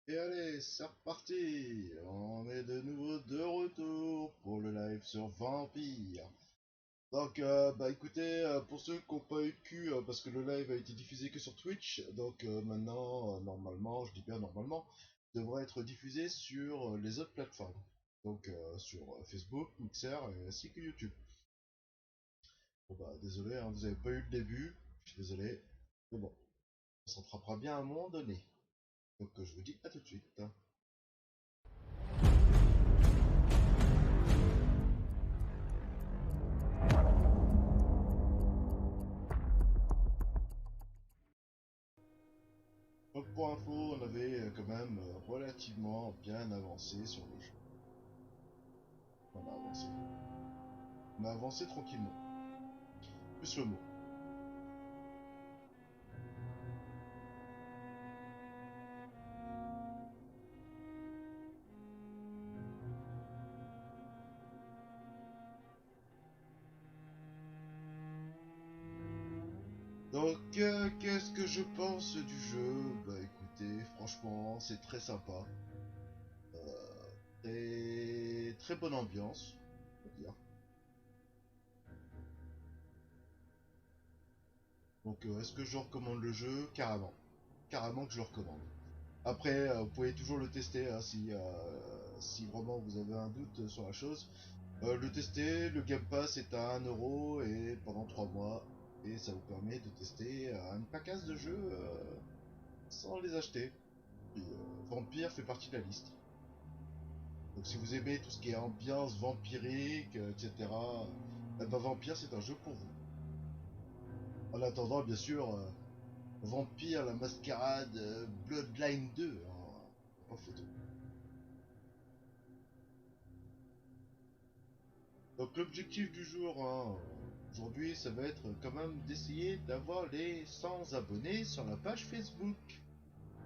Et allez, c'est reparti. On est de nouveau de retour pour le live sur Vampyr. Donc, bah écoutez, pour ceux qui n'ont pas eu de cul, parce que le live a été diffusé que sur Twitch, donc maintenant, normalement, je dis bien normalement, devrait être diffusé sur les autres plateformes. Donc, sur Facebook, Mixer et ainsi que YouTube. Bon bah, désolé, hein, vous avez pas eu le début, je suis désolé. Mais bon, on s'en rattrapera bien à un moment donné. Donc, je vous dis à tout de suite. Donc pour info, on avait quand même relativement bien avancé sur le jeu. On a avancé. On a avancé tranquillement. Plus le mot. Donc qu'est-ce que je pense du jeu? Bah écoutez, franchement, c'est très sympa. Très bonne ambiance, on va dire. Donc est-ce que je recommande le jeu? Carrément. Carrément que je le recommande. Après, vous pouvez toujours le tester hein, si vraiment vous avez un doute sur la chose. Le tester, le Game Pass est à 1 € et pendant 3 mois. Et ça vous permet de tester une pacasse de jeux sans les acheter. Et, Vampyr fait partie de la liste. Donc si vous aimez tout ce qui est ambiance vampirique, etc., bah, Vampyr c'est un jeu pour vous. En attendant, bien sûr, Vampyr, la mascarade, Bloodline 2, hein, pas photo. Donc l'objectif du jour, hein, aujourd'hui, ça va être quand même d'essayer d'avoir les 100 abonnés sur la page Facebook.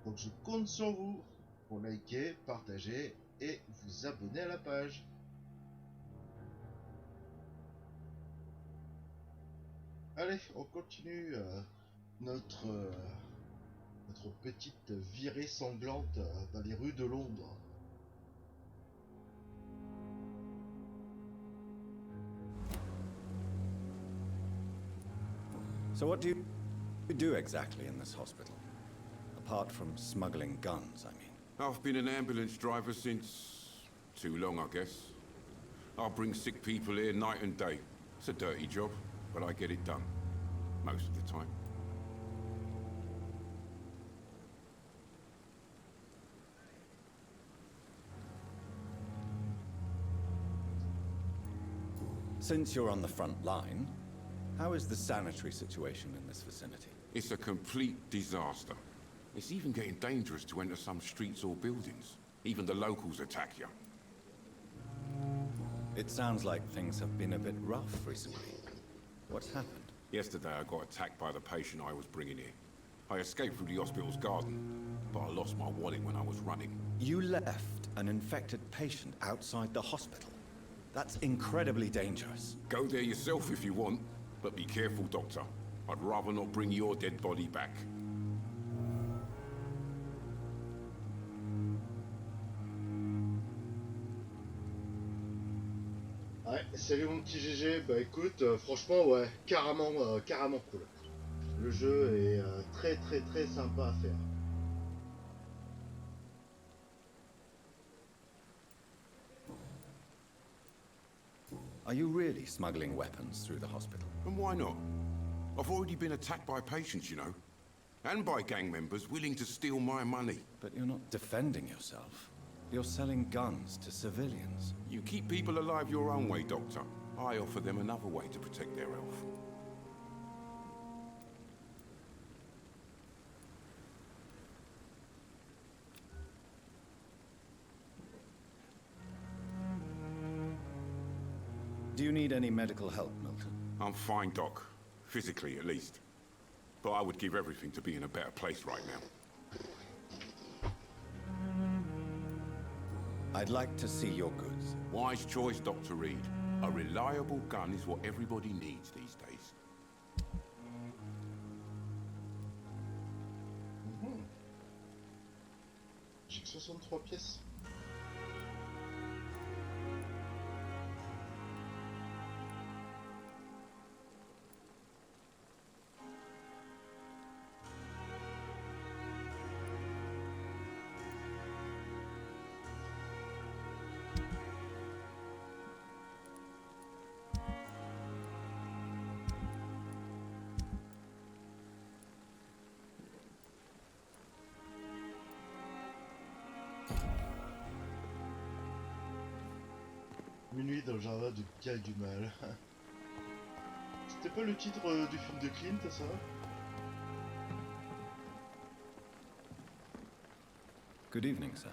Donc je compte sur vous pour liker, partager et vous abonner à la page. Allez, on continue notre, euh, notre petite virée sanglante dans les rues de Londres. So what do you do exactly in this hospital? Apart from smuggling guns, I mean. I've been an ambulance driver since... too long, I guess. I bring sick people here night and day. It's a dirty job, but I get it done. Most of the time. Since you're on the front line, how is the sanitary situation in this vicinity? It's a complete disaster. It's even getting dangerous to enter some streets or buildings. Even the locals attack you. It sounds like things have been a bit rough recently. What's happened? Yesterday I got attacked by the patient I was bringing here. I escaped through the hospital's garden, but I lost my wallet when I was running. You left an infected patient outside the hospital. That's incredibly dangerous. Go there yourself if you want, but be careful, Doctor. I'd rather not bring your dead body back. Ouais, salut mon petit GG, bah écoute, franchement ouais, carrément cool. Le jeu est très sympa à faire. Are you really smuggling weapons through the hospital? And why not? I've already been attacked by patients, you know. And by gang members willing to steal my money. But you're not defending yourself. You're selling guns to civilians. You keep people alive your own way, Doctor. I offer them another way to protect their health. Do you need any medical help, Milton? I'm fine, Doc. Physically, at least. But I would give everything to be in a better place right now. I'd like to see your goods. Wise choice, Dr. Reed. A reliable gun is what everybody needs these days. J'ai j'ai que 63 pièces. Minuit dans le jardin de Pierre du Mal. C'était pas le titre du film de Clint, ça? Good evening, sir.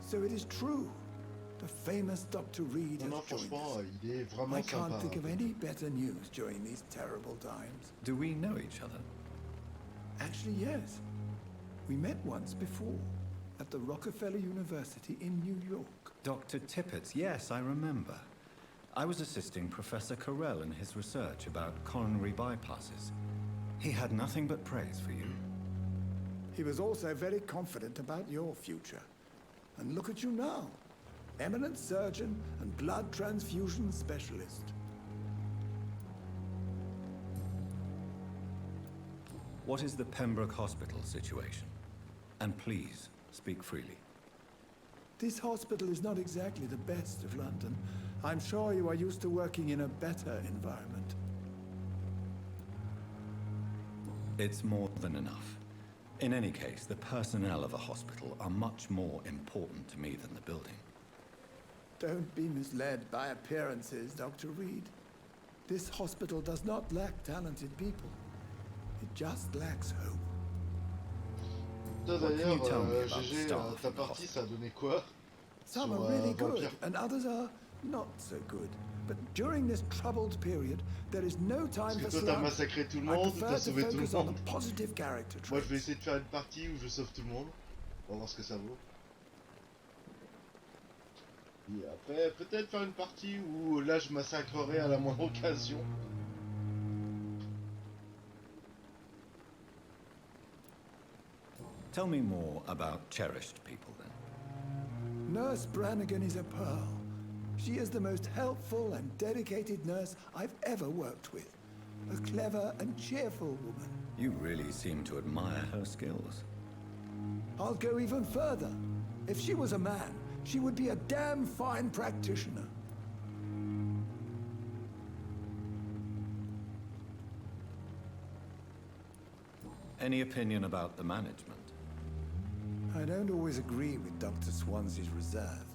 So it is true. The famous Dr. Reed Non, non, has joined franchement, us. il est vraiment I sympa. can't think of any better news during these terrible times. Do we know each other? Actually, yes. We met once before, at the Rockefeller University in New York. Dr. Tippett, yes, I remember. I was assisting Professor Carell in his research about coronary bypasses. He had nothing but praise for you. He was also very confident about your future. And look at you now. Eminent surgeon and blood transfusion specialist. What is the Pembroke Hospital situation? And please, speak freely. This hospital is not exactly the best of London. I'm sure you are used to working in a better environment. It's more than enough. In any case, the personnel of a hospital are much more important to me than the building. Don't be misled by appearances, Dr. Reed. This hospital does not lack talented people. It just lacks hope. Toi What can you d'ailleurs, tell me about GG, staff ta in the partie, ça a donné quoi? Some Sur, are really Vampyr. good, and others are not so good. But during this troubled period, there is no time Parce for que toi t'as slander. massacré tout le I monde, prefer t'as to sauvé tout le focus on monde. the positive character Moi je vais traits. essayer de faire une partie où je sauve tout le monde. On va voir ce que ça vaut. Et après, peut-être faire une partie où là je massacrerai à la moindre occasion. Tell me more about cherished people, then. Nurse Brannigan is a pearl. She is the most helpful and dedicated nurse I've ever worked with. A clever and cheerful woman. You really seem to admire her skills. I'll go even further. If she was a man, she would be a damn fine practitioner. Any opinion about the management? I don't always agree with Dr. Swansea's reserve,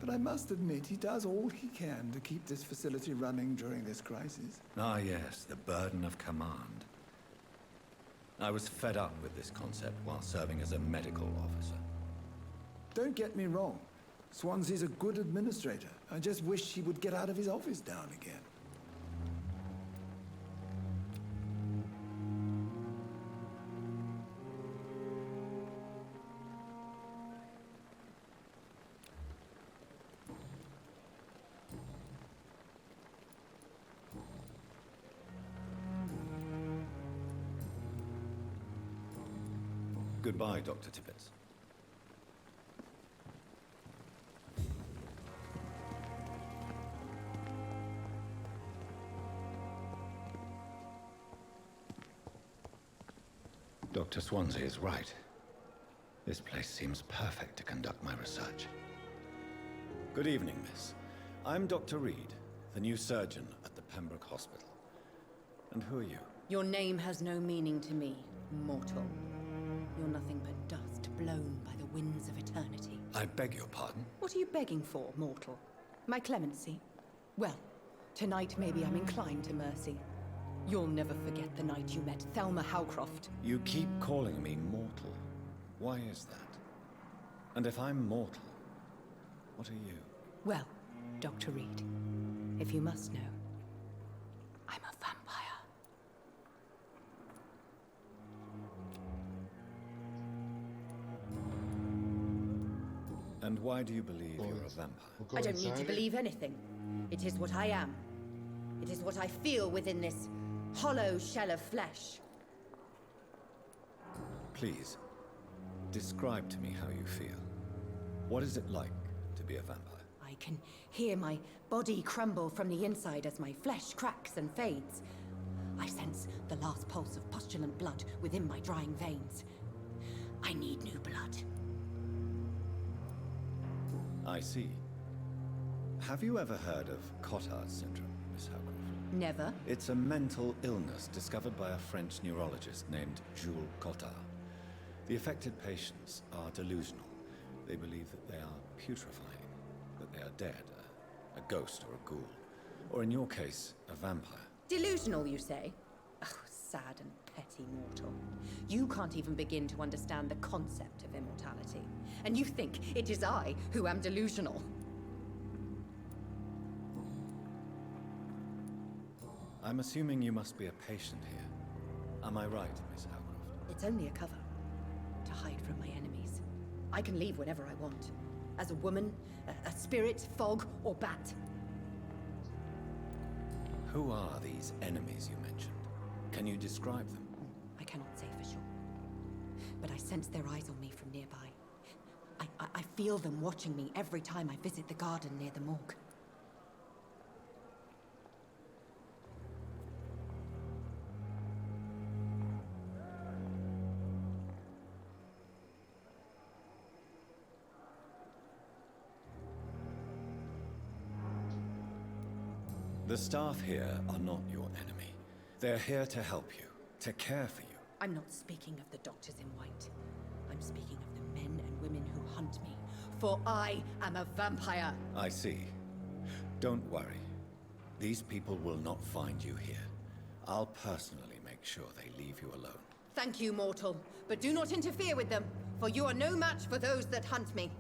but I must admit he does all he can to keep this facility running during this crisis. Ah, yes, the burden of command. I was fed up with this concept while serving as a medical officer. Don't get me wrong. Swansea's a good administrator. I just wish he would get out of his office down again. Goodbye, Dr. Tippett. Dr. Swansea is right. This place seems perfect to conduct my research. Good evening, miss. I'm Dr. Reed, the new surgeon at the Pembroke Hospital. And who are you? Your name has no meaning to me, mortal. You're nothing but dust blown by the winds of eternity. I beg your pardon? What are you begging for, mortal? My clemency? Well, tonight maybe I'm inclined to mercy. You'll never forget the night you met Thelma Howcroft. You keep calling me mortal. Why is that? And if I'm mortal, what are you? Well, Dr. Reed, if you must know, I'm a vampire. And why do you believe you're a vampire? Encore I don't une need to cinglée. believe anything. It is what I am. It is what I feel within this hollow shell of flesh. Please, Describe to me how you feel. What is it like to be a vampire? I can hear my body crumble from the inside as my flesh cracks and fades. I sense the last pulse of postulant blood within my drying veins. I need new blood. I see. Have you ever heard of Cotard syndrome, Miss Howcroft? Never. It's a mental illness discovered by a French neurologist named Jules Cotard. The affected patients are delusional. They believe that they are putrefying, that they are dead, a ghost or a ghoul, or in your case, a vampire. Delusional, you say? Oh, sad and petty mortal. You can't even begin to understand the concept of immortality. And you think it is I who am delusional. I'm assuming you must be a patient here. Am I right, Miss Howcroft? It's only a cover. To hide from my enemies. I can leave whenever I want. As a woman, a spirit, fog, or bat. Who are these enemies you mentioned? Can you describe them? I cannot say for sure. But I sense their eyes on me from nearby. I feel them watching me every time I visit the garden near the morgue. The staff here are not your enemy. They're here to help you, to care for you. I'm not speaking of the doctors in white. I'm speaking of the men and women who hunt me. For I am a vampire. I see. Don't worry. These people will not find you here. I'll personally make sure they leave you alone. Thank you, mortal. But do not interfere with them, for you are no match for those that hunt me.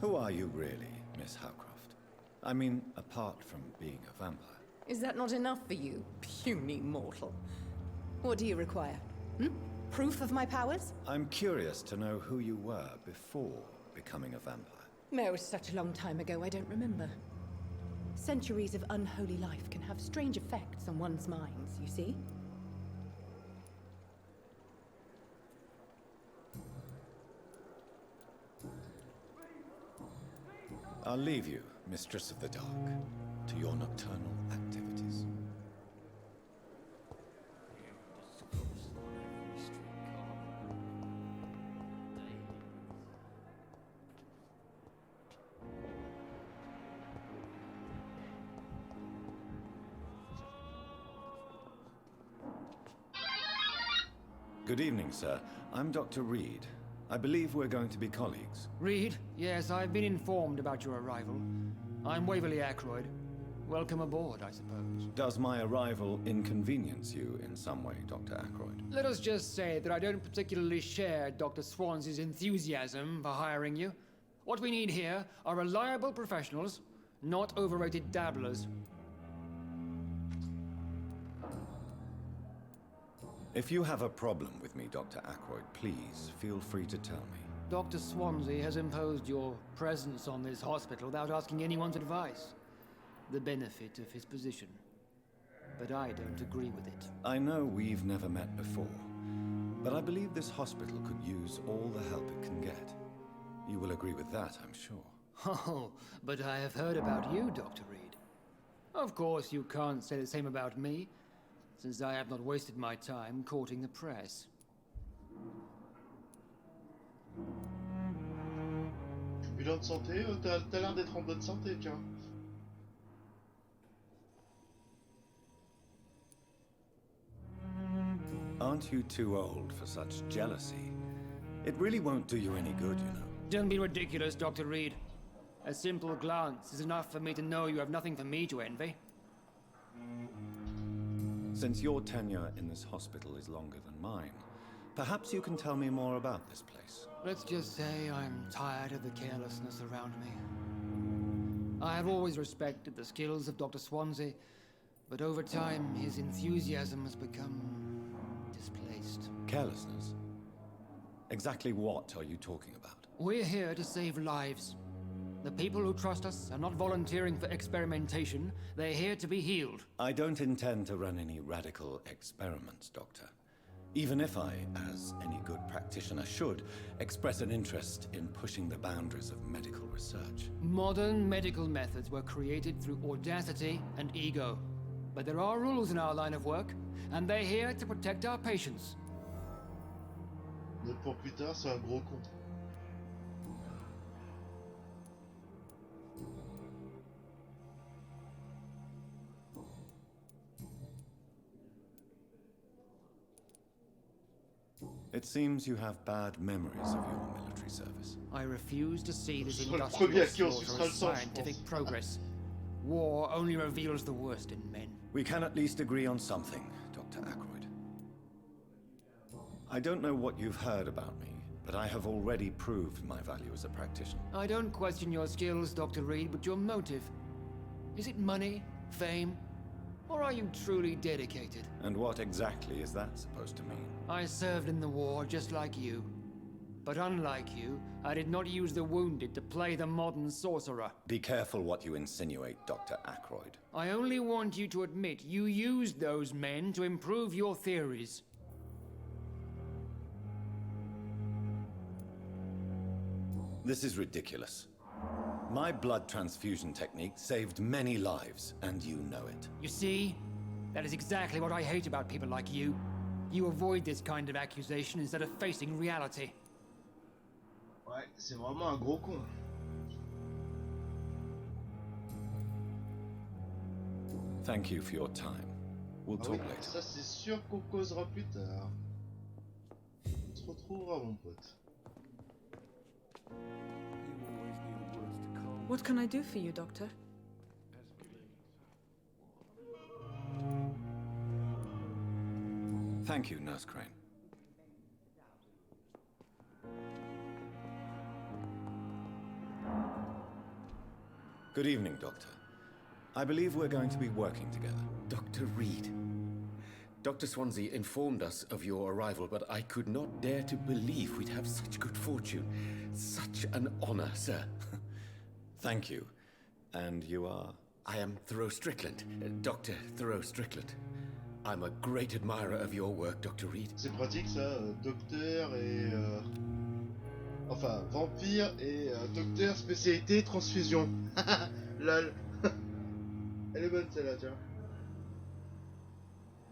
Who are you really, Miss Howcroft? I mean, apart from being a vampire. Is that not enough for you, puny mortal? What do you require? Proof of my powers? I'm curious to know who you were before becoming a vampire. It was such a long time ago, I don't remember. Centuries of unholy life can have strange effects on one's minds, you see? I'll leave you, Mistress of the Dark, to your nocturnal activities. Good evening, sir. I'm Dr. Reed. I believe we're going to be colleagues. Reed? Yes, I've been informed about your arrival. I'm Waverly Ackroyd. Welcome aboard, I suppose. Does my arrival inconvenience you in some way, Dr. Ackroyd? Let us just say that I don't particularly share Dr. Swans's enthusiasm for hiring you. What we need here are reliable professionals, not overrated dabblers. If you have a problem with me, Dr. Ackroyd, please feel free to tell me. Dr. Swansea has imposed your presence on this hospital without asking anyone's advice. The benefit of his position. But I don't agree with it. I know we've never met before, but I believe this hospital could use all the help it can get. You will agree with that, I'm sure. Oh, but I have heard about you, Dr. Reed. Of course, you can't say the same about me, since I have not wasted my time courting the press. Bilan de santé, t'as l'air d'être en bonne santé, tiens. Aren't you too old for such jealousy? It really won't do you any good, you know. Don't be ridiculous, Dr. Reed. A simple glance is enough for me to know you have nothing for me to envy. Since your tenure in this hospital is longer than mine, perhaps you can tell me more about this place. Let's just say I'm tired of the carelessness around me. I have always respected the skills of Dr. Swansea, but over time his enthusiasm has become displaced. Carelessness? Exactly what are you talking about? We're here to save lives. The people who trust us are not volunteering for experimentation. They're here to be healed. I don't intend to run any radical experiments, Doctor. Even if I, as any good practitioner should, express an interest in pushing the boundaries of medical research. Modern medical methods were created through audacity and ego. But there are rules in our line of work, and they're here to protect our patients. Note pour plus tard, c'est un gros con. It seems you have bad memories of your military service. I refuse to see this Ce sera le industrial premier à qui on slaughter sucera le as sang, je scientific pense. progress. War only reveals the worst in men. We can at least agree on something, Dr. Ackroyd. I don't know what you've heard about me, but I have already proved my value as a practitioner. I don't question your skills, Dr. Reed, but your motive. Is it money, fame, or are you truly dedicated? And what exactly is that supposed to mean? I served in the war just like you. But unlike you, I did not use the wounded to play the modern sorcerer. Be careful what you insinuate, Dr. Ackroyd. I only want you to admit you used those men to improve your theories. This is ridiculous. My blood transfusion technique saved many lives, and you know it. You see? That is exactly what I hate about people like you. You avoid this kind of accusation instead of facing reality. Ouais, c'est vraiment un gros con. Thank you for your time. We'll Ah talk oui, later. ça c'est sûr qu'on causera plus tard. On se retrouvera, mon pote. What can I do for you, Doctor? Thank you, Nurse Crane. Good evening, Doctor. I believe we're going to be working together. Dr. Reed. Dr. Swansea informed us of your arrival, but I could not dare to believe we'd have such good fortune. Such an honor, sir. Thank you. And you are? I am Thoreau Strickland, Dr. Thoreau Strickland. I'm a great admirer of your work, Dr. Reed. C'est pratique ça, docteur et... Enfin, vampire et docteur spécialité transfusion. Lol. Elle est bonne celle-là, tiens.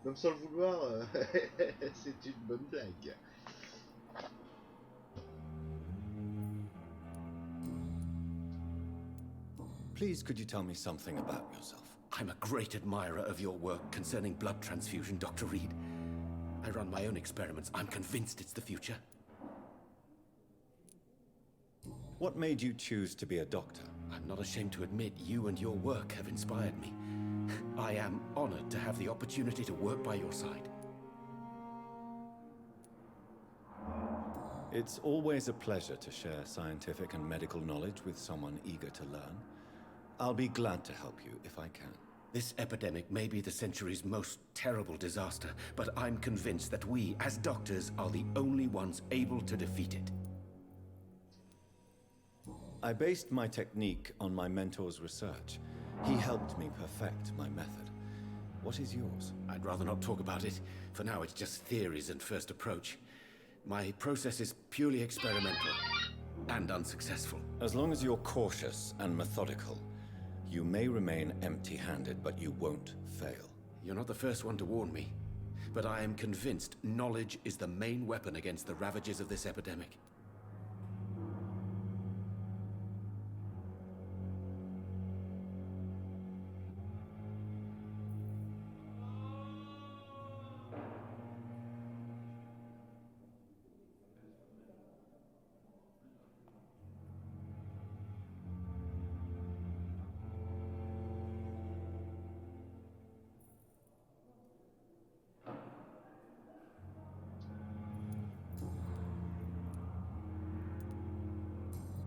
Même sans le vouloir, c'est une bonne blague. Please, could you tell me something about yourself? I'm a great admirer of your work concerning blood transfusion, Dr. Reed. I run my own experiments. I'm convinced it's the future. What made you choose to be a doctor? I'm not ashamed to admit you and your work have inspired me. I am honored to have the opportunity to work by your side. It's always a pleasure to share scientific and medical knowledge with someone eager to learn. I'll be glad to help you if I can. This epidemic may be the century's most terrible disaster, but I'm convinced that we, as doctors, are the only ones able to defeat it. I based my technique on my mentor's research. He helped me perfect my method. What is yours? I'd rather not talk about it. For now, it's just theories and first approach. My process is purely experimental and unsuccessful. As long as you're cautious and methodical, you may remain empty-handed, but you won't fail. You're not the first one to warn me, but I am convinced knowledge is the main weapon against the ravages of this epidemic.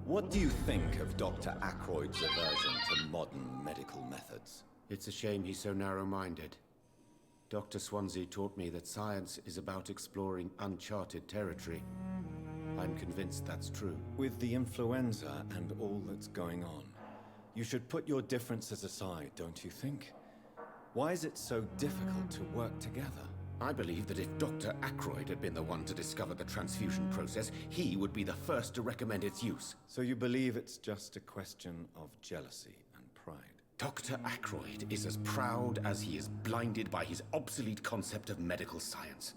What do you think of Dr. Ackroyd's aversion to modern medical methods? It's a shame he's so narrow-minded. Dr. Swansea taught me that science is about exploring uncharted territory. I'm convinced that's true. With the influenza and all that's going on, you should put your differences aside, don't you think? Why is it so difficult to work together? I believe that if Dr. Ackroyd had been the one to discover the transfusion process, he would be the first to recommend its use. So you believe it's just a question of jealousy and pride? Dr. Ackroyd is as proud as he is blinded by his obsolete concept of medical science.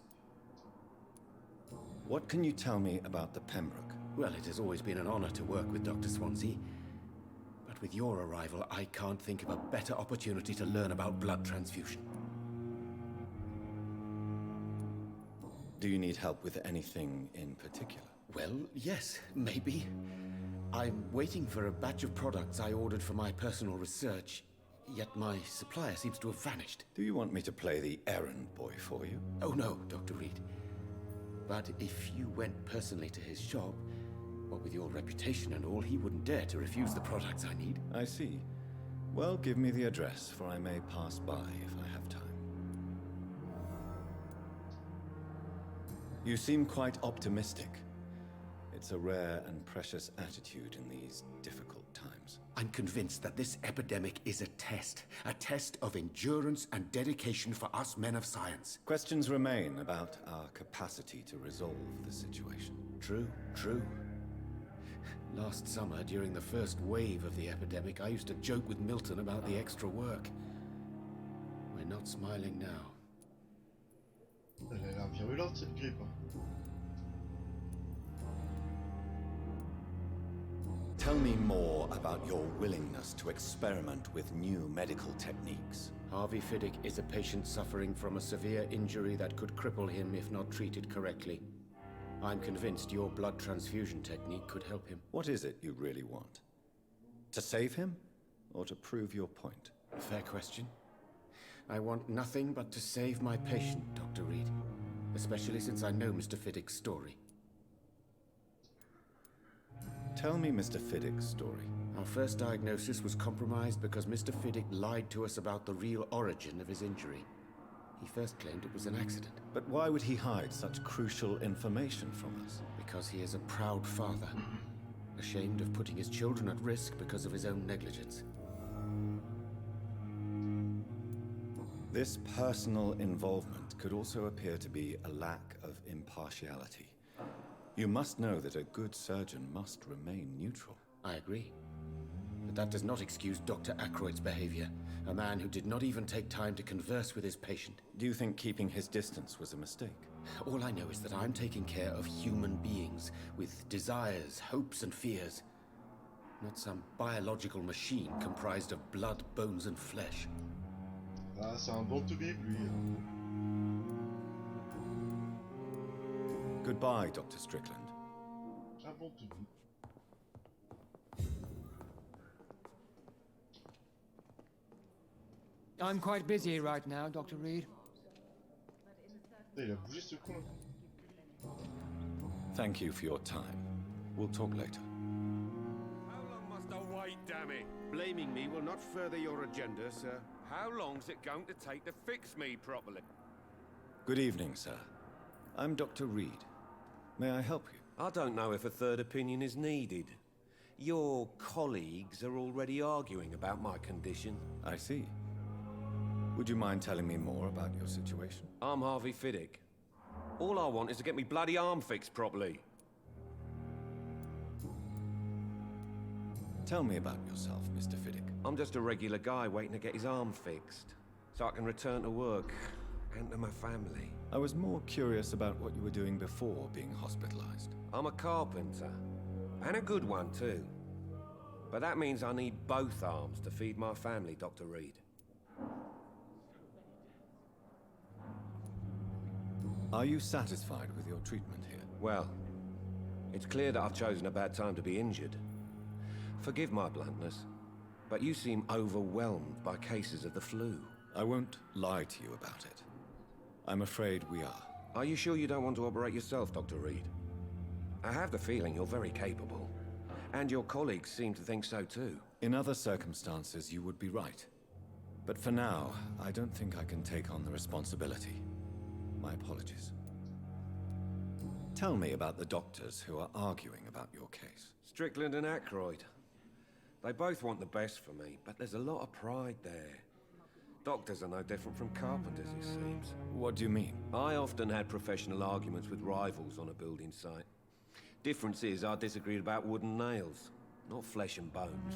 What can you tell me about the Pembroke? Well, it has always been an honor to work with Dr. Swansea. But with your arrival, I can't think of a better opportunity to learn about blood transfusion. Do you need help with anything in particular? Well, yes, maybe. I'm waiting for a batch of products I ordered for my personal research, yet my supplier seems to have vanished. Do you want me to play the errand boy for you? Oh no, Dr. Reed. But if you went personally to his shop, what with your reputation and all, he wouldn't dare to refuse the products I need. I see. Well, give me the address, for I may pass by if I have time. You seem quite optimistic. It's a rare and precious attitude in these difficult times. I'm convinced that this epidemic is a test of endurance and dedication for us men of science. Questions remain about our capacity to resolve the situation. True, true. Last summer, during the first wave of the epidemic, I used to joke with Milton about the extra work. We're not smiling now. Elle a l'air virulente cette grippe. Tell me more about your willingness to experiment with new medical techniques. Harvey Fiddick is a patient suffering from a severe injury that could cripple him if not treated correctly. I'm convinced your blood transfusion technique could help him. What is it you really want? To save him, or to prove your point? Fair question. I want nothing but to save my patient, Dr. Reed. Especially since I know Mr. Fiddick's story. Tell me Mr. Fiddick's story. Our first diagnosis was compromised because Mr. Fiddick lied to us about the real origin of his injury. He first claimed it was an accident. But why would he hide such crucial information from us? Because he is a proud father, ashamed of putting his children at risk because of his own negligence. This personal involvement could also appear to be a lack of impartiality. You must know that a good surgeon must remain neutral. I agree. But that does not excuse Dr. Ackroyd's behavior, a man who did not even take time to converse with his patient. Do you think keeping his distance was a mistake? All I know is that I'm taking care of human beings with desires, hopes, and fears. Not some biological machine comprised of blood, bones, and flesh. Ah, c'est un bon to-be, lui. Goodbye, Dr. Strickland. Un bon to-be. I'm quite busy right now, Dr. Reed. Il a bougé ce con. Thank you for your time. We'll talk later. How long must I wait, damn it? Blaming me will not further your agenda, sir. How long's it going to take to fix me properly? Good evening, sir. I'm Dr. Reed. May I help you? I don't know if a third opinion is needed. Your colleagues are already arguing about my condition. I see. Would you mind telling me more about your situation? I'm Harvey Fiddick. All I want is to get me bloody arm fixed properly. Tell me about yourself, Mr. Fiddick. I'm just a regular guy waiting to get his arm fixed, so I can return to work and to my family. I was more curious about what you were doing before being hospitalized. I'm a carpenter, and a good one too. But that means I need both arms to feed my family, Dr. Reed. Are you satisfied with your treatment here? Well, it's clear that I've chosen a bad time to be injured. Forgive my bluntness, but you seem overwhelmed by cases of the flu. I won't lie to you about it. I'm afraid we are. Are you sure you don't want to operate yourself, Dr. Reed? I have the feeling you're very capable, and your colleagues seem to think so too. In other circumstances, you would be right. But for now, I don't think I can take on the responsibility. My apologies. Tell me about the doctors who are arguing about your case. Strickland and Aykroyd. They both want the best for me, but there's a lot of pride there. Doctors are no different from carpenters, it seems. What do you mean? I often had professional arguments with rivals on a building site. Difference is, I disagreed about wooden nails, not flesh and bones.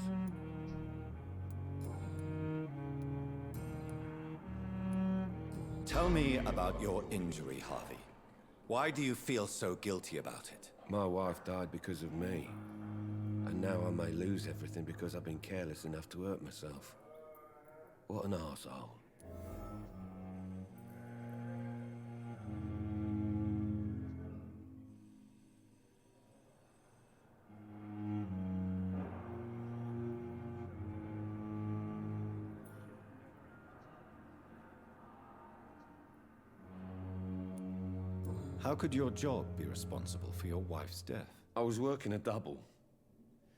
Tell me about your injury, Harvey. Why do you feel so guilty about it? My wife died because of me. And now I may lose everything because I've been careless enough to hurt myself. What an arsehole. How could your job be responsible for your wife's death? I was working a double.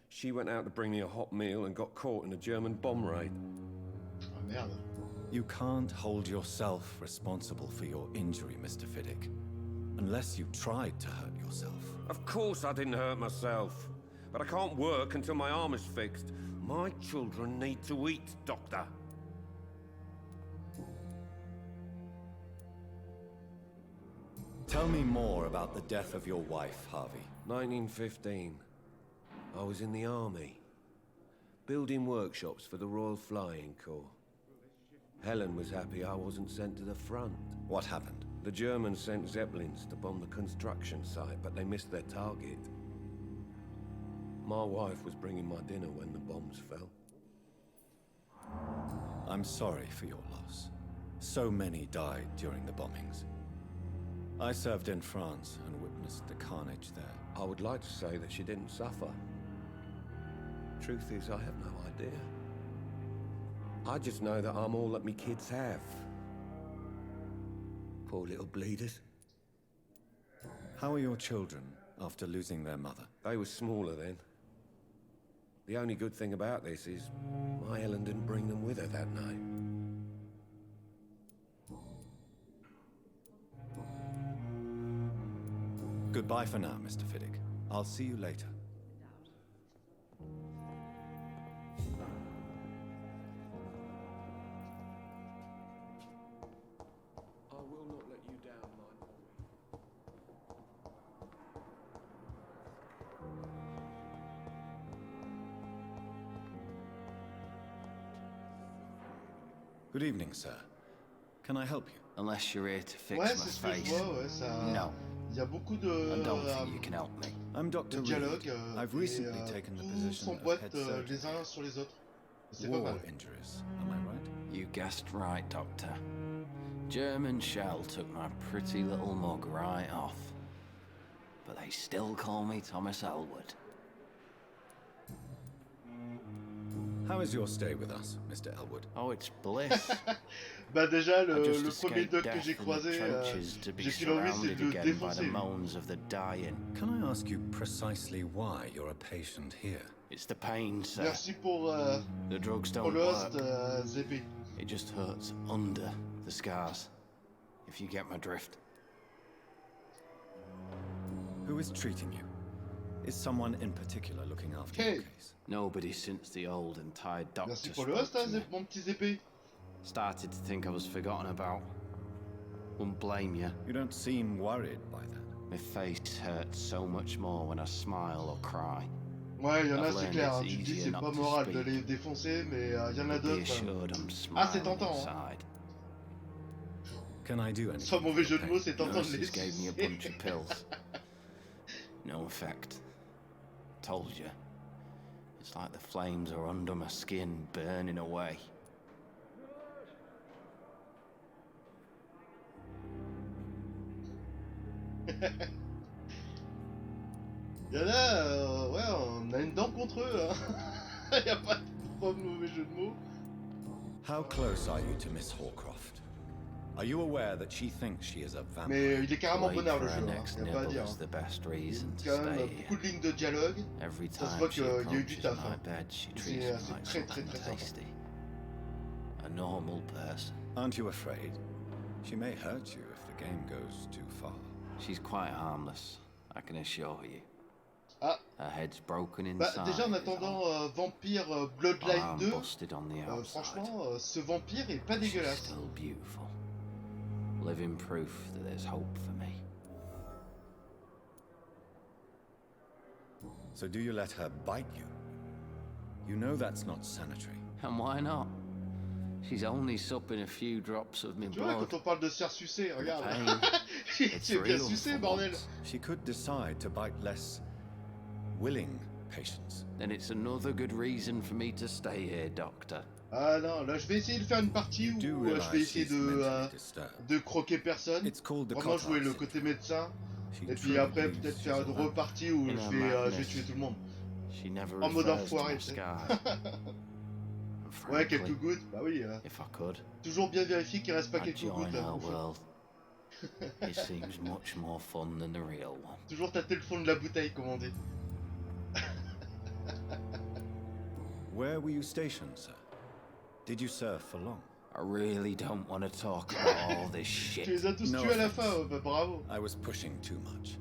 She went out to bring me a hot meal and got caught in a German bomb raid. Ah merde. You can't hold yourself responsible for your injury, Mr. Fiddick. Unless you tried to hurt yourself. Of course I didn't hurt myself. But I can't work until my arm is fixed. My children need to eat, Doctor. Tell me more about the death of your wife, Harvey. 1915. I was in the army. Building workshops for the Royal Flying Corps. Helen was happy I wasn't sent to the front. What happened? The Germans sent Zeppelins to bomb the construction site, but they missed their target. My wife was bringing my dinner when the bombs fell. I'm sorry for your loss. So many died during the bombings. I served in France and witnessed the carnage there. I would like to say that she didn't suffer. Truth is, I have no idea. I just know that I'm all that me kids have. Poor little bleeders. How are your children after losing their mother? They were smaller then. The only good thing about this is my Helen didn't bring them with her that night. Goodbye for now, Mr. Fiddick. I'll see you later. I will not let you down, my boy. Good evening, sir. Can I help you? Unless you're here to fix Ouais, my c'est ce que je face. vois, ouais, ça... No, Il y a beaucoup I don't think you can help me. I'm de Dr. dialogue, Reed. I've et recently taken the tout position of s'emboîte head surgeon. les uns sur les autres. C'est pas War mal. injuries, am I right? You guessed right, Doctor. German shell took my pretty little mug right off. But they still call me Thomas Elwood. How is your stay with us, Mr. Elwood? Oh, it's bliss. Bah déjà, I le just premier escaped doc que death j'ai in the croisé, trenches to be j'ai qu'une envie, c'est surrounded de le again by the défoncer. moans of the dying. Can I ask you precisely why you're a patient here? It's the pain, sir. Merci pour The drugs le don't host, work. ZP. It just hurts under the scars, if you get my drift. Who is treating you? Is someone in particular looking after Hey. your case? Nobody since the old and tired doctor Merci pour le spoke host, to hein, me. mon petit ZP. Started to think I was forgotten about. Wouldn't blame you. You don't seem worried by that. My face hurts so much more when I smile or cry. Ouais, il y en a, I've c'est learned clair. it's Hein, tu te dis, easier c'est not pas to moral de speak. les défoncer, mais il y en a Be d'autres. assured I'm Ah, c'est smiling tentant. Hein. inside. Can I do anything? Sans mauvais jeu de mots, Okay. c'est tentant de les Nurses gave me a sucer. bunch of pills. No effect. Told you. It's like the flames are under my skin, burning away. Il y en a, ouais, on a une dent contre eux. Hein. Il n'y a pas de mauvais jeu de mots. How close are you to Miss Horcroft? Are you aware that she thinks she is a vampire? Mais il est carrément Wait bonheur for le her jeu, hein. next Il n'y a pas à nibble dire. is Hein. the best reason to Il y a quand même stay beaucoup here. de lignes de dialogue. Every Ça se time voit she qu'il y a eu du approaches taf. my Hein. bed, she C'est treats me like très très something très sympa. tasty. A normal person. Aren't you afraid? She may hurt you if the game goes too far. She's quite harmless. I can assure you. Ah, Her head's broken bah inside. déjà en attendant Vampyr Bloodline I'm 2, busted on the outside. franchement, ce vampire est pas She's dégueulasse. still beautiful. Living proof that there's hope for me. So do you let her bite you? You know that's not sanitary. And why not? She's only supping a few drops of my Tu vois, blood. quand on parle de se faire sucer, regarde. pain, it's C'est bien real sucé, for bordel. once. She could decide to bite less willing patients. Then it's another good reason for me to stay here, Doctor. Ah non, là je vais essayer de faire une partie où Do je vais realize essayer she's mentally disturbed. de croquer personne. It's called the Vraiment jouer le Cotard côté syndrome. médecin. She Et puis truly après believes peut-être she's faire a une vampire. repartie où In je her vais madness. tuer tout le monde. She never En mode refers to enfoiré, my tu sais. scars. And Ouais, frankly, quelques gouttes, bah oui. if I could, Toujours bien vérifier qu'il reste pas I'd quelques join gouttes. her world. It seems much more fun than the real one. Toujours tâter le fond de la bouteille, comme on dit. Where were you stationed, sir? Did you serve for long? I really don't want to talk about all this Tu shit. les as tous No tués à la offense. fin, bah bravo. I was pushing too much.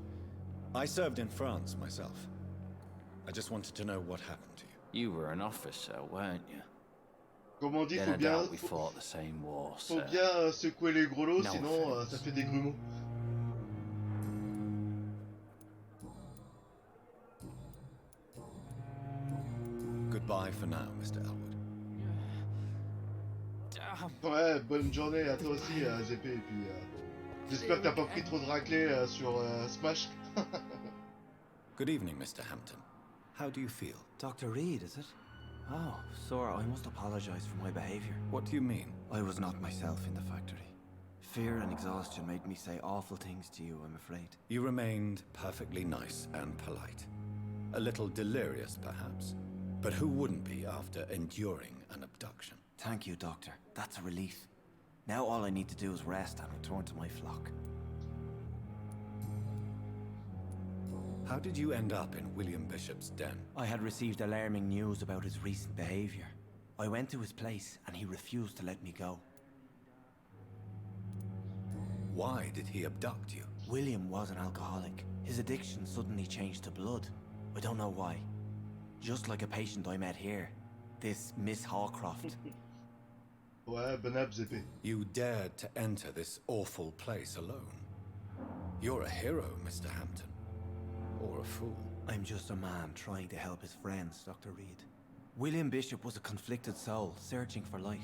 I served in France myself. I just wanted to know what happened to you. You were an officer, weren't you? Comme on dit, Then faut I bien, doubt we fought the same war, faut sir. bien secouer les gros lots, No sinon offense. ça fait des grumeaux. Goodbye for now, Mr. Elwood. Ouais, bonne journée à toi aussi, GP, et puis j'espère que t'as pas pris trop de raclés sur Smash. Good evening, Mr. Hampton. How do you feel? Dr. Reed, is it? Oh, sir, I must apologize for my behavior. What do you mean? I was not myself in the factory. Fear and exhaustion made me say awful things to you, I'm afraid. You remained perfectly nice and polite. A little delirious, perhaps. But who wouldn't be after enduring an abduction? Thank you, Doctor. That's a relief. Now all I need to do is rest and return to my flock. How did you end up in William Bishop's den? I had received alarming news about his recent behavior. I went to his place and he refused to let me go. Why did he abduct you? William was an alcoholic. His addiction suddenly changed to blood. I don't know why. Just like a patient I met here. This Miss Hawcroft. Ouais, bon app, GP. You dared to enter this awful place alone. You're a hero, Mr. Hampton. Or a fool. I'm just a man trying to help his friends, Dr. Reed. William Bishop was a conflicted soul, searching for light.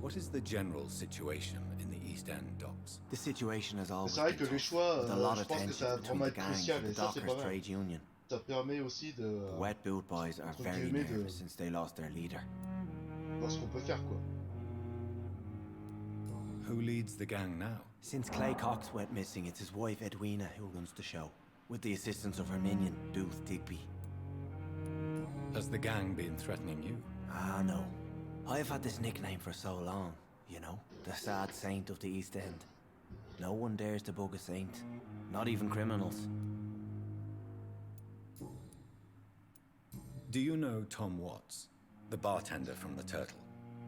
What is the general situation in the East End docks? The situation has always C'est vrai been que les tough, choix, with a lot je of pense que tension ça va between vraiment the être gang crucial, and et the ça c'est Dockers pas mal. Trade Union. Ça permet aussi de The Wet Boot Boys are entre very guillemets, nervous since they lost their leader. voir ce qu'on peut faire, quoi. Who leads the gang now? Since Clay Cox went missing, it's his wife Edwina who runs the show, with the assistance of her minion, Dooth Digby. Has the gang been threatening you? Ah, no. I've had this nickname for so long, you know? The sad saint of the East End. No one dares to bug a saint, not even criminals. Do you know Tom Watts, the bartender from the Turtle?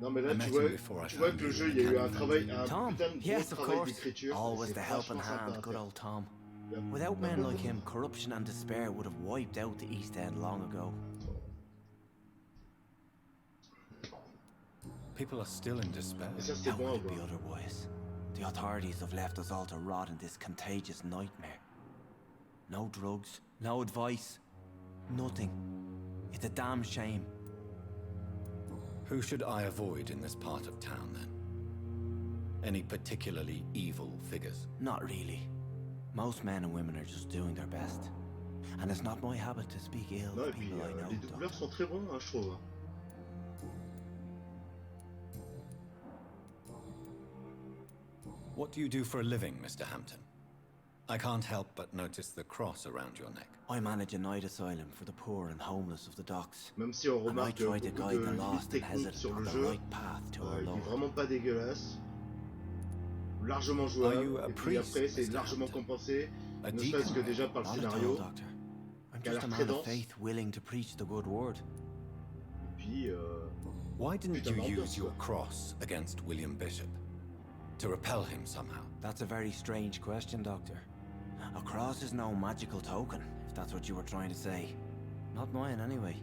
Non mais là I met him before I tu vois found que le you jeu in il y a the eu un Canyon travail, Mountain. un Tom, putain de gros yes, of travail course. d'écriture. Always C'est the helping vachement sympa hand, à good faire. old Tom. Il y a- Without il y a men like beaucoup- him, corruption and despair would have wiped out the East End long ago. People are still in despair. Et ça c'est How bon à could it be voir. otherwise? The authorities have left us all to rot in this contagious nightmare. No drugs, no advice, nothing. It's a damn shame. Who should I avoid in this part of town, then? Any particularly evil figures? Not really. Most men and women are just doing their best. And it's not my habit to speak ill Non, et of puis people I know, les doubleurs Doctor. sont très bons, hein, je trouve. Hein. What do you do for a living, Mr. Hampton? I can't help but notice the cross around your neck. I manage a night asylum for the poor and homeless of the docks. Même si on And I remarque try to beaucoup guide de the limites lost and techniques hesitant sur on le the jeu, right path to our il est Lord. vraiment pas dégueulasse. Largement Are jouable. you a Et puis priest, après c'est Mr. largement Hampton? compensé, A ne serait-ce que deacon? déjà par le Not at all, scénario. Doctor. I'm qui a just a l'air très man of dense. faith willing to preach the good word. Et puis Why didn't Putain you d'ambiance, use your quoi. cross against William Bishop? To repel him somehow? That's a very strange question, Doctor. A cross is no magical token, if that's what you were trying to say. Not mine, anyway.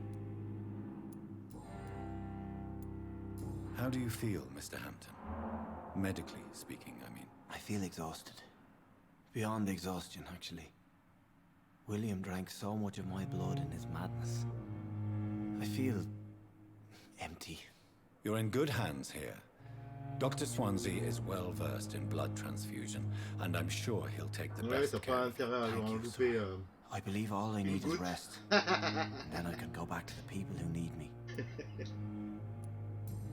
How do you feel, Mr. Hampton? Medically speaking, I mean. I feel exhausted. Beyond exhaustion, actually. William drank so much of my blood in his madness. I feel empty. You're in good hands here. Dr. Swansea is well versed in blood transfusion, and I'm sure he'll take the Ouais, best t'as care pas of you. intérêt à Thank en you, louper. I believe all I need is rest. And then I can go back to the people who need me.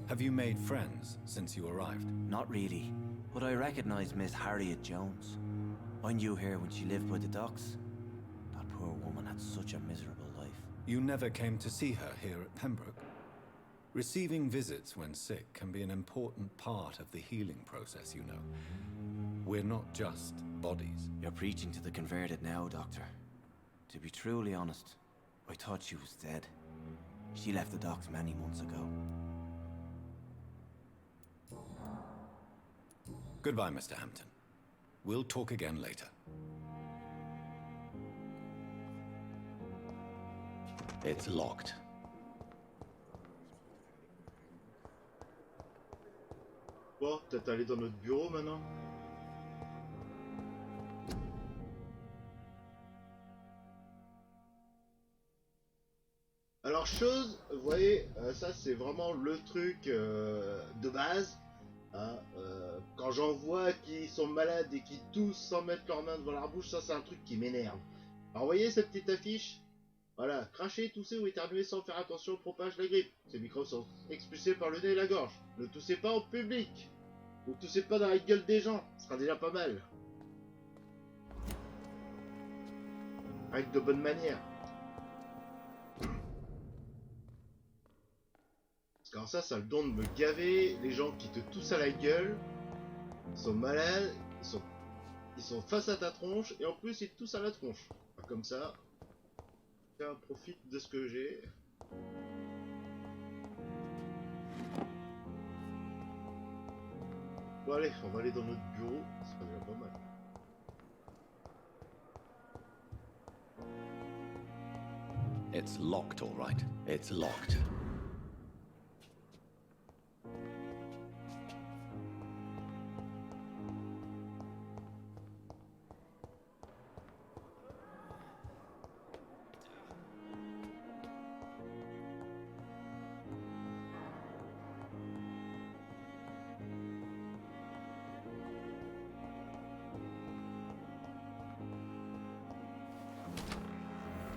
Have you made friends since you arrived? Not really, but I recognize Miss Harriet Jones. I knew her when she lived by the docks. That poor woman had such a miserable life. You never came to see her here at Pembroke? Receiving visits when sick can be an important part of the healing process, you know. We're not just bodies. You're preaching to the converted now, Doctor. To be truly honest, I thought she was dead. She left the docks many months ago. Goodbye, Mr. Hampton. We'll talk again later. It's locked. Bon, peut-être aller dans notre bureau maintenant. Alors chose, vous voyez, ça c'est vraiment le truc de base. Hein, quand j'en vois qui sont malades et qui toussent sans mettre leurs mains devant leur bouche, ça c'est un truc qui m'énerve. Alors vous voyez cette petite affiche? Voilà, cracher, tousser ou éternuer sans faire attention propage la grippe. Ces microbes sont expulsés par le nez et la gorge. Ne toussez pas en public. Ne toussez pas dans la gueule des gens, ce sera déjà pas mal. Avec de bonnes manières. Parce que ça a le don de me gaver. Les gens qui te toussent à la gueule, ils sont malades, ils sont face à ta tronche, et en plus ils te toussent à la tronche. Comme ça, tiens, profite de ce que j'ai. Bon allez, on va aller dans notre bureau, ça sera déjà pas mal. It's locked, all right. It's locked.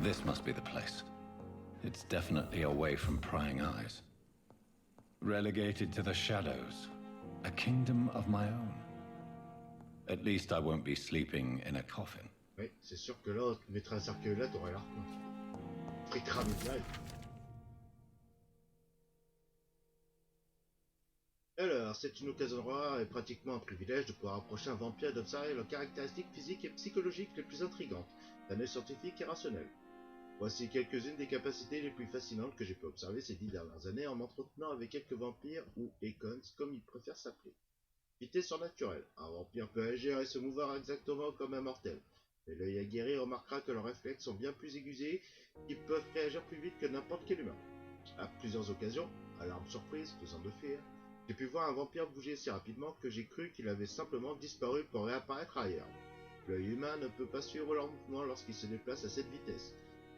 This must be the place. It's definitely away from prying eyes. Relegated to the shadows. A kingdom of my own. At least I won't be sleeping in a coffin. Oui, c'est sûr que là, tu mettrais un cercueil là, t'aurais l'air con. Très cramé de live. Alors, c'est une occasion rare et pratiquement un privilège de pouvoir approcher un vampire et d'observer leurs caractéristiques physiques et psychologiques les plus intrigantes, d'un œil scientifique et rationnel. Voici quelques-unes des capacités les plus fascinantes que j'ai pu observer ces 10 dernières années en m'entretenant avec quelques vampires, ou econs comme ils préfèrent s'appeler. Vitesse surnaturelle. Un vampire peut agir et se mouvoir exactement comme un mortel. Mais l'œil aguerri remarquera que leurs réflexes sont bien plus aiguisés, qu'ils peuvent réagir plus vite que n'importe quel humain. À plusieurs occasions, alarme surprise, pesant de fuir, j'ai pu voir un vampire bouger si rapidement que j'ai cru qu'il avait simplement disparu pour réapparaître ailleurs. L'œil humain ne peut pas suivre leurs mouvements lorsqu'ils se déplacent à cette vitesse.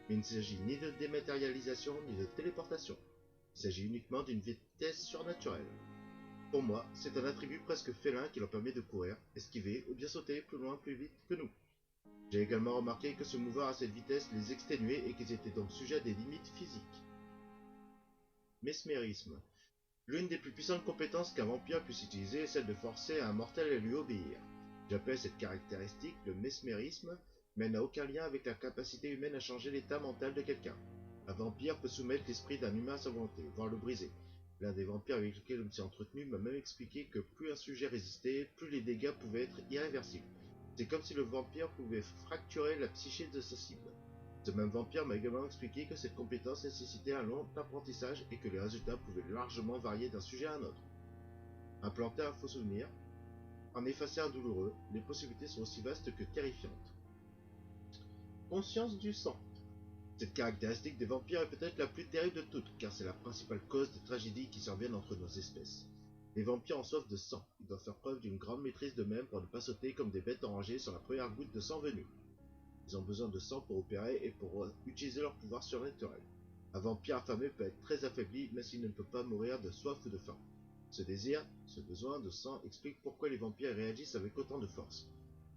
Mais il ne s'agit ni de dématérialisation ni de téléportation. Il s'agit uniquement d'une vitesse surnaturelle. Pour moi, c'est un attribut presque félin qui leur permet de courir, esquiver ou bien sauter plus loin plus vite que nous. J'ai également remarqué que se mouvoir à cette vitesse les exténuait et qu'ils étaient donc sujets à des limites physiques. Mesmérisme. L'une des plus puissantes compétences qu'un vampire puisse utiliser est celle de forcer un mortel à lui obéir. J'appelle cette caractéristique le mesmérisme, mais elle n'a aucun lien avec la capacité humaine à changer l'état mental de quelqu'un. Un vampire peut soumettre l'esprit d'un humain à sa volonté, voire le briser. L'un des vampires avec lesquels je me suis entretenu m'a même expliqué que plus un sujet résistait, plus les dégâts pouvaient être irréversibles. C'est comme si le vampire pouvait fracturer la psyché de sa cible. Ce même vampire m'a également expliqué que cette compétence nécessitait un long apprentissage et que les résultats pouvaient largement varier d'un sujet à un autre. Implanter un faux souvenir. en effacer un douloureux, les possibilités sont aussi vastes que terrifiantes. Conscience du sang. Cette caractéristique des vampires est peut-être la plus terrible de toutes, car c'est la principale cause des tragédies qui surviennent entre nos espèces. Les vampires ont soif de sang, ils doivent faire preuve d'une grande maîtrise d'eux-mêmes pour ne pas sauter comme des bêtes enragées sur la première goutte de sang venue. Ils ont besoin de sang pour opérer et pour utiliser leur pouvoir surnaturel. Un vampire affamé peut être très affaibli, même s'il ne peut pas mourir de soif ou de faim. Ce désir, ce besoin de sang explique pourquoi les vampires réagissent avec autant de force.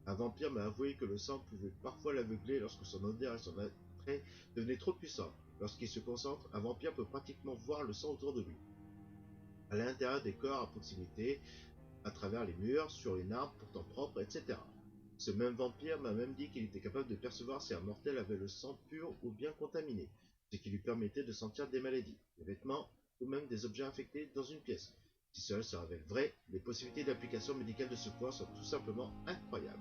Un vampire m'a avoué que le sang pouvait parfois l'aveugler lorsque son odeur et son attrait devenaient trop puissants. Lorsqu'il se concentre, un vampire peut pratiquement voir le sang autour de lui. À l'intérieur des corps à proximité, à travers les murs, sur une arme pourtant propre, etc. Ce même vampire m'a même dit qu'il était capable de percevoir si un mortel avait le sang pur ou bien contaminé, ce qui lui permettait de sentir des maladies, des vêtements ou même des objets infectés dans une pièce. Si cela se révèle vrai, les possibilités d'application médicale de ce pouvoir sont tout simplement incroyables.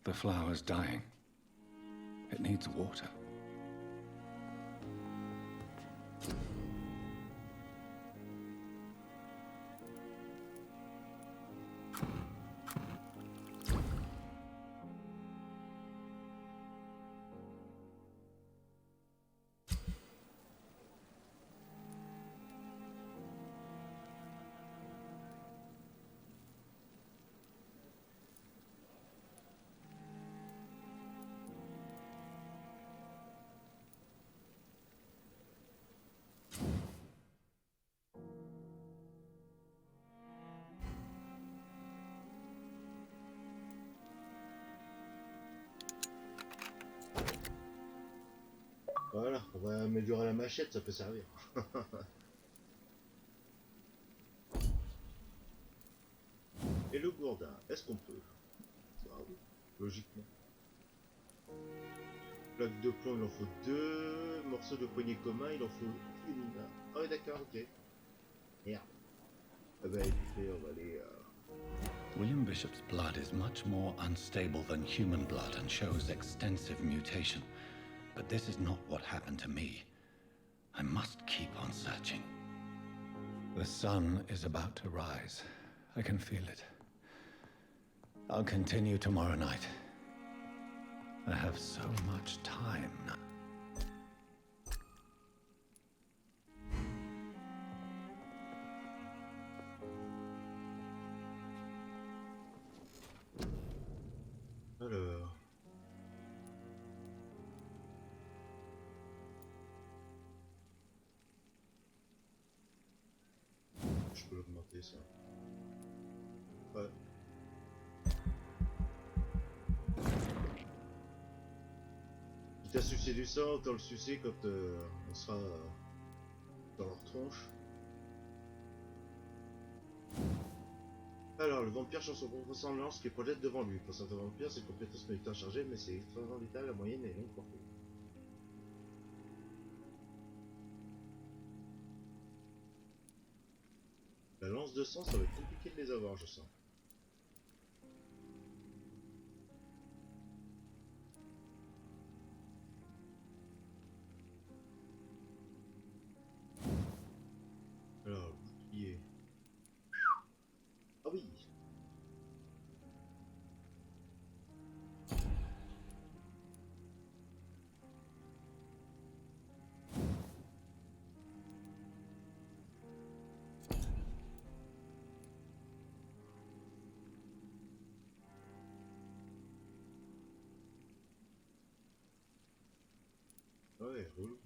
The flower's dying. It needs water. Voilà, on va améliorer la machette, ça peut servir. Et le gourdin, est-ce qu'on peut? Bah oui, logiquement. Plaque de plomb, il en faut 2. Morceaux de poignée commun, il en faut 1. Ah oui, d'accord, ok. Merde. Ah bah écoutez, on va aller... William Bishop's blood is much more unstable than human blood and shows extensive mutation. But this is not what happened to me. I must keep on searching. The sun is about to rise. I can feel it. I'll continue tomorrow night. I have so much time now. Alors... Je peux l'augmenter ça. Ouais. Quitte à sucer du sang, autant le sucer quand on sera dans leur tronche. Alors, le vampire change son ressemblance qui projette devant lui. Pour certains vampires, c'est compétence militaire chargée, mais c'est extrêmement létal, la moyenne est longue portée. La lance de sang, ça va être compliqué de les avoir, je sens. Alors, le bouclier. Ah oui! Ouais, relou.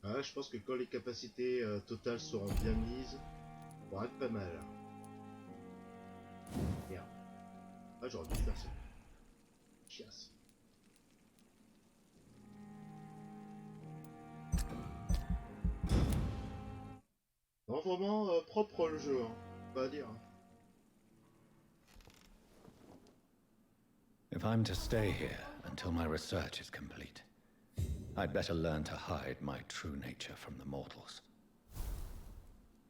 Ah, je pense que quand les capacités totales seront bien mises, on pourra être pas mal. Merde. Ah, j'aurais dû faire ça. Chiasse. Non, vraiment propre le jeu, hein. Pas à dire. If I'm to stay here and until my research is complete. I'd better learn to hide my true nature from the mortals.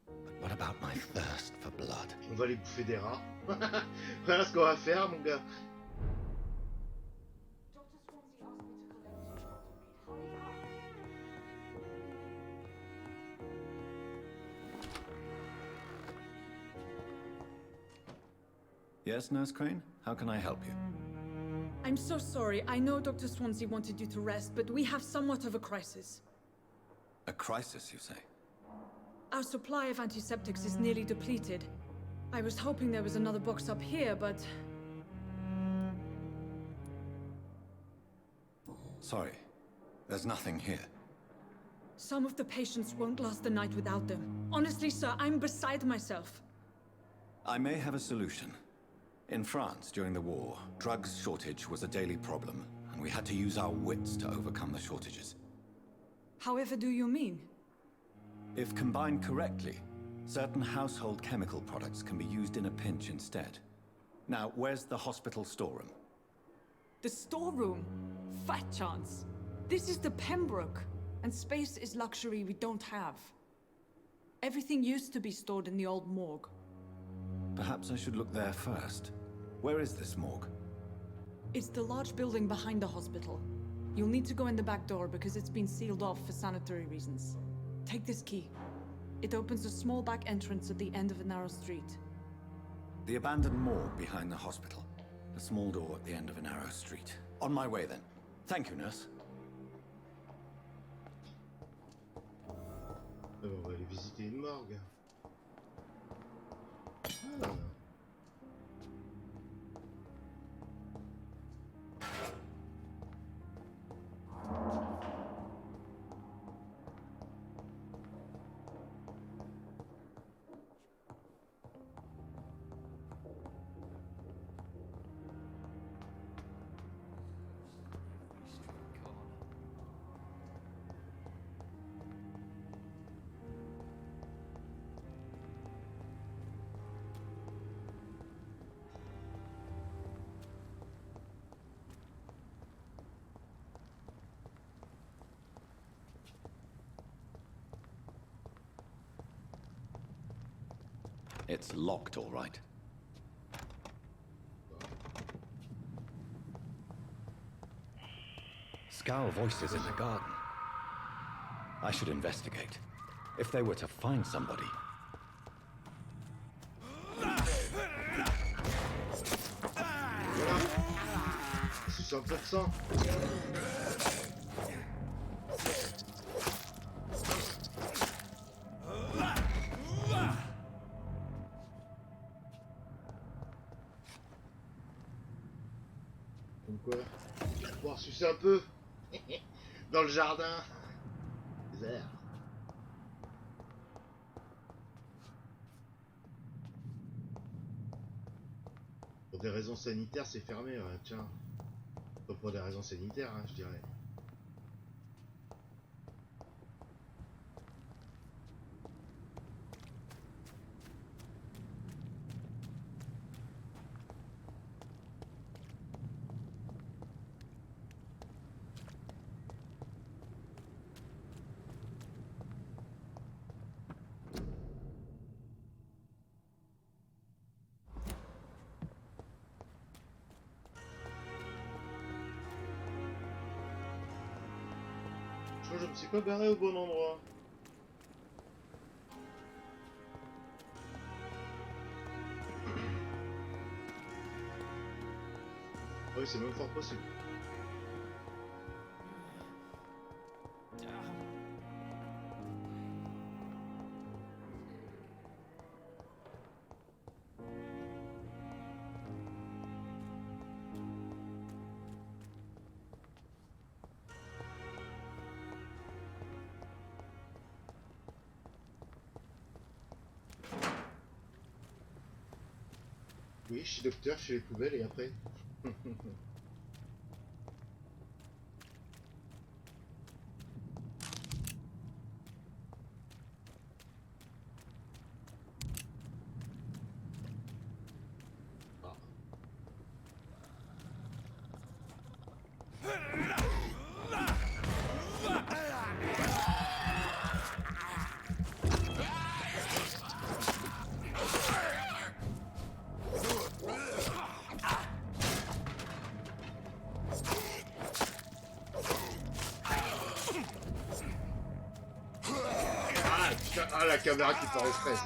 But what about my thirst for blood? On va les bouffer des rats. Voilà ce qu'on va faire, mon gars. Yes, Nurse Crane? How can I help you? I'm so sorry. I know Dr. Swansea wanted you to rest, but we have somewhat of a crisis. A crisis, you say? Our supply of antiseptics is nearly depleted. I was hoping there was another box up here, but... Sorry. There's nothing here. Some of the patients won't last the night without them. Honestly, sir, I'm beside myself. I may have a solution. In France, during the war, drugs shortage was a daily problem, and we had to use our wits to overcome the shortages. However do you mean? If combined correctly, certain household chemical products can be used in a pinch instead. Now, where's the hospital storeroom? The storeroom? Fat chance. This is the Pembroke, and space is luxury we don't have. Everything used to be stored in the old morgue. Perhaps I should look there first. Where is this morgue? It's the large building behind the hospital. You'll need to go in the back door because it's been sealed off for sanitary reasons. Take this key. It opens a small back entrance at the end of a narrow street. The abandoned morgue behind the hospital. A small door at the end of a narrow street. On my way then. Thank you, nurse. On va aller visiter une morgue. Ah. It's locked, all right. Scowl voices in the garden. I should investigate. If they were to find somebody. Voilà. C'est 100%. Comme quoi, je vais pouvoir sucer un peu dans le jardin. Les airs. Pour des raisons sanitaires, c'est fermé, ouais, tiens. Pas pour des raisons sanitaires, hein, je dirais. Je crois que je me suis pas barré au bon endroit. Ah oui, c'est même fort possible. Oui, je suis docteur, je fais les poubelles et après. Ah. Ah, la caméra qui part aux fraises.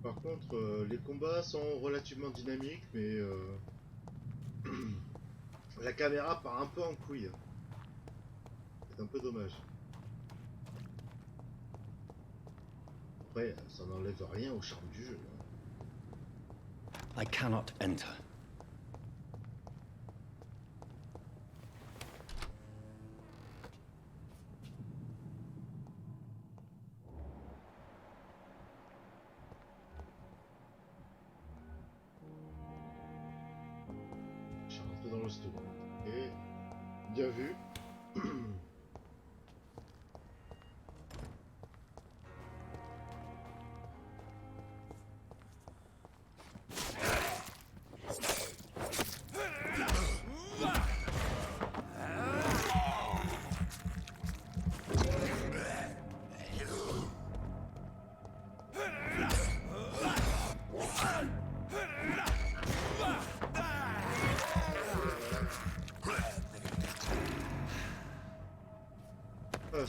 Par contre, les combats sont relativement dynamiques, mais la caméra part un peu en couille. C'est un peu dommage. Après, ça n'enlève rien au charme du jeu. I cannot enter. Je suis rentré dans le stock. Et bien vu. Ah,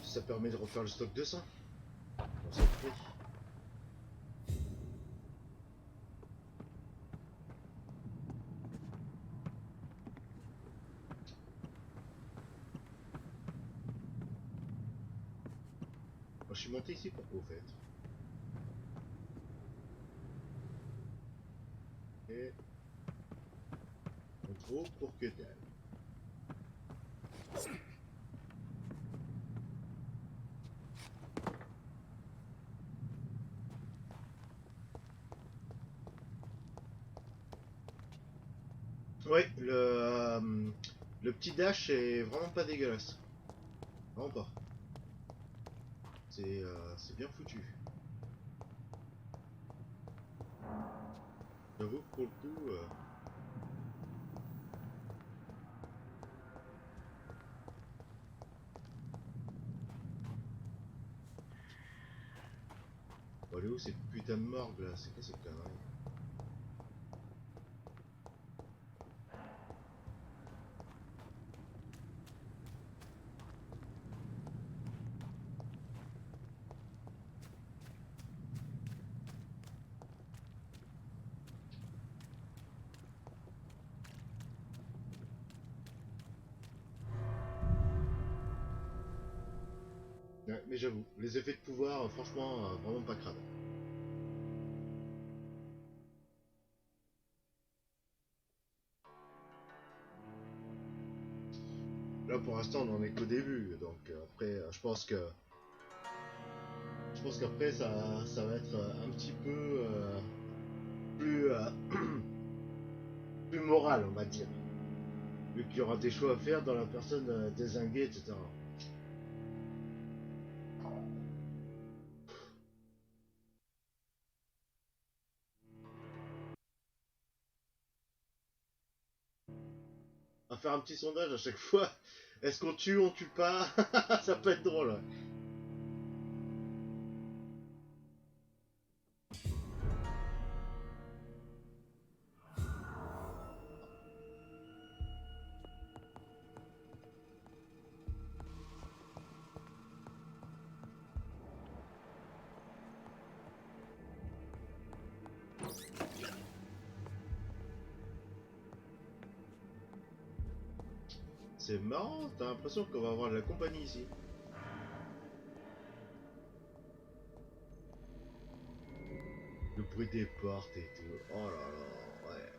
ça permet de refaire le stock de ça. On s'en fout. Moi, je suis monté ici pour quoi, au fait? Et... en gros, pour que dalle. Ouais, le petit dash est vraiment pas dégueulasse. Vraiment pas. C'est bien foutu. J'avoue que pour le coup... Bon, elle est où cette putain de morgue là? C'est quoi cette connerie? Ouais, mais j'avoue, les effets de pouvoir, franchement, vraiment pas crade. Là, pour l'instant, on en est qu'au début, donc après, je pense qu'après, ça va être un petit peu plus, plus moral, on va dire. Vu qu'il y aura des choix à faire dans la personne dézinguée, etc. À faire un petit sondage à chaque fois. Est-ce qu'on tue, on tue pas? Ça peut être drôle. Ouais. C'est marrant, t'as l'impression qu'on va avoir de la compagnie ici. Le bruit des portes et tout. Oh là là, ouais.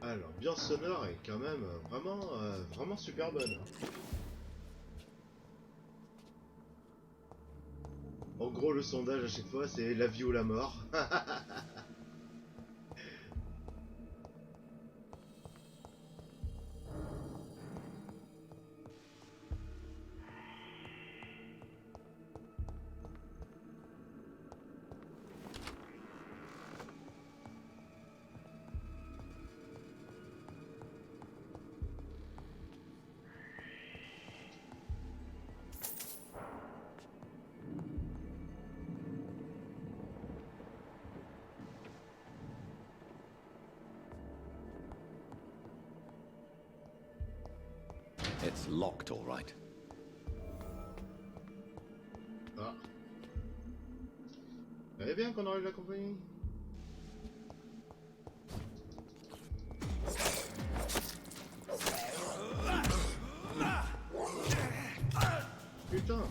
Ah, l'ambiance sonore est quand même vraiment super bonne. Hein. En gros, le sondage à chaque fois, c'est la vie ou la mort. It's locked, all right. Ah. Vous savez bien qu'on enlève la compagnie. Putain.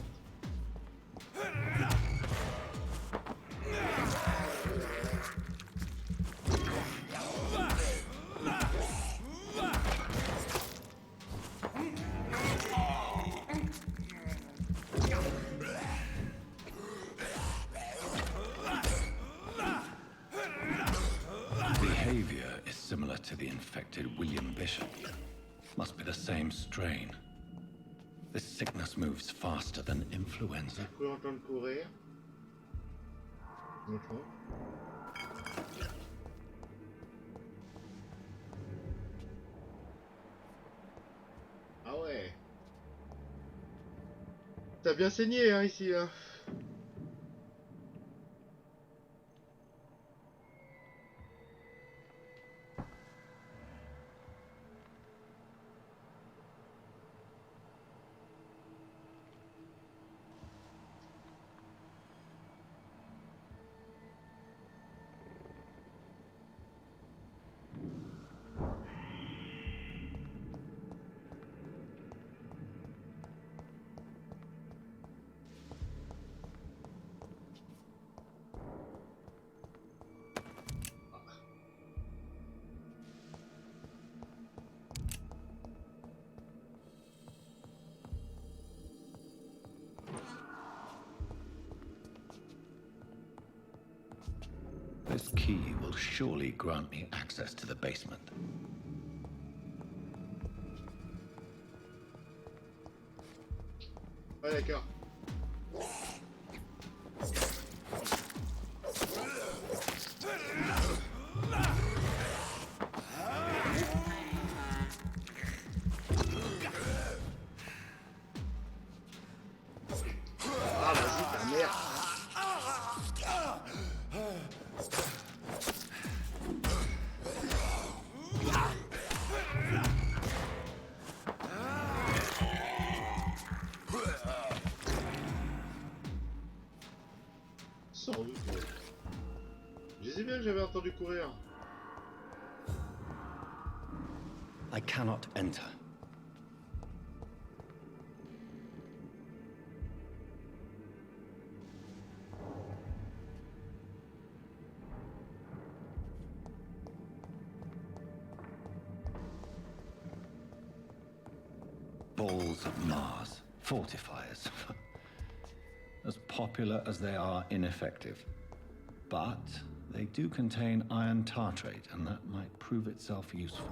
Behavior is similar to the infected William Bishop. Must be the same strain. This sickness moves faster than influenza. Vous pouvez entendre courir. D'accord. Ah ouais. T'as bien saigné hein ici hein. This key will surely grant me access to the basement. Ouais d'accord. Ah vas-y ta mère. Sans doute. Je sais bien que j'avais entendu courir. I cannot enter. Balls of Mars, fortifiers. As popular as they are ineffective. But they do contain iron tartrate, and that might prove itself useful.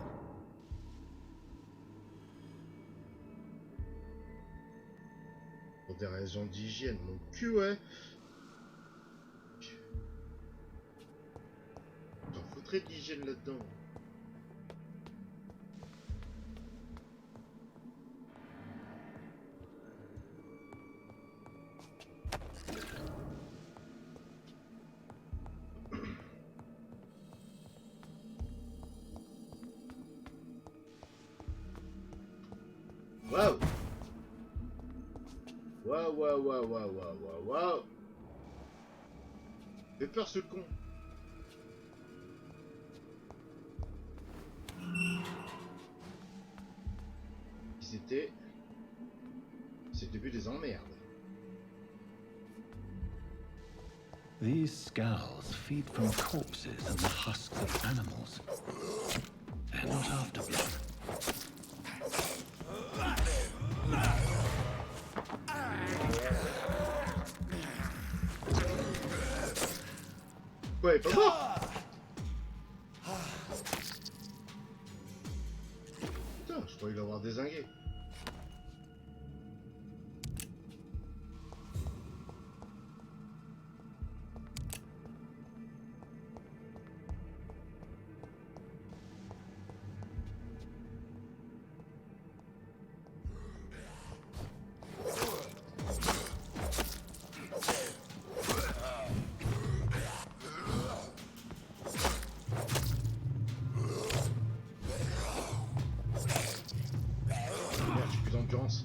Pour des raisons d'hygiène, mon cul, ouais. J'en foutrais de l'hygiène là-dedans. Waouh! Waouh, waouh, waouh, waouh, waouh, waouh! Fait peur ce con! C'était le début des emmerdes. These scowls feed from corpses and the husks of animals. They're not after blood. Quoi, il est pas mort? Putain, je croyais l'avoir dézingué. Merde, j'ai plus d'endurance.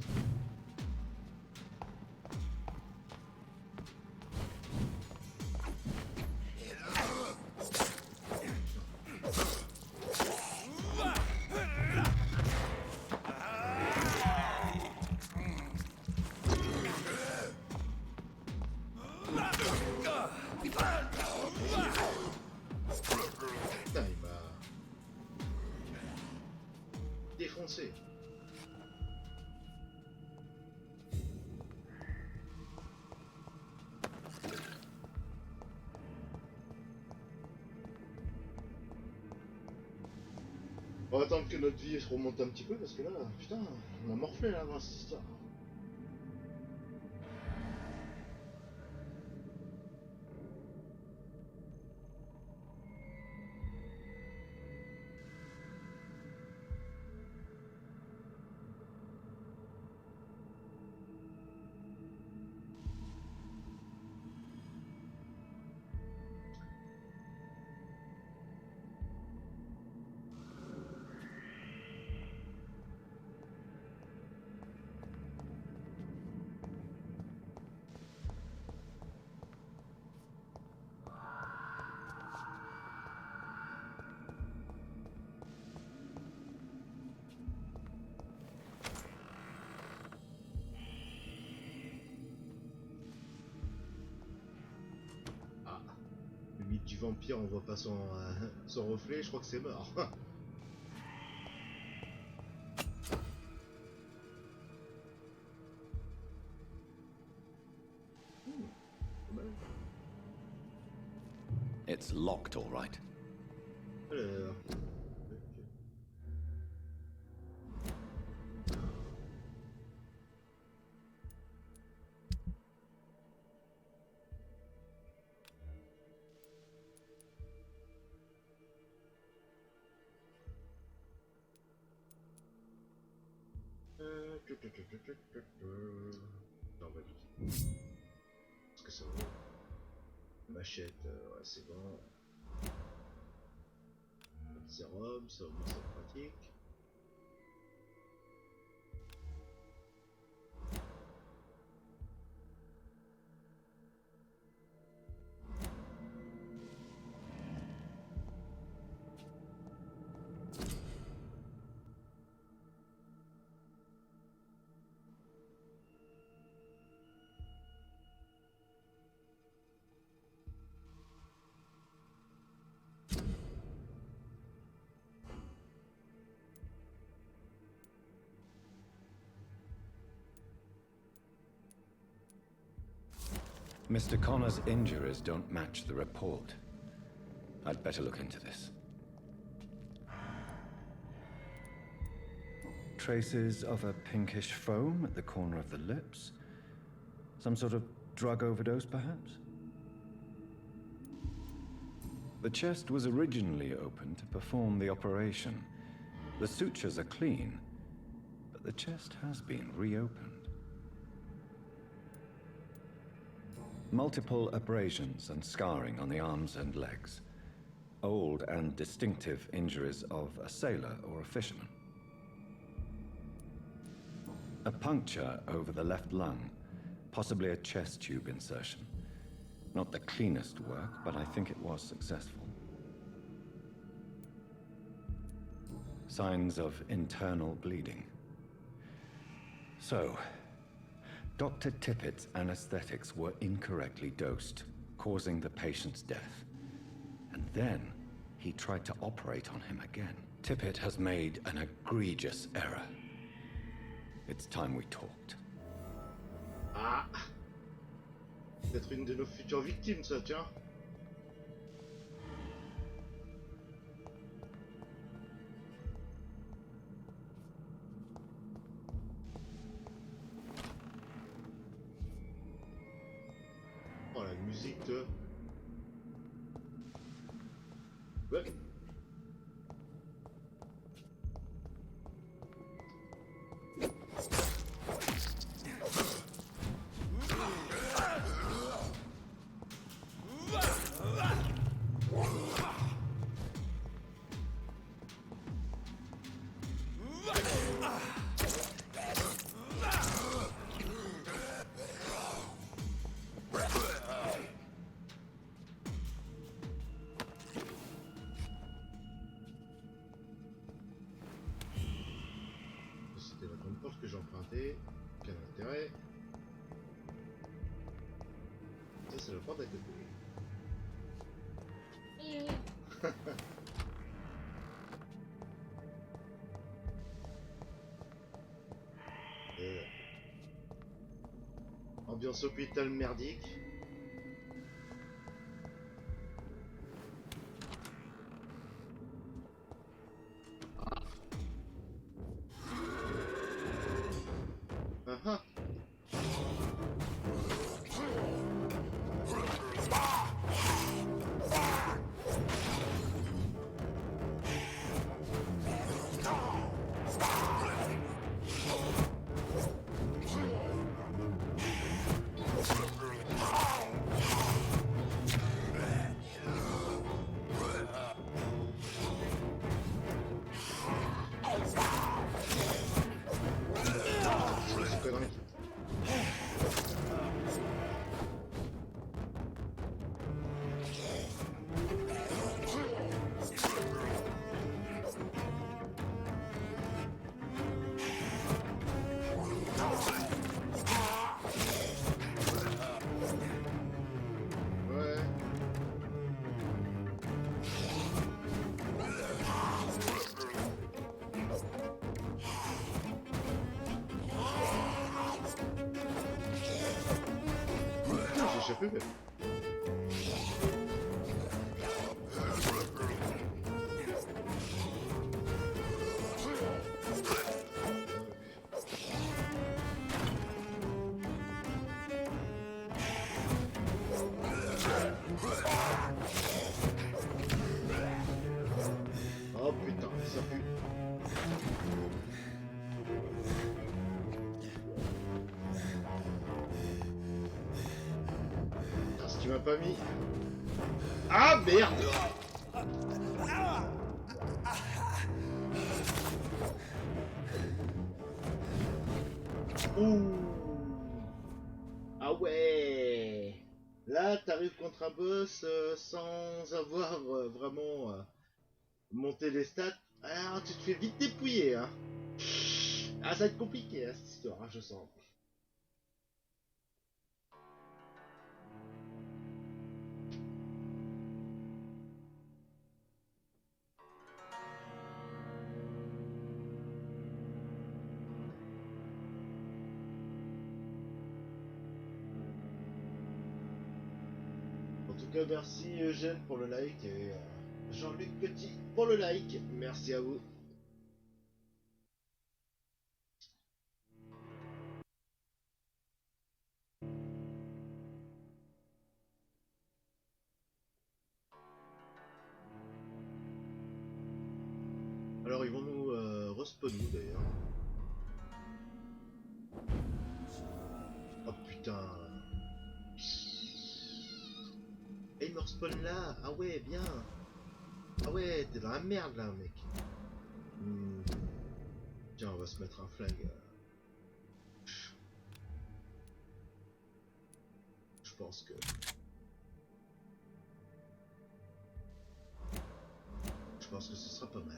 Putain, il m'a défoncé. On va attendre que notre vie se remonte un petit peu parce que là, putain, on a morflé là dans cette histoire. Le mythe du vampire, on voit pas son reflet, je crois que c'est mort. It's locked, all right. Alors... Non, pas du tout. Est-ce que ça vaut? Machette, ouais, c'est bon. Sérum, ça au moins c'est pratique. Mr. Connor's injuries don't match the report. I'd better look into this. Traces of a pinkish foam at the corner of the lips. Some sort of drug overdose, perhaps? The chest was originally open to perform the operation. The sutures are clean, but the chest has been reopened. Multiple abrasions and scarring on the arms and legs. Old and distinctive injuries of a sailor or a fisherman. A puncture over the left lung, possibly a chest tube insertion. Not the cleanest work, but I think it was successful. Signs of internal bleeding. So, Dr. Tippett's anesthetics were incorrectly dosed, causing the patient's death. And then he tried to operate on him again. Tippett has made an egregious error. It's time we talked. Ah, peut-être une de nos futures victimes, ça, tiens. Oh, la musique de... Ouais. C'était la grande porte que j'ai empruntée. Quel intérêt? Ça, c'est la porte à côté. Ambiance hôpital merdique. J'ai échappé, mais... Oh putain, ça pue. Tu m'as pas mis. Ah merde! Ouh! Ah ouais! Là, t'arrives contre un boss sans avoir vraiment monté les stats. Alors, tu te fais vite dépouiller, hein? Ah, ça va être compliqué, hein, cette histoire, hein, je sens. En tout cas, merci Eugène pour le like et Jean-Luc Petit pour le like. Merci à vous. Alors, ils vont nous respawn nous d'ailleurs. Oh putain. Et il me respawn là. Ah ouais, bien. Ah ouais, t'es dans la merde là, mec. Tiens, on va se mettre un flingue. Je pense que... Je pense que ce sera pas mal.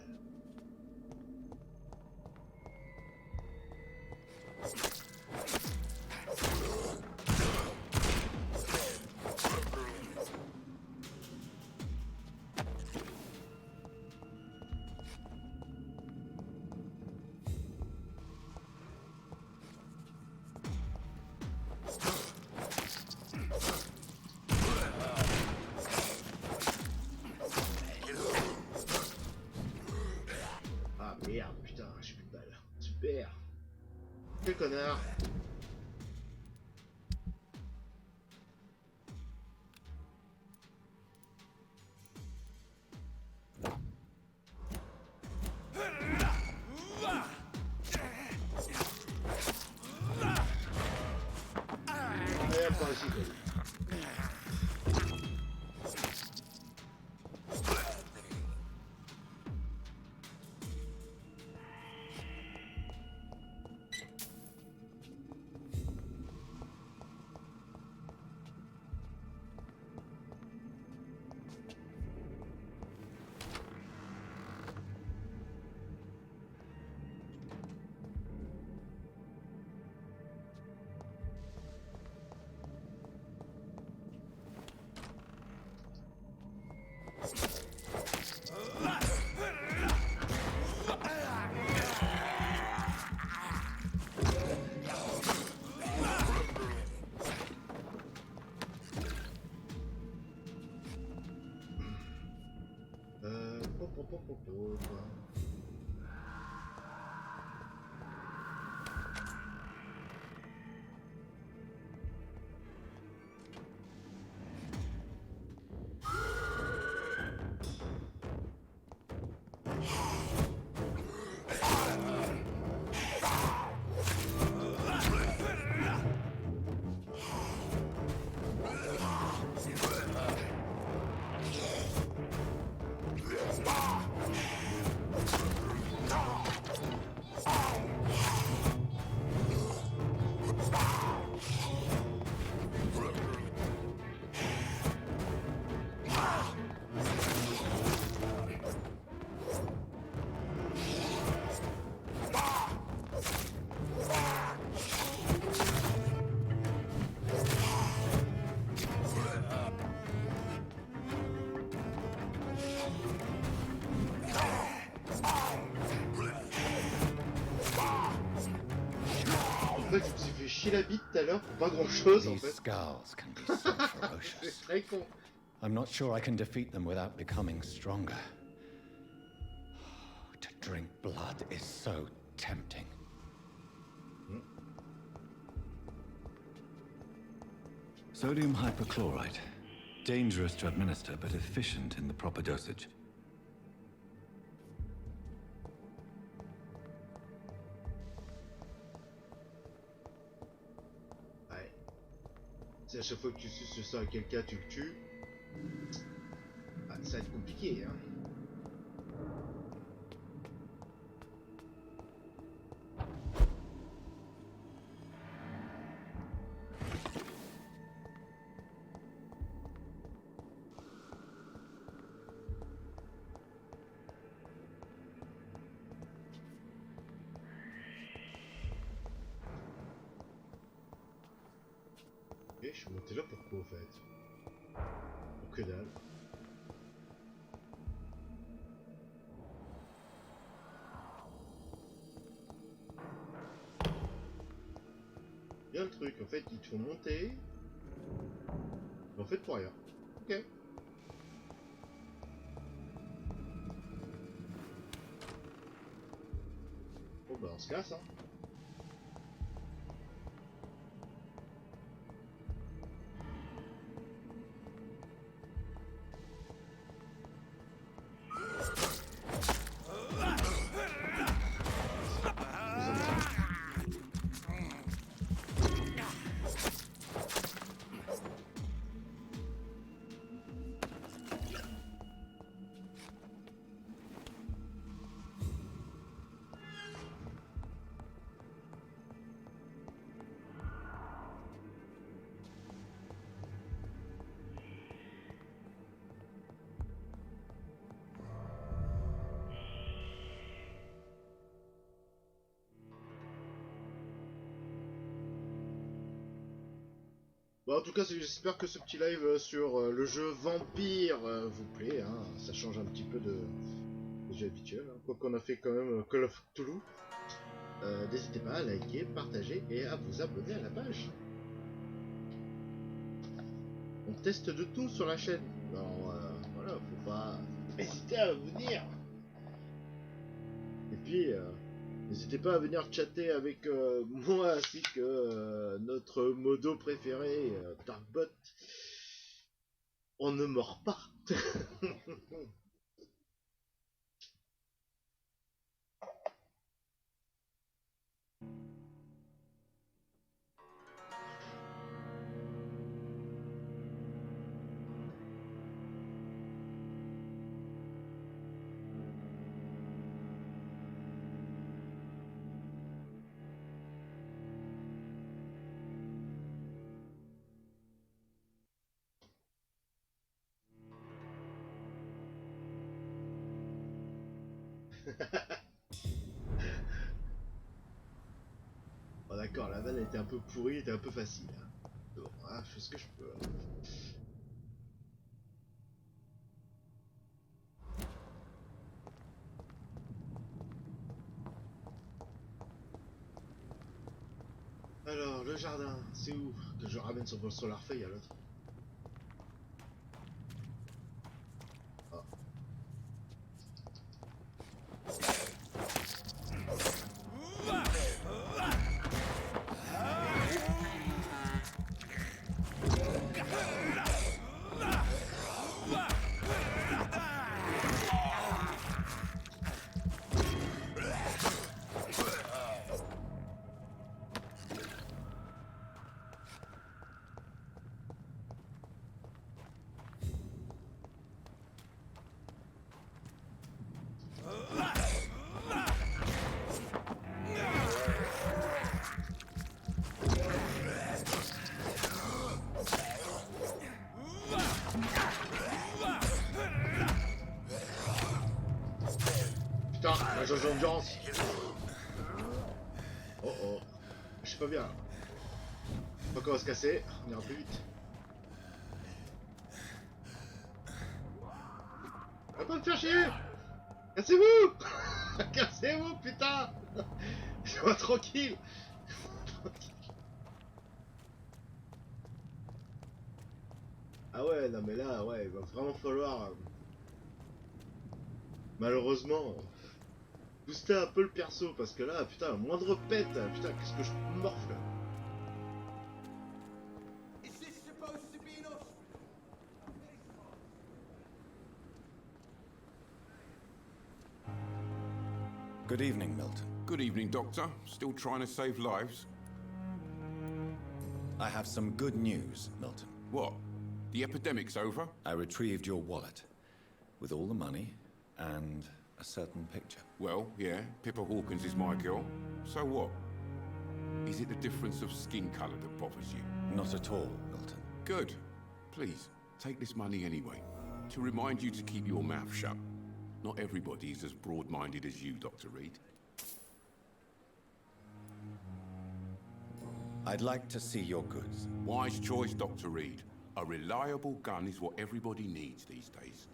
Quel connard. Allez, par ici, quoi. Quoi. Je me suis fait chier la bite tout à l'heure pour pas grand chose en These fait. scowls can be so ferocious. C'est très con. I'm not sure I can defeat them without becoming stronger. To drink blood is so tempting. Sodium hypochlorite. Dangerous to administer, but efficient in the proper dosage. Ouais. C'est à chaque fois que tu suces le sang à quelqu'un, tu le tues. Ah, ça va être compliqué, hein. Ok, je suis monté là pourquoi en fait? Pour que dalle. Bien le truc, en fait ils te font monter. Mais en fait pour rien. Ok. Bon bah on se casse hein. Bon, en tout cas, j'espère que ce petit live sur le jeu Vampyr vous plaît. Hein. Ça change un petit peu des jeux habituels. Hein. Quoi qu'on a fait quand même Call of Cthulhu. N'hésitez pas à liker, partager et à vous abonner à la page. On teste de tout sur la chaîne. Alors voilà, faut pas hésiter à venir. Et puis, N'hésitez pas à venir chatter avec moi ainsi que notre modo préféré, Darkbot. On ne mord pas. Bon, d'accord, la vanne était un peu pourrie, était un peu facile. Hein. Bon, hein, je fais ce que je peux. Hein. Alors, le jardin, c'est où? Que je ramène sur l'arfeuille à l'autre. Putain, la jauge d'endurance. Oh oh, je suis pas bien. On va se casser, on ira plus vite. Va pas me faire chier. Cassez-vous. Cassez-vous, putain. Sois tranquille. Ah ouais, non mais là, ouais, il va vraiment falloir... malheureusement... booster un peu le perso, parce que là, putain, la moindre pète, putain, qu'est-ce que je morfle. Good evening, Milton. Good evening, Doctor. Still trying to save lives? I have some good news, Milton. What? The epidemic's over? I retrieved your wallet, with all the money, and a certain picture. Well, yeah, Pippa Hawkins is my girl. So what? Is it the difference of skin colour that bothers you? Not at all, Milton. Good. Please, take this money anyway. To remind you to keep your mouth shut. Not everybody is as broad-minded as you, Dr. Reed. I'd like to see your goods. Wise choice, Dr. Reed. A reliable gun is what everybody needs these days.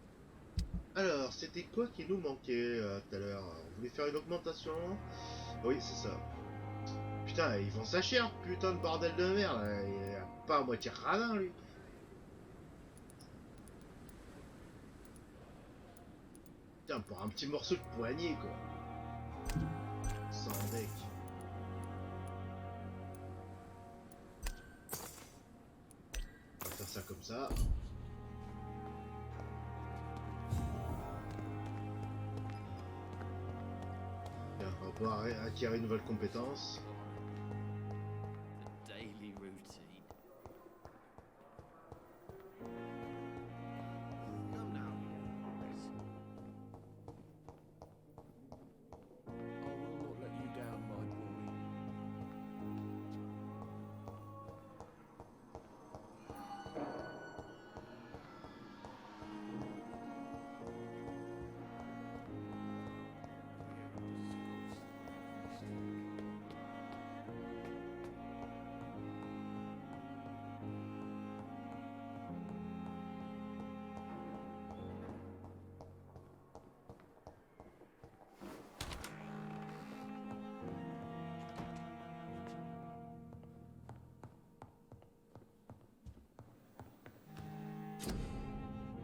Alors, c'était quoi qui nous manquait tout à l'heure? On voulait faire une augmentation. Oui, c'est ça. Putain, ils vont ça cher, putain de bordel de merde. Il est pas à moitié radin, lui. Putain, pour un petit morceau de poignet, quoi. Sans deck. On va faire ça comme ça. Et on va pouvoir acquérir une nouvelle compétence. Daily routine. Come now, Morris. I will not let you down, my boy.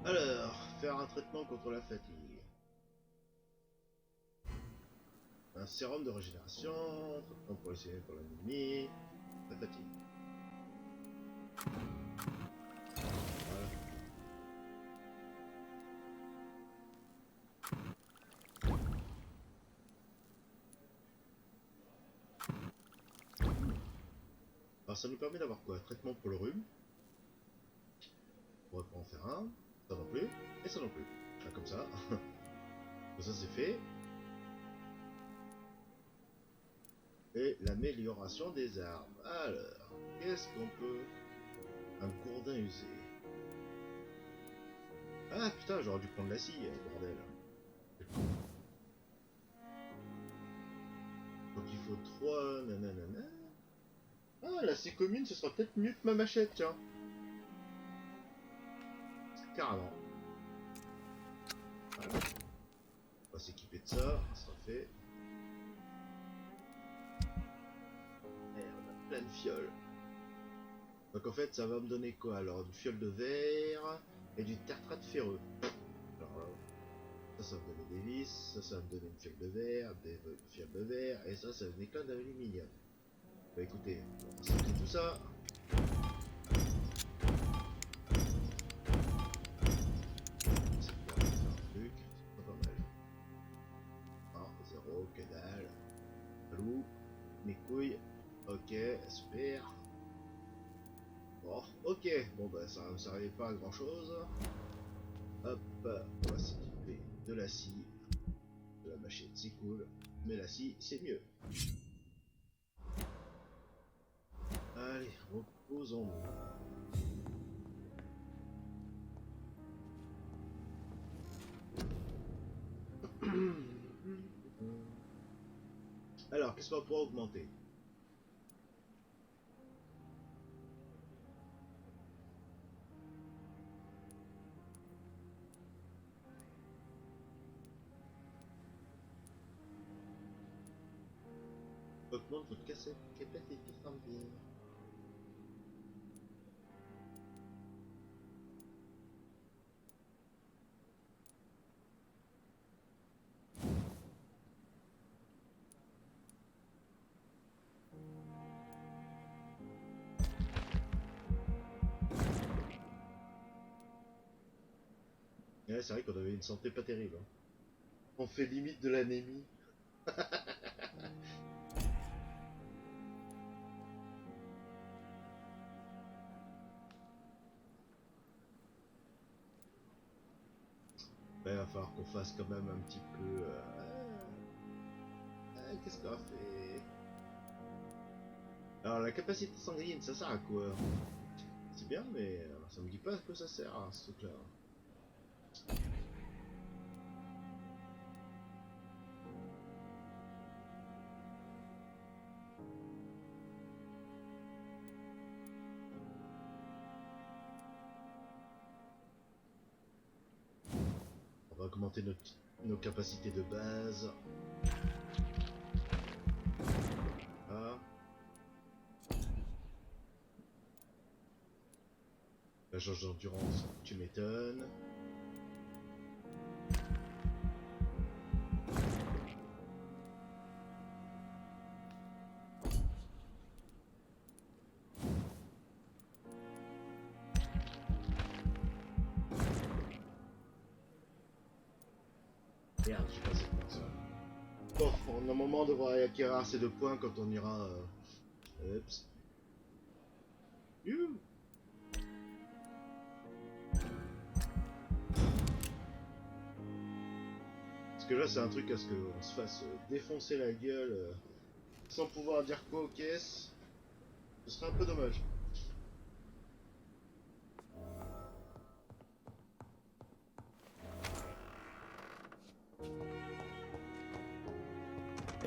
Alors, faire un traitement contre la fatigue. un sérum de régénération, traitement pour l'ennemi, la fatigue. Voilà. Alors ça nous permet d'avoir quoi? Traitement pour le rhume. On va pas en faire un, ça non plus, et ça non plus. Là, comme ça. Comme ça c'est fait. Et l'amélioration des armes. Alors, qu'est-ce qu'on peut... Un gourdin usé. Ah putain, j'aurais dû prendre la scie, bordel. Donc il faut 3 nanana. Ah, la scie commune, ce sera peut-être mieux que ma machette, tiens. Carrément. Voilà. On va s'équiper de ça, ça sera fait. Et on a plein de fioles. Donc en fait, ça va me donner quoi? Alors, une fiole de verre et du tartrate ferreux. Alors, ça va me donner des vis, ça va me donner une fiole de verre, des fioles de verre, et ça va me éclat d'aluminium. Bah écoutez, on va sortir tout ça. Ça pourrait faire un truc, c'est pas mal. Ah, zéro, que dalle. Allô, mes couilles. Ok, super. Bon, ok, bon bah ça ne servait pas à grand chose. Hop, on va s'équiper de la scie. De la machette, c'est cool, mais la scie, c'est mieux. Allez, reposons-nous. Alors, qu'est-ce qu'on va pouvoir augmenter? Augmente votre capacité Vampyr. Ouais, c'est vrai qu'on avait une santé pas terrible. Hein. On fait limite de l'anémie. Il va falloir qu'on fasse quand même un petit peu... qu'est-ce qu'on a fait? Alors la capacité sanguine, ça sert à quoi? C'est bien, mais ça me dit pas à quoi ça sert, hein, ce truc-là. On va augmenter nos capacités de base. Ah. La jauge d'endurance, tu m'étonnes. Merde, j'ai pas assez de points ça. Bon, normalement on devrait acquérir assez de points quand on ira... Oups. Parce que là c'est un truc à ce qu'on se fasse défoncer la gueule sans pouvoir dire quoi aux caisses. Ce serait un peu dommage.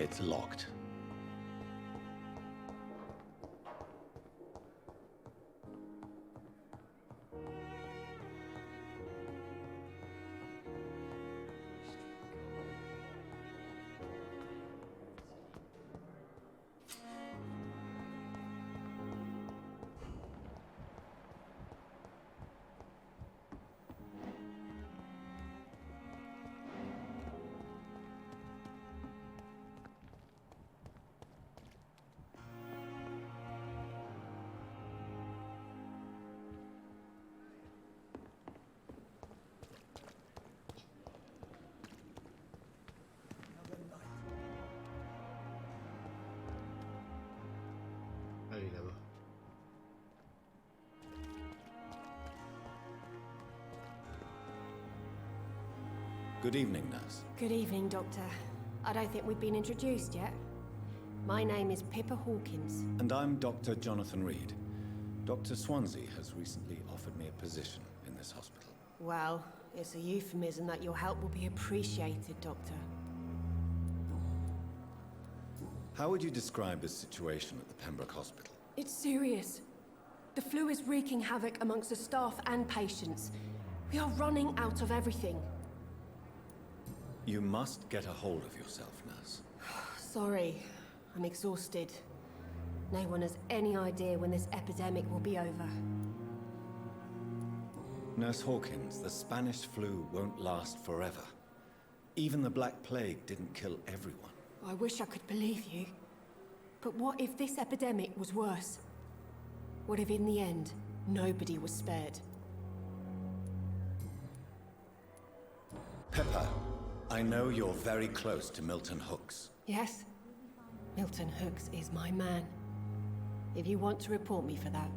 It's locked. Good evening, nurse. Good evening, Doctor. I don't think we've been introduced yet. My name is Pippa Hawkins. And I'm Dr. Jonathan Reed. Dr. Swansea has recently offered me a position in this hospital. Well, it's a euphemism that your help will be appreciated, Doctor. How would you describe the situation at the Pembroke Hospital? It's serious. The flu is wreaking havoc amongst the staff and patients. We are running out of everything. You must get a hold of yourself, nurse. Sorry, I'm exhausted. No one has any idea when this epidemic will be over. Nurse Hawkins, the Spanish flu won't last forever. Even the Black Plague didn't kill everyone. I wish I could believe you. But what if this epidemic was worse? What if in the end, nobody was spared? Pepper, I know you're very close to Milton Hooks. Yes? Milton Hooks is my man. If you want to report me for that,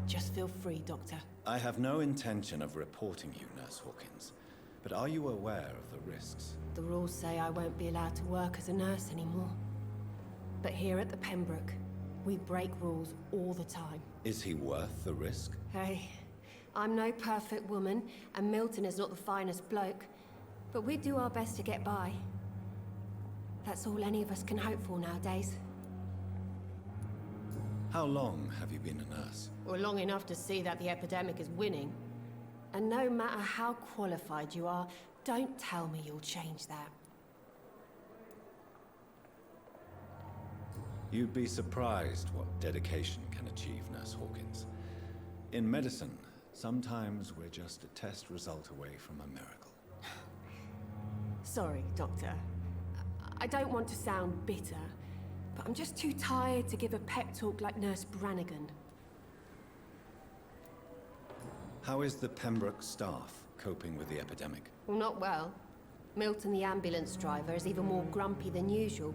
just feel free, Doctor. I have no intention of reporting you, Nurse Hawkins. But are you aware of the risks? The rules say I won't be allowed to work as a nurse anymore. But here at the Pembroke, we break rules all the time. Is he worth the risk? Hey, I'm no perfect woman, and Milton is not the finest bloke. But we do our best to get by. That's all any of us can hope for nowadays. How long have you been a nurse? Well, long enough to see that the epidemic is winning. And no matter how qualified you are, don't tell me you'll change that. You'd be surprised what dedication can achieve, Nurse Hawkins. In medicine, sometimes we're just a test result away from a miracle. Sorry, Doctor. I don't want to sound bitter, but I'm just too tired to give a pep talk like Nurse Brannigan. How is the Pembroke staff coping with the epidemic? Well, not well. Milton, the ambulance driver, is even more grumpy than usual,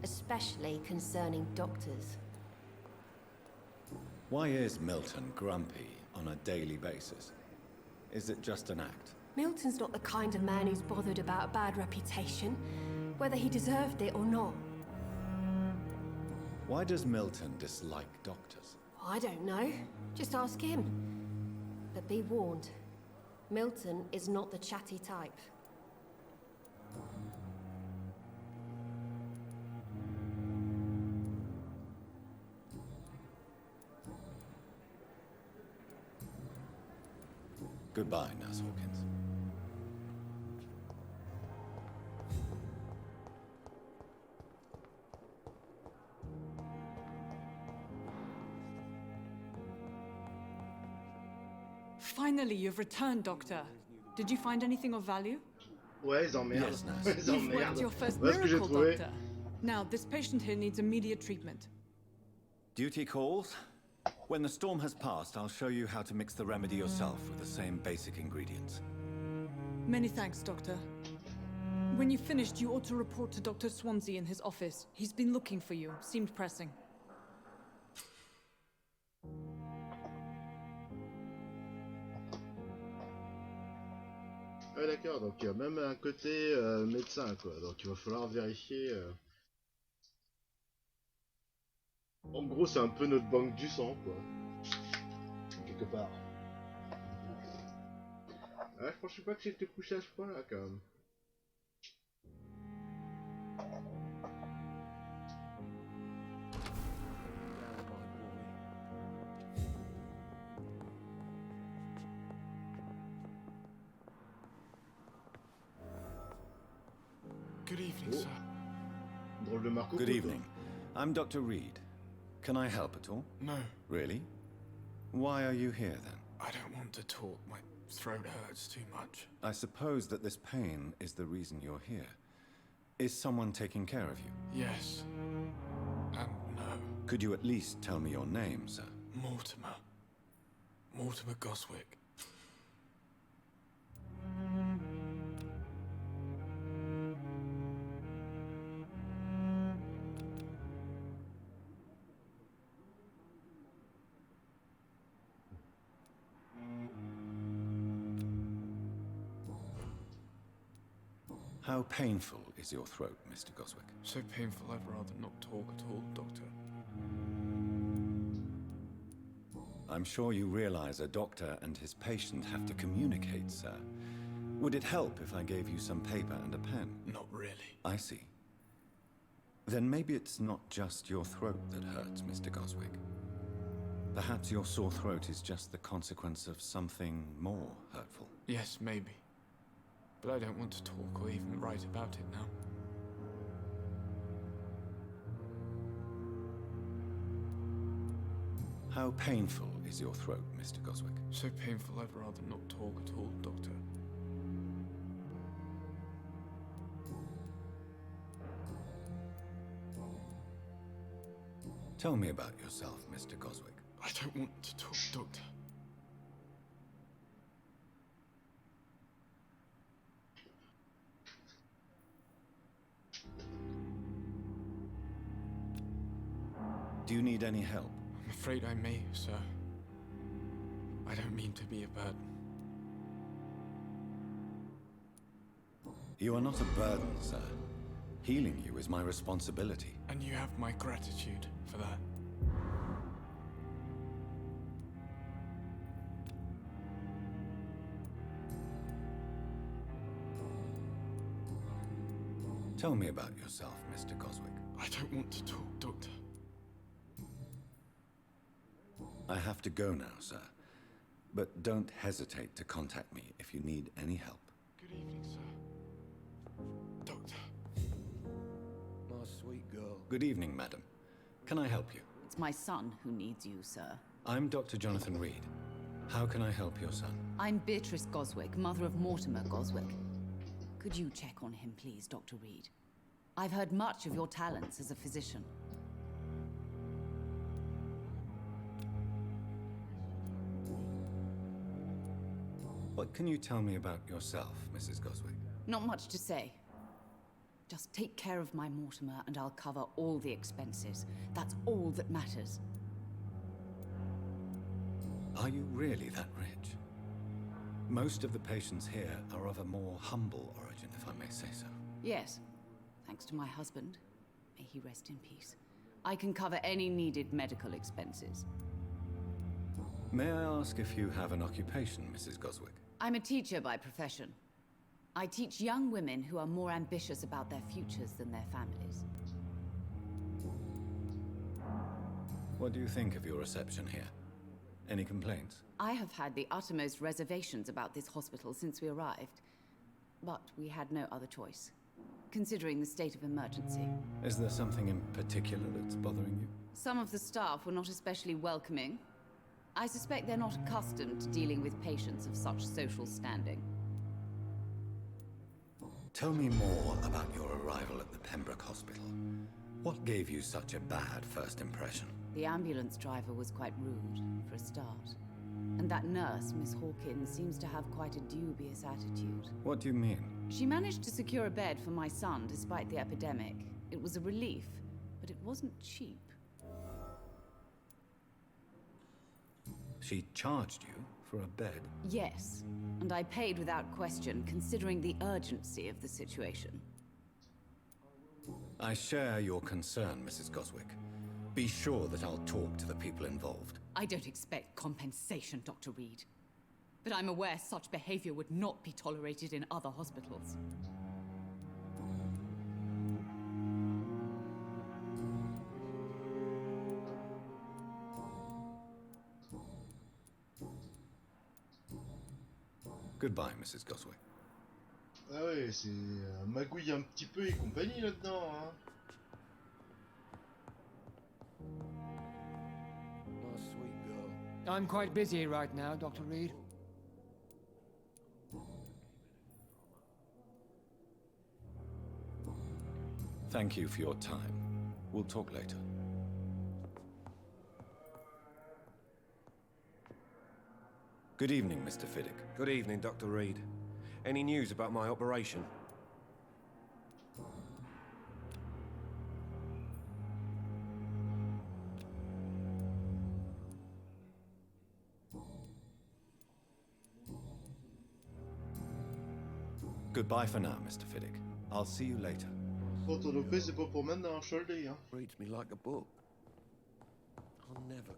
especially concerning doctors. Why is Milton grumpy on a daily basis? Is it just an act? Milton's not the kind of man who's bothered about a bad reputation, whether he deserved it or not. Why does Milton dislike doctors? I don't know. Just ask him. But be warned, Milton is not the chatty type. Goodbye, Nurse Hawkins. Finally, you've returned, Doctor. Did you find anything of value? Ouais, ils emmerdent. Yes, nurse. Ils You've worked emmerdent. your first Voilà ce que j'ai miracle, trouvé. Doctor. Now, this patient here needs immediate treatment. Duty calls. When the storm has passed, I'll show you how to mix the remedy yourself with the same basic ingredients. Many thanks, Doctor. When you've finished, you ought to report to Dr. Swansea in his office. He's been looking for you. Seemed pressing. Ah d'accord, donc il y a même un côté médecin quoi, donc il va falloir vérifier. En gros c'est un peu notre banque du sang quoi, quelque part. Ouais, je pensais pas que j'étais poussé à ce point là quand même. Good evening, Oh. sir. Drôle de Marco. Good evening. I'm Dr. Reed. Can I help at all? No, Really? Why are you here then? I don't want to talk. My throat hurts too much. I suppose that this pain is the reason you're here. Is someone taking care of you? Yes. And no. Could you at least tell me your name, sir? Mortimer. Mortimer Goswick. How painful is your throat, Mr. Goswick? So painful I'd rather not talk at all, Doctor. I'm sure you realize a doctor and his patient have to communicate, sir. Would it help if I gave you some paper and a pen? Not really. I see. Then maybe it's not just your throat that hurts, Mr. Goswick. Perhaps your sore throat is just the consequence of something more hurtful. Yes, maybe. But I don't want to talk or even write about it now. How painful is your throat, Mr. Goswick? So painful I'd rather not talk at all, Doctor. Tell me about yourself, Mr. Goswick. I don't want to talk, Doctor. Do you need any help? I'm afraid I may, sir. I don't mean to be a burden. You are not a burden, sir. Healing you is my responsibility. And you have my gratitude for that. Tell me about yourself, Mr. Goswick. I don't want to talk, Doctor. I have to go now, sir. But don't hesitate to contact me if you need any help. Good evening, sir. Doctor. My sweet girl. Good evening, madam. Can I help you? It's my son who needs you, sir. I'm Dr. Jonathan Reed. How can I help your son? I'm Beatrice Goswick, mother of Mortimer Goswick. Could you check on him, please, Dr. Reed? I've heard much of your talents as a physician. What can you tell me about yourself, Mrs. Goswick? Not much to say. Just take care of my Mortimer and I'll cover all the expenses. That's all that matters. Are you really that rich? Most of the patients here are of a more humble origin, if I may say so. Yes, thanks to my husband. May he rest in peace. I can cover any needed medical expenses. May I ask if you have an occupation, Mrs. Goswick? I'm a teacher by profession. I teach young women who are more ambitious about their futures than their families. What do you think of your reception here? Any complaints? I have had the uttermost reservations about this hospital since we arrived. But we had no other choice, considering the state of emergency. Is there something in particular that's bothering you? Some of the staff were not especially welcoming. I suspect they're not accustomed to dealing with patients of such social standing. Tell me more about your arrival at the Pembroke Hospital. What gave you such a bad first impression? The ambulance driver was quite rude, for a start. And that nurse, Miss Hawkins, seems to have quite a dubious attitude. What do you mean? She managed to secure a bed for my son despite the epidemic. It was a relief, but it wasn't cheap. She charged you for a bed? Yes, and I paid without question, considering the urgency of the situation. I share your concern, Mrs. Goswick. Be sure that I'll talk to the people involved. I don't expect compensation, Dr. Reed. But I'm aware such behavior would not be tolerated in other hospitals. Goodbye, Mrs. Goswick. Ah ouais, c'est magouille un petit peu et compagnie là-dedans, hein. My sweet girl. I'm quite busy right now, Dr. Reed. Thank you for your time. We'll talk later. Good evening, Mr. Fiddick. Good evening, Dr. Reed. Any news about my operation? Goodbye for now, Mr. Fiddick. I'll see you later. Autodopé, c'est pas pour mettre dans un shoulder, hein. Reads me like a book. I'll never...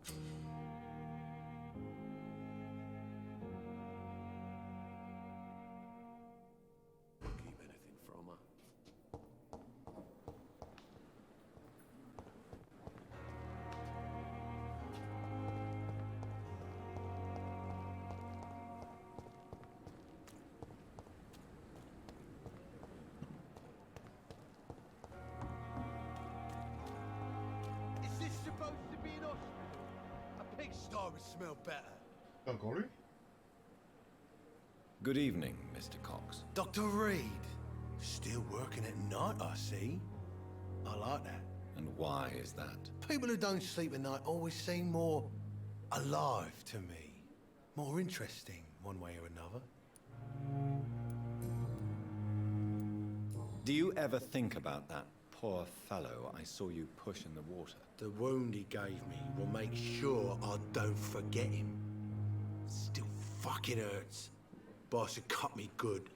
keep anything from her. Is this supposed to be an hospital? A pigsty would smell better. Encore lui? Good evening, Mr. Cox. Dr. Reed. Still working at night, I see. I like that. And why is that? People who don't sleep at night always seem more alive to me. More interesting, one way or another. Do you ever think about that poor fellow I saw you push in the water? The wound he gave me will make sure I don't forget him. Still fucking hurts. Boss had cut me good.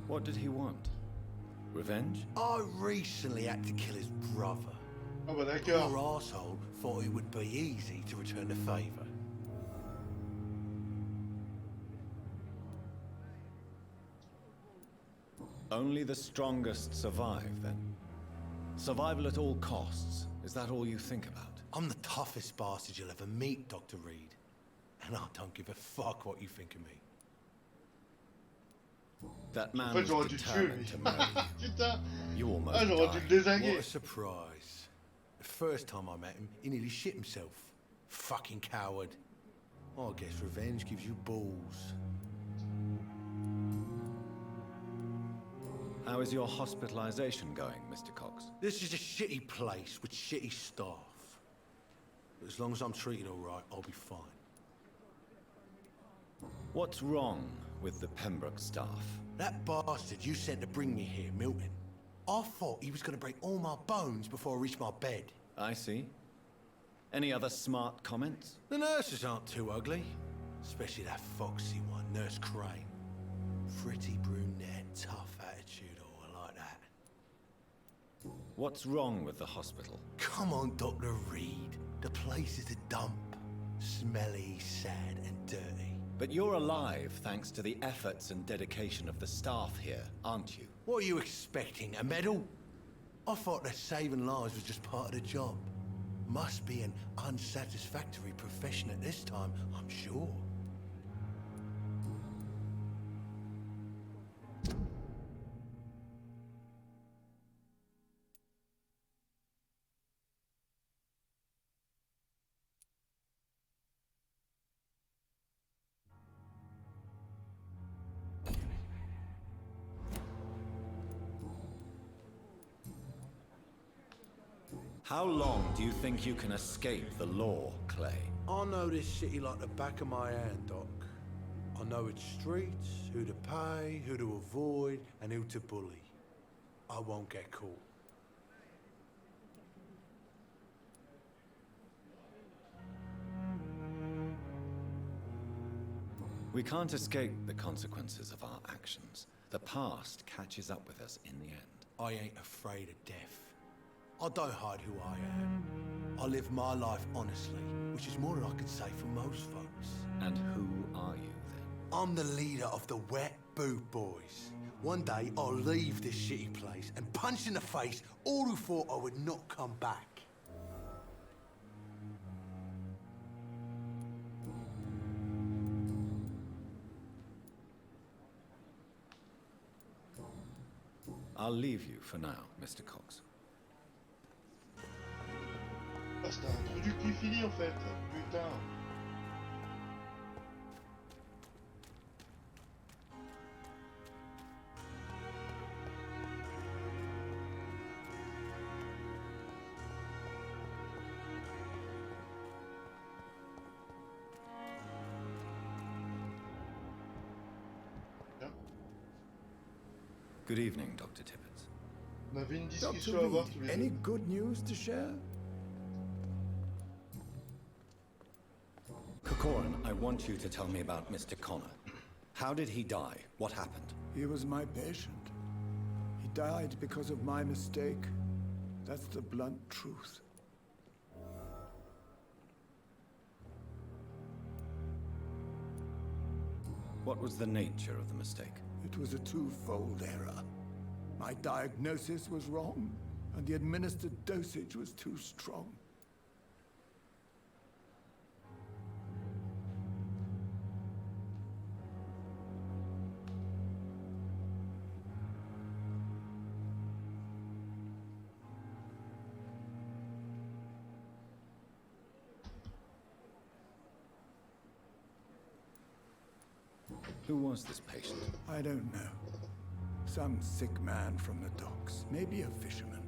What did he want? Revenge? I recently had to kill his brother. Ah bah Poor d'accord. arsehole thought it would be easy to return the favour. Only the strongest survive, then? Survival at all costs. Is that all you think about? I'm the toughest bastard you'll ever meet, Dr. Reed. And I don't give a fuck what you think of me. That En man fait, j'aurais was dû le tuer, determined lui. to murder you. Putain. You almost Ah, j'aurais dû died. le What a désinguer. surprise. The first time I met him, he nearly shit himself. Fucking coward. I guess revenge gives you balls. How is your hospitalization going, Mr. Cox? This is a shitty place with shitty staff. But as long as I'm treated all right, I'll be fine. What's wrong with the Pembroke staff? That bastard you sent to bring me here, Milton. I thought he was going to break all my bones before I reached my bed. I see. Any other smart comments? The nurses aren't too ugly. Especially that foxy one, Nurse Crane. Pretty brunette, tough attitude, oh, I like that. What's wrong with the hospital? Come on, Dr. Reed. The place is a dump. Smelly, sad, and dirty. But you're alive thanks to the efforts and dedication of the staff here, aren't you? What are you expecting, a medal? I thought that saving lives was just part of the job. Must be an unsatisfactory profession at this time, I'm sure. How long do you think you can escape the law, Clay? I know this city like the back of my hand, Doc. I know its streets, who to pay, who to avoid, and who to bully. I won't get caught. We can't escape the consequences of our actions. The past catches up with us in the end. I ain't afraid of death. I don't hide who I am. I live my life honestly, which is more than I can say for most folks. And who are you, then? I'm the leader of the Wet Boot Boys. One day, I'll leave this shitty place and punch in the face all who thought I would not come back. I'll leave you for now, Mr. Cox. Ah, c'était un trou du cul fini en fait. Putain. Good evening, Dr. Tippett. On avait une Dr. discussion à avoir tous Reed, les any deux. good news to share? Corcoran, I want you to tell me about Mr. Connor. How did he die? What happened? He was my patient. He died because of my mistake. That's the blunt truth. What was the nature of the mistake? It was a twofold error. My diagnosis was wrong, and the administered dosage was too strong. Who was this patient? I don't know. Some sick man from the docks, maybe a fisherman.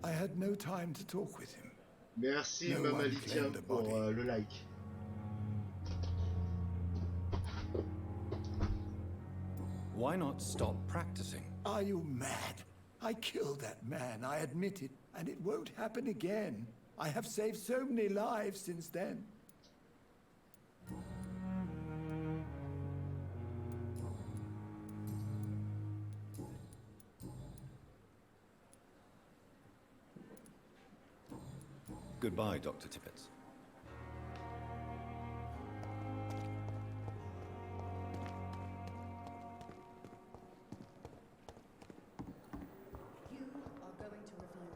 I had no time to talk with him. Merci No one Mamalitien claimed the pour body. le like. Why not stop practicing? Are you mad? I killed that man, I admit it, and it won't happen again. I have saved so many lives since then. Goodbye, Dr. Tippett. You are going to reveal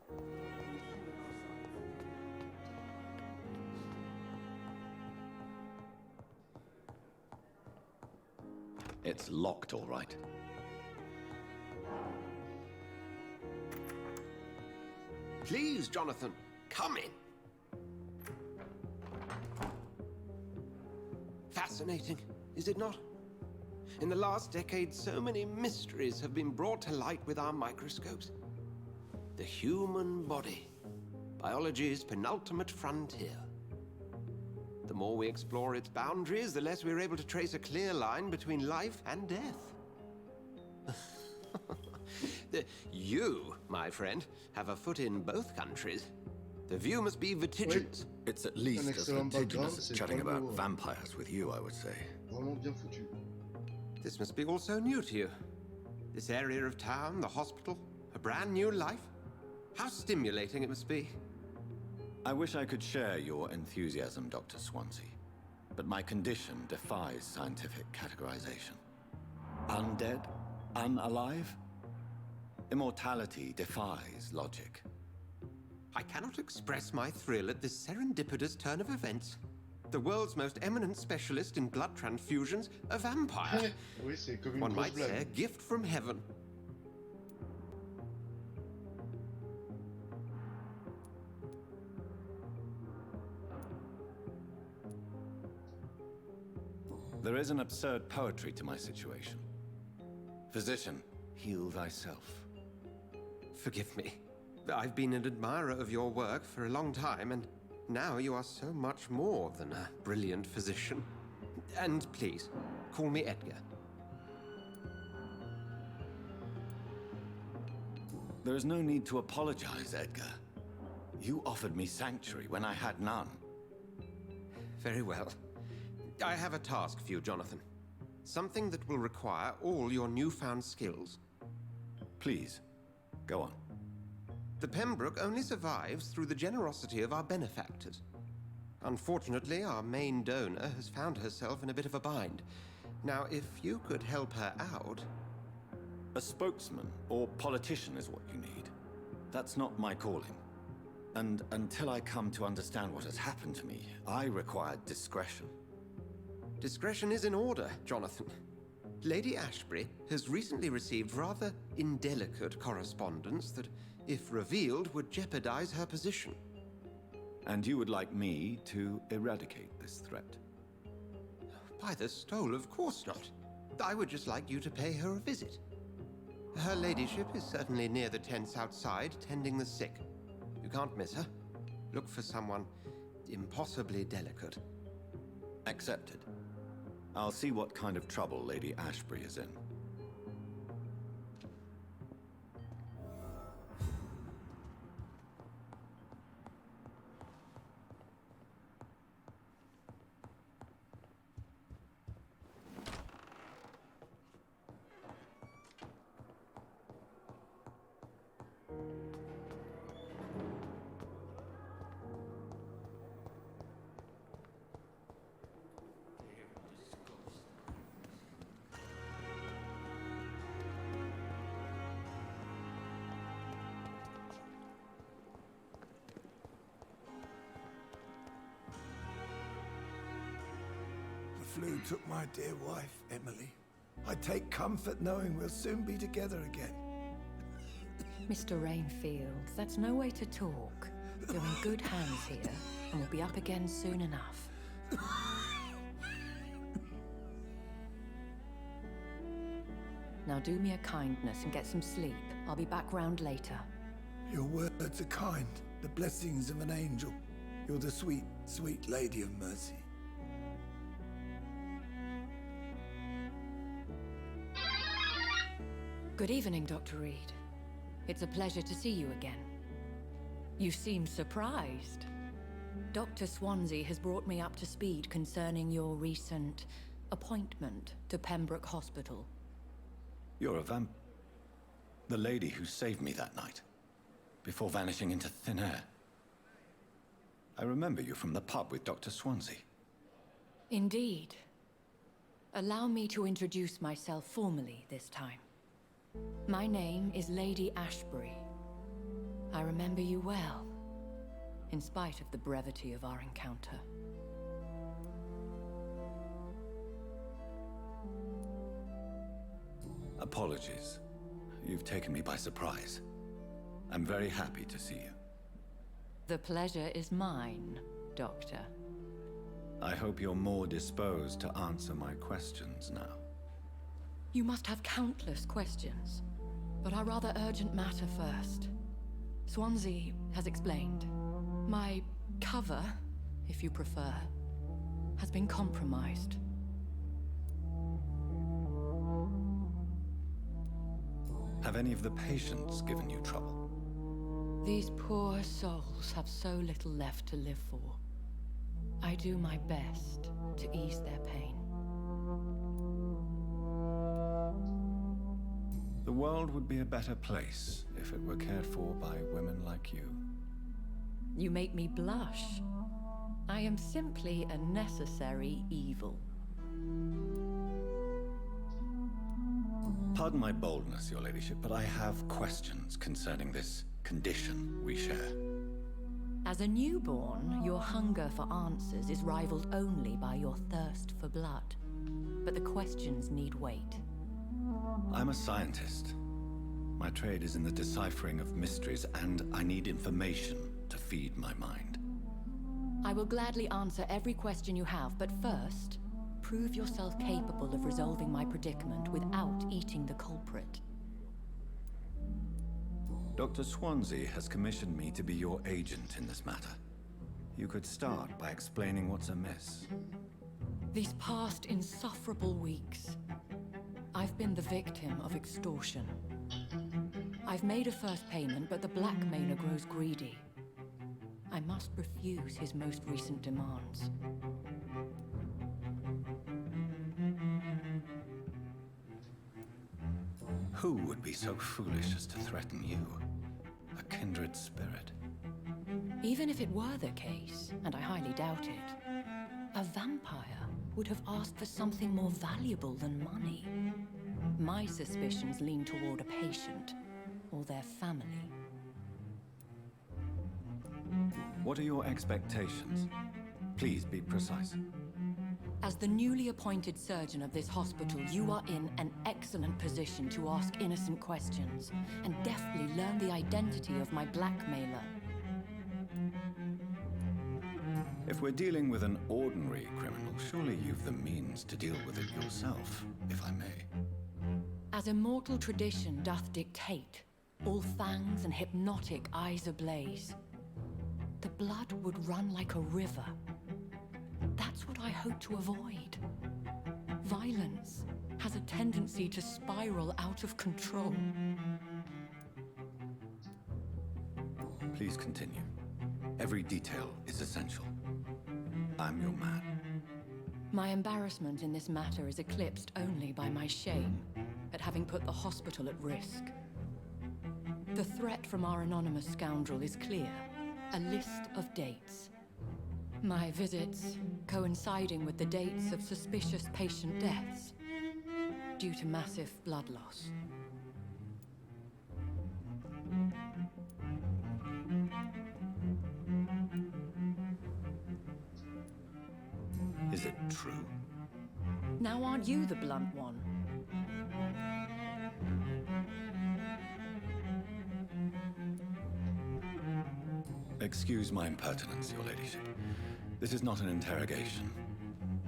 all your secrets to Mary. It's locked, all right. Please, Jonathan, come in. Fascinating, is it not? In the last decade, so many mysteries have been brought to light with our microscopes. The human body, biology's penultimate frontier. The more we explore its boundaries, the less we're able to trace a clear line between life and death. You, my friend, have a foot in both countries. The view must be vertiginous. It's at least as excellent background, vertiginous c'est as chatting pas about lourd. vampires with you, I would say. Vraiment bien foutu. This must be all so new to you. This area of town, the hospital, a brand new life. How stimulating it must be. I wish I could share your enthusiasm, Dr. Swansea, but my condition defies scientific categorization. Undead? Unalive? Immortality defies logic. I cannot express my thrill at this serendipitous turn of events. The world's most eminent specialist in blood transfusions, a vampire. Oui, c'est comme une One grosse might say a blague. gift from heaven. There is an absurd poetry to my situation. Physician, heal thyself. Forgive me. I've been an admirer of your work for a long time, and now you are so much more than a brilliant physician. And please, call me Edgar. There is no need to apologize, Edgar. You offered me sanctuary when I had none. Very well. I have a task for you, Jonathan. Something that will require all your newfound skills. Please, go on. The Pembroke only survives through the generosity of our benefactors. Unfortunately, our main donor has found herself in a bit of a bind. Now, if you could help her out... A spokesman or politician is what you need. That's not my calling. And until I come to understand what has happened to me, I require discretion. Discretion is in order, Jonathan. Lady Ashbury has recently received rather indelicate correspondence that, if revealed, would jeopardize her position. And you would like me to eradicate this threat? By the stole, of course not. I would just like you to pay her a visit. Her ladyship is certainly near the tents outside, tending the sick. You can't miss her. Look for someone impossibly delicate. Accepted. I'll see what kind of trouble Lady Ashbury is in. flu took my dear wife, Emily. I take comfort knowing we'll soon be together again. Mr. Rainfield, that's no way to talk. You're in good hands here, and we'll be up again soon enough. Now do me a kindness and get some sleep. I'll be back round later. Your words are kind, the blessings of an angel. You're the sweet, sweet Lady of Mercy. Good evening, Dr. Reed. It's a pleasure to see you again. You seem surprised. Dr. Swansea has brought me up to speed concerning your recent appointment to Pembroke Hospital. You're a the lady who saved me that night, before vanishing into thin air. I remember you from the pub with Dr. Swansea. Indeed. Allow me to introduce myself formally this time. My name is Lady Ashbury. I remember you well, in spite of the brevity of our encounter. Apologies. You've taken me by surprise. I'm very happy to see you. The pleasure is mine, Doctor. I hope you're more disposed to answer my questions now. You must have countless questions, but our rather urgent matter first. Swansea has explained. My cover, if you prefer, has been compromised. Have any of the patients given you trouble? These poor souls have so little left to live for. I do my best to ease their pain. The world would be a better place if it were cared for by women like you. You make me blush. I am simply a necessary evil. Pardon my boldness, Your Ladyship, but I have questions concerning this condition we share. As a newborn, your hunger for answers is rivaled only by your thirst for blood. But the questions need wait. I'm a scientist. My trade is in the deciphering of mysteries, and I need information to feed my mind. I will gladly answer every question you have, but first, prove yourself capable of resolving my predicament without eating the culprit. Dr. Swansea has commissioned me to be your agent in this matter. You could start by explaining what's amiss. These past insufferable weeks, I've been the victim of extortion. I've made a first payment, but the blackmailer grows greedy. I must refuse his most recent demands. Who would be so foolish as to threaten you? A kindred spirit. Even if it were the case, and I highly doubt it, a vampire would have asked for something more valuable than money. My suspicions lean toward a patient, or their family. What are your expectations? Please be precise. As the newly appointed surgeon of this hospital, you are in an excellent position to ask innocent questions, and deftly learn the identity of my blackmailer. If we're dealing with an ordinary criminal, surely you've the means to deal with it yourself, if I may. As immortal tradition doth dictate, all fangs and hypnotic eyes ablaze, the blood would run like a river. That's what I hope to avoid. Violence has a tendency to spiral out of control. Please continue. Every detail is essential. I'm your man. My embarrassment in this matter is eclipsed only by my shame at having put the hospital at risk. The threat from our anonymous scoundrel is clear. A list of dates. My visits coinciding with the dates of suspicious patient deaths due to massive blood loss. Is it true? Now aren't you the blunt one? Excuse my impertinence, Your Ladyship. This is not an interrogation.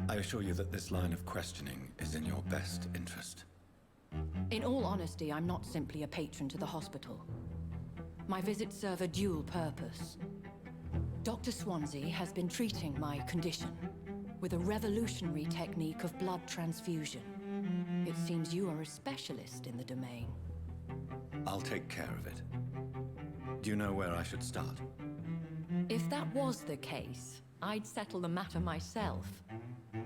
I assure you that this line of questioning is in your best interest. In all honesty, I'm not simply a patron to the hospital. My visits serve a dual purpose. Dr. Swansea has been treating my condition with a revolutionary technique of blood transfusion. It seems you are a specialist in the domain. I'll take care of it. Do you know where I should start? If that was the case, I'd settle the matter myself.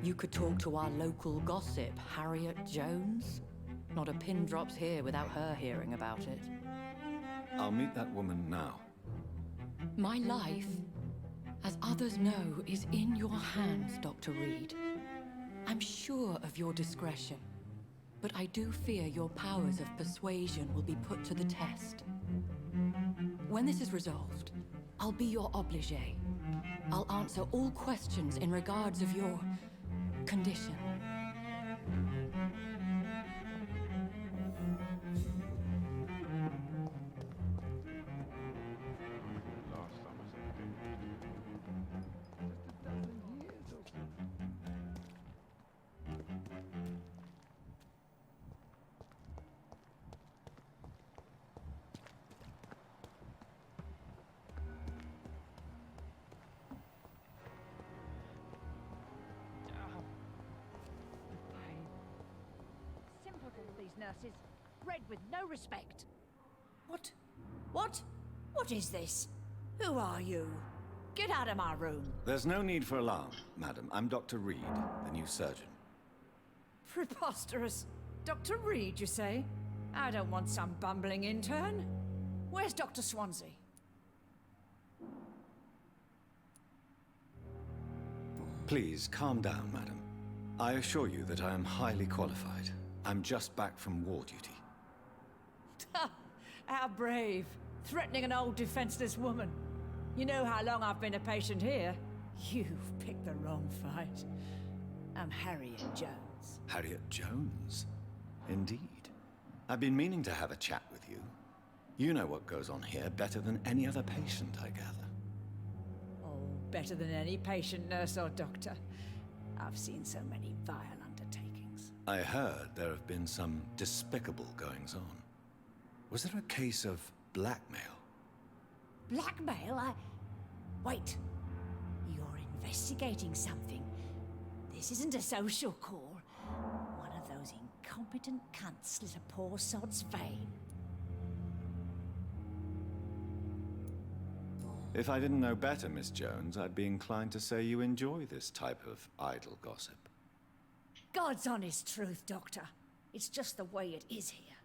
You could talk to our local gossip, Harriet Jones. Not a pin drops here without her hearing about it. I'll meet that woman now. My life, as others know, is in your hands, Dr. Reed. I'm sure of your discretion, but I do fear your powers of persuasion will be put to the test. When this is resolved, I'll be your obligé. I'll answer all questions in regards of your condition. Nurses, bred with no respect. What? What is this? Who are you? Get out of my room. There's no need for alarm, madam. I'm Dr. Reed, the new surgeon. Preposterous. Dr. Reed, you say? I don't want some bumbling intern. Where's Dr. Swansea? Please, calm down, madam. I assure you that I am highly qualified. I'm just back from war duty. How brave. Threatening an old defenseless woman. You know how long I've been a patient here? You've picked the wrong fight. I'm Harriet Jones. Harriet Jones? Indeed. I've been meaning to have a chat with you. You know what goes on here better than any other patient, I gather. Oh, better than any patient, nurse, or doctor. I've seen so many vile undertakings. I heard there have been some despicable goings-on. Was there a case of blackmail? Blackmail? Wait. You're investigating something. This isn't a social call. One of those incompetent cunts slit a poor sod's vein. If I didn't know better, Miss Jones, I'd be inclined to say you enjoy this type of idle gossip. God's honest truth, Doctor. It's just the way it is here.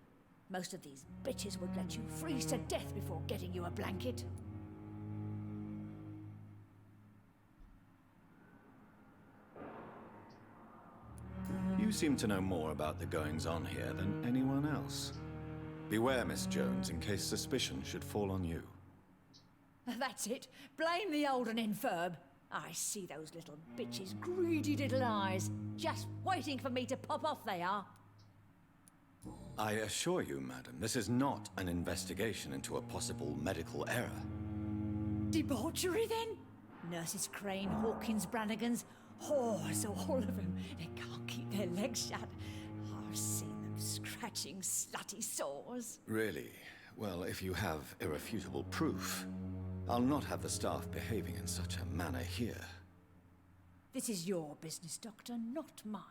Most of these bitches would let you freeze to death before getting you a blanket. You seem to know more about the goings-on here than anyone else. Beware, Miss Jones, in case suspicion should fall on you. That's it. Blame the old and infirm. I see those little bitches' greedy little eyes. Just waiting for me to pop off, they are. I assure you, madam, this is not an investigation into a possible medical error. Debauchery, then? Nurses Crane, Hawkins, Brannigans, whores, all of them. They can't keep their legs shut. I've seen them scratching slutty sores. Really? Well, if you have irrefutable proof, I'll not have the staff behaving in such a manner here. This is your business, Doctor, not mine.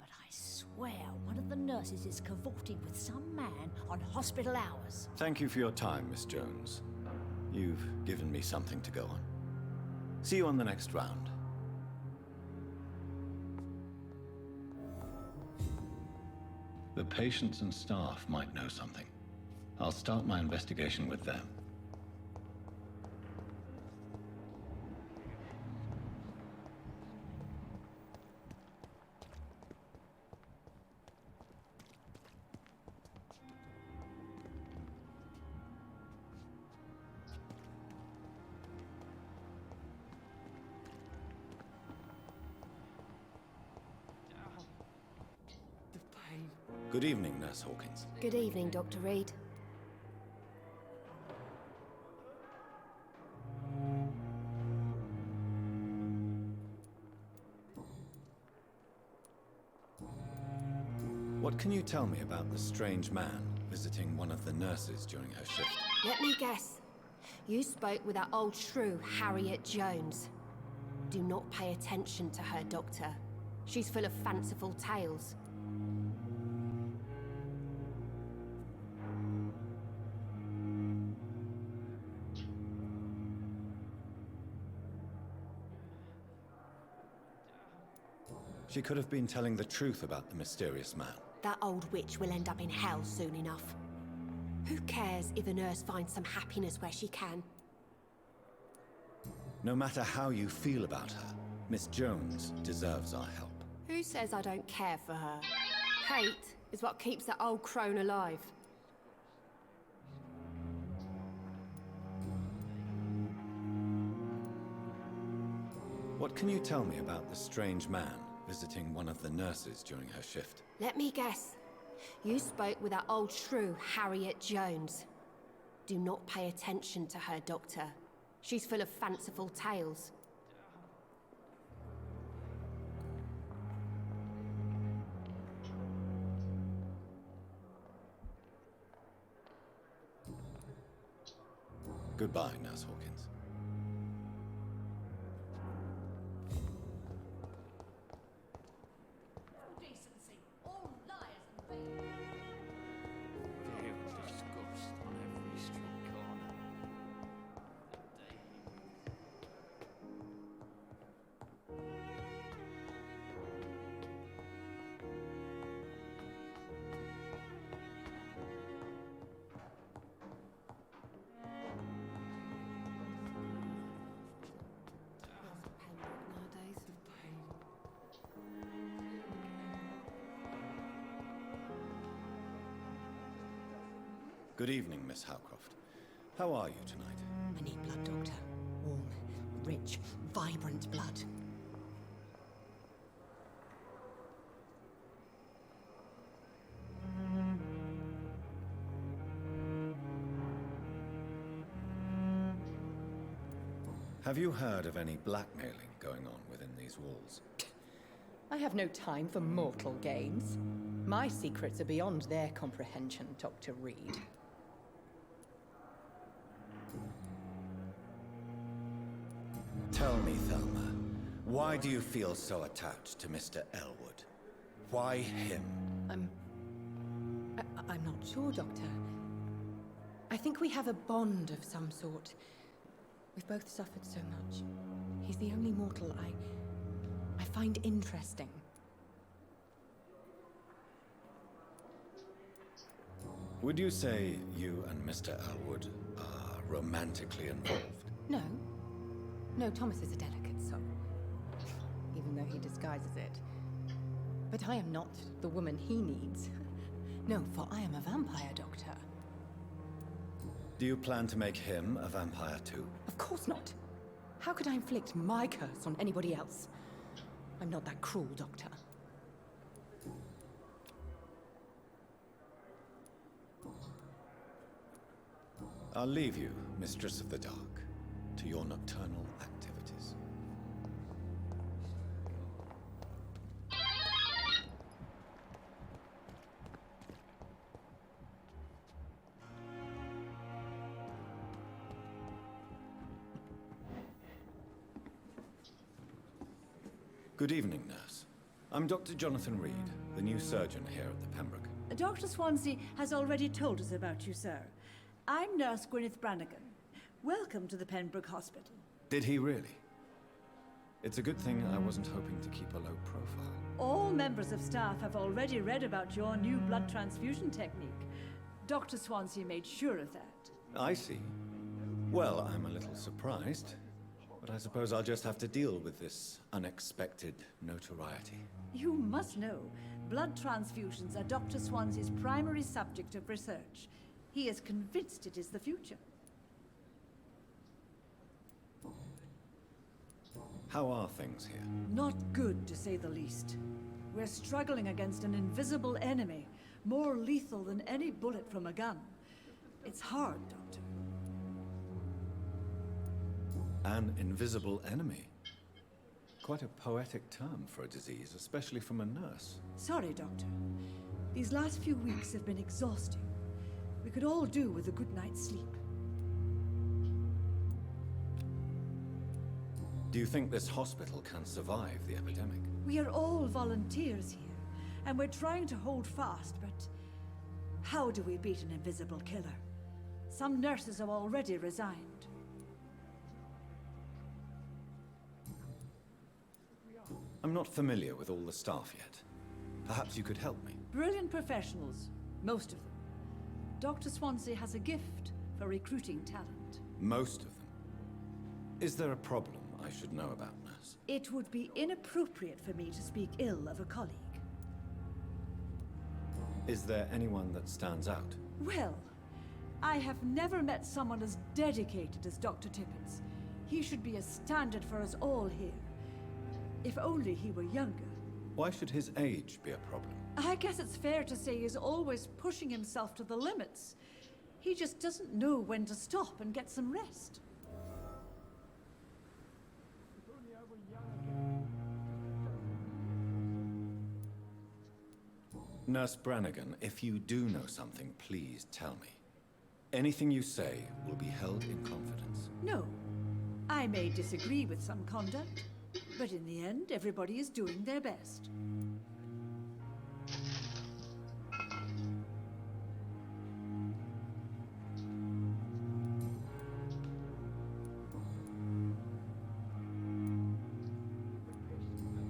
But I swear one of the nurses is cavorting with some man on hospital hours. Thank you for your time, Miss Jones. You've given me something to go on. See you on the next round. The patients and staff might know something. I'll start my investigation with them. Good evening, Nurse Hawkins. Good evening, Dr. Reed. What can you tell me about the strange man visiting one of the nurses during her shift? Let me guess. You spoke with that old shrew, Harriet Jones. Do not pay attention to her, Doctor. She's full of fanciful tales. She could have been telling the truth about the mysterious man. That old witch will end up in hell soon enough. Who cares if a nurse finds some happiness where she can? No matter how you feel about her, Miss Jones deserves our help. Who says I don't care for her? Hate is what keeps that old crone alive. What can you tell me about the strange man visiting one of the nurses during her shift? Let me guess. You spoke with that old shrew, Harriet Jones. Do not pay attention to her, Doctor. She's full of fanciful tales. Goodbye, Nurse Hawkins. Decency, all liars and thieves. View disgust on every street corner. Good evening, Miss Howcroft. How are you tonight? I need blood, Doctor. Warm, rich, vibrant blood. Have you heard of any blackmailing going on within these walls? I have no time for mortal games. My secrets are beyond their comprehension, Dr. Reed. Tell me, Thelma, why do you feel so attached to Mr. Elwood? Why him? I'm not sure, Doctor. I think we have a bond of some sort. We've both suffered so much. He's the only mortal I find interesting. Would you say you and Mr. Elwood are romantically involved? No. No, Thomas is a delicate soul. Even though he disguises it. But I am not the woman he needs. No, for I am a vampire, Doctor. Do you plan to make him a vampire too? Of course not. How could I inflict my curse on anybody else? I'm not that cruel, Doctor. I'll leave you, Mistress of the Dark, to your nocturnal activities. Good evening, nurse. I'm Dr. Jonathan Reed, the new surgeon here at the Pembroke. Dr. Swansea has already told us about you, sir. I'm Nurse Gwyneth Brannigan. Welcome to the Pembroke Hospital. Did he really? It's a good thing I wasn't hoping to keep a low profile. All members of staff have already read about your new blood transfusion technique. Dr. Swansea made sure of that. I see. Well, I'm a little surprised, but I suppose I'll just have to deal with this unexpected notoriety. You must know, blood transfusions are Dr. Swansea's primary subject of research. He is convinced it is the future. How are things here? Not good, to say the least. We're struggling against an invisible enemy, more lethal than any bullet from a gun. It's hard, Doctor. An invisible enemy. Quite a poetic term for a disease, especially from a nurse. Sorry, Doctor. These last few weeks have been exhausting. We could all do with a good night's sleep. Do you think this hospital can survive the epidemic? We are all volunteers here, and we're trying to hold fast, but how do we beat an invisible killer? Some nurses have already resigned. I'm not familiar with all the staff yet. Perhaps you could help me. Brilliant professionals, most of them. Dr. Swansea has a gift for recruiting talent. Most of them. Is there a problem I should know about, nurse? It would be inappropriate for me to speak ill of a colleague. Is there anyone that stands out? Well, I have never met someone as dedicated as Dr. Tippett. He should be a standard for us all here. If only he were younger. Why should his age be a problem? I guess it's fair to say he's always pushing himself to the limits. He just doesn't know when to stop and get some rest. Nurse Brannigan, if you do know something, please tell me. Anything you say will be held in confidence. No. I may disagree with some conduct, but in the end, everybody is doing their best.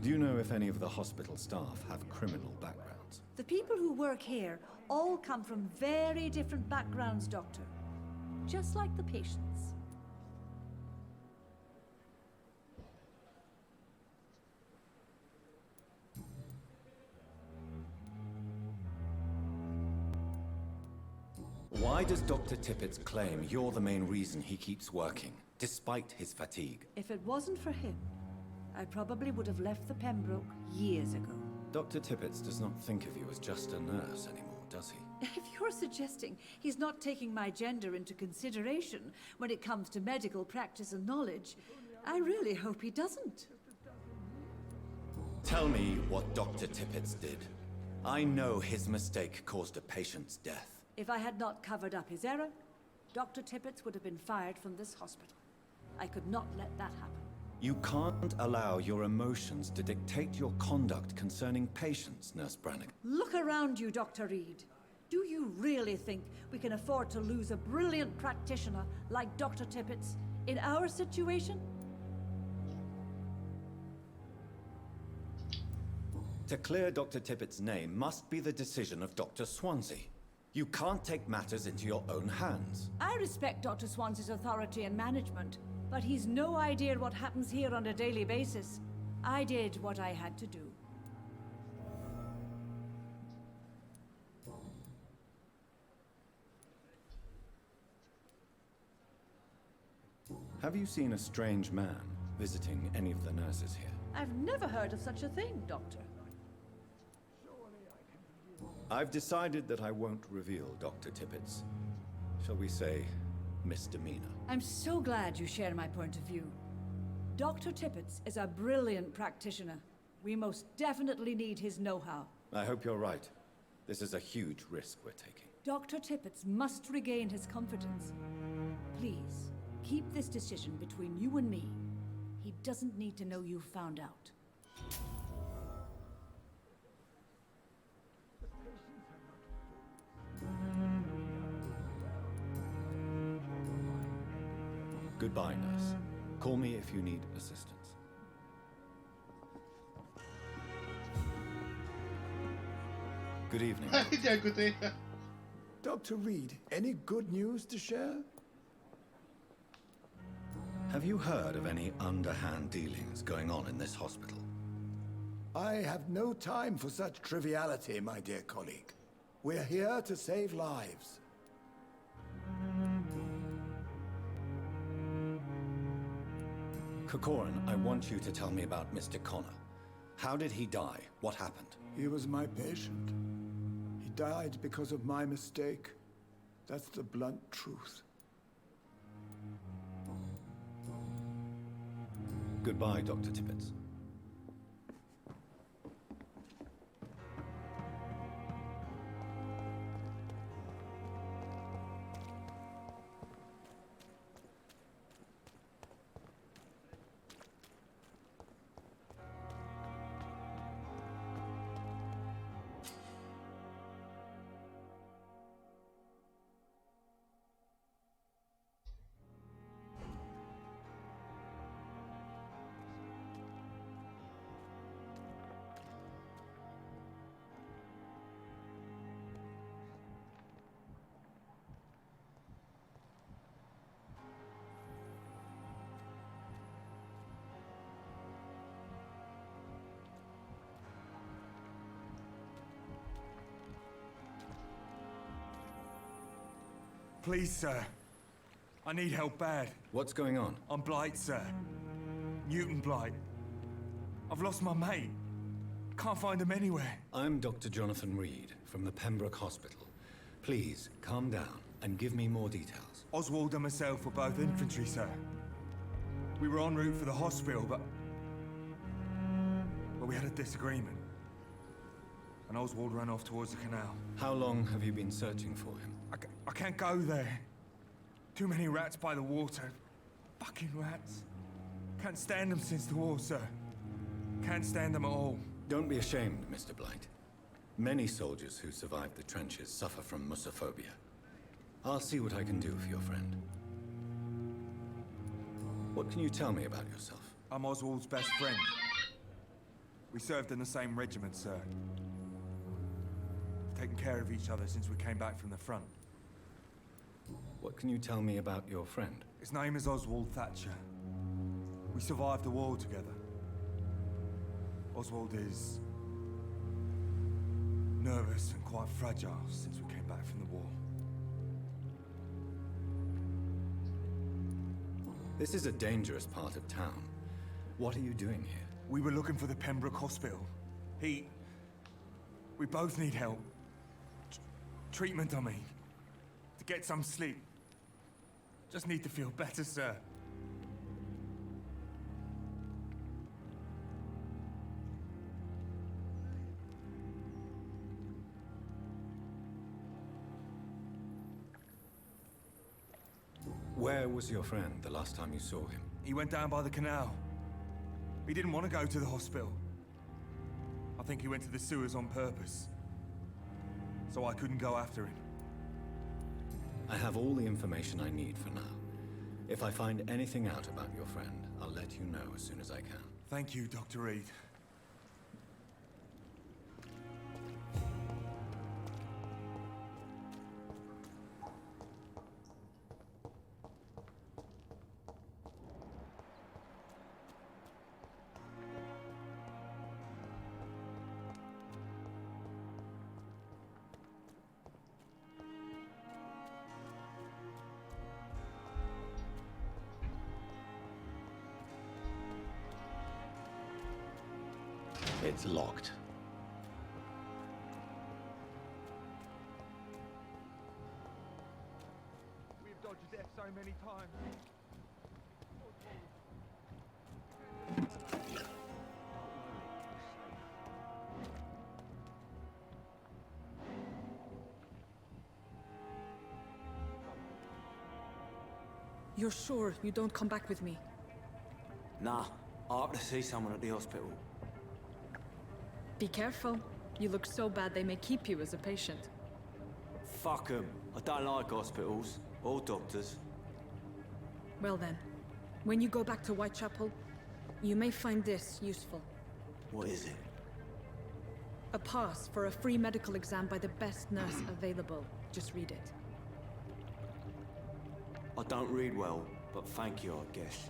Do you know if any of the hospital staff have criminal backgrounds? The people who work here all come from very different backgrounds, Doctor. Just like the patients. Why does Dr. Tippett claim you're the main reason he keeps working, despite his fatigue? If it wasn't for him, I probably would have left the Pembroke years ago. Dr. Tippett does not think of you as just a nurse anymore, does he? If you're suggesting he's not taking my gender into consideration when it comes to medical practice and knowledge, I really hope he doesn't. Tell me what Dr. Tippett did. I know his mistake caused a patient's death. If I had not covered up his error, Dr. Tippett would have been fired from this hospital. I could not let that happen. You can't allow your emotions to dictate your conduct concerning patients, Nurse Brannigan. Look around you, Dr. Reed. Do you really think we can afford to lose a brilliant practitioner like Dr. Tippett in our situation? To clear Dr. Tippett's name must be the decision of Dr. Swansea. You can't take matters into your own hands. I respect Dr. Swansea's authority and management, but he's no idea what happens here on a daily basis. I did what I had to do. Have you seen a strange man visiting any of the nurses here? I've never heard of such a thing, Doctor. I've decided that I won't reveal Dr. Tippett's, shall we say, misdemeanor. I'm so glad you share my point of view. Dr. Tippett is a brilliant practitioner. We most definitely need his know-how. I hope you're right. This is a huge risk we're taking. Dr. Tippett must regain his confidence. Please, keep this decision between you and me. He doesn't need to know you found out. Goodbye, nurse. Call me if you need assistance. Good evening. Dr. Reed, any good news to share? Have you heard of any underhand dealings going on in this hospital? I have no time for such triviality, my dear colleague. We're here to save lives. Corcoran, I want you to tell me about Mr. Connor. How did he die? What happened? He was my patient. He died because of my mistake. That's the blunt truth. Goodbye, Dr. Tibbets. Please, sir. I need help bad. What's going on? I'm Blight, sir. Newton Blight. I've lost my mate. Can't find him anywhere. I'm Dr. Jonathan Reed from the Pembroke Hospital. Please, calm down and give me more details. Oswald and myself were both infantry, sir. We were en route for the hospital, but we had a disagreement. And Oswald ran off towards the canal. How long have you been searching for him? I can't go there. Too many rats by the water. Fucking rats. Can't stand them since the war, sir. Can't stand them at all. Don't be ashamed, Mr. Blight. Many soldiers who survived the trenches suffer from musophobia. I'll see what I can do for your friend. What can you tell me about yourself? I'm Oswald's best friend. We served in the same regiment, sir. We've taken care of each other since we came back from the front. What can you tell me about your friend? His name is Oswald Thatcher. We survived the war together. Oswald is nervous and quite fragile since we came back from the war. This is a dangerous part of town. What are you doing here? We were looking for the Pembroke Hospital. We both need help. Treatment, I mean. To get some sleep. Just need to feel better, sir. Where was your friend the last time you saw him? He went down by the canal. He didn't want to go to the hospital. I think he went to the sewers on purpose. So I couldn't go after him. I have all the information I need for now. If I find anything out about your friend, I'll let you know as soon as I can. Thank you, Dr. Reed. It's locked. We've dodged death so many times. You're sure you don't come back with me? Nah, I have to see someone at the hospital. Be careful. You look so bad they may keep you as a patient. Fuck 'em. I don't like hospitals or doctors. Well then, when you go back to Whitechapel, you may find this useful. What is it? A pass for a free medical exam by the best nurse available. Just read it. I don't read well, but thank you, I guess.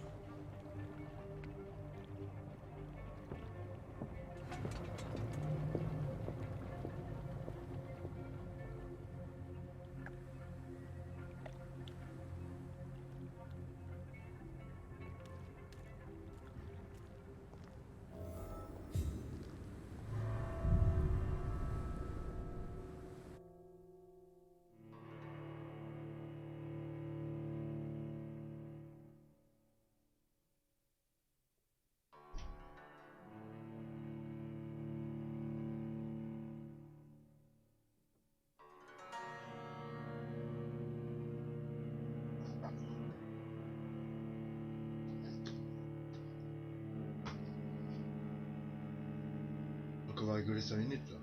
qu'on va rigoler 5 minutes là.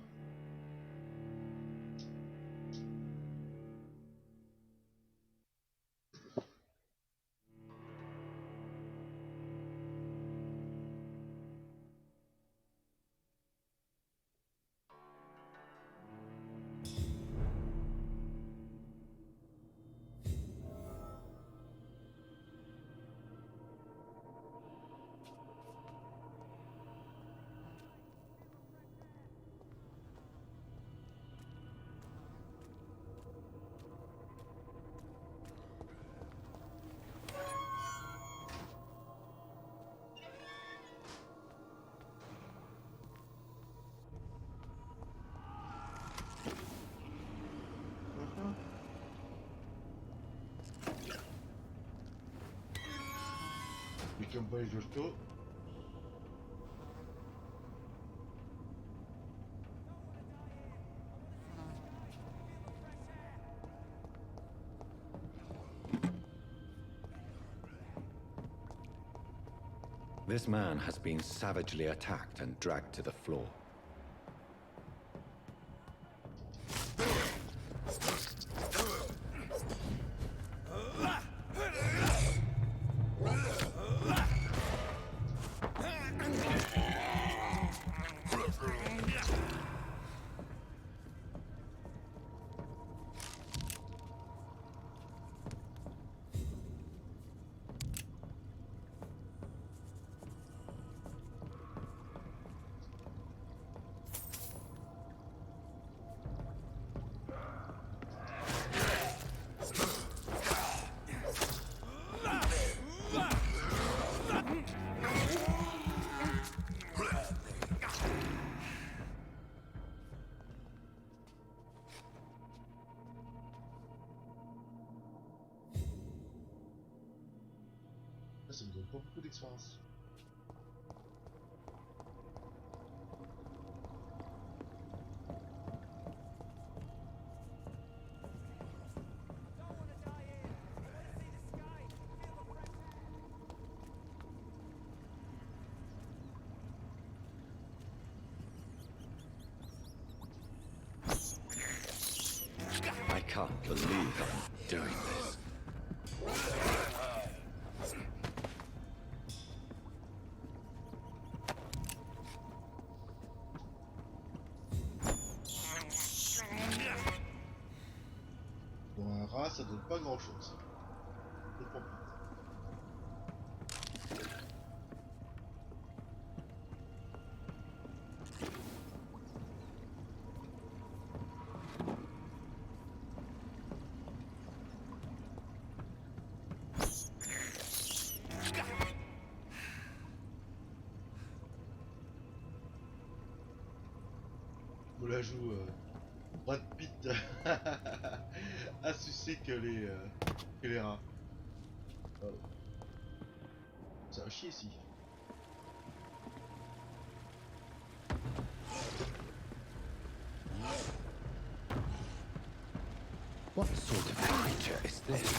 Mettiamo un po' di giusto. This man has been savagely attacked and dragged to the floor. Ça me donne pas beaucoup d'expérience. I can't believe I'm doing this. Ça donne pas grand chose. Je comprends. On la joue Brad Pitt à sucer que les rats. Oh. Ça va chier ici. What sort of creature is this?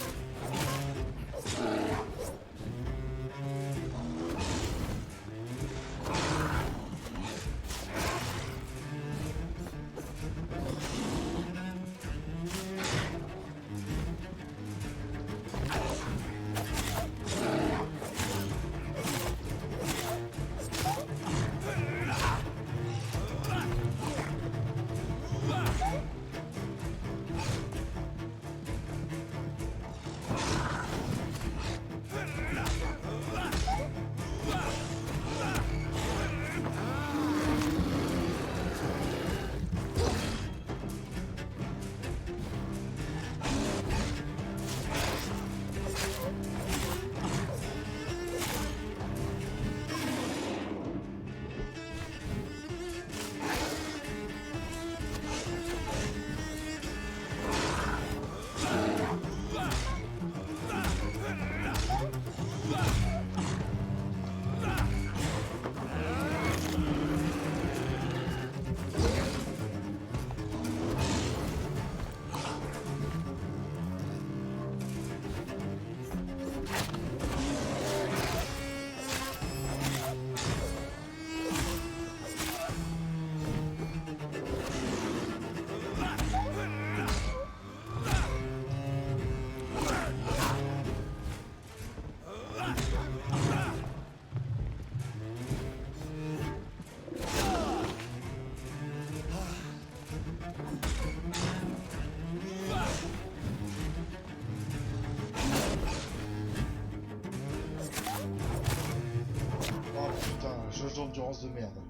d'endurance de merde.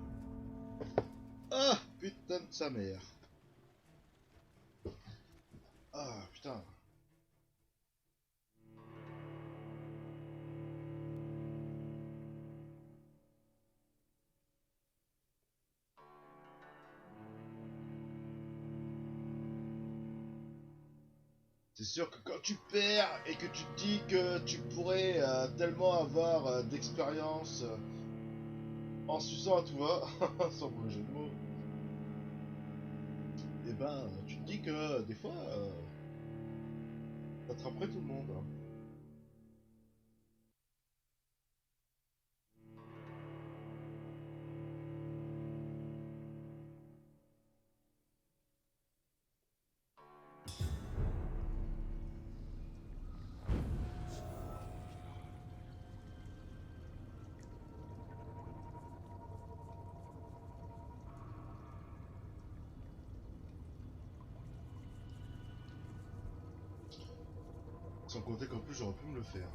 Ah, putain de sa mère. Ah, putain. C'est sûr que quand tu perds et que tu te dis que tu pourrais tellement avoir d'expérience en suçant à tout va, sans mauvais jeu de mots, et ben tu te dis que des fois t'attraperais tout le monde. Hein. Sans compter qu'en plus j'aurais pu me le faire.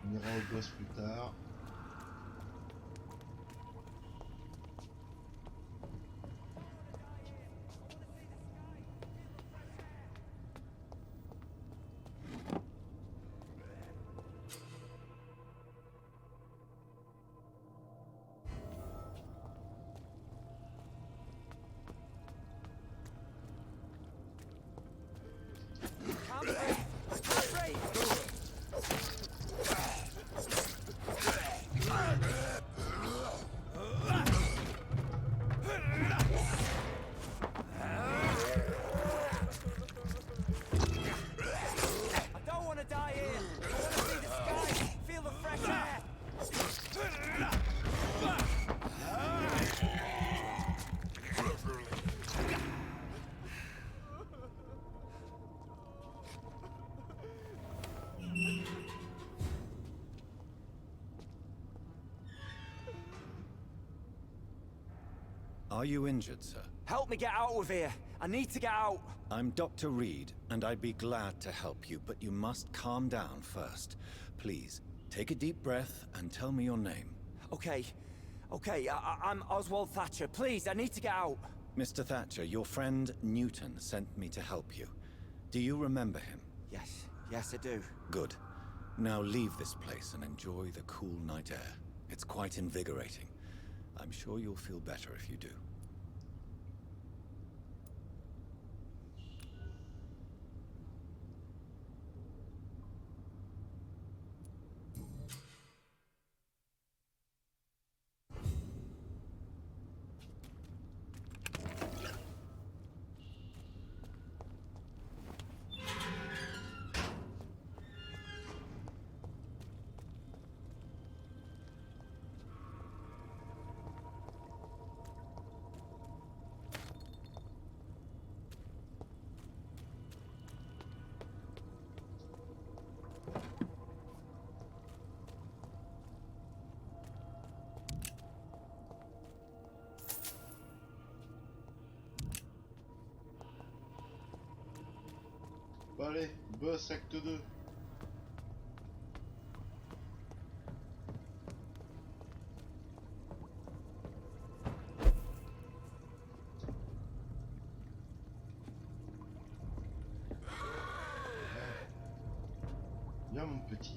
On ira au boss plus tard. Are you injured, sir? Help me get out of here. I need to get out. I'm Dr. Reed, and I'd be glad to help you, but you must calm down first. Please, take a deep breath and tell me your name. Okay. I'm Oswald Thatcher. Please, I need to get out. Mr. Thatcher, your friend Newton sent me to help you. Do you remember him? Yes, I do. Good. Now leave this place and enjoy the cool night air. It's quite invigorating. I'm sure you'll feel better if you do. Bon allez, boss acte 2. Viens mon petit.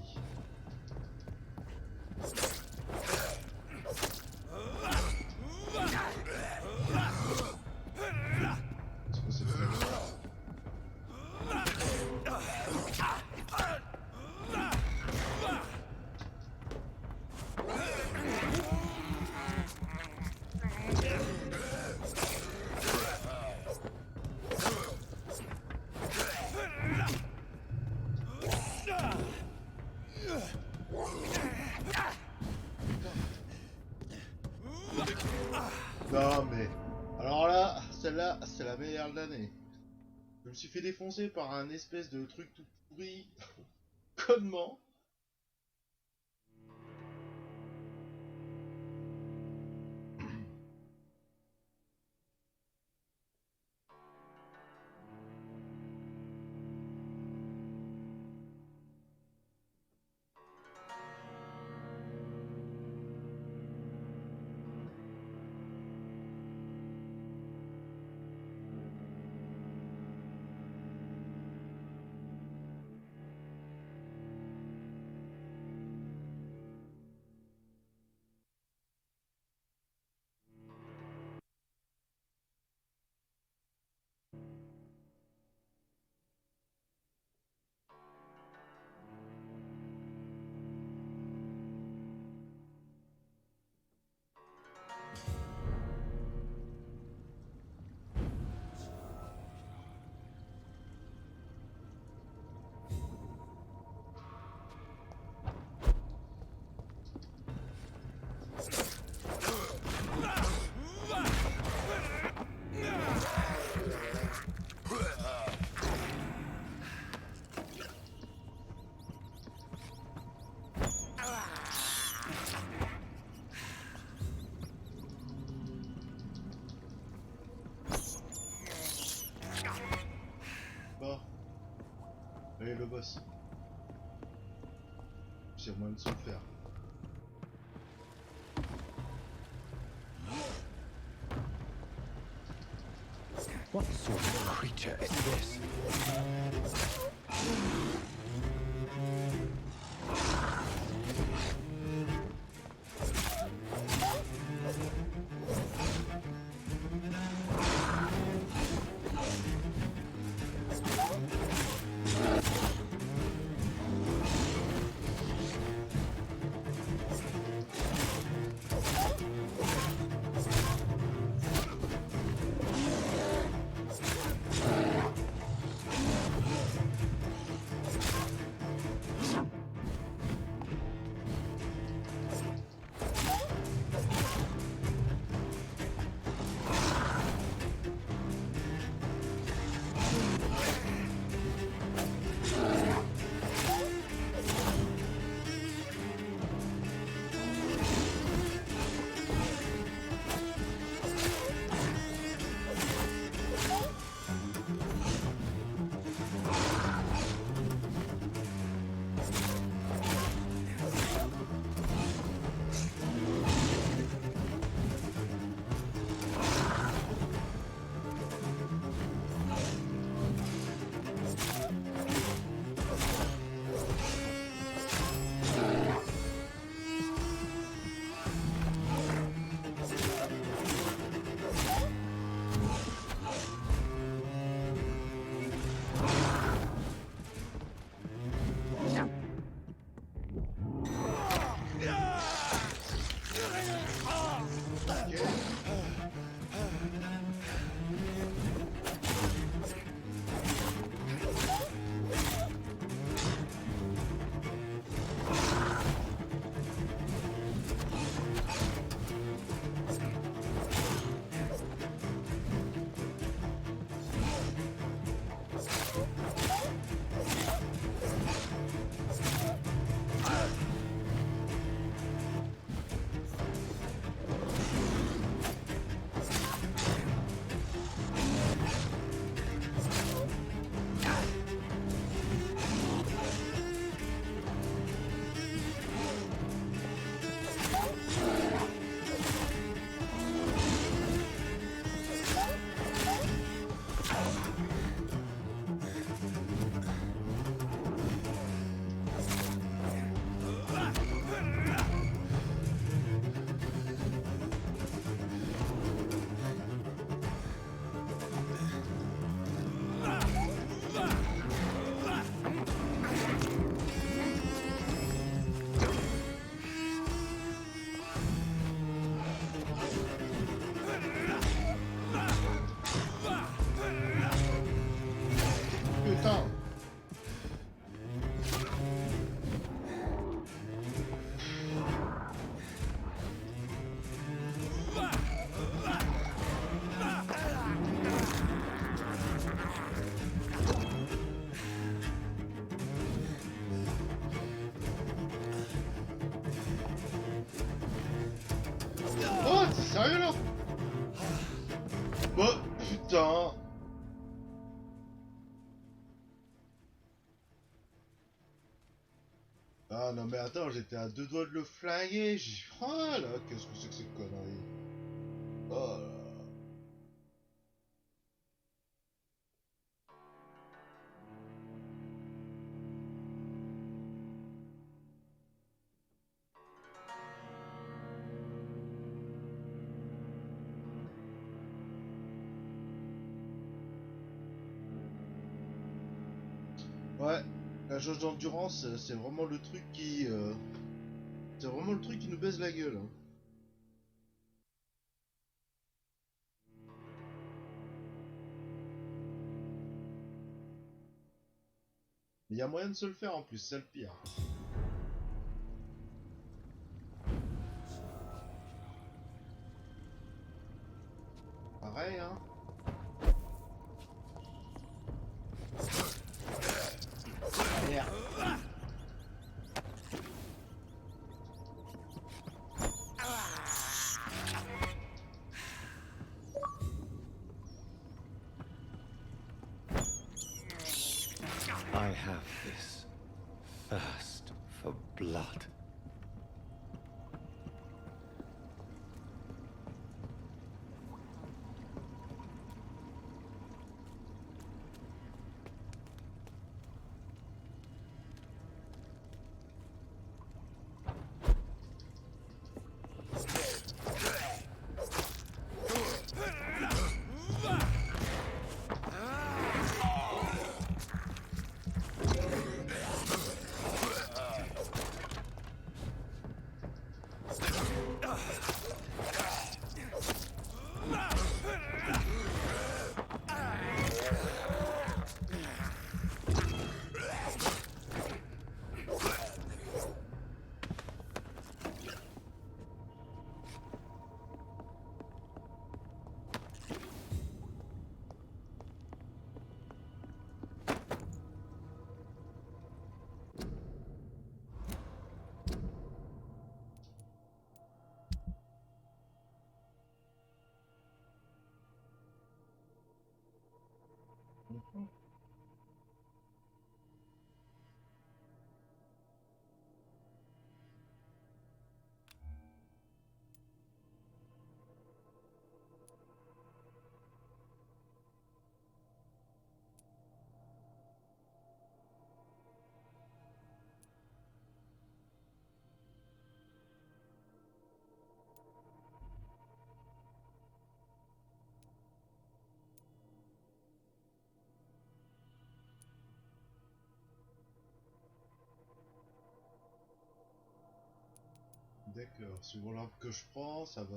Non mais... Alors là, celle-là, c'est la meilleure de l'année. Je me suis fait défoncer par un espèce de truc tout pourri. Connement. Bon. Allez, le boss. C'est moins de se le faire. What sort of creature is this? sérieux là? Bah, putain. Ah non mais attends, j'étais à 2 doigts de le flinguer. Oh là, qu'est-ce que c'est que cette connerie? Oh là là. Ouais, la jauge d'endurance, c'est vraiment le truc qui... c'est vraiment le truc qui nous baise la gueule. Hein. Mais il y a moyen de se le faire en plus, c'est le pire. Pareil, hein. Merde. I have this thirst for blood. D'accord, suivant l'arbre que je prends, ça va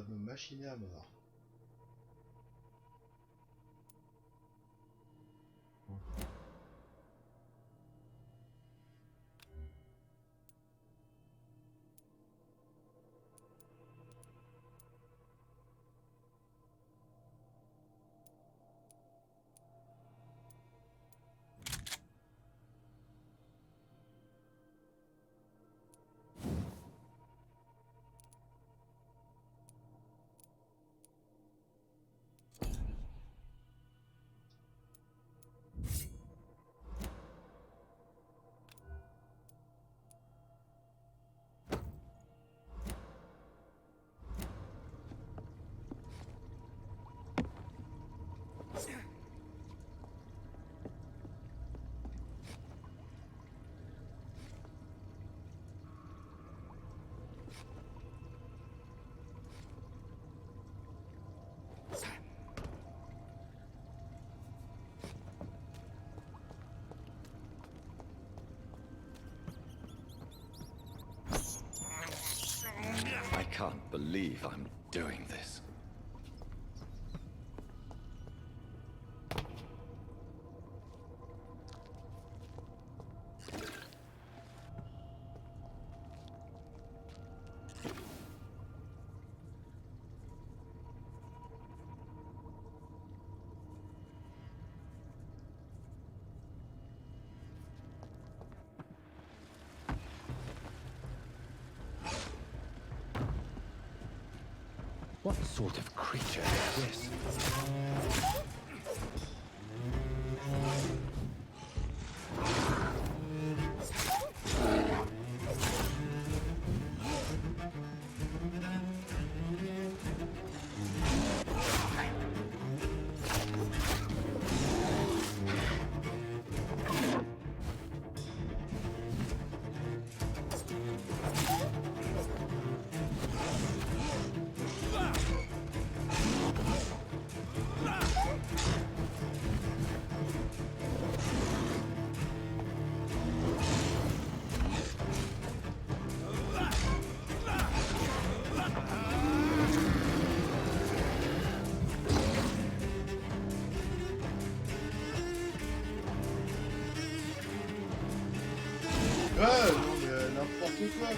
me machiner à mort. I can't believe I'm doing this. What sort of creature is this? Ouais, non mais n'importe quoi.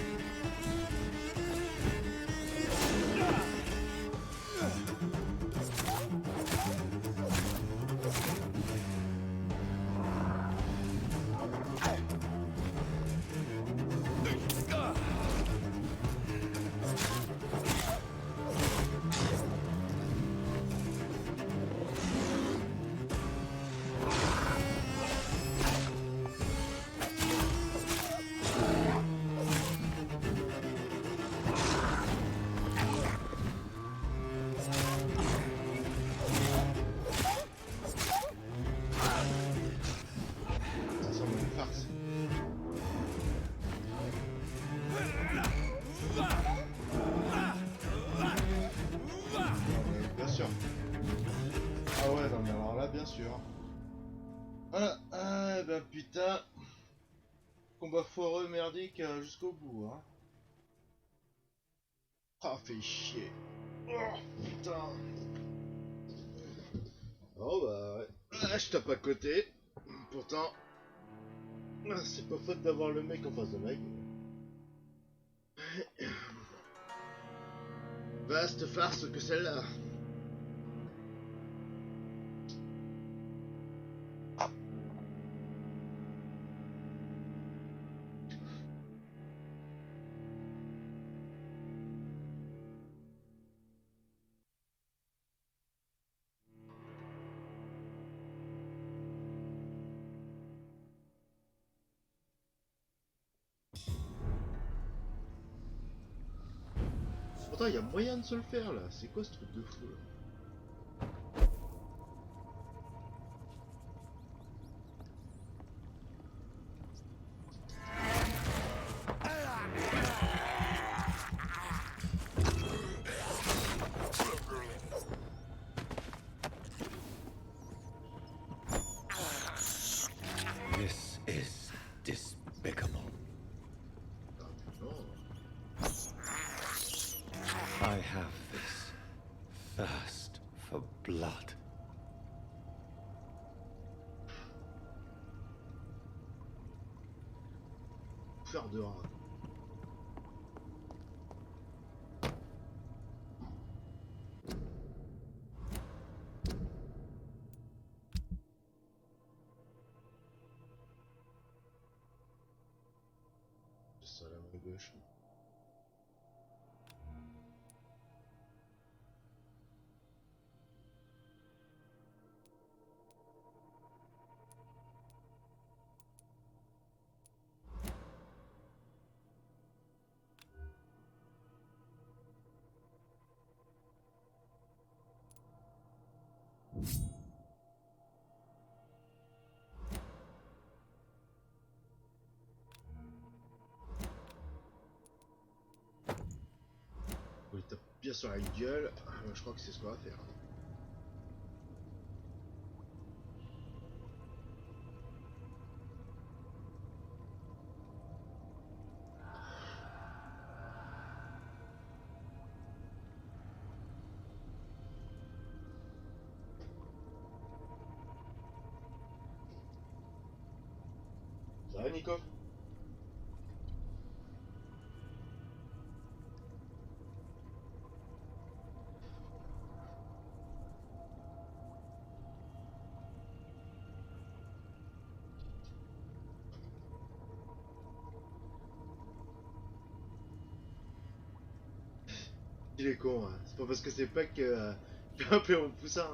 Bien sûr. Ah ouais, non mais alors là, bien sûr. Voilà, ah ben putain. Combat foireux, merdique jusqu'au bout, hein. Ah, fait chier. Oh, putain. Oh bah ouais. Ah, je tape à côté. Pourtant, c'est pas faute d'avoir le mec en face de mec. Vaste farce que celle-là. Pourtant, il y a moyen de se le faire là. C'est quoi ce truc de fou là? This is despicable. I have this thirst for blood. Faire de rat. Ça la main gauche. On lui tape bien sur la gueule. Je crois que c'est ce qu'on va faire. Ça va, Nico? Il est con, hein. C'est pas parce que c'est pas que je vais appeler mon poussin.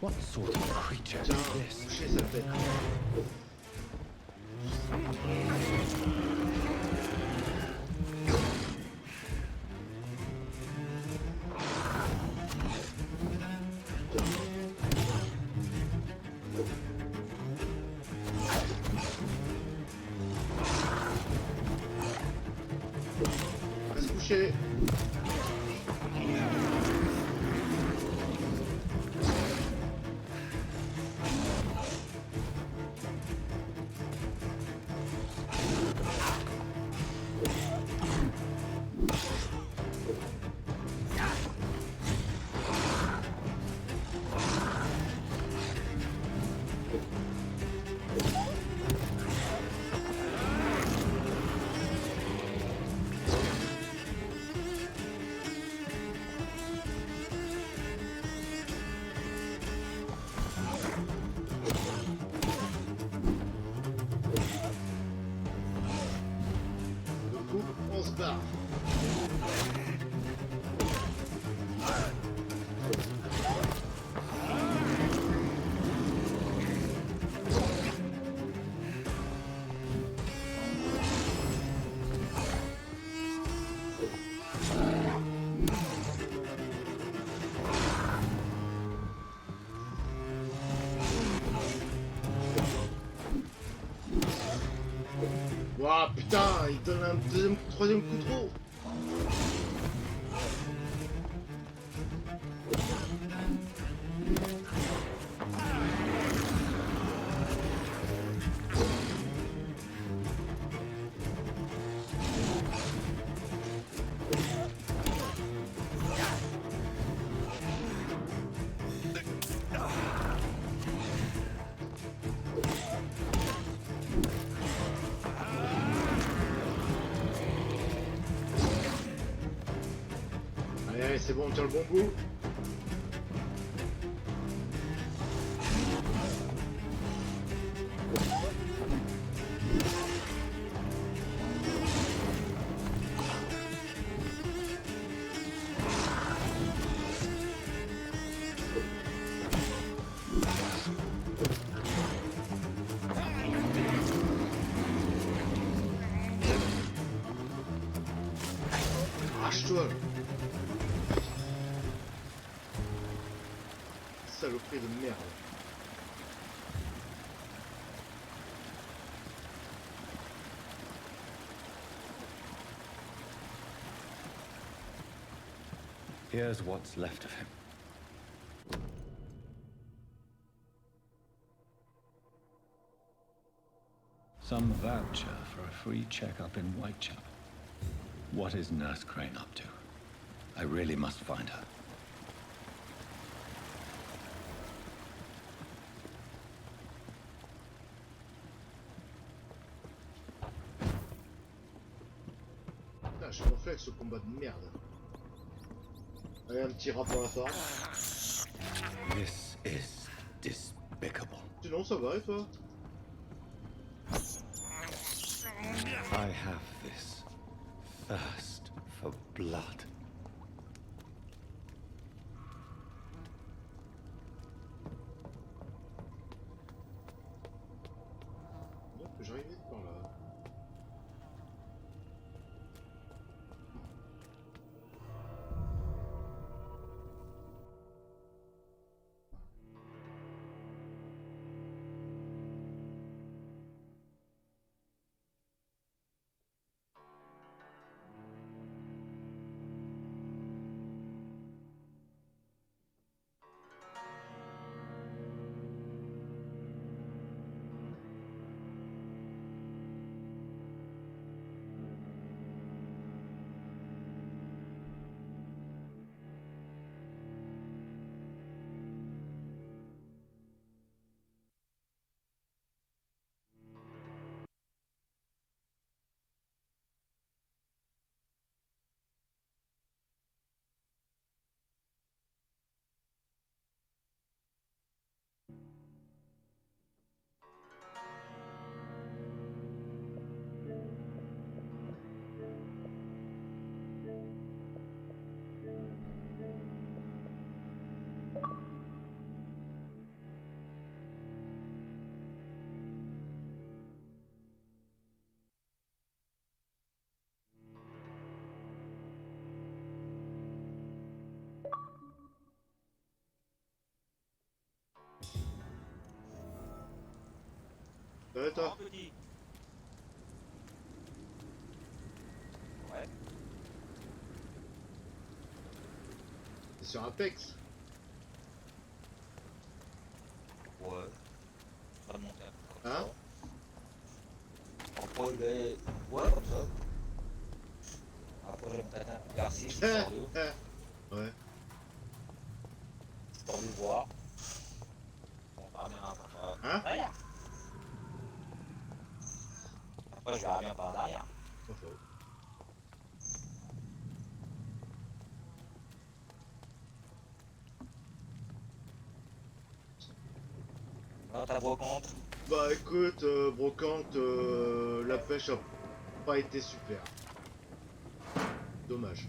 What sort of creature Tiens, is this? bouchez sa tête. Va se coucher. On se barre. Ouah, putain, il donne un troisième coup trop. Allez, c'est bon, on tient le bon bout. Arrache-toi. Saloperie de merde. Here's what's left of him. Some voucher for a free checkup in Whitechapel. What is Nurse Crane up to? I really must find her. Putain, je suis gonflé avec ce combat de merde. Allez, un petit rap pour la forme. This is despicable. Sinon, ça va et toi? I have this thirst for blood. Donc, j'arrive vite par là. Ça va toi? Petit. Ouais. C'est sur Apex? Ouais. Pas monter comme Hein? ça. Après, il est... Ouais, comme ça. Après, je vais me mettre un petit garci, histoire de... Ouais. Histoire de voir. On va bien après. Hein? Derrière. Après, je verrai bien par derrière. Pas faux. Alors, ta brocante? Bah écoute, brocante, la pêche a pas été super. Dommage.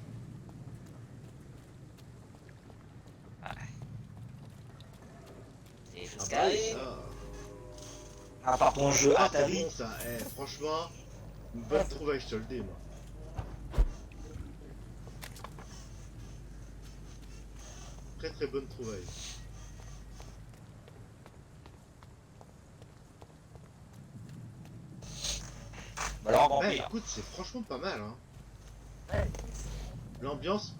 C'est Ah choses bah oui, carrées. ça. À part ton jeu, à ta c'est vie. bon ça, franchement, une bonne trouvaille, je te le dis moi. Très très bonne trouvaille. Bah alors, Vampyr. Écoute, c'est franchement pas mal hein. L'ambiance.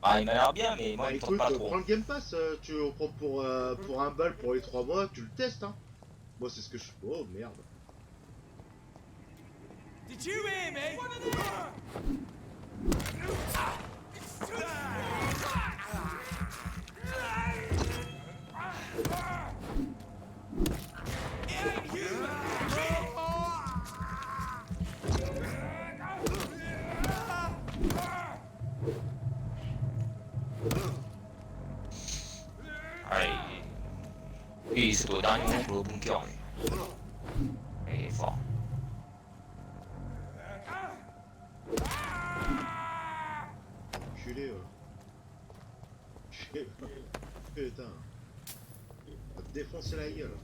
Ah, il m'a l'air bien, mais moi, il me tente écoute, pas trop. prends le Game Pass, tu le prends pour un bal pour les 3 mois, tu le testes hein. Moi c'est ce que je... Oh merde. Did you hear me? Allez. Oui, c'est au dernier moment pour le bunker, mais... Il est fort. Enculé, Putain. Va te défoncer la gueule.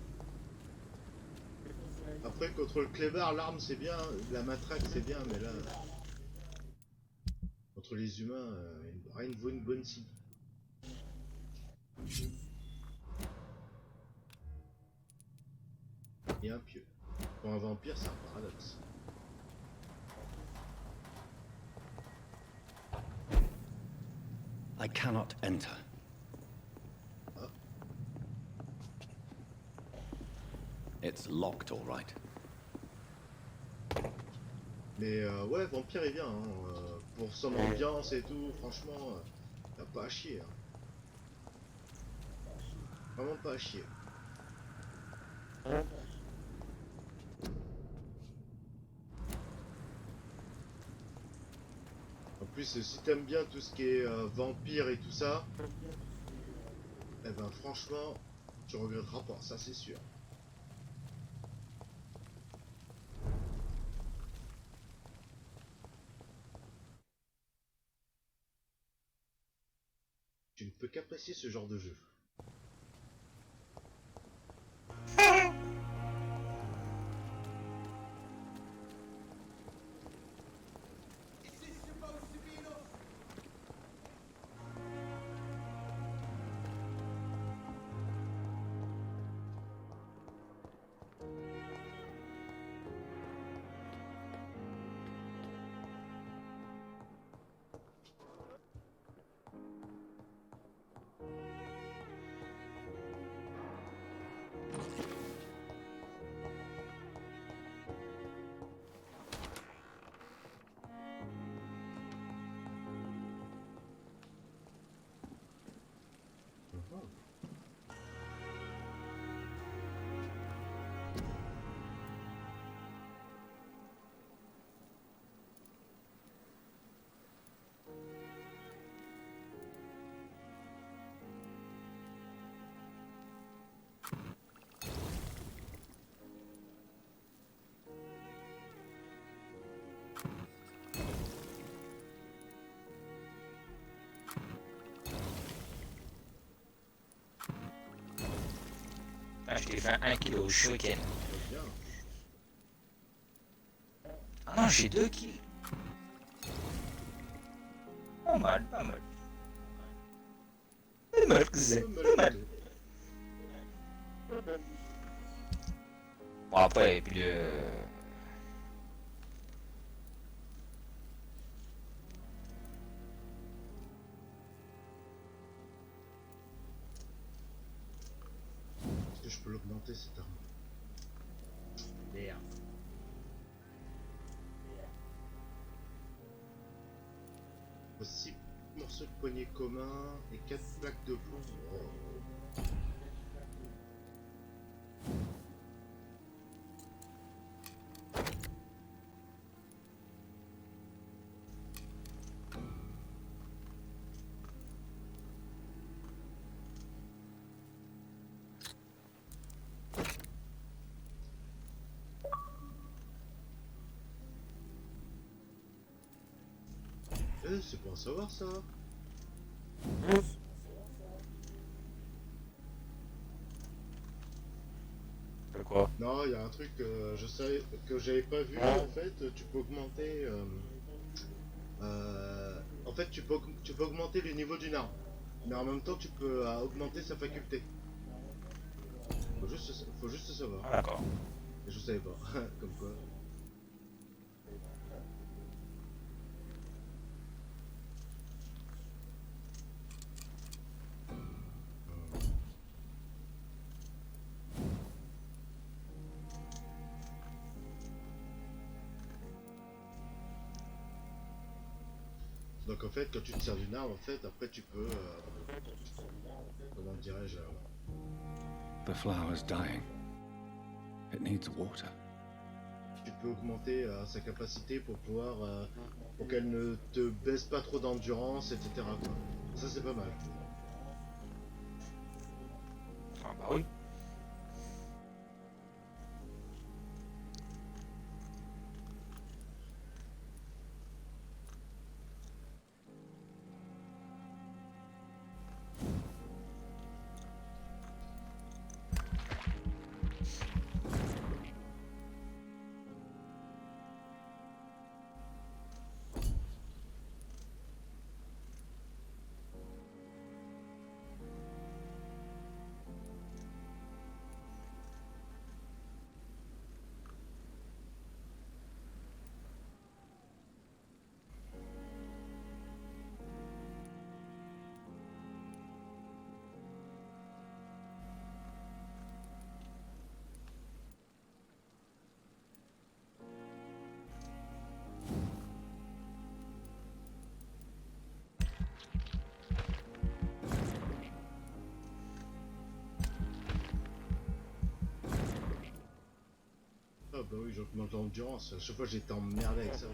Après, contre le clébard, l'arme c'est bien, la matraque c'est bien, mais là... Contre les humains, rien ne vaut une bonne cible. Et un pieu. Pour un vampire, c'est un paradoxe. I cannot enter. It's locked, all right. Mais ouais, Vampyr est bien, hein, pour son ambiance et tout, franchement, y'a pas à chier. Hein. Vraiment pas à chier. En plus, si t'aimes bien tout ce qui est vampire et tout ça, eh ben franchement, tu regretteras pas, ça c'est sûr. Tu ne peux qu'apprécier ce genre de jeu. Ah, je t'ai fait 1 kilo ce week-end. Ah non, j'ai 2 kills. Pas mal, pas mal. Pas mal, pas mal. Bon, après, et puis Est-ce que je peux l'augmenter cette arme? Merde. Six morceaux de poignée communs et 4 plaques de plomb. Oh. C'est pour savoir ça. quoi? Non, il y a un truc que je savais que j'avais pas vu en fait. Tu peux augmenter. En fait, tu peux augmenter le niveau d'une arme, mais en même temps, tu peux augmenter sa faculté. Faut juste savoir. Ah, d'accord. Et je savais pas. Comme quoi. Donc en fait, quand tu te sers d'une arme, en fait, après tu peux, comment dirais-je, The flower's dying. It needs water. tu peux augmenter sa capacité pour pouvoir, pour qu'elle ne te baisse pas trop d'endurance, etc. quoi. Ça c'est pas mal. Ah bah oui. Ah bah oui, j'augmente l'endurance. À chaque fois j'étais emmerdé avec ça.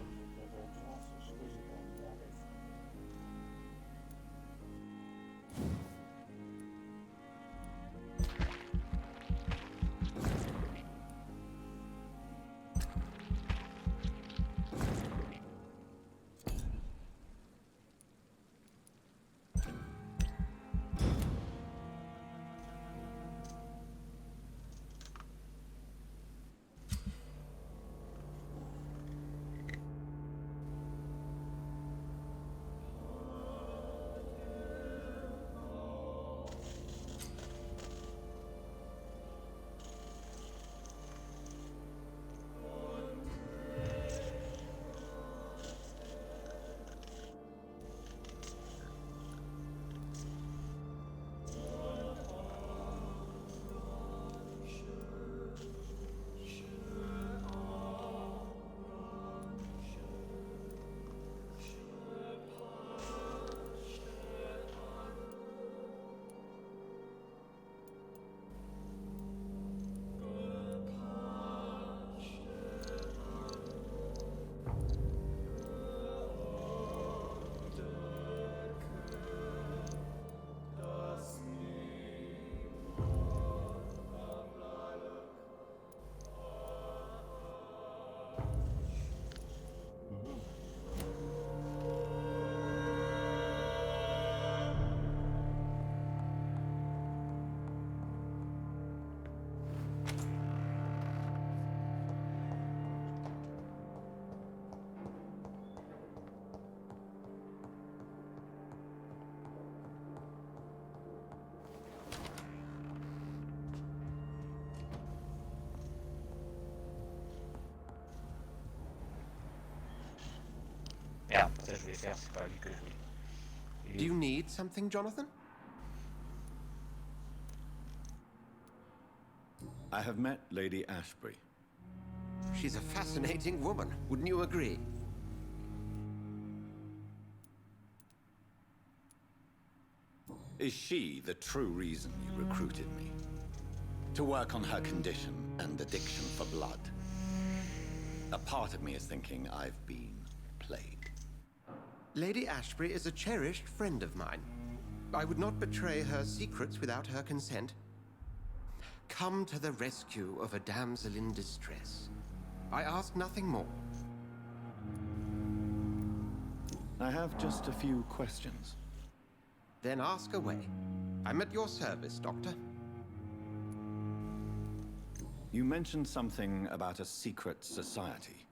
Merde, ça je voulais faire, c'est pas lui que je voulais. Do you need something, Jonathan? I have met Lady Ashbury. She's a fascinating woman, wouldn't you agree? Is she the true reason you recruited me? To work on her condition and addiction for blood? A part of me is thinking I've been played. Lady Ashbury is a cherished friend of mine. I would not betray her secrets without her consent. Come to the rescue of a damsel in distress. I ask nothing more. I have just a few questions. Then ask away. I'm at your service, Doctor. You mentioned something about a secret society.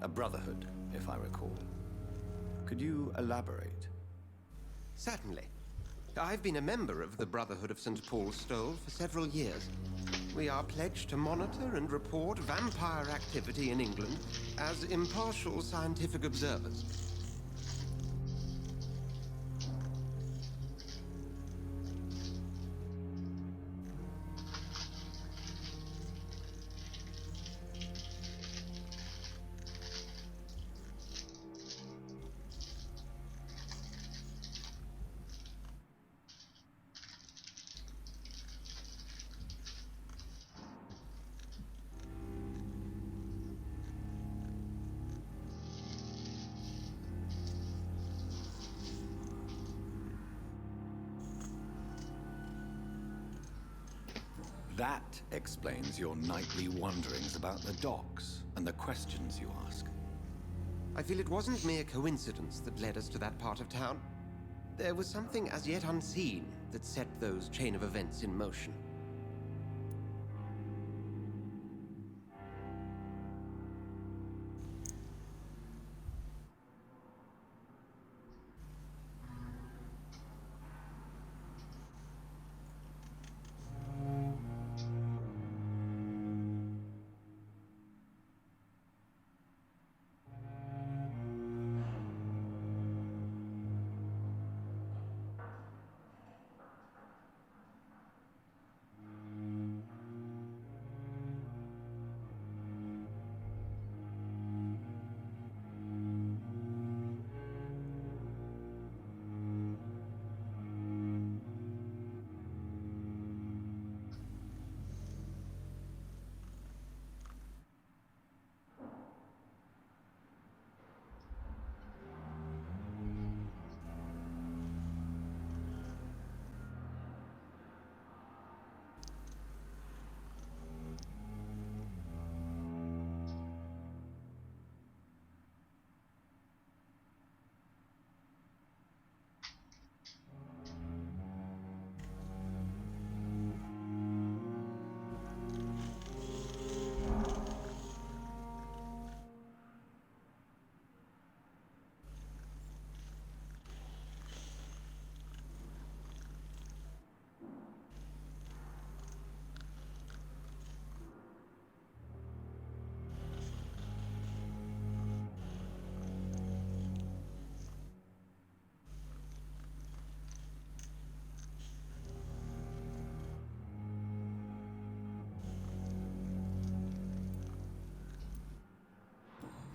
A brotherhood, if I recall. Could you elaborate? Certainly. I've been a member of the Brotherhood of St. Paul's Stole for several years. We are pledged to monitor and report vampire activity in England as impartial scientific observers. That explains your nightly wanderings about the docks and the questions you ask. I feel it wasn't mere coincidence that led us to that part of town. There was something as yet unseen that set those chain of events in motion.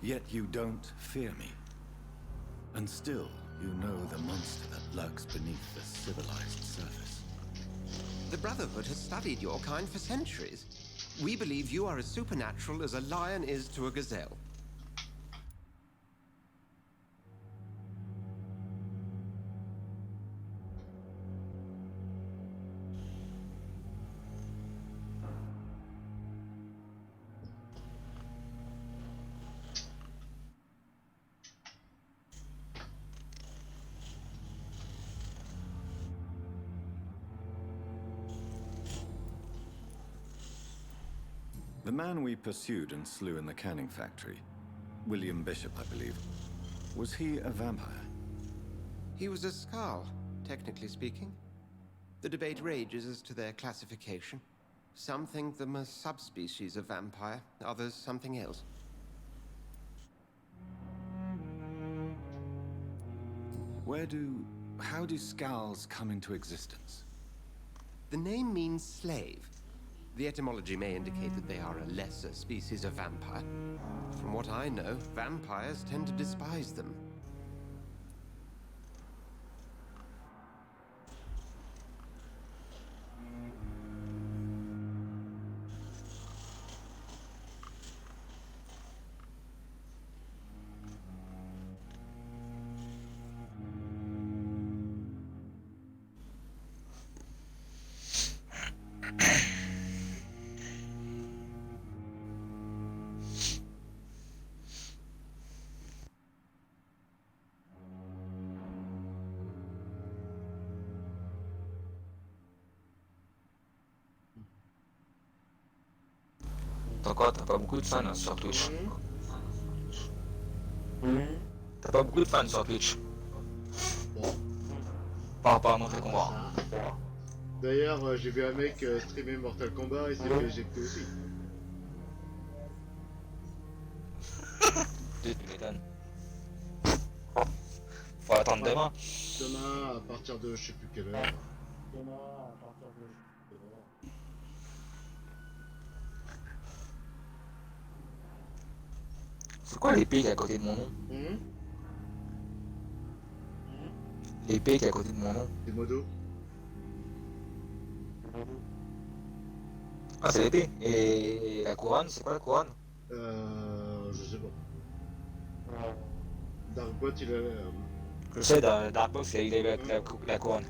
Yet you don't fear me. And still, you know the monster that lurks beneath the civilized surface. The Brotherhood has studied your kind for centuries. We believe you are as supernatural as a lion is to a gazelle. The man we pursued and slew in the canning factory, William Bishop, I believe, was he a vampire? He was a Skald, technically speaking. The debate rages as to their classification. Some think them a subspecies of vampire, others something else. How do scowls come into existence? The name means slave. The etymology may indicate that they are a lesser species of vampire. From what I know, vampires tend to despise them. T'as quoi? T'as pas beaucoup de fans hein, sur Twitch? T'as pas beaucoup de fans sur Twitch? Par rapport à Mortal Kombat. D'ailleurs, j'ai vu un mec streamer Mortal Kombat et s'est fait éjecter aussi. Tu m'étonnes. Faut attendre demain. Demain, à partir de je sais plus quelle heure. C'est quoi l'épée qui est à côté de mon nom? L'épée qui est à côté de mon nom. C'est Modo. Ah, c'est l'épée. Et la couronne, c'est quoi la couronne? Je sais pas. Darkbot, il a... Je sais, dans Darkbox, il avait la couronne.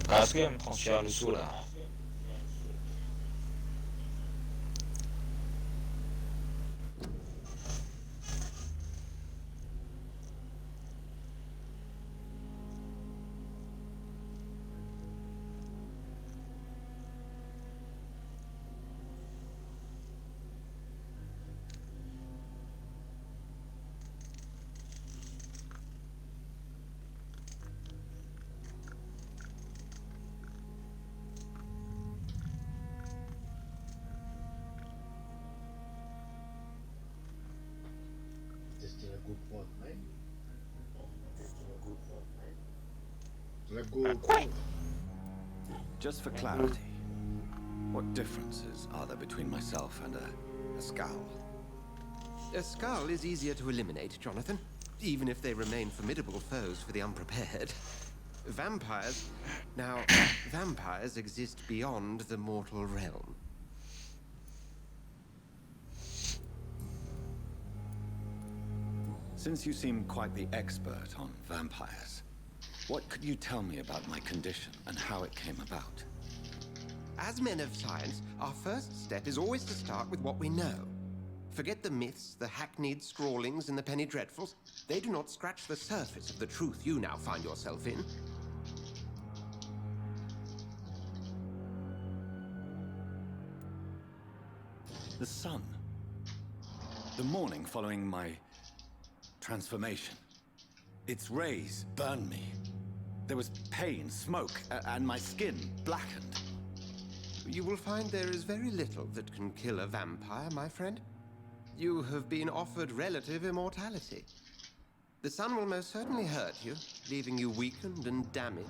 Ah, est-ce qu'il me transfère le saut là? Tester la GoPro après. La GoPro. Just for clarity, what differences are there between myself and a scowl? A skull is easier to eliminate, Jonathan, even if they remain formidable foes for the unprepared. Vampires... Now, vampires exist beyond the mortal realm. Since you seem quite the expert on vampires, what could you tell me about my condition and how it came about? As men of science, our first step is always to start with what we know. Forget the myths, the hackneyed scrawlings, and the penny dreadfuls. They do not scratch the surface of the truth you now find yourself in. The sun. The morning following my transformation. Its rays burned me. There was pain, smoke, and my skin blackened. You will find there is very little that can kill a vampire, my friend. You have been offered relative immortality. The sun will most certainly hurt you, leaving you weakened and damaged,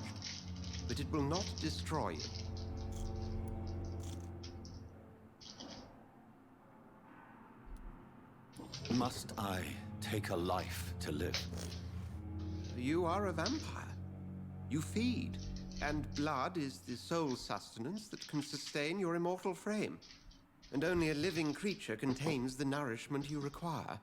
but it will not destroy you. Must I take a life to live? You are a vampire. You feed, and blood is the sole sustenance that can sustain your immortal frame. And only a living creature contains the nourishment you require.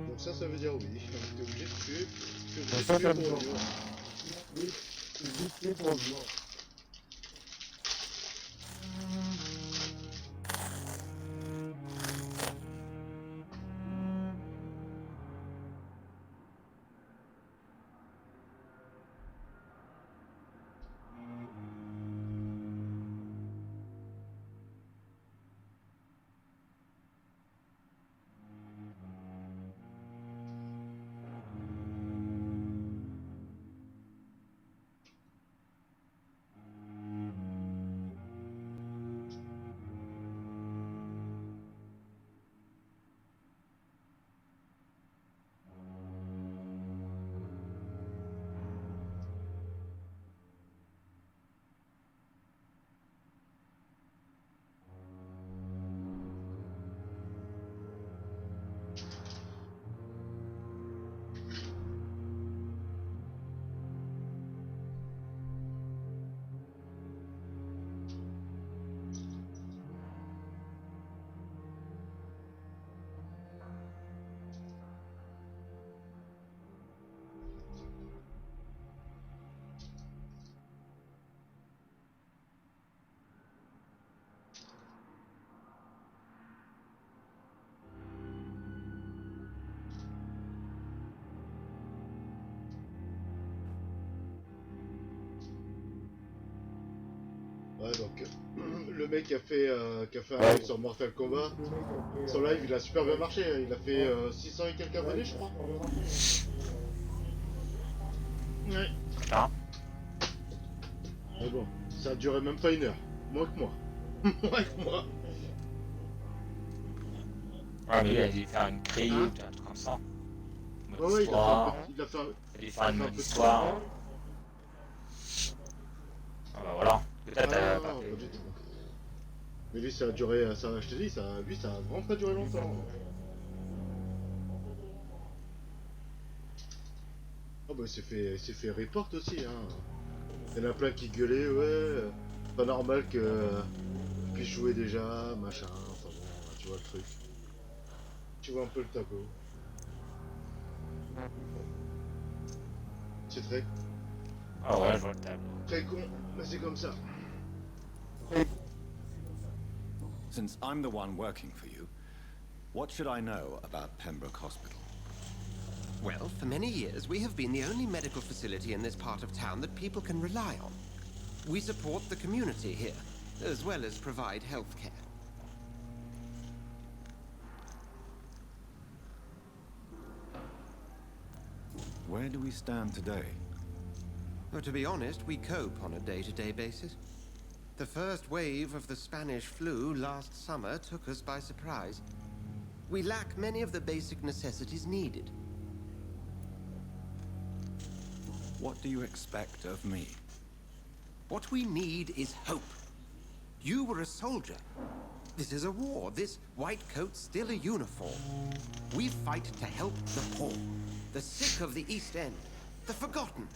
Donc ça veut dire oui. T'es obligé de tuer. T'es obligé de tuer pour vivre. Oui, c'est pour vivre. Ouais, donc le mec qui a fait un live sur Mortal Kombat, son live il a super bien marché, il a fait 600 et quelques abonnés je crois. Ouais. Ah. Mais bon, ça a duré même pas une heure, moins que moi. Moins que moi. Ouais, mais lui, il a dû faire une crypte, un truc comme ça. Ouais, il a fait une mode histoire. Ah bah voilà. Peut-être pas du tout. Mais lui ça a duré, je te dis, lui ça a vraiment pas duré longtemps. Ah bah il s'est fait report aussi hein. Il y en a plein qui gueulaient, ouais, pas normal que puisse jouer déjà, machin, enfin bon, tu vois le truc. Tu vois un peu le tableau. C'est très... Ah ouais, je vois le tableau. Très con, mais c'est comme ça. Since I'm the one working for you, what should I know about Pembroke Hospital? Well, for many years, we have been the only medical facility in this part of town that people can rely on. We support the community here, as well as provide health care. Where do we stand today? Well, to be honest, we cope on a day-to-day basis. The first wave of the Spanish flu last summer took us by surprise. We lack many of the basic necessities needed. What do you expect of me? What we need is hope. You were a soldier. This is a war. This white coat's still a uniform. We fight to help the poor, the sick of the East End, the forgotten.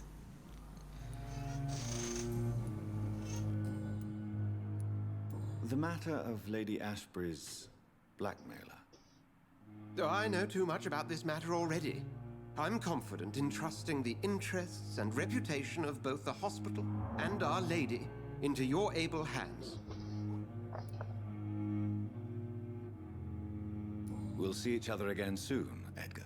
The matter of Lady Ashbury's blackmailer. Oh, I know too much about this matter already. I'm confident in trusting the interests and reputation of both the hospital and Our Lady into your able hands. We'll see each other again soon, Edgar.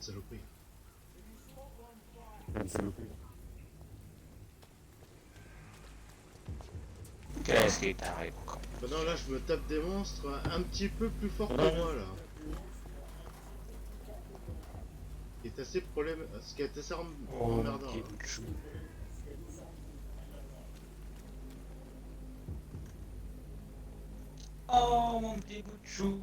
saloperie. Une saloperie. Qu'est-ce qui t'arrive encore? Bah non, là je me tape des monstres un petit peu plus fort que moi là. Ce qui est assez ce qui est assez emmerdant. Là. Oh mon petit bout de chou.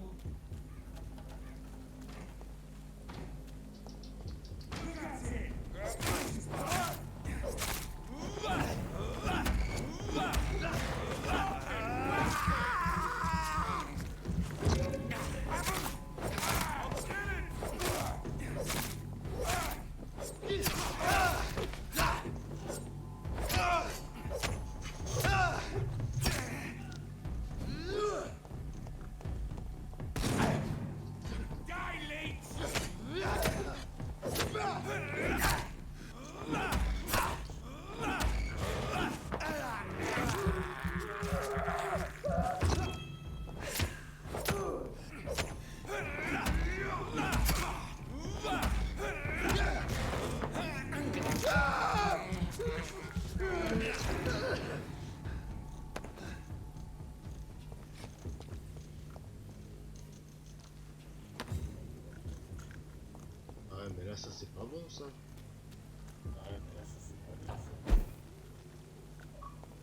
Ouais, mais là, ça c'est pas bon ça.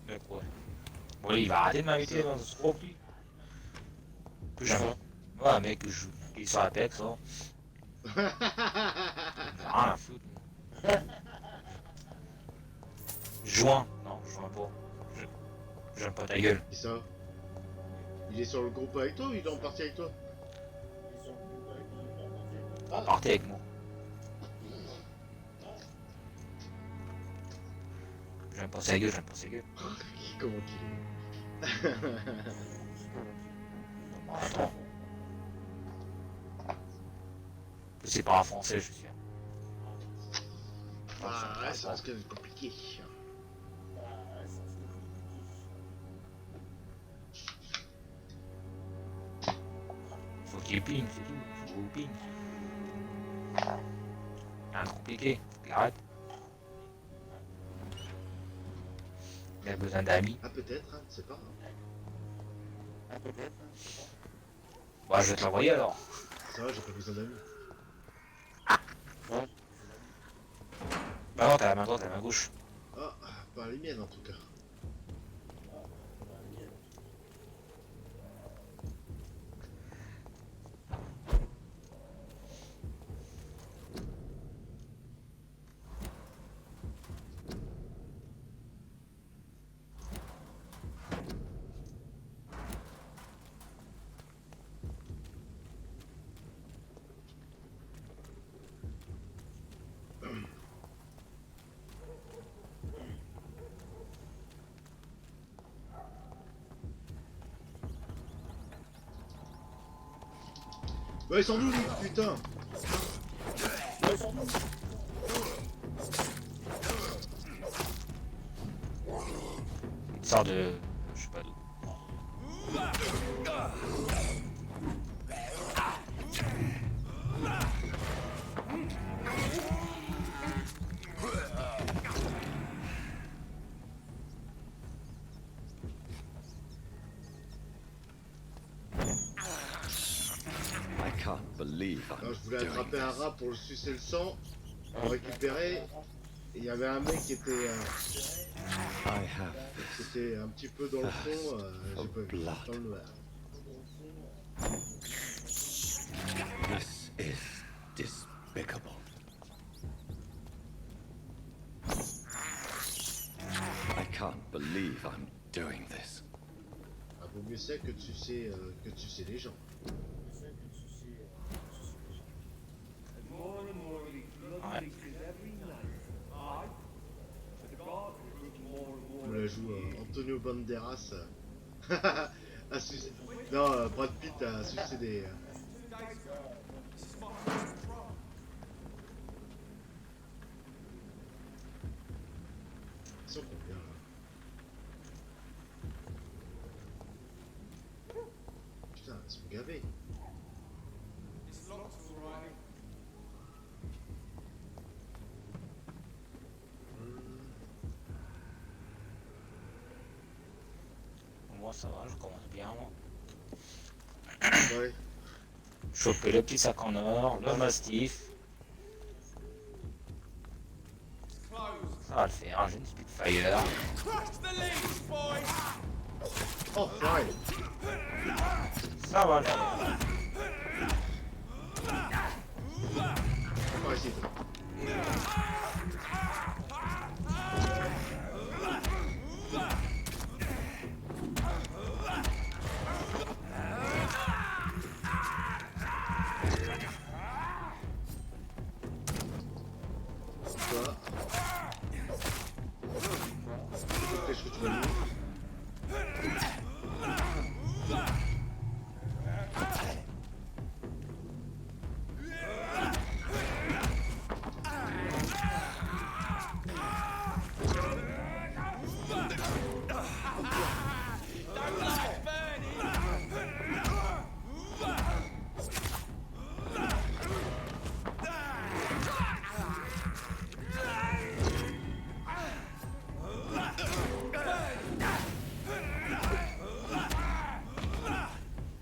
Mais quoi? Bon, il va arrêter de m'inviter dans ce groupe, lui. Que je fais. Ouais, mec, que je joue. Il est sur Apex, hein. Rien à foutre. Joins. Non, je joins pas. J'aime pas ta gueule. Qui ça? Il est sur le groupe avec toi ou il est en partie avec toi? En partie avec moi. J'aime pas sa gueule, j'aime pas sa gueule. Comment qu'il est? Attends. C'est pas un français, je suis sûr. Ah ouais, ça risque d'être compliqué. Faut qu'il ping, c'est tout. Faut qu'il ping. Rien de compliqué, faut qu'il arrête. Il a besoin d'amis. Ah peut-être, hein, c'est pas. Ah peut-être. Bah je vais te l'envoyer alors. Ça va, j'ai pas besoin d'amis. Bah non, t'as la main droite, t'as la main gauche. Ah, pas les miennes en tout cas. Bah ils sont d'où les putain? Il sort de... je sais pas d'où. Alors, je voulais attraper un rat pour le sucer le sang, pour récupérer. Et il y avait un mec qui était un petit peu dans le fond, j'ai pas vu, dans le noir. This is despicable. I can't believe I'm doing this. Ah, vaut mieux ça que de sucer les gens. On la joue Antonio Banderas à sucer... Non, Brad Pitt a sucé des... Ils sont combien là? Putain, ils sont gavés. moi ça va, je commence bien moi. Ouais. Choper le petit sac en or, le mastif. Ça va le faire, j'ai une Spitfire. Oh, ouais. Ça va le faire. On va essayer. Qu'est-ce que tu vas dire?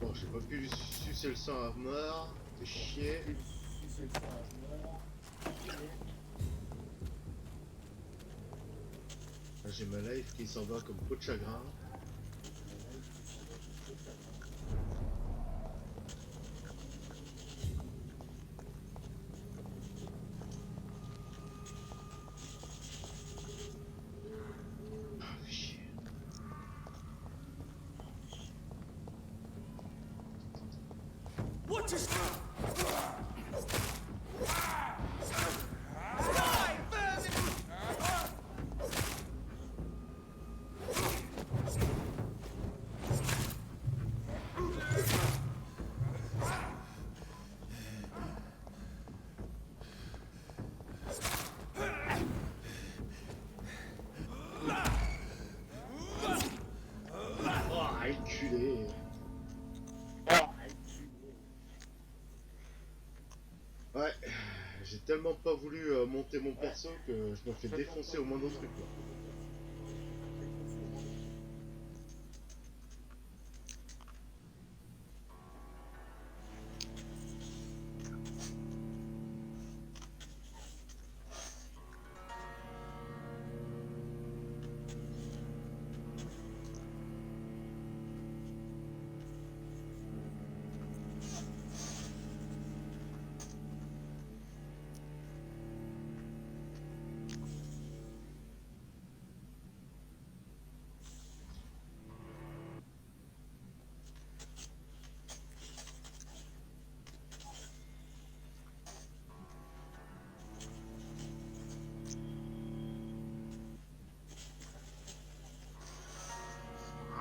Bon, j'ai pas pu lui sucer le sang à mort. C'est chier. Là, j'ai ma life qui s'en va comme peau de chagrin. What is Oh, enculé. Ouais, j'ai tellement pas voulu monter mon perso que je me fais défoncer au moindre truc là.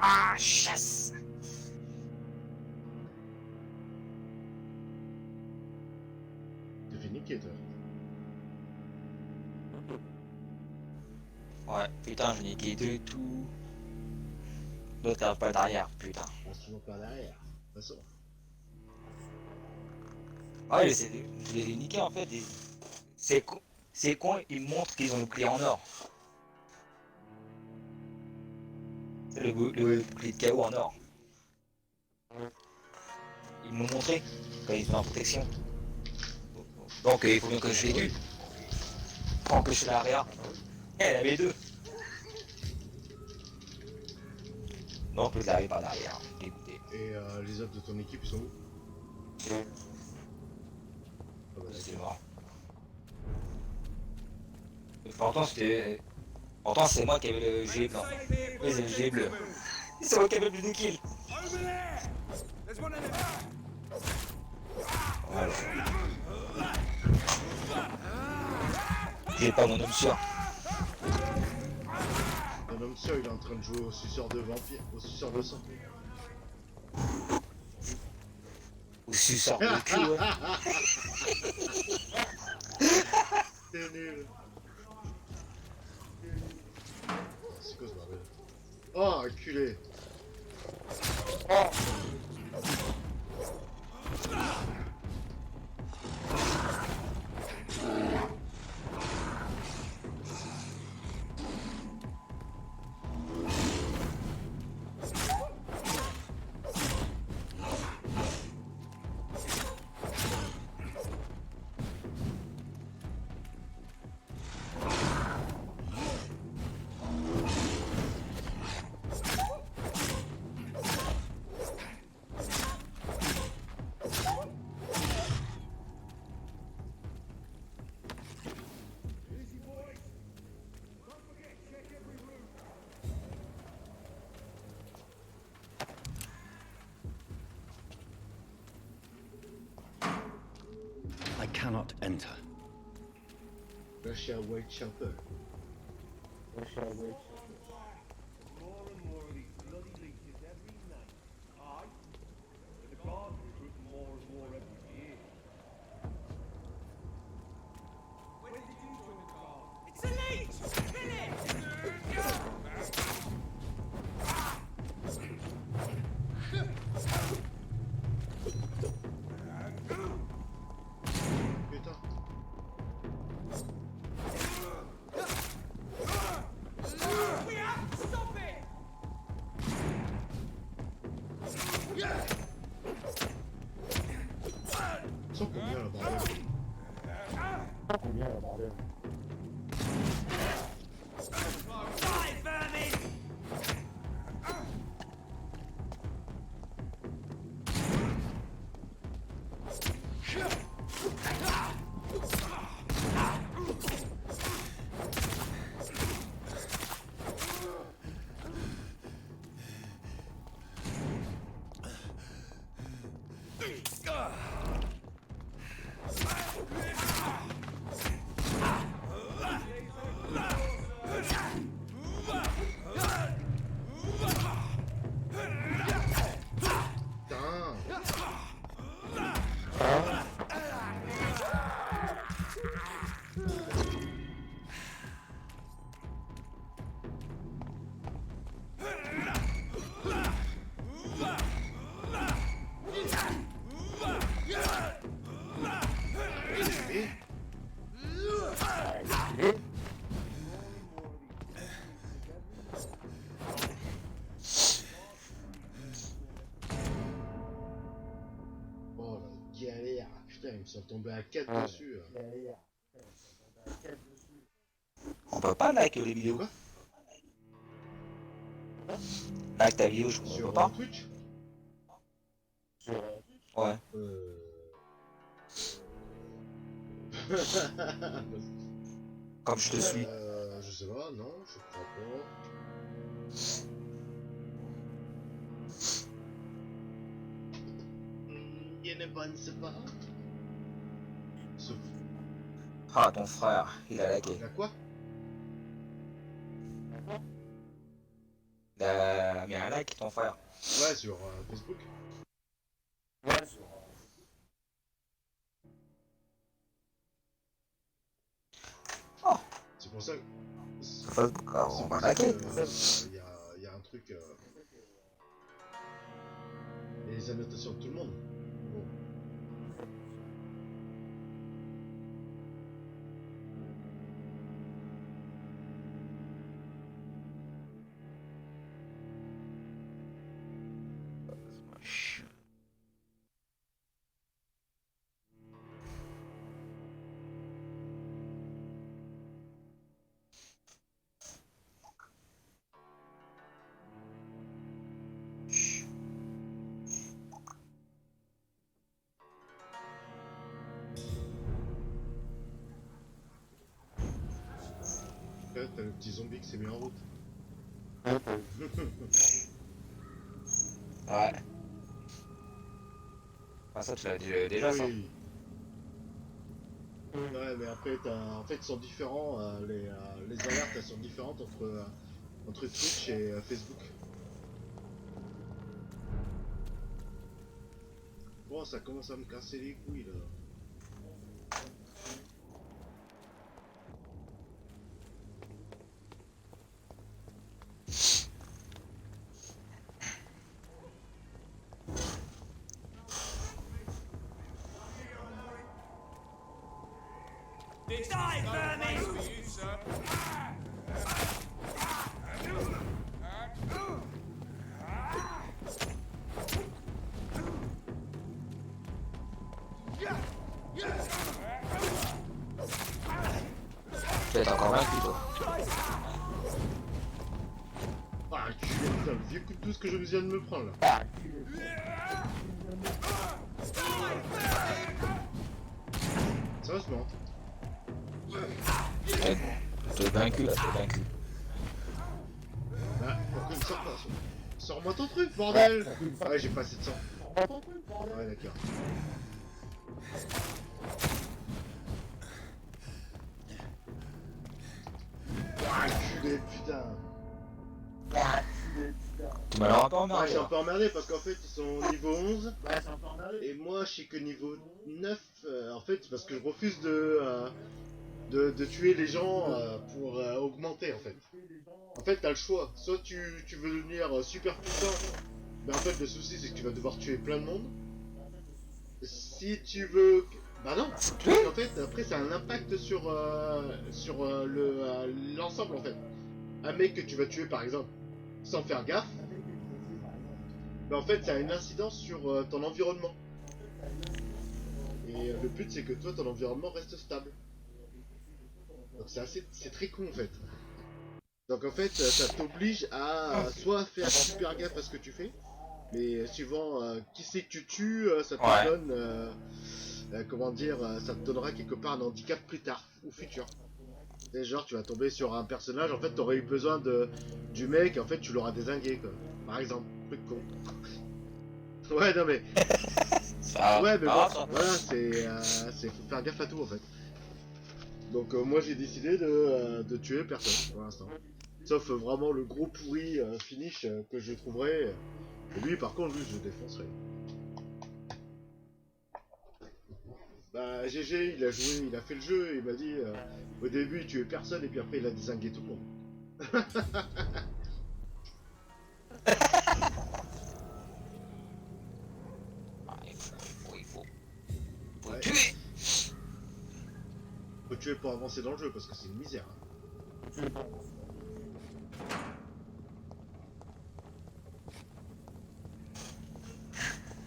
Ah, chasse. T'es fait niquer toi. Ouais, putain, j'ai niqué de tout. L'autre t'as pas derrière, putain. On se voit pas derrière. De toute façon. Ah ouais, je les ai niqués en fait. C'est con, ils montrent qu'ils ont le bouclier en or. C'est le bouclier de KO en or. Ils m'ont montré quand ils sont en protection. Donc il faut bien que je les tue. Pour empêcher l'arrière. Elle avait deux. Non, je l'arrive pas derrière. Dégoûté. Et les autres de ton équipe ils sont où? Ah bah c'est mort. Et pourtant c'était. Pourtant c'est moi qui avais le gilet blanc. Oui, c'est le gilet bleu. C'est moi qui avais le plus de kills. Voilà. J'ai pas mon homme sûr. Ton homme sûr il est en train de jouer au suceur de vampire, au suceur de sang. Au suceur de cul, ouais. C'est nul. C'est quoi ce bordel? Oh, enculé. Oh. Enter. Russia Whitechapel. More and more of these bloody leeches every night. Aye. And the guards recruit more and more every year. When did you join the guard? It's a leech! Kill it! Putain. We have to stop it! Ils sont combien là bordel? Die, vermin! Oh la galère. Putain, ils me sont tombés à 4 dessus. On peut pas like les vidéos. Like ta vidéo, je comprends pas. Twitch? Ouais. Comme je te suis. Je sais pas, non, je crois pas. Il n'est pas, ne sait pas. Ah, ton frère, il a laqué. Il a quoi? Il a mis un like, ton frère. Ouais, sur Facebook. Ouais, sur... Oh. C'est pour ça que... Facebook, on va liker. Il y a un truc... Et les annotations de tout le monde. Bon. Là, t'as le petit zombie qui s'est mis en route. Ouais. Ah, ça, tu l'as dit déjà, ça. Oui. Ouais, mais après, en fait, ils sont différents. Les alertes, elles sont différentes entre Twitch et Facebook. Bon, ça commence à me casser les couilles, là. Die, vermin! Tu vas être encore vaincu, toi. Ah, tu putain, le vieux coup de douce que je viens de me prendre, là. Sérieusement. T'es vaincu, là, t'es vaincu. Bah, pourquoi il me sort pas? Sors-moi ton truc, bordel! Ouais, j'ai pas assez de sang. Ouais, d'accord. saoulé, putain. Tu m'as l'air un peu Ouais, emmerdé. je suis un là. peu emmerdé parce qu'en fait ils sont niveau 11 et moi je suis que niveau 9 en fait parce que je refuse de tuer les gens pour augmenter en fait. En fait t'as le choix, soit tu veux devenir super puissant, mais en fait le souci c'est que tu vas devoir tuer plein de monde. Si tu veux... Bah non, parce qu'en fait après ça a un impact sur l'ensemble en fait. Un mec que tu vas tuer par exemple sans faire gaffe, mais en fait, ça a une incidence sur ton environnement. Et le but, c'est que toi, ton environnement reste stable. Donc c'est très con en fait. Donc en fait, ça t'oblige à soit faire super gaffe à ce que tu fais, mais suivant qui c'est que tu tues, ça te Ouais. donne, comment dire, ça te donnera quelque part un handicap plus tard ou futur. C'est genre, tu vas tomber sur un personnage, en fait, t'aurais eu besoin du mec, et en fait, tu l'auras dézingué, quoi. Par exemple, truc con. Ouais, non mais. Ouais, mais bon, voilà, faut faire gaffe à tout en fait. Donc moi j'ai décidé de tuer personne pour l'instant. Sauf vraiment le gros pourri finish que je trouverai. Et lui par contre, lui je le défoncerai. Bah GG, il a joué, il a fait le jeu et il m'a dit au début il tuait personne et puis après il a dézingué tout le monde. Faut tuer. Faut tuer pour avancer dans le jeu parce que c'est une misère. Hein.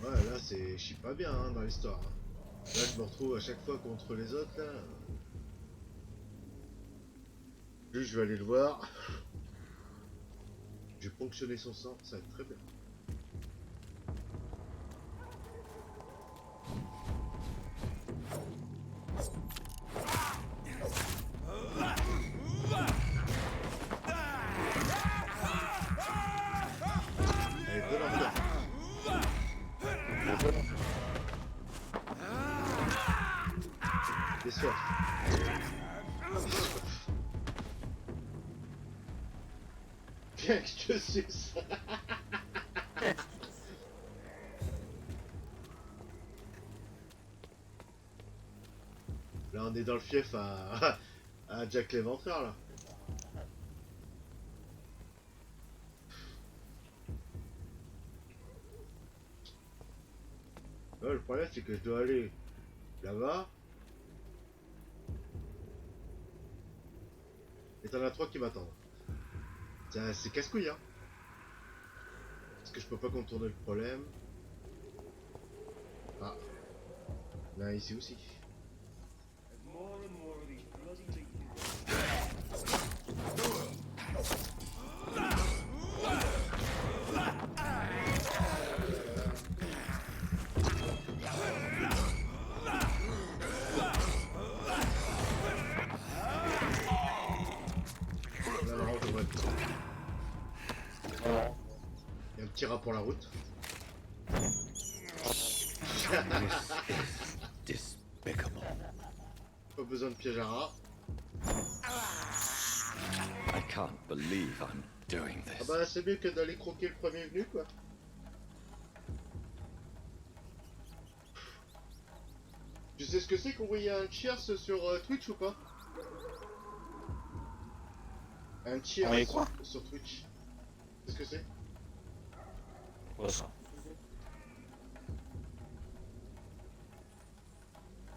Ouais, là c'est. Je suis pas bien hein, dans l'histoire. Hein. Là je me retrouve à chaque fois contre les autres là. Juste je vais aller le voir. Je vais ponctionner son sang, ça va être très bien. Allez, donne encore. T'es soif. Viens que je te suce. Là on est dans le fief à Jack l'Éventreur là. Ouais, le problème c'est que je dois aller là-bas. Et t'en as 3 qui m'attendent. C'est casse-couille hein. Parce que je peux pas contourner le problème. Ah. Là ici aussi. Il y a un petit rat pour la route. Despicable. Pas besoin de piège à rat. I can't believe I'm doing Ah this. bah c'est mieux que d'aller croquer le premier venu quoi. Tu sais ce que c'est qu'envoyer un cheers sur Twitch ou pas? Un cheers quoi sur Twitch. Tu sais ce que c'est? Quoi ça?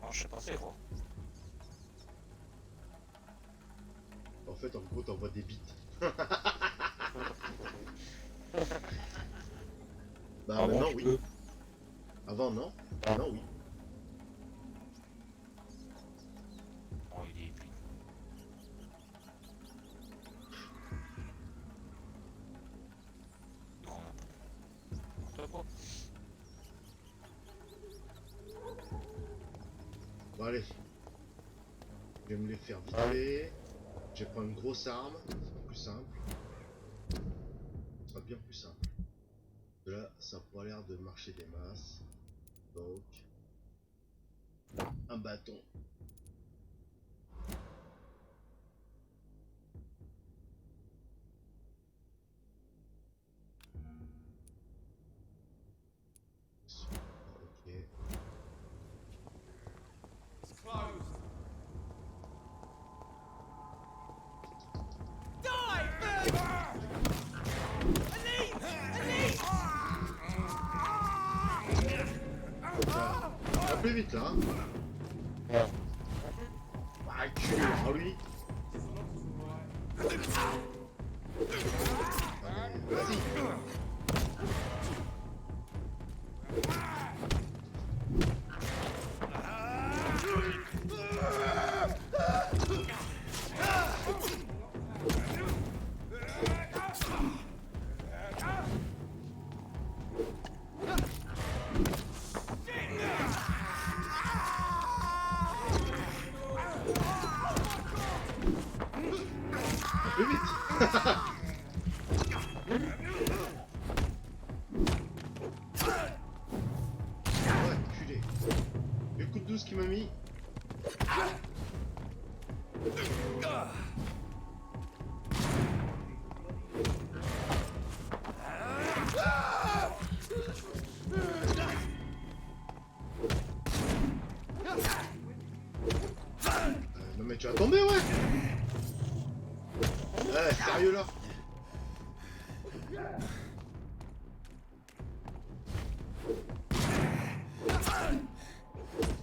Non, je sais pas c'est quoi. En fait en gros t'envoies des bits. Bah Ah maintenant bon, oui. Avant non. Maintenant oui. Oh, il est... Bon allez. Je vais me les faire vite fait. Je vais prendre une grosse arme, ça sera plus simple. Ça sera bien plus simple. Là, ça n'a pas l'air de marcher des masses. Donc, un bâton. plus vite là. Hein. Ah, culé, ah oui. Allez, vas-y. Plus vite. Ouais, culé. Le coup de douce qu'il m'a mis. Non mais tu vas tomber, ouais. Ouais, sérieux là.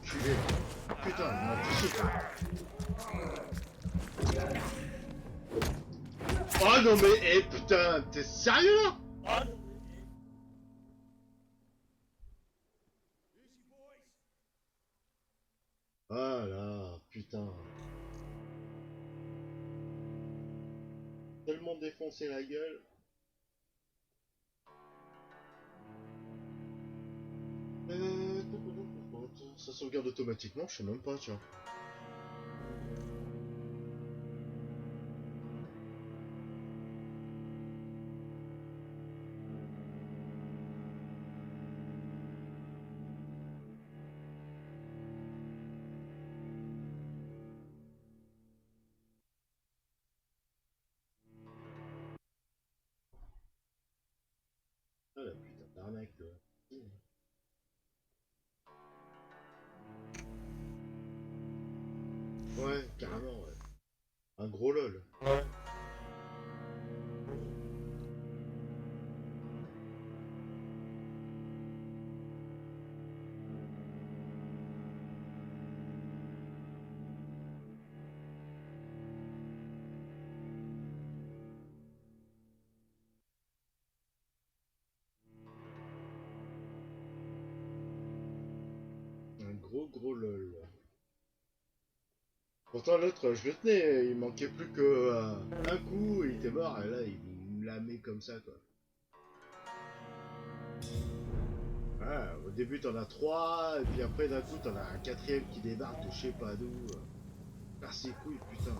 Culé. Putain, il m'a touché. Oh non mais, eh putain, t'es sérieux là? Ah là, putain. Tellement défoncé la gueule. Ça sauvegarde automatiquement, je sais même pas, tiens. Ah la putain d'arnaque, là. Ouais, carrément, ouais. Un gros lol. Ouais. Un gros lol. Pourtant l'autre, je le tenais, il manquait plus que un coup et il était mort, et là il me l'a mis comme ça quoi. Ouais, au début t'en as 3, et puis après d'un coup t'en as un quatrième qui débarque de je sais pas d'où. Casse ses couilles putain.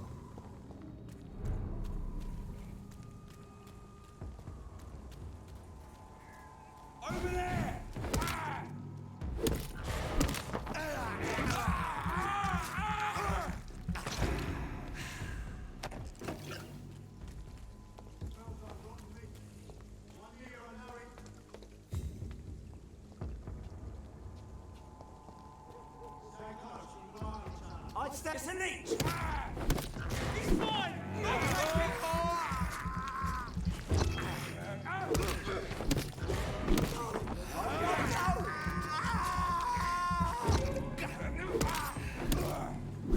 Over there! I'd step a leech! He's fine!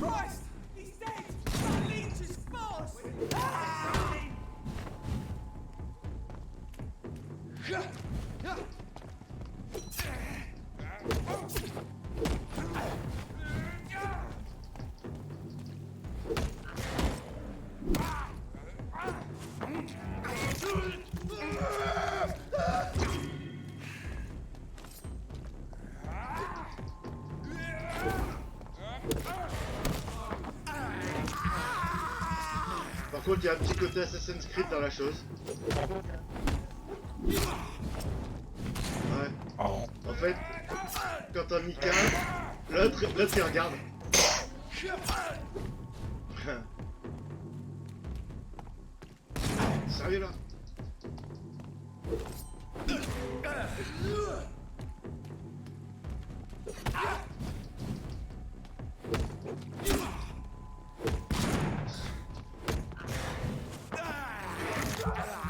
Christ! He's dead! That leech is fast! Par contre il y a un petit côté Assassin's Creed dans la chose. Ouais. En fait, quand t'as mis 15, l'autre il regarde. Sérieux là?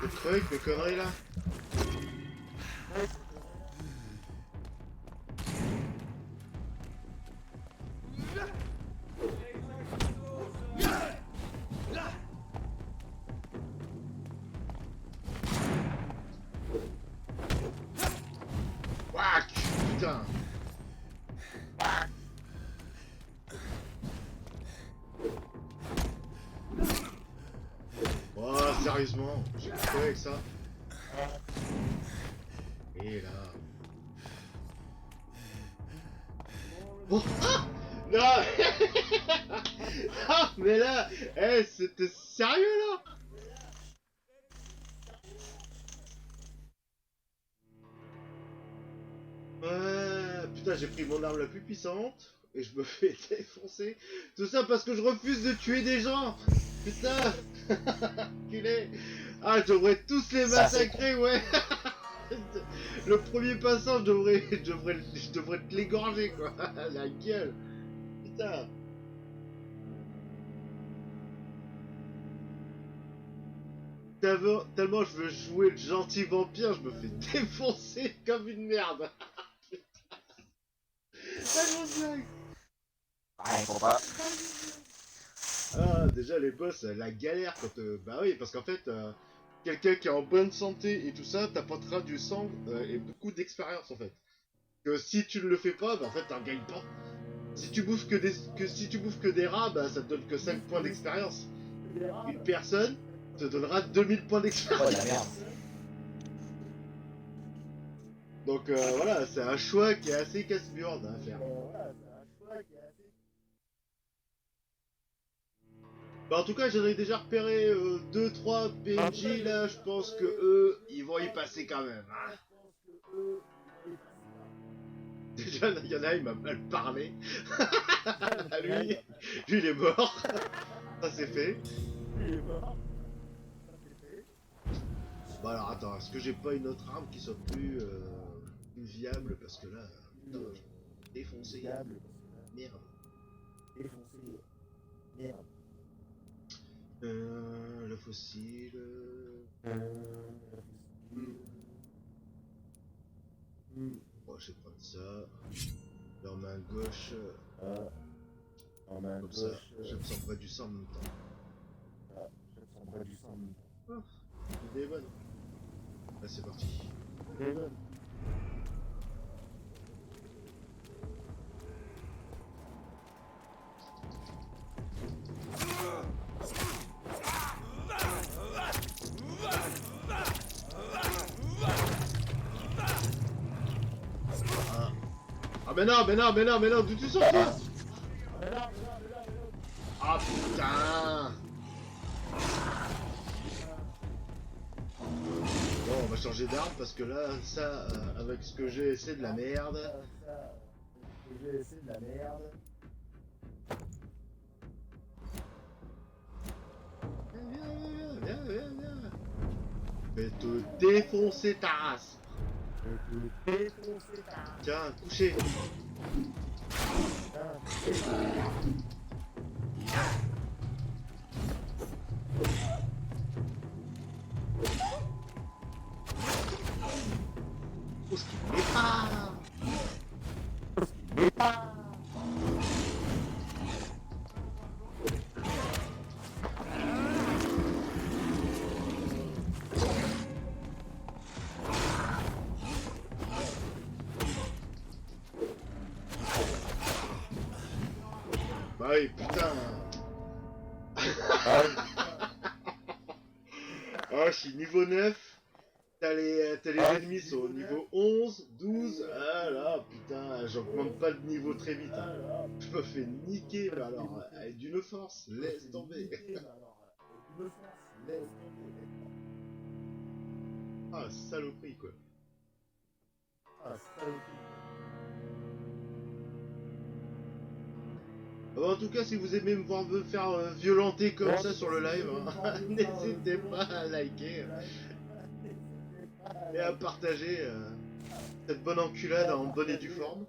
Le truc, le connerie là. Sérieusement, j'ai quoi avec ça? Et là... Oh, ah non. Non, mais là, eh, c'était sérieux là? Putain, j'ai pris mon arme la plus puissante et je me fais défoncer. Tout ça parce que je refuse de tuer des gens. Putain, culé. Ah, je devrais tous les massacrer, ouais. Le premier passant, je devrais te l'égorger, quoi. La gueule. Putain. Tellement je veux jouer le gentil vampire, je me fais défoncer comme une merde. La grosse blague. Ouais, faut pas. Ah, déjà les boss, la galère quand... bah oui, parce qu'en fait, quelqu'un qui est en bonne santé et tout ça, t'apportera du sang et beaucoup d'expérience en fait. Que si tu ne le fais pas, bah en fait t'en gagnes pas. Si tu bouffes si tu bouffes que des rats, bah ça te donne que 5 points d'expérience. Une personne te donnera 2000 points d'expérience. Oh la merde. Donc voilà, c'est un choix qui est assez casse-burne à faire. Bah, en tout cas, j'en ai déjà repéré 2-3 PNJ là, je pense que eux, ils vont y passer quand même. Hein. Déjà, il y en a, il m'a mal parlé. lui, il est mort. Ça c'est fait. Bon alors attends, est-ce que j'ai pas une autre arme qui soit plus viable? Parce que là, putain, je vais défoncer. Merde. Merde. Le fossile. Bon, je vais prendre ça. Dans ma gauche. Comme ça, j'absorberai du sang en même temps. Oh, l'idée est bonne. Là, c'est parti. Ah mais non, mais non, mais non, mais non, d'où tu sors toi? Ah putain. Bon, on va changer d'arme parce que là, ça, avec ce que j'ai, c'est de la merde. Viens. Je vais te défoncer ta race. Tiens, couché. Oh, ce qu'il met pas. Bah oui, putain. Ah, je suis niveau 9. T'as les ennemis sont au niveau 11, 12. Ah là, putain, j'augmente pas le niveau très vite. Hein. Je me fais niquer, mais alors, d'une force, laisse tomber. Ah, saloperie, quoi. Bon, en tout cas, si vous aimez me voir me faire violenter comme ça sur le live, hein, n'hésitez pas à liker et à partager cette bonne enculade en bonne et due forme.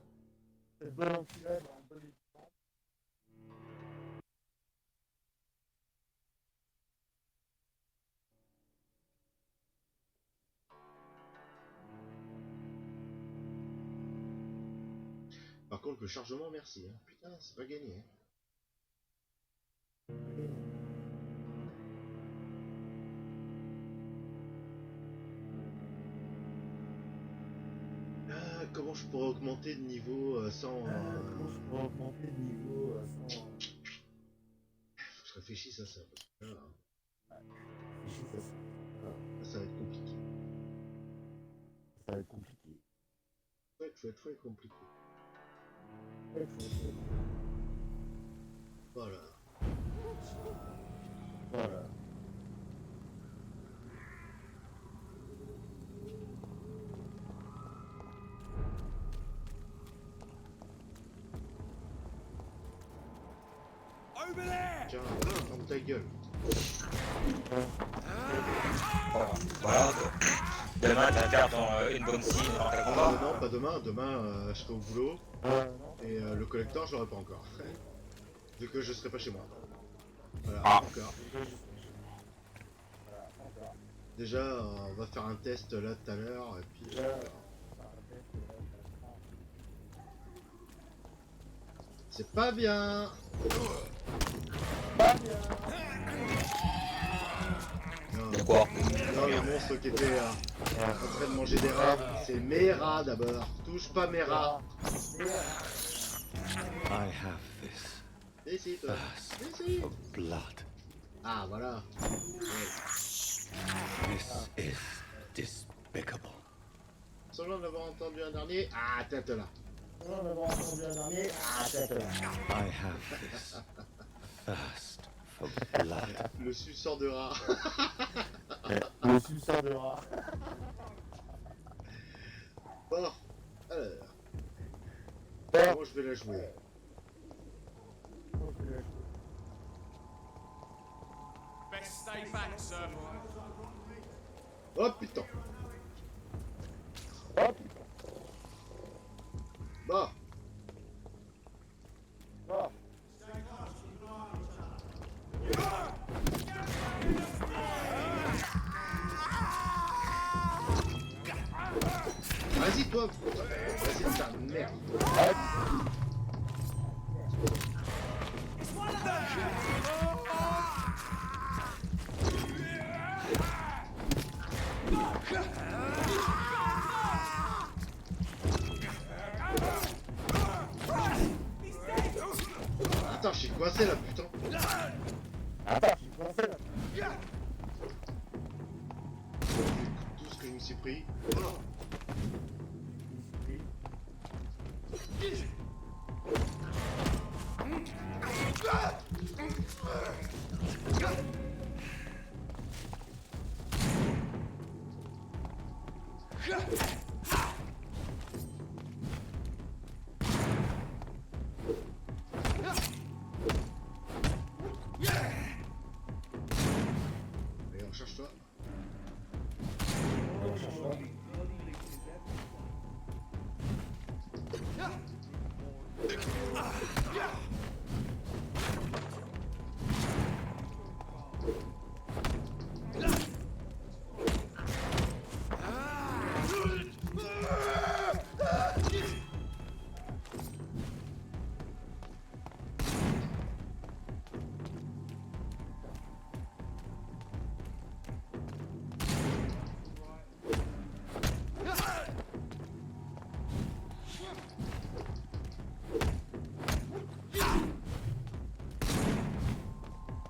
Par contre, le chargement, merci. Hein. Putain, c'est pas gagné. Hein. Ah, comment je pourrais augmenter de niveau sans... Faut que je réfléchisse à ça. Parce que là, très compliqué. Voilà. Voilà. Tiens, ferme ta gueule. Voilà. Demain, t'as faire une bonne scene dans ta combat. Non, pas demain. Demain, je serai au boulot. Et le collector, je l'aurai pas encore. Vu que je serai pas chez moi. Voilà, encore. Déjà, on va faire un test là tout à l'heure. Et puis. C'est pas bien. De quoi? Non, le monstre qui était en train de manger des rats. C'est mes rats d'abord. Touche pas mes rats. I have this Ici, toi. thirst Ici. for blood. Ah, voilà. This is despicable. Selon d'avoir entendu un dernier. Ah, tête là. Selon d'avoir entendu un dernier. Ah, tête là. I have this thirst for blood. Le suceur de rat. Le suceur de rat. Bon, alors. Comment je vais la jouer? Best stay back, sir. Oh putain. Bon. Vas-y toi. Vas-y ta merde. Attends, je suis coincé là, putain. Tout ce que je me suis pris. Allez, recherche-toi.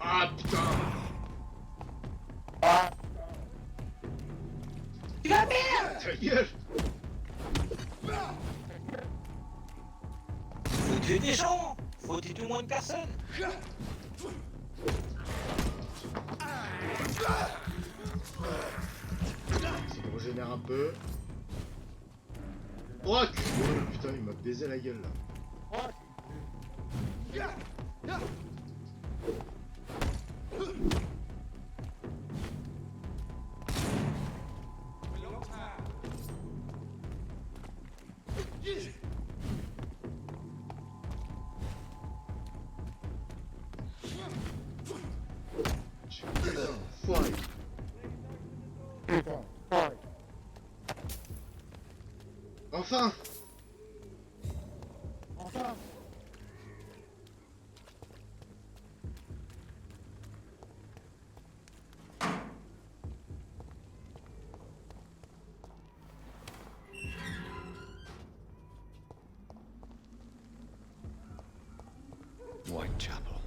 Ah putain. Tu la merde! Ta gueule. Faut tuer des gens! Faut tuer moins de personnes! Ça me régénère un peu. Oh putain, il m'a baisé la gueule là. Putain, foiré. Enfin. Whitechapel.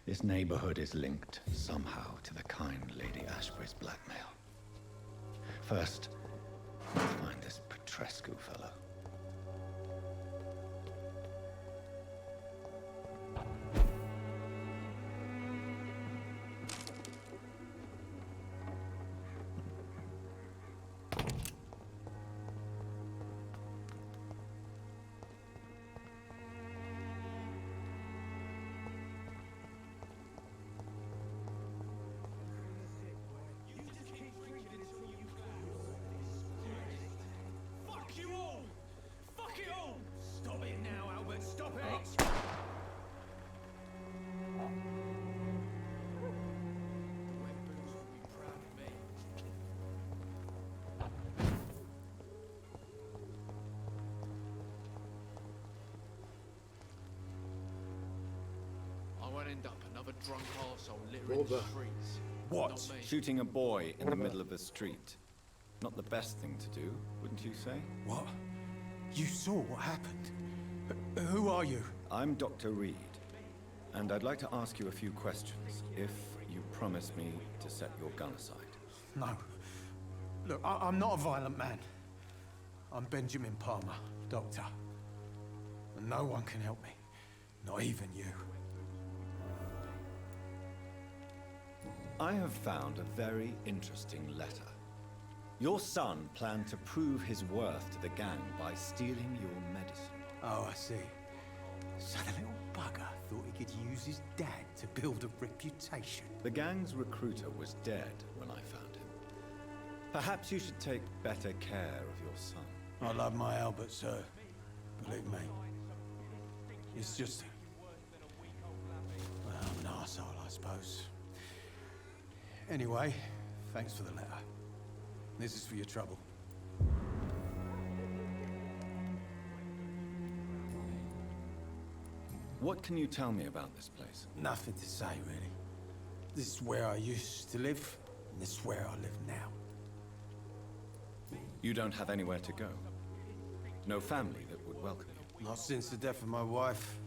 This neighborhood is linked somehow to the kind Lady Ashbury's blackmail. First, let's find this Petrescu fellow. won't end up another drunk arsehole littering Bon, the bah. streets. What? Not me. Shooting a boy in the middle of the street. Not the best thing to do, wouldn't you say? What? You saw what happened? Who are you? I'm Dr. Reed, and I'd like to ask you a few questions, if you promise me to set your gun aside. No. Look, I'm not a violent man. I'm Benjamin Palmer, doctor. And no one can help me. Not even you. I have found a very interesting letter. Your son planned to prove his worth to the gang by stealing your medicine. Oh, I see. So the little bugger thought he could use his dad to build a reputation. The gang's recruiter was dead when I found him. Perhaps you should take better care of your son. I love my Albert, sir. Believe me. It's just... well, I'm an arsehole, I suppose. Anyway, thanks for the letter. This is for your trouble. What can you tell me about this place? Nothing to say, really. This is where I used to live, and this is where I live now. You don't have anywhere to go? No family that would welcome you? Not since the death of my wife,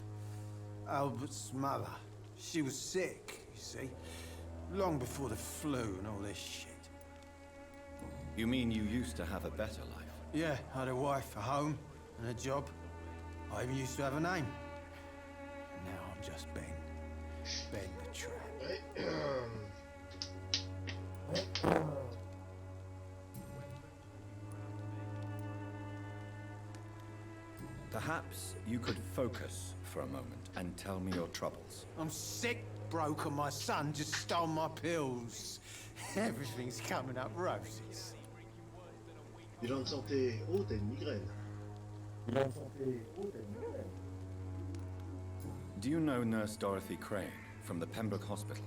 Albert's mother. She was sick, you see. Long before the flu and all this shit. You mean you used to have a better life? Yeah, I had a wife, a home, and a job. I even used to have a name. Now I'm just Ben. Ben the Tramp. Perhaps you could focus for a moment and tell me your troubles. I'm sick, broke, and my son just stole my pills. Everything's coming up roses. Bilan de santé. Oh, t'as une migraine. Do you know Nurse Dorothy Crane from the Pembroke Hospital?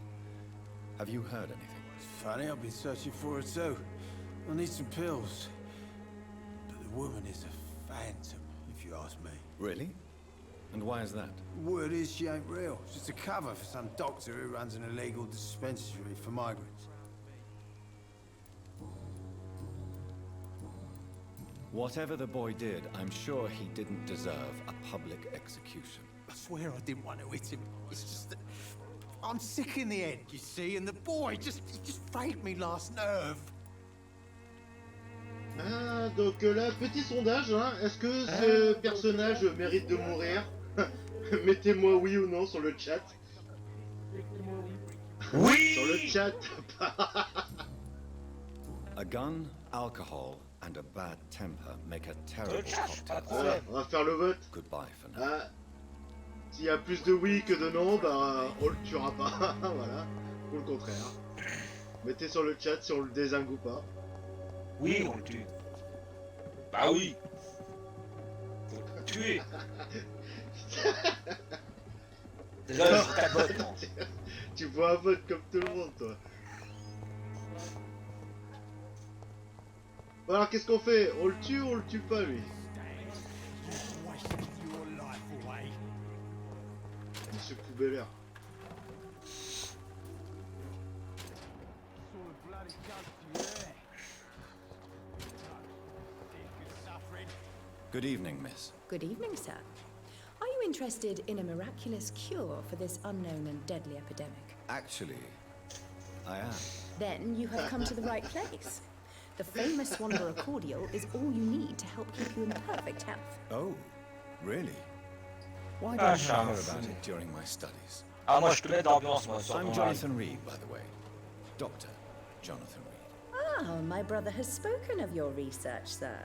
Have you heard anything? It's funny, I've been searching for her too. I need some pills. But the woman is a phantom, if you ask me. Really? And why is that? Word is she ain't real. Just a cover for some doctor who runs an illegal dispensary for migrants. Whatever the boy did, I'm sure he didn't deserve a public execution. I swear I didn't want to hit him. It's just that I'm sick in the head, you see, and the boy just frayed me last nerve. Ah, donc là, petit sondage, hein. Est-ce que ce personnage mérite de mourir? Mettez-moi oui ou non sur le chat. Oui! Sur le chat. A gun, alcohol, and a bad temper make a terrible cocktail. Voilà, on va faire le vote. Goodbye for now. Ah, s'il y a plus de oui que de non, bah on le tuera pas. Voilà, ou le contraire. Mettez sur le chat si on le dézingue ou pas. Oui, on le tue. Bah oui. Faut le tuer. Déjà, il faut 4 votes. Non. Tu vois un vote comme tout le monde, toi. Bon, alors qu'est-ce qu'on fait? On le tue ou on le tue pas, lui? Monsieur Poubelleur. Good evening, miss. Good evening, sir. Are you interested in a miraculous cure for this unknown and deadly epidemic? Actually, I am. Then you have come to the right place. The famous Wanderer cordial is all you need to help keep you in perfect health. Oh, really? Why don't I hear about it during my studies? Ah, moi je te mets d'ambiance, moi, sur I'm ton Jonathan Reed, by the way. Dr. Jonathan Reed. Ah, my brother has spoken of your research, sir.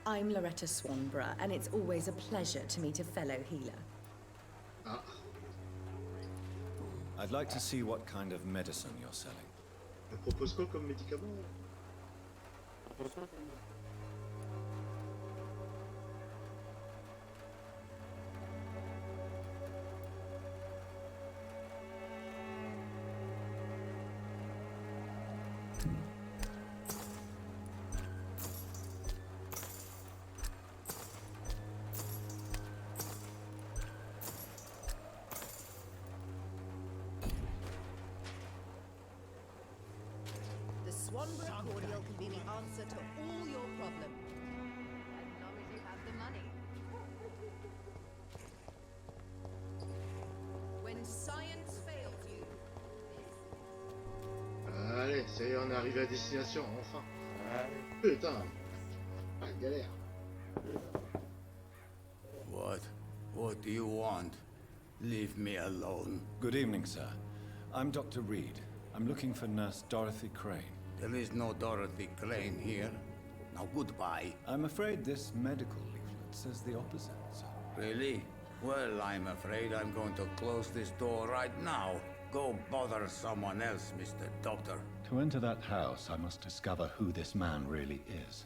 I'm Loretta Swanborough, and it's always a pleasure to meet a fellow healer. Ah. I'd like to see what kind of medicine you're selling. On propose quoi comme médicament? one word cordial can be the answer to all your problems. As long as you have the money. When science fails you. Allez, ça y est, on est arrivé à destination, enfin. Putain. Ah, galère. What do you want? Leave me alone. Good evening, sir. I'm Dr. Reed. I'm looking for Nurse Dorothy Crane. There is no Dorothy Crane here. Now goodbye. I'm afraid this medical leaflet says the opposite, sir. Really? Well, I'm afraid I'm going to close this door right now. Go bother someone else, Mr. Doctor. To enter that house, I must discover who this man really is.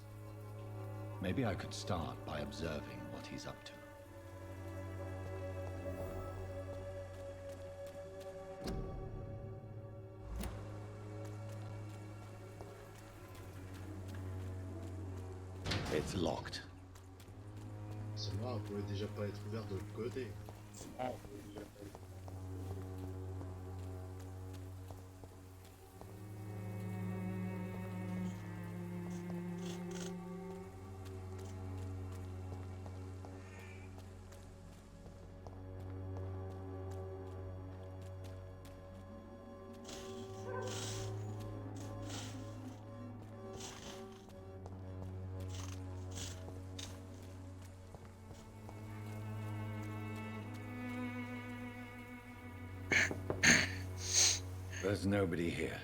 Maybe I could start by observing what he's up to. It's locked. C'est marrant, elle pouvait déjà pas être ouverte de l'autre côté. There's nobody here.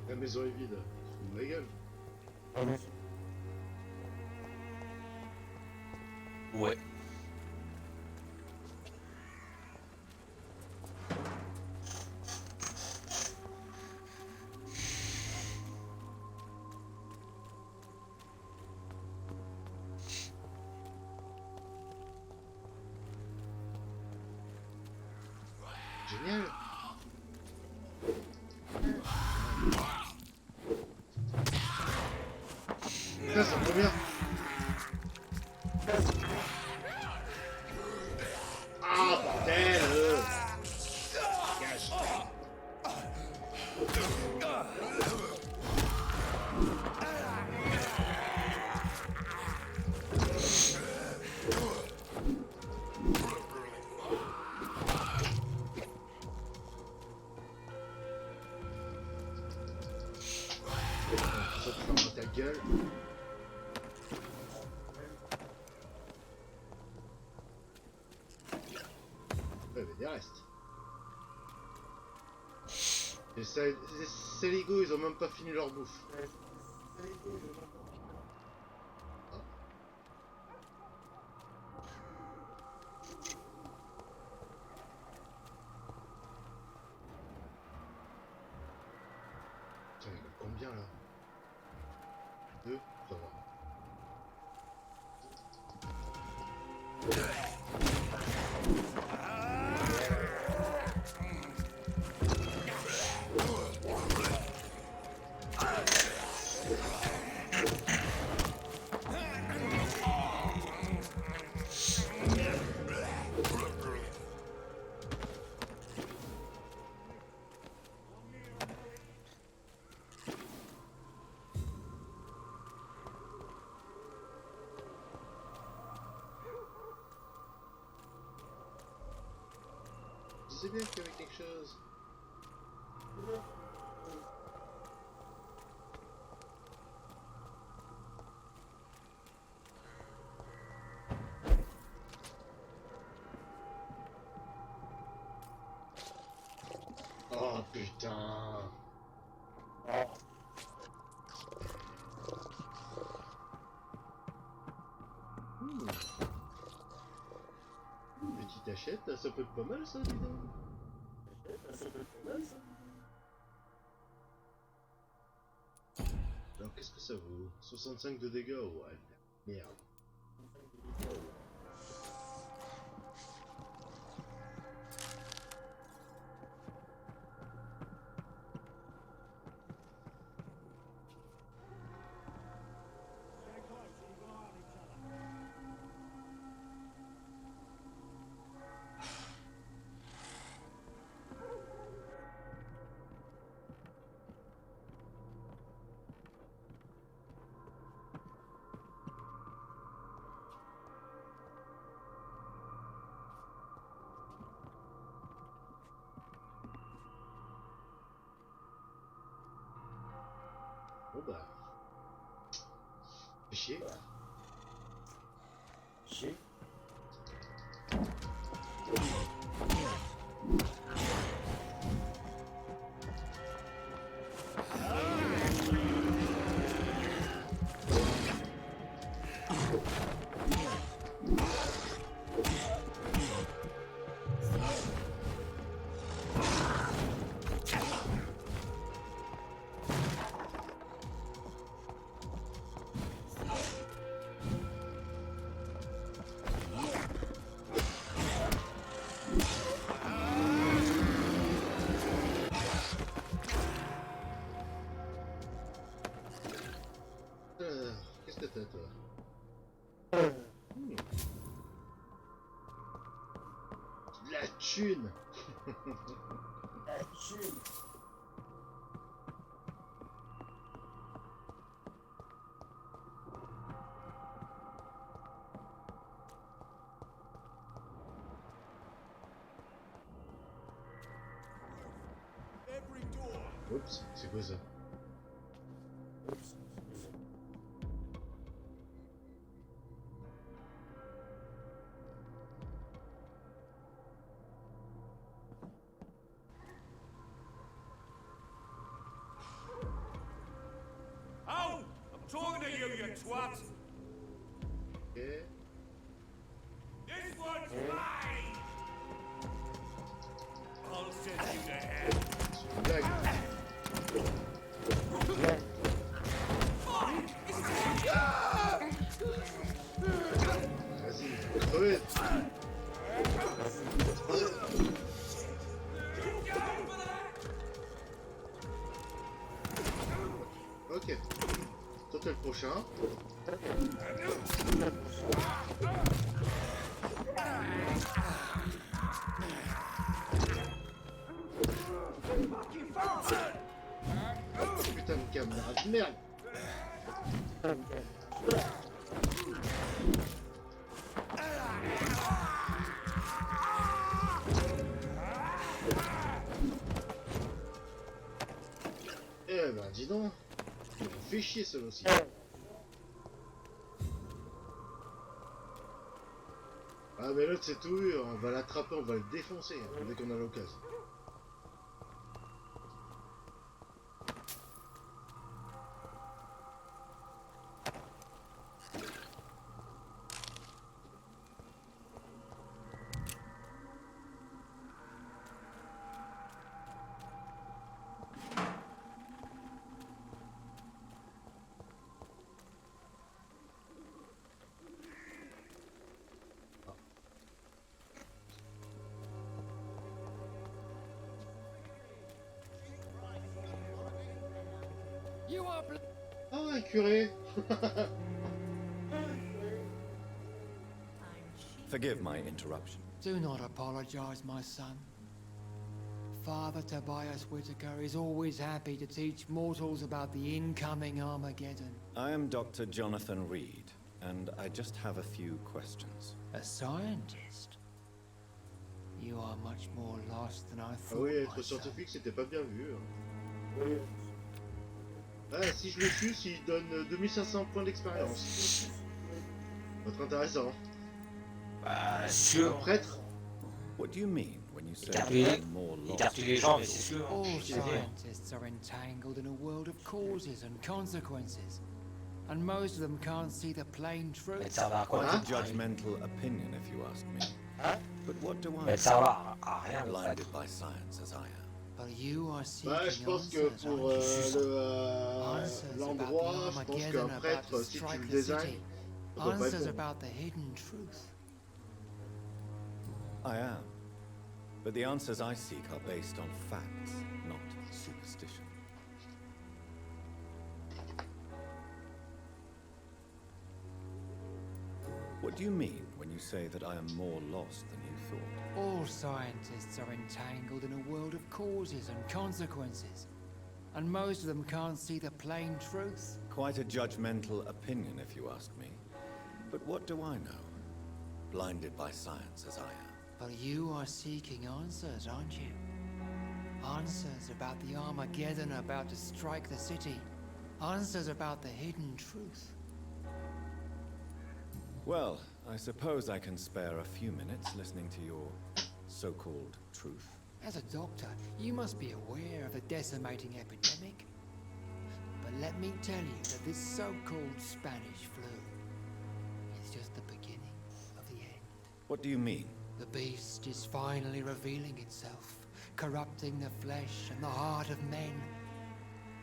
La maison est vide. Je me régale. Ouais. Génial. Ça, c'est trop bien. Ah, bordel. Gage. Ça te ferme ta gueule. Ouais, mais des restes. Et ces Lego, ils ont même pas fini leur bouffe. Ah. Tiens, il y en a combien là? 2, ça va. Je sais bien qu'il y avait quelque chose. Oh putain. Petite hachette, ça peut être pas mal ça, dis donc. Alors qu'est-ce que ça vaut? 65 de dégâts, ouais. Merde. Bon bah. Fais chier. Chier. Qu'est-ce que t'as toi? La thune. La thune. Oups, c'est quoi ça? Oups. Oh! I'm talking to you, you twat! Okay. This one's mine! I'll send you to hell. Blague. Vas-y, crevez. Ok. Toi t'es le prochain. Putain de caméra de merde. Eh ben dis donc, il me fait chier celui aussi. Ah mais l'autre c'est tout, on va l'attraper, on va le défoncer dès qu'on a l'occasion. Ah, un curé. Forgive my interruption. Do not apologize, my son. Father Tobias Whitaker is always happy to teach mortals about the incoming Armageddon. I am Dr. Jonathan Reed, and I just have a few questions. A scientist? You are much more lost than I Ah thought, oui, my être son. scientifique c'était pas bien vu. Hein. Ah, si je le tue, s'il donne 2500 points d'expérience. Votre intéressant. Bah, sûr. Un prêtre? What do you mean when you say Il more tape les gens, mais c'est sûr. All scientists are entangled in a world of causes and consequences. And most of them can't see the plain truth. Quite a judgmental opinion, if you ask me. But what do I Ça va à rien. blinded by science as I am? But you are seeking Bah, je pense que pour l'endroit, je pense qu'un prêtre, si tu le désignes, ça doit pas answers être bon. about the hidden truth. I am. But the answers I seek are based on facts, not superstition. What do you mean when you say that I am more lost than you thought? All scientists are entangled in a world of causes and consequences. And most of them can't see the plain truth. Quite a judgmental opinion, if you ask me. But what do I know? Blinded by science as I am. But you are seeking answers, aren't you? Answers about the Armageddon about to strike the city. Answers about the hidden truth. Well, I suppose I can spare a few minutes listening to your so-called truth. As a doctor, you must be aware of the decimating epidemic. But let me tell you that this so-called Spanish flu is just the beginning of the end. What do you mean? The beast is finally revealing itself, corrupting the flesh and the heart of men.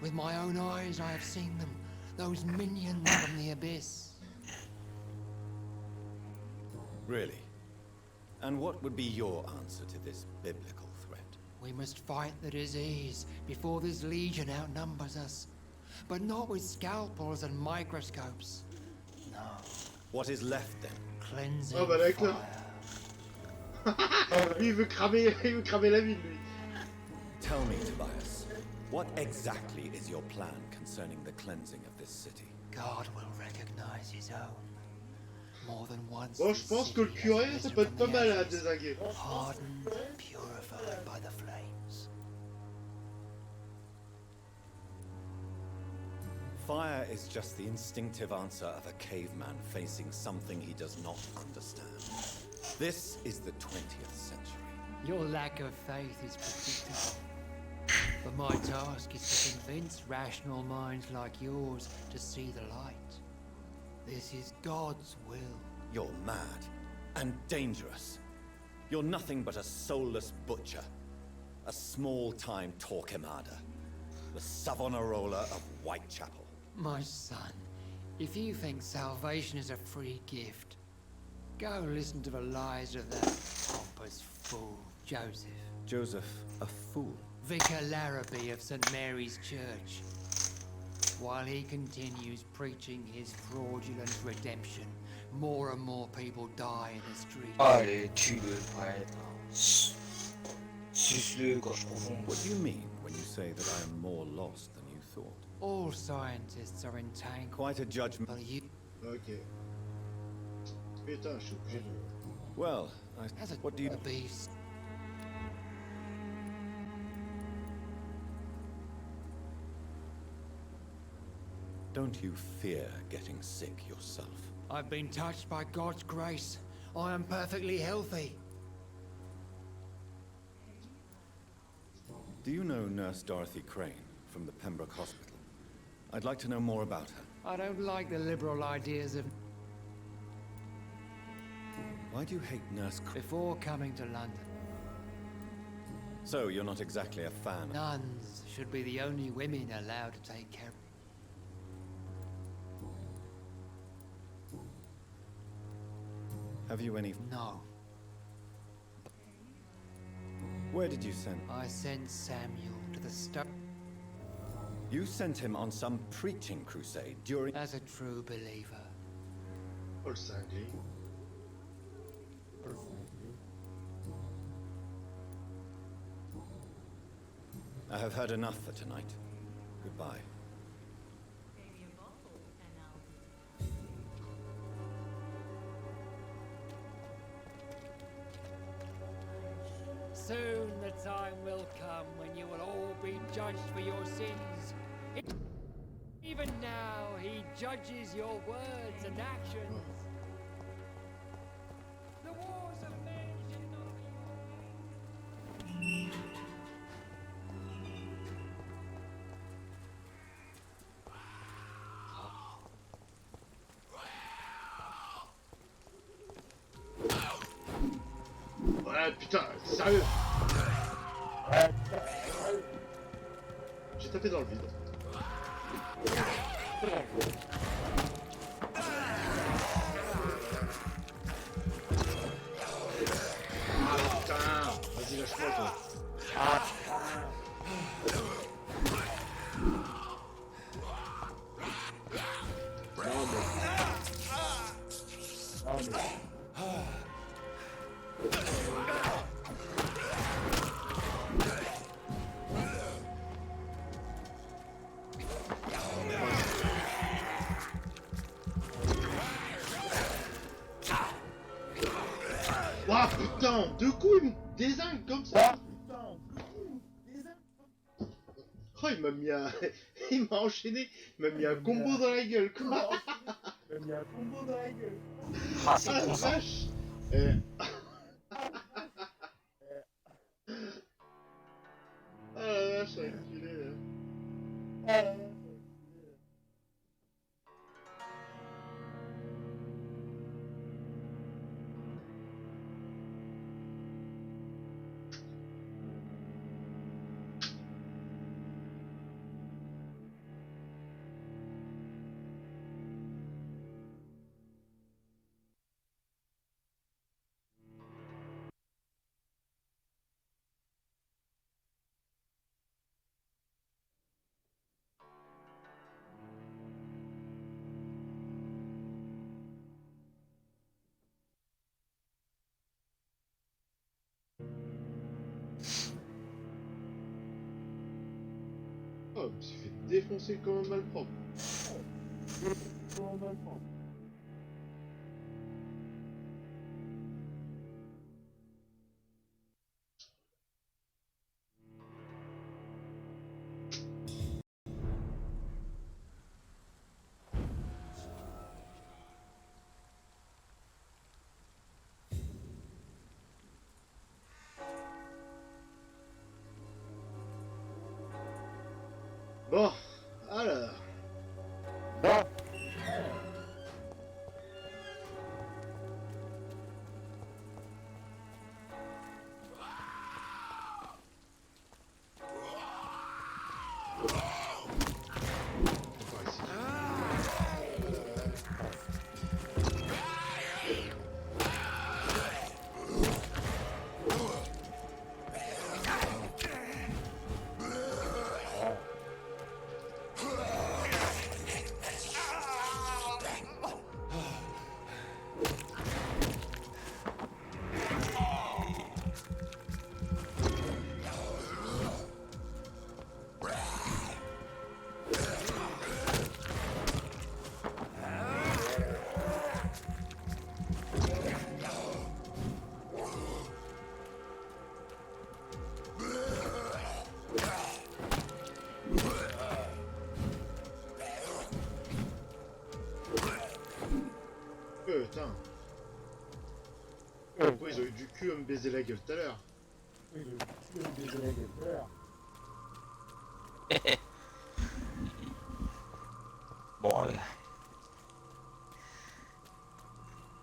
With my own eyes I have seen them, those minions from the abyss. Really? And what would be your answer to this biblical threat? We must fight the disease before this legion outnumbers us. But not with scalpels and microscopes. No. What is left then? Cleansing Oh bah d'accord. Il veut cramer la ville, lui. Tell me, Tobias, what exactly is your plan concerning the cleansing of this city? God will recognize his own. More than once. Bon, je pense que le curé, ça peut être pas mal à désinguer. Hardened, purified by the flames. Fire is just the instinctive answer of a caveman facing something he does not understand. This is the 20th century. Your lack of faith is predictable. But my task is to convince rational minds like yours to see the light. This is God's will. You're mad and dangerous. You're nothing but a soulless butcher. A small-time Torquemada. The Savonarola of Whitechapel. My son, if you think salvation is a free gift, go listen to the lies of that pompous fool, Joseph. Joseph, a fool? Vicar Larrabee of St. Mary's Church. While he continues preaching his fraudulent redemption, more and more people die in the streets. Allez, tue-le, prêtre. Suce-le, gorge profonde. What do you mean when you say that I am more lost than you thought? All scientists are entangled. Quite a judgment. Ok. Putain, je suis obligé de... Well, what do you... beast. Don't you fear getting sick yourself? I've been touched by God's grace. I am perfectly healthy. Do you know Nurse Dorothy Crane from the Pembroke Hospital? I'd like to know more about her. I don't like the liberal ideas of... Why do you hate Nurse Crane? Before coming to London. So, you're not exactly a fan of... Nuns should be the only women allowed to take care. Have you any... No. Where did you send... I sent Samuel to the stone. You sent him on some preaching crusade during... As a true believer. Oh, le cinglé. I have heard enough for tonight. Goodbye. Soon the time will come when you will all be judged for your sins. Even now, he judges your words and actions. The wars of men should not be... Ouais, putain, sérieux. J'ai tapé dans le vide. Ah putain, vas-y lâche-moi toi. Ouah putain, deux coups il me dézingue comme ça. Putain, oh il m'a mis un... Il m'a enchaîné, il m'a mis un combo dans la gueule, quoi. Il m'a mis un combo dans la gueule. Ah, c'est Ah, trop la ça. vache. Ah la vache, enculé, là. Oh, je me suis fait défoncer comme un malpropre. Bon, alors. Putain. Pourquoi ils ont eu du cul à me baiser la gueule tout à l'heure? Bon,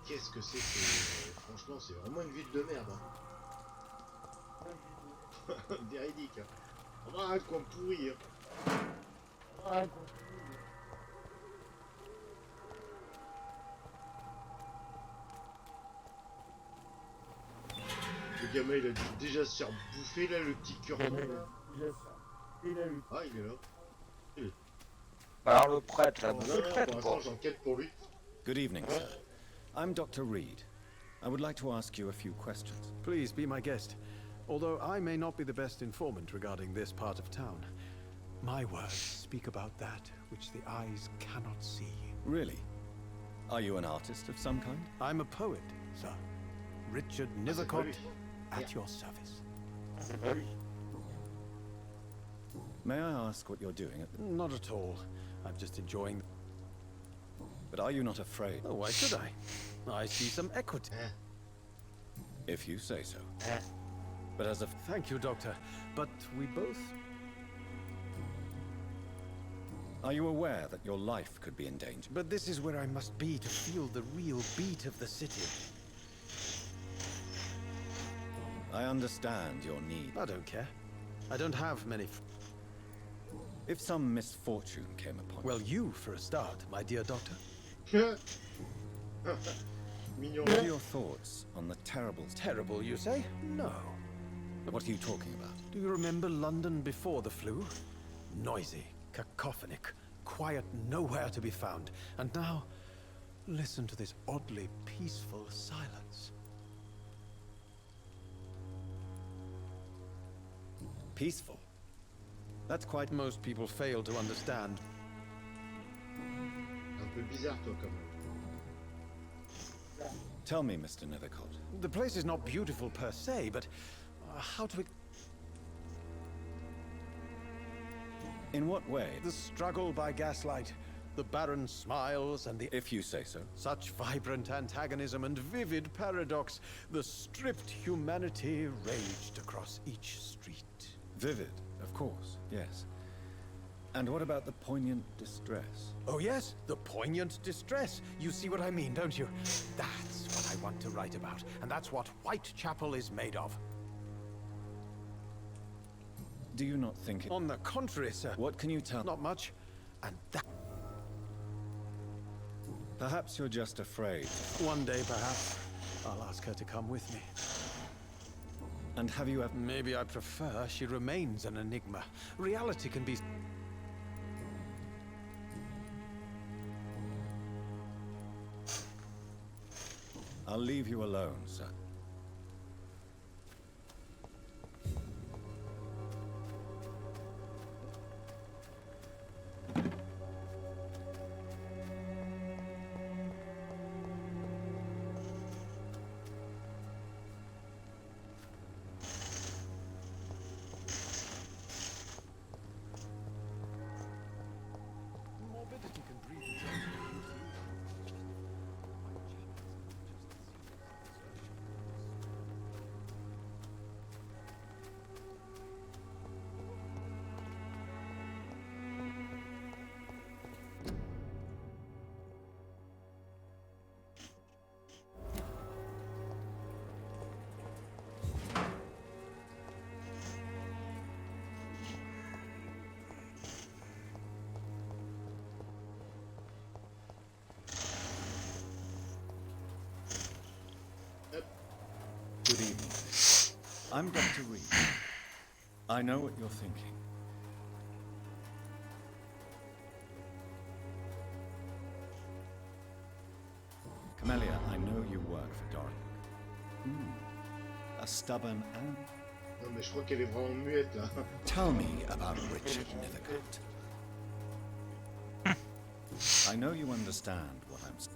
Qu'est-ce que c'est que... Franchement, c'est vraiment une ville de merde. Hein. Véridique. Hein. On va un coin pourri. Hein. Le gamin, il a dû déjà se faire bouffer là, le petit cœur. Ah, il est là. Alors le prêtre, là, Non, le prêtre, pour quoi. l'instant, j'enquête pour lui. Good evening, sir. I'm Dr. Reed. I would like to ask you a few questions. Please be my guest. Although I may not be the best informant regarding this part of town, my words speak about that which the eyes cannot see. Really? Are you an artist of some kind? I'm a poet, sir. Richard Nethercott, at your service. May I ask what you're doing at the... Not at all. I'm just enjoying... But are you not afraid? Oh, why should I? I see some equity. If you say so. But as a... Thank you, Doctor. But we both... Are you aware that your life could be in danger? But this is where I must be to feel the real beat of the city. I understand your need. I don't care. I don't have many... If some misfortune came upon Well, you for a start, my dear Doctor. What are your thoughts on the terrible... Terrible, you say? No. What are you talking about? Do you remember London before the flu? Noisy, cacophonic, quiet nowhere to be found. And now, listen to this oddly peaceful silence. Peaceful? That's quite... Most people fail to understand. Un peu bizarre, toi, quand même. Tell me, Mr. Nethercott. The place is not beautiful per se, but how to... In what way? The struggle by gaslight, the barren smiles and the... If you say so. Such vibrant antagonism and vivid paradox. The stripped humanity raged across each street. Vivid, of course, yes. And what about the poignant distress? Oh yes, the poignant distress. You see what I mean, don't you? That's what I want to write about, and that's what Whitechapel is made of. Do you not think it... On the contrary, sir. What can you tell? Not much, and that... Perhaps you're just afraid. One day, perhaps, I'll ask her to come with me. And have you ever... Maybe I prefer she remains an enigma. Reality can be... I'll leave you alone, sir. Good evening. I'm Dr. Reed. I know what you're thinking. Camellia, I know you work for Dorothy. A stubborn and... Non mais je crois qu'elle est vraiment muette là. Tell me about Richard Nethercutt. I know you understand what I'm saying.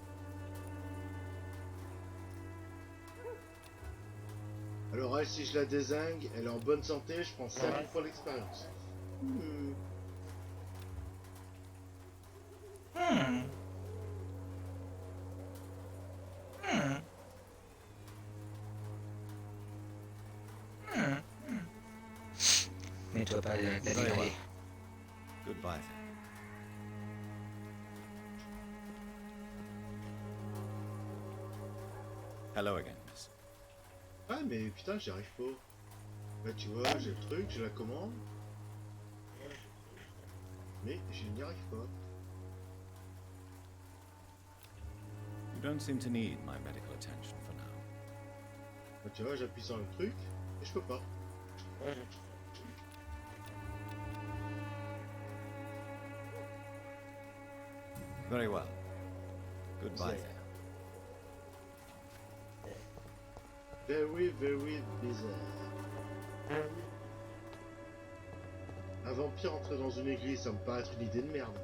Alors elle, si je la dézingue, elle est en bonne santé, je prends 5000 points d'expérience. Mais toi pas délirer. Goodbye then. Hello again, miss. Ah mais putain, j'y arrive pas. Bah tu vois, j'ai le truc, j'ai la commande. Mais je n'y arrive pas. You don't seem to need my medical attention for now. Bah tu vois, j'appuie sur le truc et je peux pas. Very well. Goodbye then. Very bizarre. Un vampire entrer dans une église, ça me paraît être une idée de merde.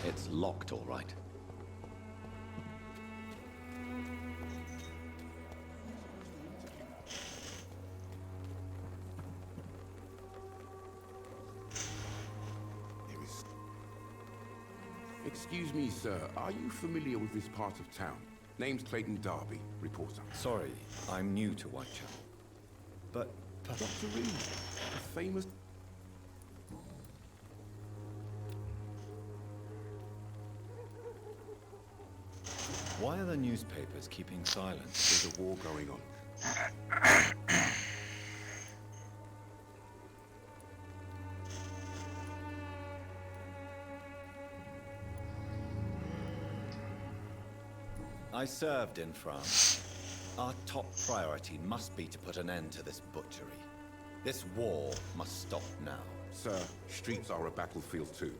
It's locked, all right. Excuse me, sir. Are you familiar with this part of town? Name's Clayton Darby, reporter. Sorry, I'm new to Whitechapel. But... Dr. Reed, a famous... Why are the newspapers keeping silent? There's a war going on. I served in France. Our top priority must be to put an end to this butchery. This war must stop now. Sir, streets are a battlefield too.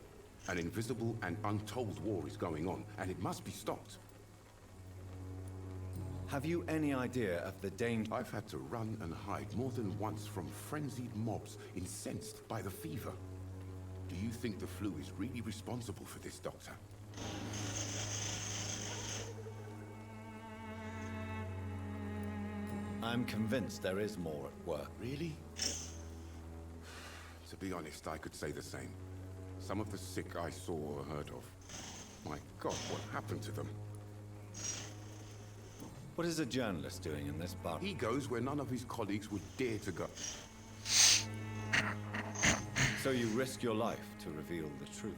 An invisible and untold war is going on, and it must be stopped. Have you any idea of the danger? I've had to run and hide more than once from frenzied mobs incensed by the fever. Do you think the flu is really responsible for this, Doctor? I'm convinced there is more at work. Really? To be honest, I could say the same. Some of the sick I saw or heard of. My God, what happened to them? What is a journalist doing in this bar? He goes where none of his colleagues would dare to go. So you risk your life to reveal the truth.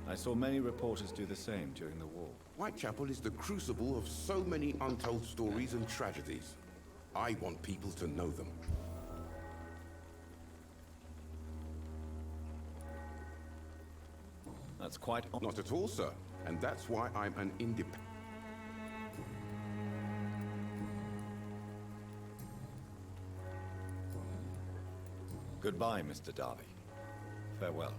I saw many reporters do the same during the war. Whitechapel is the crucible of so many untold stories and tragedies. I want people to know them. That's quite... Not at all, sir. And that's why I'm an independent... Goodbye, Mr. Darby. Farewell.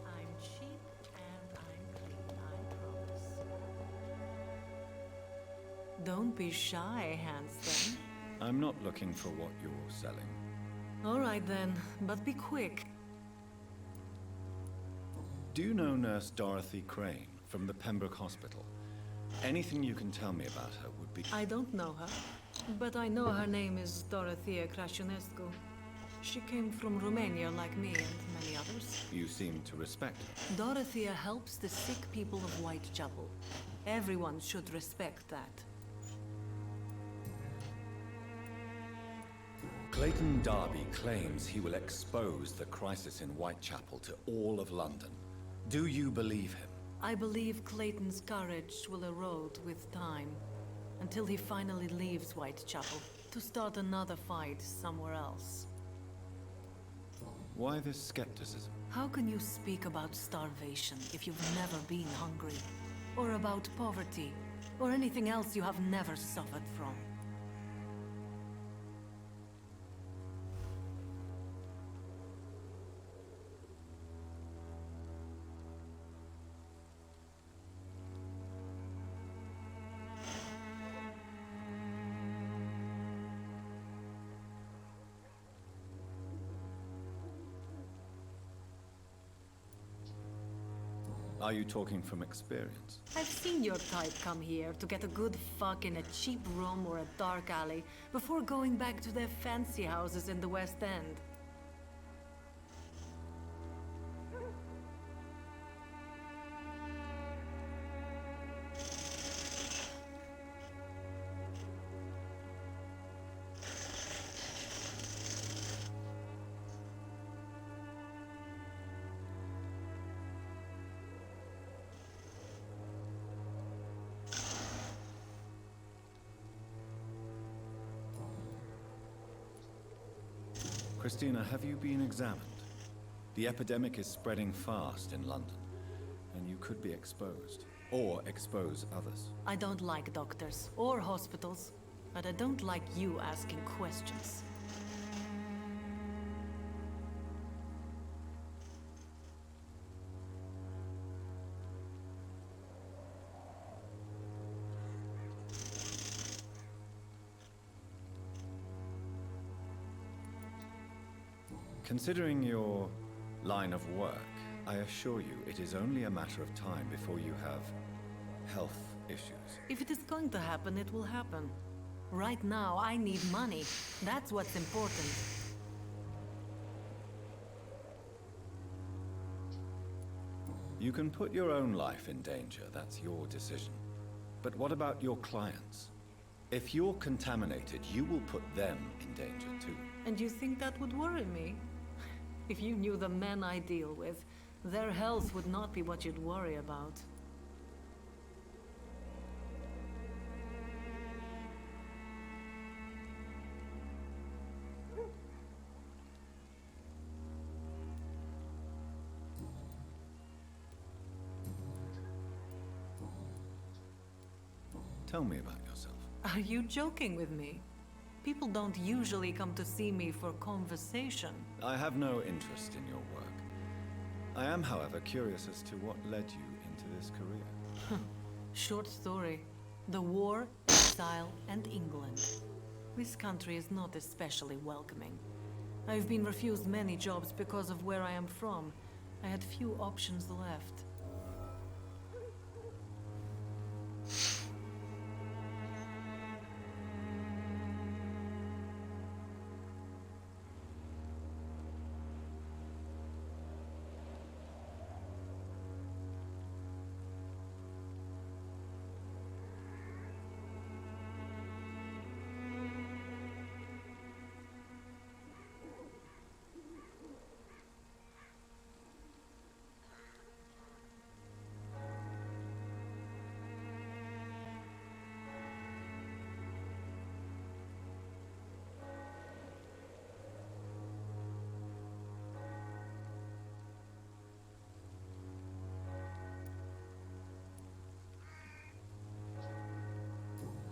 I'm cheap and I'm clean, I promise. Don't be shy, Handsome. I'm not looking for what you're selling. All right then, but be quick. Do you know Nurse Dorothy Crane from the Pembroke Hospital? Anything you can tell me about her would be... I don't know her, but I know her name is Dorothea Crăciunescu. She came from Romania like me and many others. You seem to respect her. Dorothea helps the sick people of Whitechapel. Everyone should respect that. Clayton Darby claims he will expose the crisis in Whitechapel to all of London. Do you believe him? I believe Clayton's courage will erode with time, until he finally leaves Whitechapel to start another fight somewhere else. Why this skepticism? How can you speak about starvation if you've never been hungry? Or about poverty? Or anything else you have never suffered from? Are you talking from experience? I've seen your type come here to get a good fuck in a cheap room or a dark alley before going back to their fancy houses in the West End. Christina, have you been examined? The epidemic is spreading fast in London, and you could be exposed, or expose others. I don't like doctors or hospitals, but I don't like you asking questions. Considering your line of work, I assure you it is only a matter of time before you have health issues. If it is going to happen, it will happen. Right now, I need money. That's what's important. You can put your own life in danger, that's your decision. But what about your clients? If you're contaminated, you will put them in danger too. And you think that would worry me? If you knew the men I deal with, their health would not be what you'd worry about. Tell me about yourself. Are you joking with me? People don't usually come to see me for conversation. I have no interest in your work. I am, however, curious as to what led you into this career. Short story. The war, exile, and England. This country is not especially welcoming. I've been refused many jobs because of where I am from. I had few options left.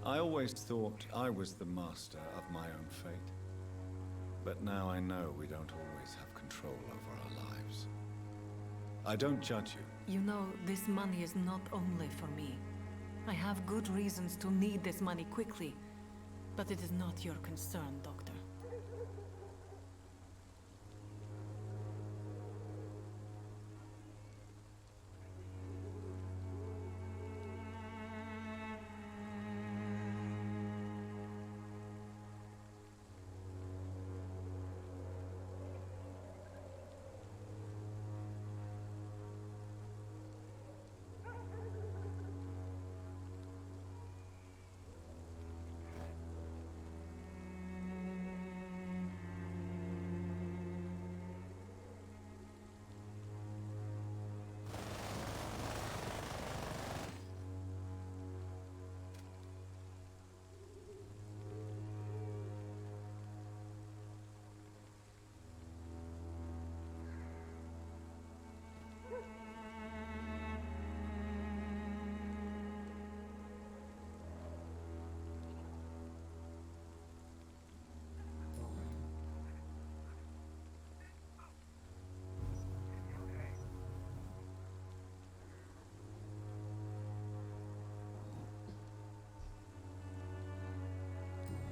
I always thought I was the master of my own fate. But now I know we don't always have control over our lives. I don't judge you. You know, this money is not only for me. I have good reasons to need this money quickly, but it is not your concern, Doctor.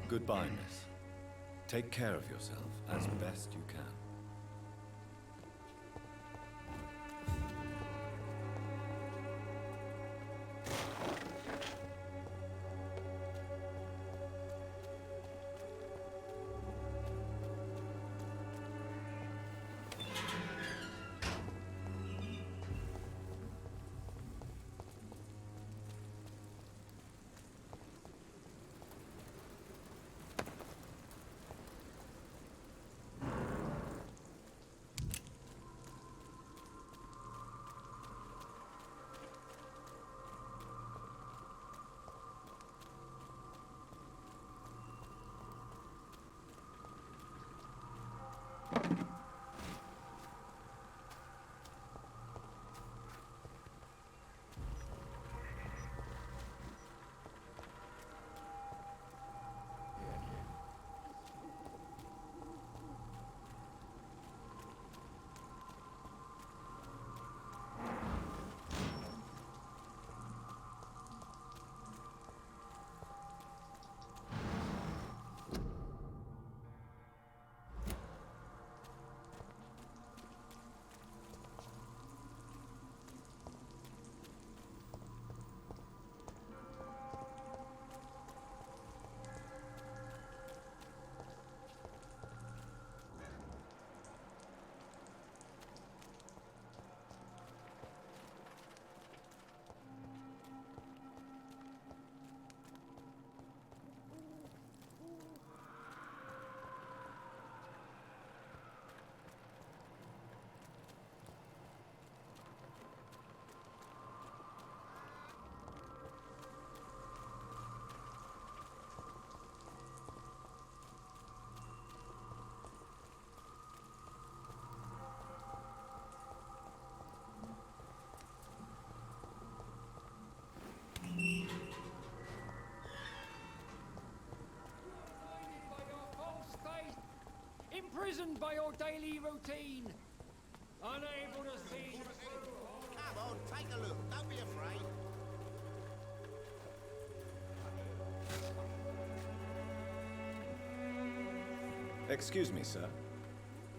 Goodbye, miss. Take care of yourself as best you can. imprisoned by your daily routine. Unable to see the through. Come on, take a look. Don't be afraid. Excuse me, sir.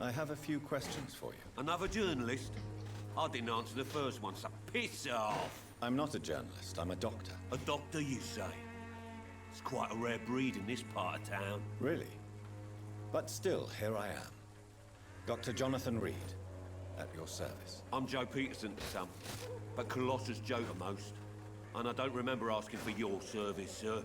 I have a few questions for you. Another journalist? I didn't answer the first one, so piss off! I'm not a journalist, I'm a doctor. A doctor, you say? It's quite a rare breed in this part of town. Really? But still, here I am. Dr. Jonathan Reed, at your service. I'm Joe Peterson's son, but Colossus Joe to most. And I don't remember asking for your service, sir.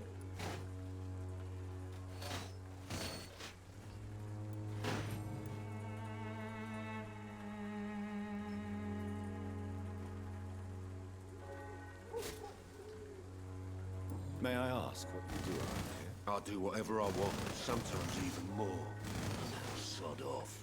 May I ask what you do around here? I do whatever I want, sometimes even more. Sod off.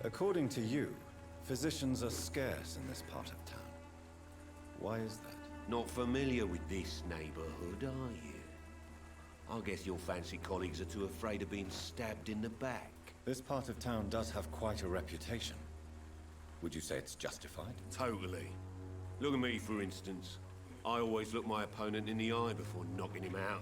According to you, physicians are scarce in this part of town. Why is that? Not familiar with this neighborhood, are you? I guess your fancy colleagues are too afraid of being stabbed in the back. This part of town does have quite a reputation. Would you say it's justified? Totally. Look at me, for instance. I always look my opponent in the eye before knocking him out.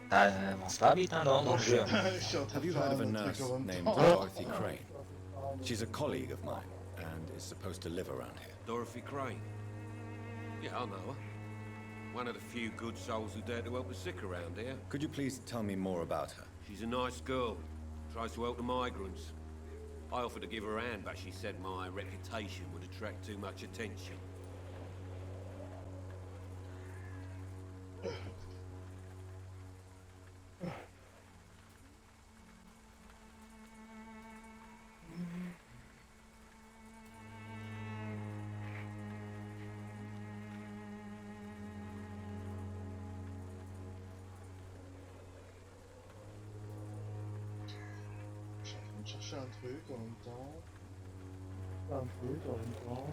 Ça avance pas vite hein, dans le jeu. Have you heard of a nurse named Dorothy Crane? She's a colleague of mine, and is supposed to live around here. Dorothy Crane? Yeah, I know her. One of the few good souls who dare to help the sick around here. Could you please tell me more about her? She's a nice girl. Tries to help the migrants. I offered to give her a hand, but she said my reputation would attract too much attention. Chercher un truc en même temps. Un truc en même temps.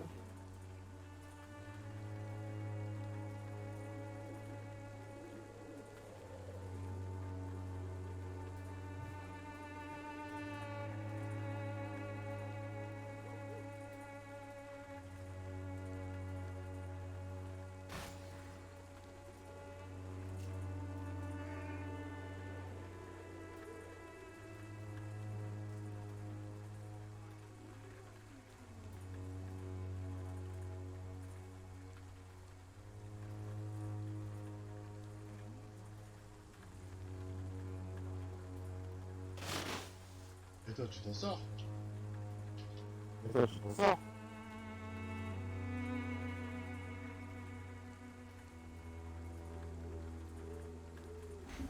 toi, tu t'en sors. Et toi, tu t'en sors.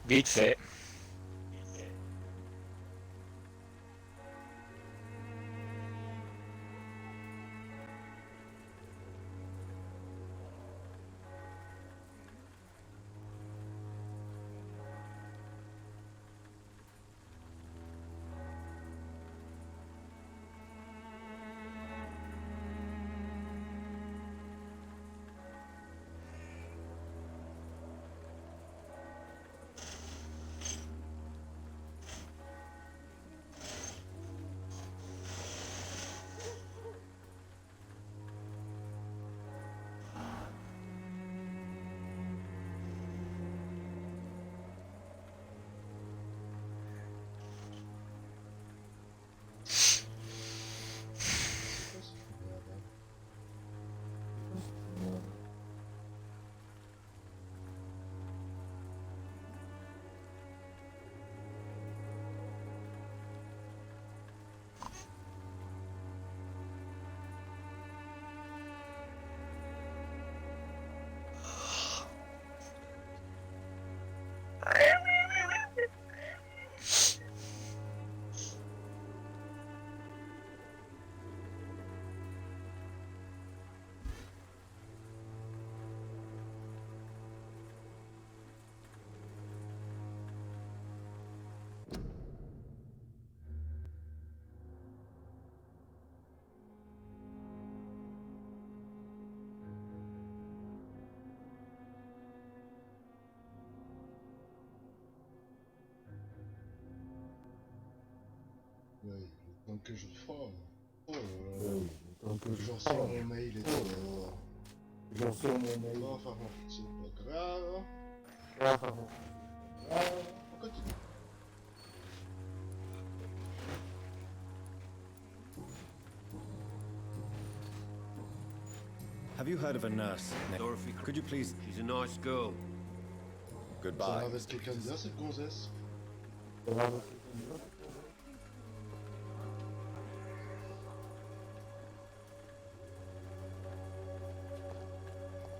Vite fait. Ouais, le temps que je... Oh là là. Je reçois mon mail et tout. Je reçois mon mail. Bon, enfin bon, c'est pas grave. Enfin bon. On continue. Have you heard of a nurse? Dorothy, Could you please? She's a nice girl. Ça Goodbye. va avec quelqu'un de bien, cette gonzesse.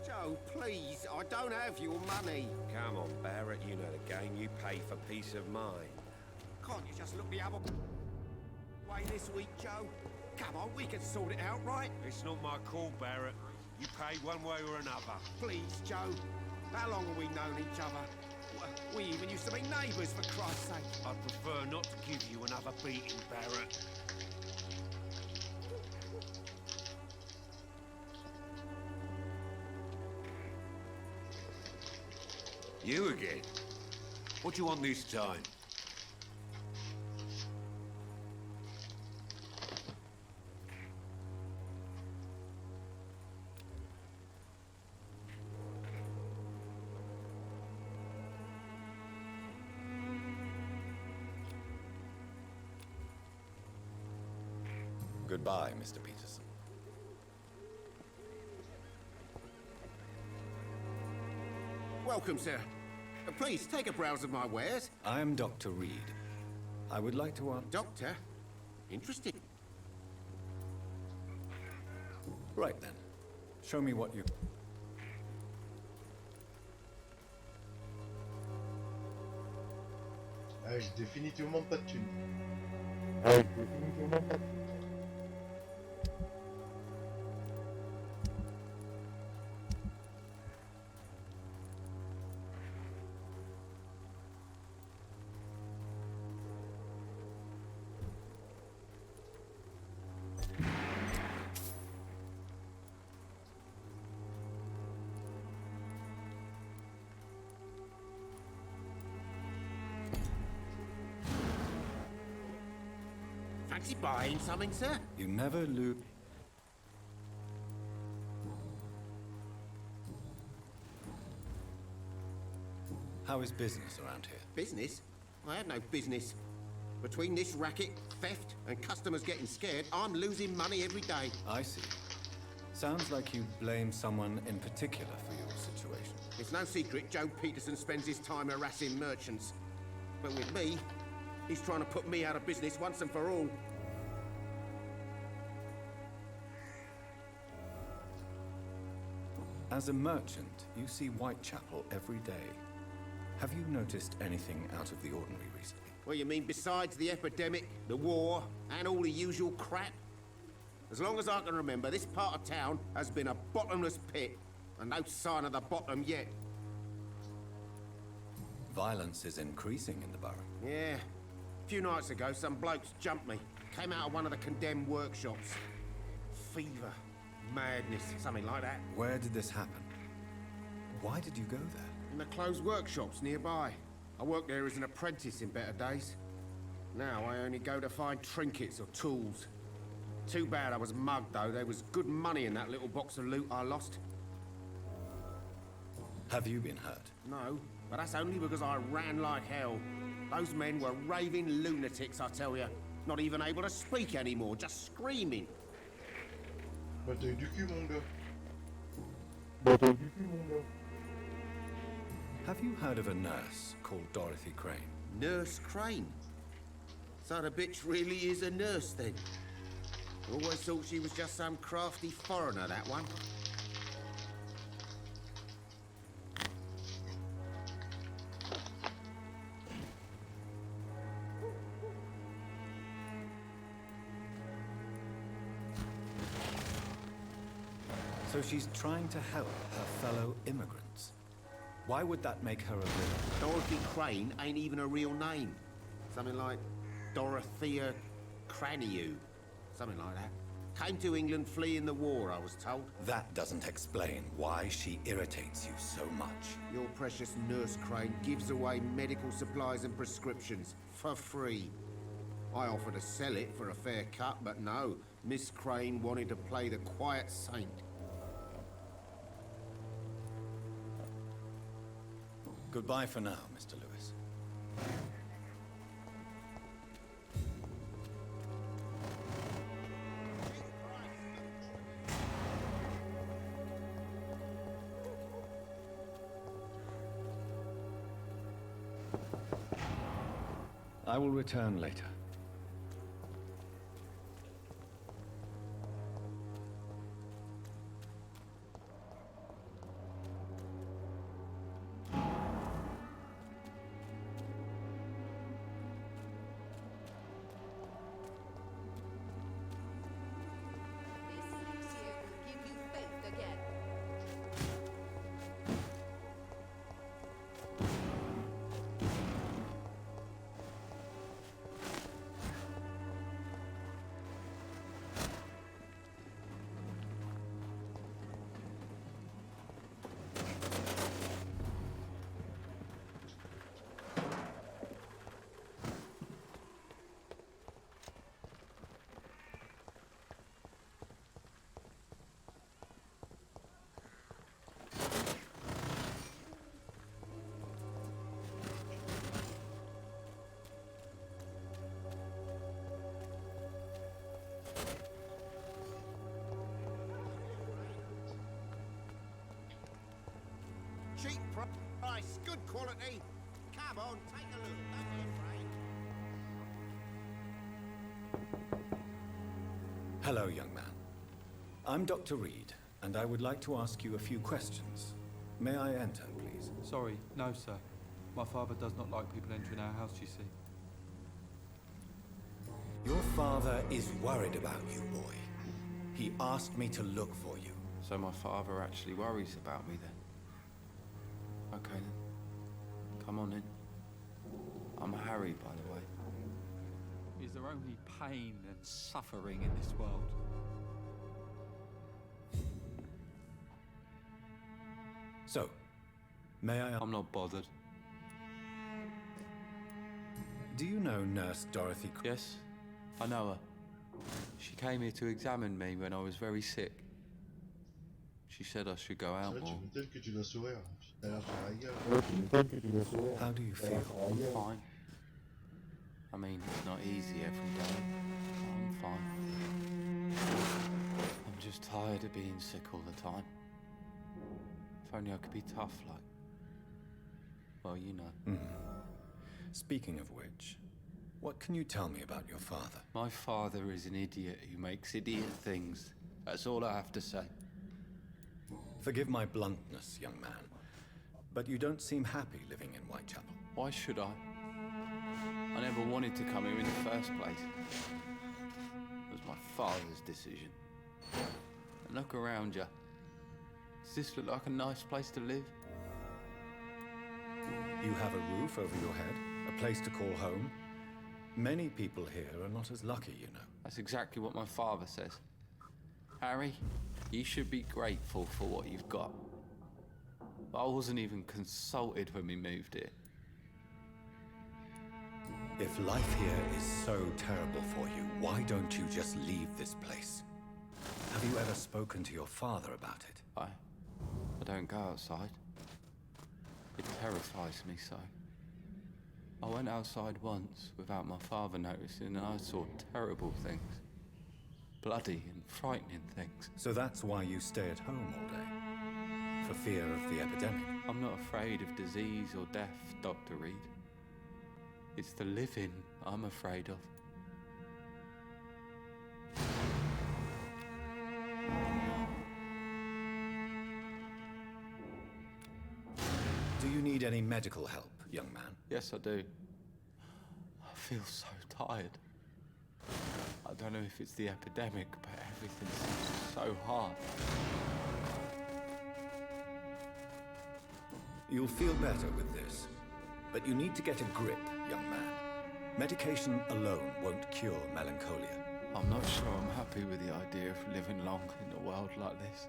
Joe, please, I don't have your money. Come on, Barrett, you know the game. You pay for peace of mind. Can't you just look the other way this week, Joe? Come on, we can sort it out, right? It's not my call, Barrett. You pay one way or another. Please, Joe. How long have we known each other? We even used to be neighbours, for Christ's sake. I'd prefer not to give you another beating, Barrett. You again? What do you want this time? Goodbye, Mr. Peterson. Welcome, sir. Please, take a browse of my wares. I am Dr. Reed. I would like to ask... Doctor? Interesting. Right then. Show me what you... Ah, j'ai définitivement pas de thunes. Ah, j'ai définitivement pas de thunes. Fancy buying something, sir? You never lose... How is business around here? Business? I have no business. Between this racket, theft, and customers getting scared, I'm losing money every day. I see. Sounds like you blame someone in particular for your situation. It's no secret Joe Peterson spends his time harassing merchants. But with me, He's trying to put me out of business once and for all. As a merchant, you see Whitechapel every day. Have you noticed anything out of the ordinary recently? What you mean, besides the epidemic, the war, and all the usual crap? As long as I can remember, this part of town has been a bottomless pit, and no sign of the bottom yet. Violence is increasing in the borough. Yeah. A few nights ago, some blokes jumped me. Came out of one of the condemned workshops. Fever, madness, something like that. Where did this happen? Why did you go there? In the closed workshops nearby. I worked there as an apprentice in better days. Now I only go to find trinkets or tools. Too bad I was mugged, though. There was good money in that little box of loot I lost. Have you been hurt? No, but that's only because I ran like hell. Those men were raving lunatics, I tell you. Not even able to speak anymore, just screaming. Bataille du cul, mon gars. Bataille du cul, mon gars. Have you heard of a nurse called Dorothy Crane? Nurse Crane? So the bitch really is a nurse, then? I always thought she was just some crafty foreigner, that one. So she's trying to help her fellow immigrants. Why would that make her a villain? Dorothy Crane ain't even a real name. Something like Dorothea Craniu. Something like that. Came to England fleeing the war, I was told. That doesn't explain why she irritates you so much. Your precious Nurse Crane gives away medical supplies and prescriptions for free. I offered to sell it for a fair cut, but no. Miss Crane wanted to play the quiet saint. Goodbye for now, Mr. Lewis. I will return later. Cheap price, good quality. Come on, take a look. Don't be afraid. Hello, young man. I'm Dr. Reed, and I would like to ask you a few questions. May I enter, please? Sorry, no, sir. My father does not like people entering our house, you see. Your father is worried about you, boy. He asked me to look for you. So my father actually worries about me then? Okay then. Come on in. I'm Harry, by the way. Is there only pain and suffering in this world? So, may I... I'm not bothered. Do you know Nurse Dorothy? Yes, I know her. She came here to examine me when I was very sick. She said I should go out more. How do you feel? I'm fine. I mean, it's not easy every day. I'm fine. I'm just tired of being sick all the time. If only I could be tough like... Well, you know. Speaking of which, What can you tell me about your father? My father is an idiot who makes idiot things. That's all I have to say. Forgive my bluntness, young man, but you don't seem happy living in Whitechapel. Why should I? I never wanted to come here in the first place. It was my father's decision. And look around you. Does this look like a nice place to live? You have a roof over your head, a place to call home. Many people here are not as lucky, you know. That's exactly what my father says. Harry, you should be grateful for what you've got. I wasn't even consulted when we moved here. If life here is so terrible for you, why don't you just leave this place? Have you ever spoken to your father about it? I don't go outside. It terrifies me so. I went outside once without my father noticing and I saw terrible things. Bloody and frightening things. So that's why you stay at home all day? For fear of the epidemic? I'm not afraid of disease or death, Dr. Reed. It's the living I'm afraid of. Do you need any medical help, young man? Yes, I do. I feel so tired. I don't know if it's the epidemic, but everything seems so hard. You'll feel better with this, but you need to get a grip, young man. Medication alone won't cure melancholia. I'm not sure I'm happy with the idea of living long in a world like this.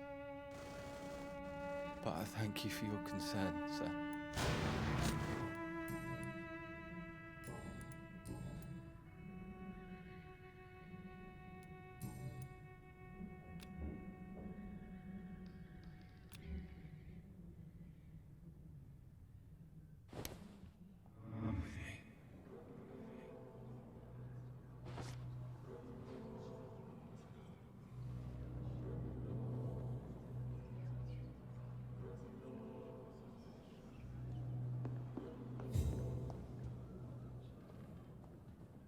But I thank you for your concern, sir.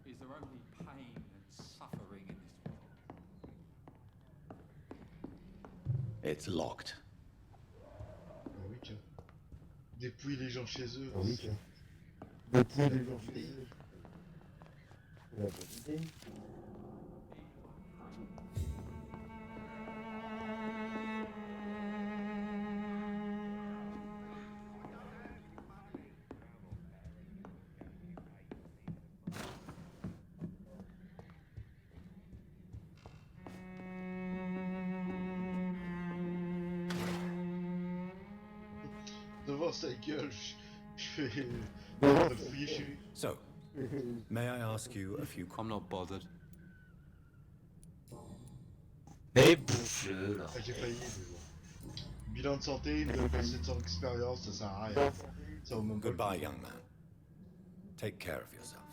Is there only pain and suffering in this world? It's locked. Oui, tiens. Dépouille les gens chez eux. Oui, tiens. Dépouille les gens chez eux. La bonne idée. Devant sa gueule, je vais fouiller chez lui. So, may I ask you a few... I'm not bothered. Mais bouffe-le, là. Ah, j'ai failli, mais bon. Bilan de santé, une nouvelle passée de son expérience, ça sert à rien. Ça vaut même pas le Goodbye, young man. Take care of yourself.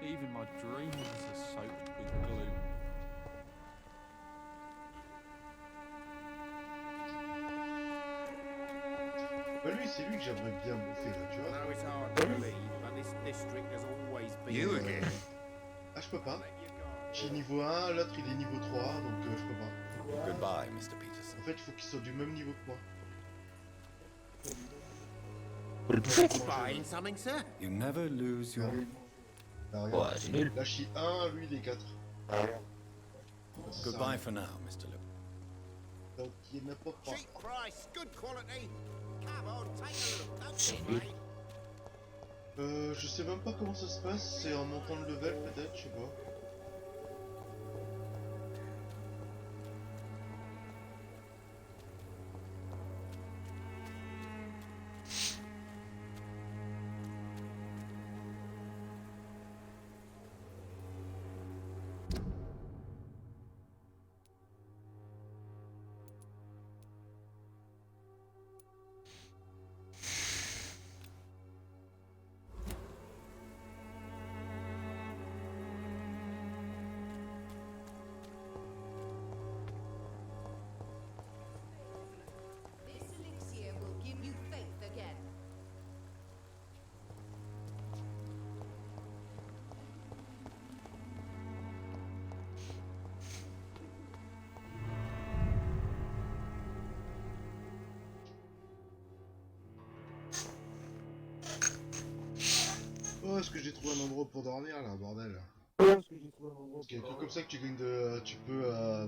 Even my dreams are soaked with glue. Bah lui, c'est lui que j'aimerais bien bouffer, là, tu vois. I know it's hard to believe, but this district has always been... You again? Ah, je peux pas. Je suis niveau 1, l'autre il est niveau 3, donc je peux pas. Goodbye, Mr. Peterson. En fait, il faut qu'ils soient du même niveau que moi. Buying something, sir? You never lose your... Là, regarde. Ouais, c'est nul. Là, je suis 1, lui, il est 4. Goodbye for now, Mr. Luke. Donc, il n'a pas pas. Cheap price, good quality. Come on, take a look, don't C'est be nul. afraid. Je sais même pas comment ça se passe, c'est en montant le level peut-être, je sais pas. Oh, est-ce que j'ai trouvé un endroit pour dormir là, bordel? Parce qu'il y a que comme ça que tu gagnes de. Tu peux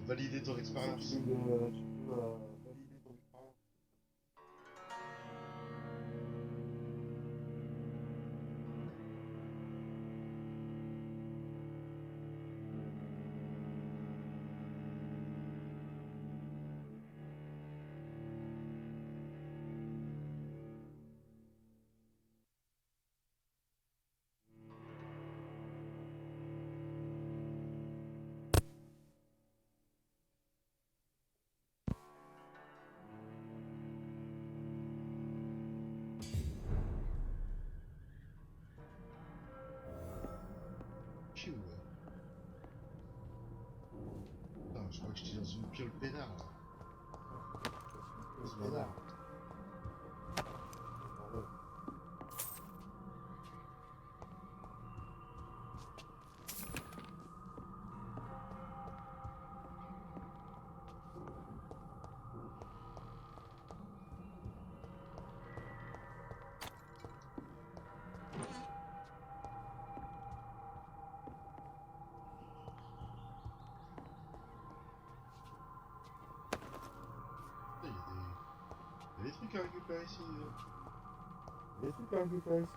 valider ton expérience. Pfiou, ouais. Putain, je crois que j'étais dans une piole peinard là. C'est bordel. Il y a des trucs à récupérer ici. Des trucs à récupérer ici.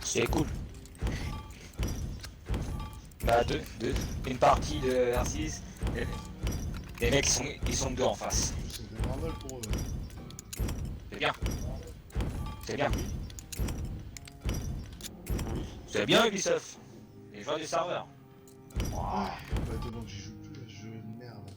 C'est cool. Bah, une partie de R6, les mecs ils sont deux en face. C'est normal pour eux. C'est bien. C'est bien. C'est bien Ubisoft. Les joueurs du serveur. Wow. Pas étonnant que j'y joue plus à ce jeu de merde.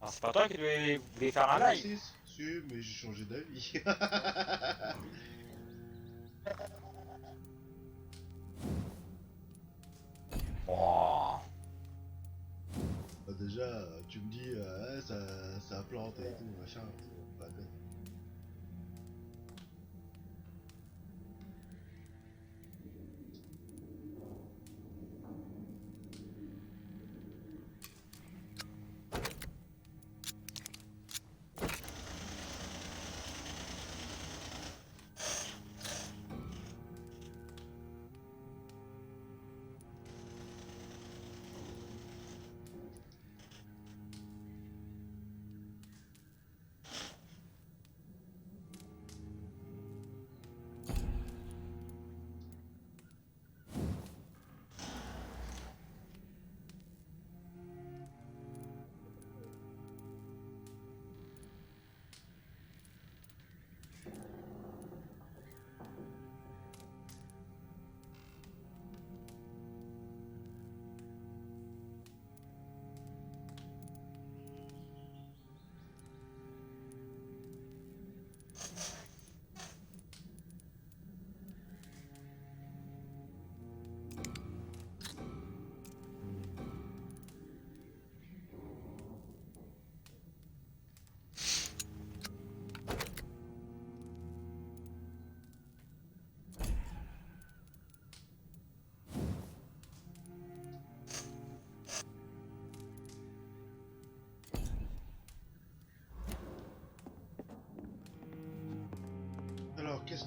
Alors c'est pas toi qui voulais faire un live? Si, mais j'ai changé d'avis. Oh. Bah déjà, tu me dis, ouais, ça a planté et tout, machin, c'est pas la peine.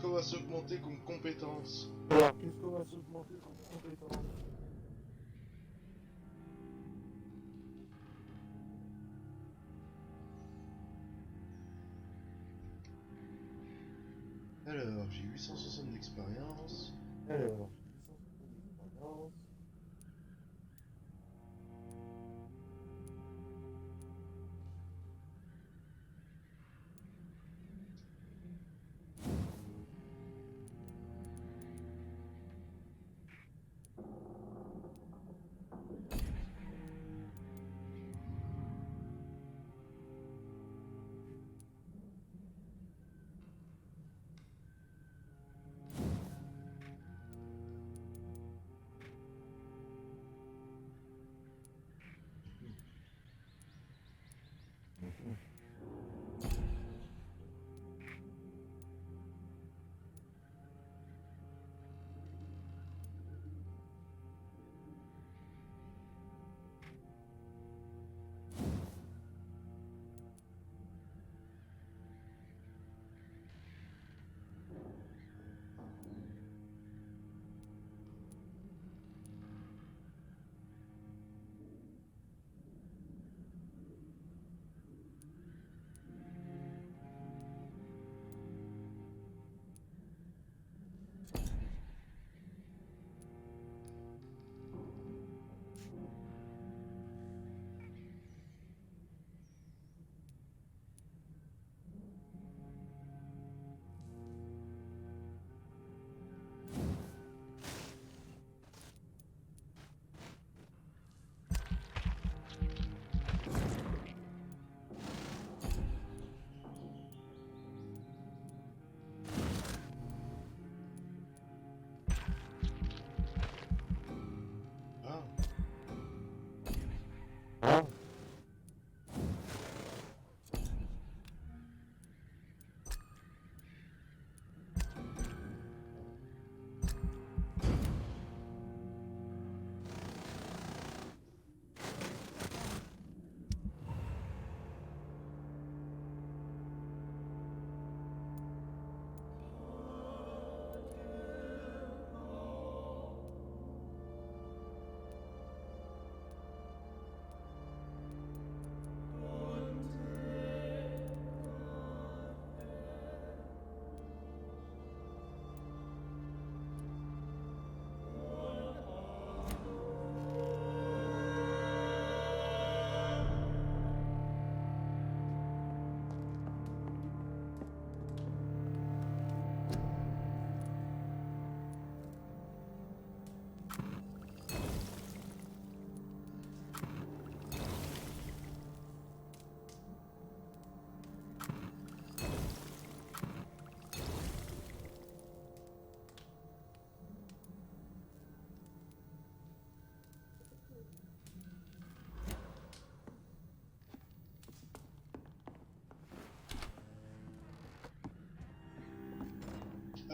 qu'on va s'augmenter comme compétence? Alors, qu'est-ce qu'on va s'augmenter comme compétence? Alors, j'ai 860 d'expérience. Alors, 860 d'expérience.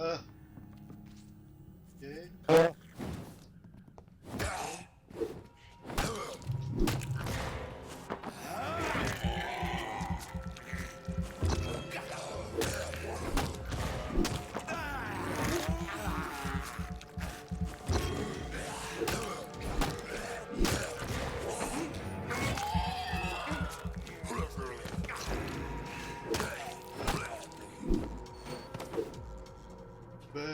Ah. Ok.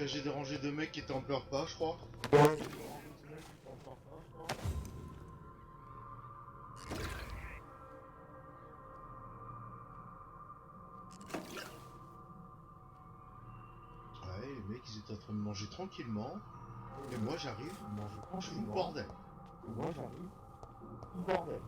J'ai dérangé deux mecs qui étaient en pleure pas, je crois. Ouais, les mecs ils étaient en train de manger tranquillement. Et moi j'arrive, je fous le bordel. Moi j'arrive, bordel.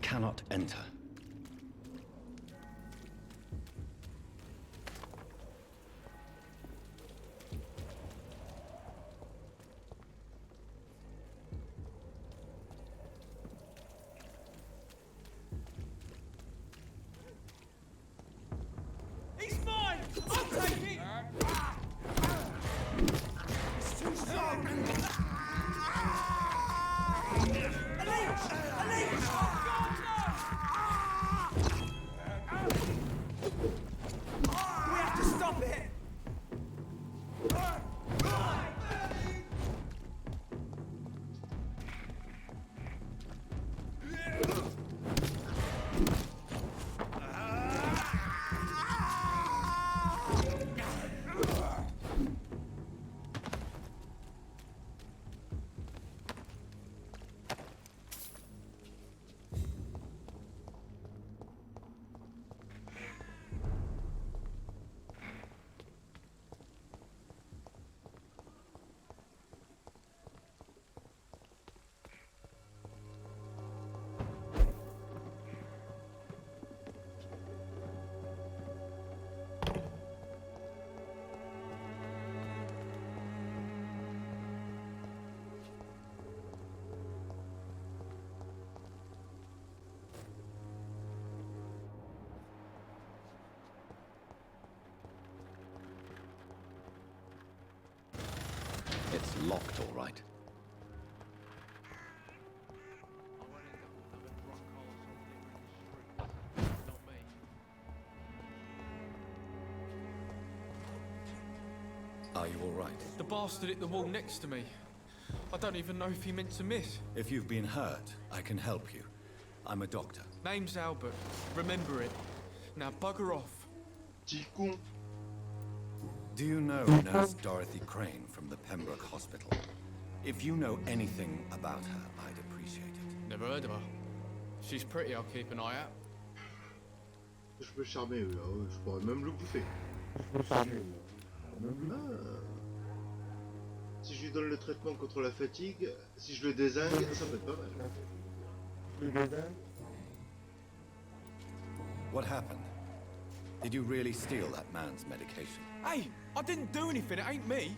cannot enter. He's mine! I'll take it! It's too strong! Elite! Elite! Oh, God, no! We have to stop it! It's locked, all right. Are you all right? The bastard hit the wall next to me. I don't even know if he meant to miss. If you've been hurt, I can help you. I'm a doctor. Name's Albert. Remember it. Now bugger off. Do you know Nurse Dorothy Crane from the Pembroke Hospital? If you know anything about her, I'd appreciate it. Never heard of her. She's pretty, I'll keep an eye out. Je peux charmer, oui, je pourrais même le bouffer. Si je lui donne le traitement contre la fatigue, si je le dézingue, ça peut être pas mal. What happened? Did you really steal that man's medication? Hey, I didn't do anything, it ain't me.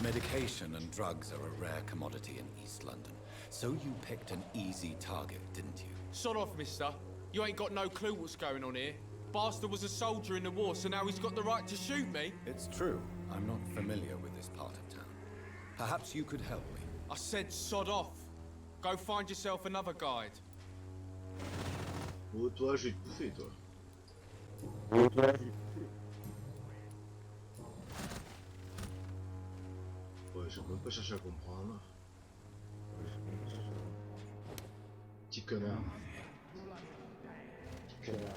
Medication and drugs are a rare commodity in East London. So you picked an easy target, didn't you? Sod off, mister. You ain't got no clue what's going on here. Bastard was a soldier in the war, so now he's got the right to shoot me. It's true. I'm not familiar with this part of town. Perhaps you could help me. I said sod off. Go find yourself another guide. Oh, toi, je vais te bouffer, toi. Ouais, je vais même pas chercher à comprendre. Petit connard. Petit connard.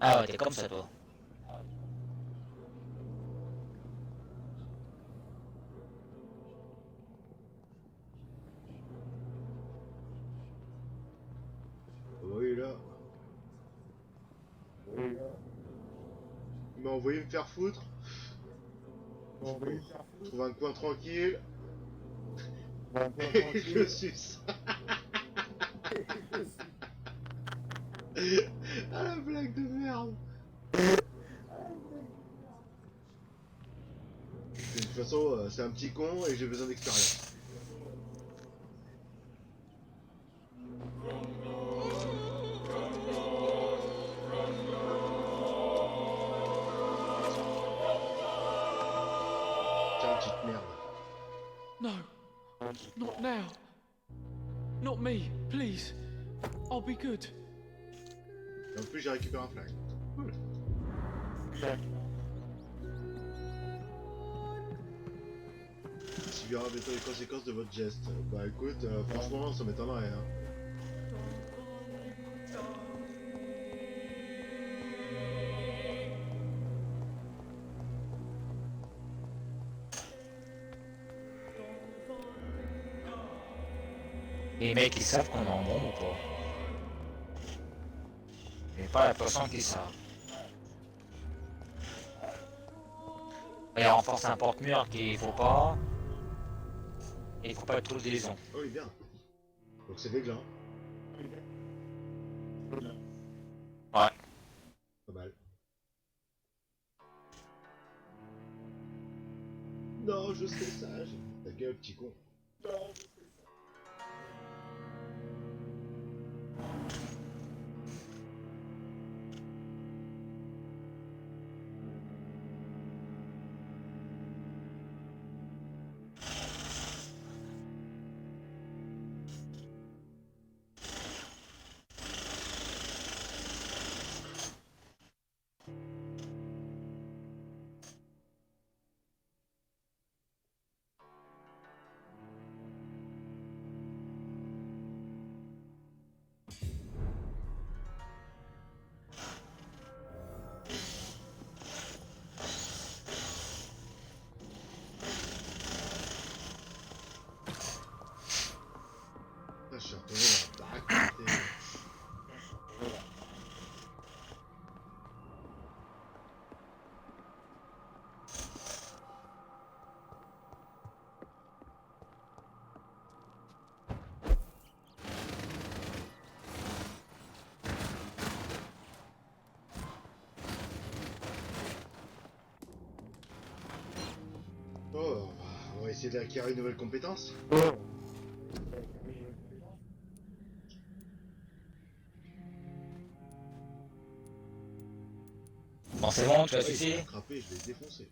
Ah ouais, t'es comme ça, toi. Oui, là. Il m'a envoyé me faire foutre. Trouve un coin tranquille. Et je le suce. Ah, la blague de merde. De toute façon, c'est un petit con et j'ai besoin d'expérience. Tiens, petite merde. No, not now. Not me, please. I'll be good. Et en plus, j'ai récupéré un flingue. Cool. Subira bientôt les conséquences de votre geste. Bah écoute, franchement, ça m'étonnerait. Hein. Les mecs, ils savent qu'on est en bombe ou pas? pas l'impression qu'ils savent. Il renforce un porte-mur qu'il faut pas. Et il faut pas trop des liaisons. Oh, il est bien. Donc c'est des glands. Ouais. Pas mal. Non, je serai sage. Ta gueule, petit con. Je suis retourné dans la baraque. Oh, on va essayer d'acquérir une nouvelle compétence. Bon, c'est bon, tu as Je vais suffit. attraper, je vais le défoncer.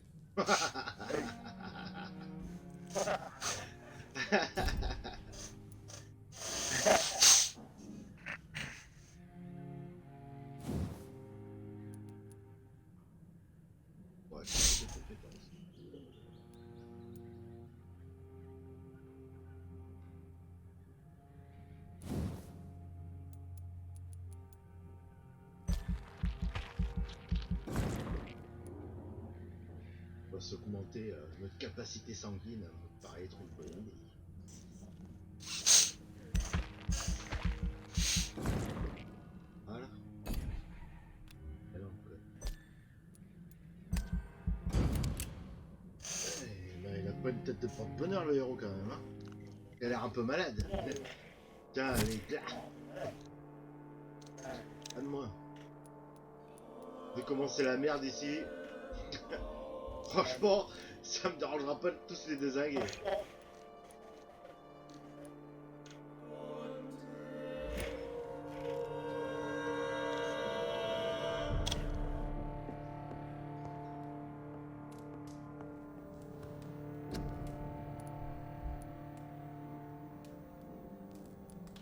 Ouais, c'est des compétences. On va s'augmenter notre capacité sanguine, me paraît être une bonne idée. Voilà. Alors, il a pas une tête de porte-bonheur le héros quand même, hein. Il a l'air un peu malade. Tiens, allez, là. Donne-moi. Dès commencer la merde ici. Franchement, ça me dérangera pas de tous les désinguer.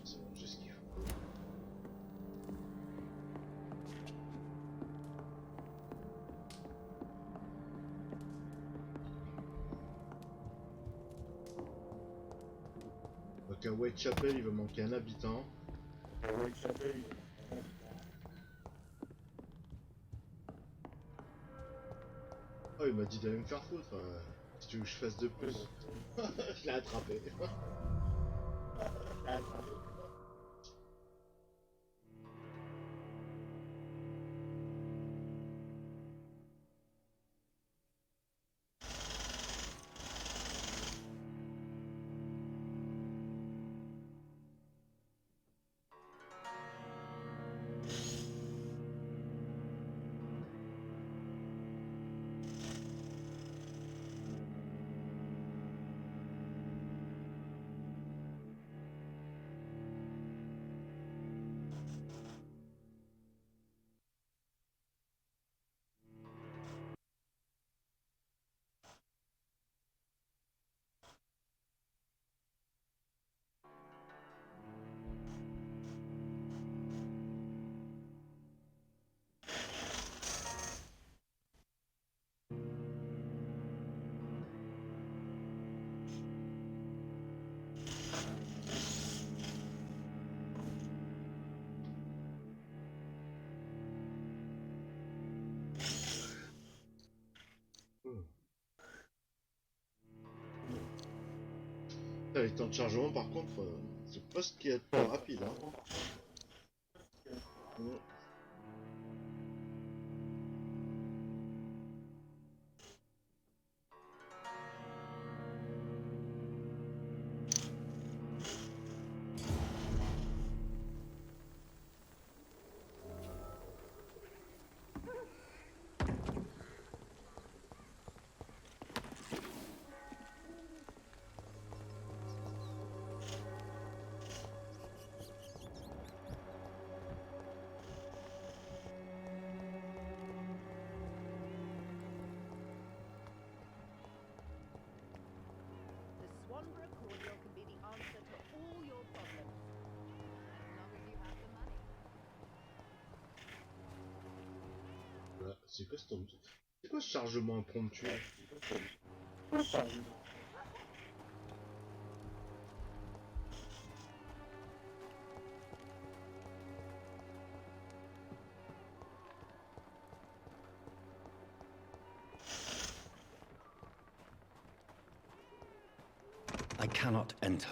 C'est bon, j'ai ce qu'il faut. Donc à Whitechapel, il va manquer un habitant. Oh, il m'a dit d'aller me faire foutre. Si tu veux que je fasse de plus. Je l'ai attrapé. Les temps de chargement, par contre, c'est pas ce qui est le plus rapide. Hein. quoi c'est quoi ce chargement impromptu? I cannot enter.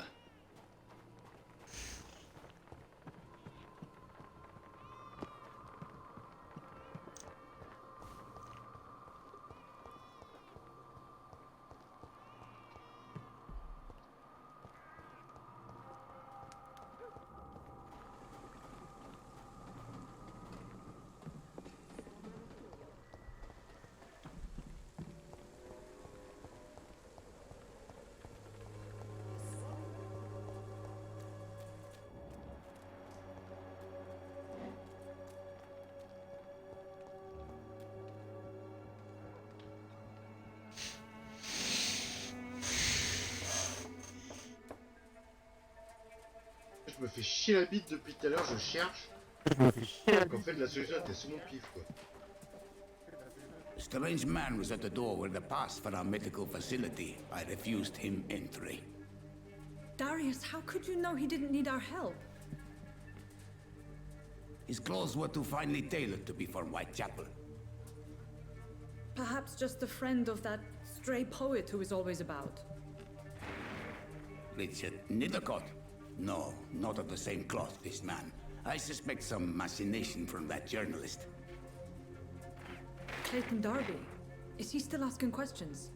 Je me fais chier la bite depuis tout à l'heure, je cherche. Donc en fait la solution était sous mon pif quoi. A strange man was at the door with a pass for our medical facility. I refused him entry. Darius, how could you know he didn't need our help? His clothes were too finely tailored to be for Whitechapel. Perhaps just a friend of that stray poet who is always about. Richard Nithercott? No, not of the same cloth, this man. I suspect some machination from that journalist. Clayton Darby. Is he still asking questions?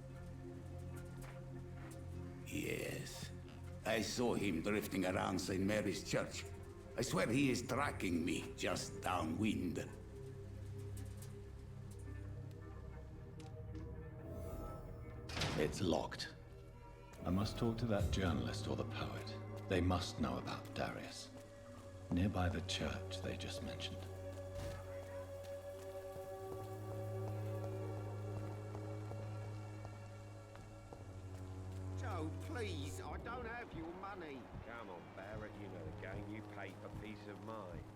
Yes. I saw him drifting around St. Mary's Church. I swear he is tracking me just downwind. It's locked. I must talk to that journalist or the poet. They must know about Darius. Nearby the church they just mentioned. Joe, please, I don't have your money. Come on, Barrett, you know the game. You pay for peace of mind.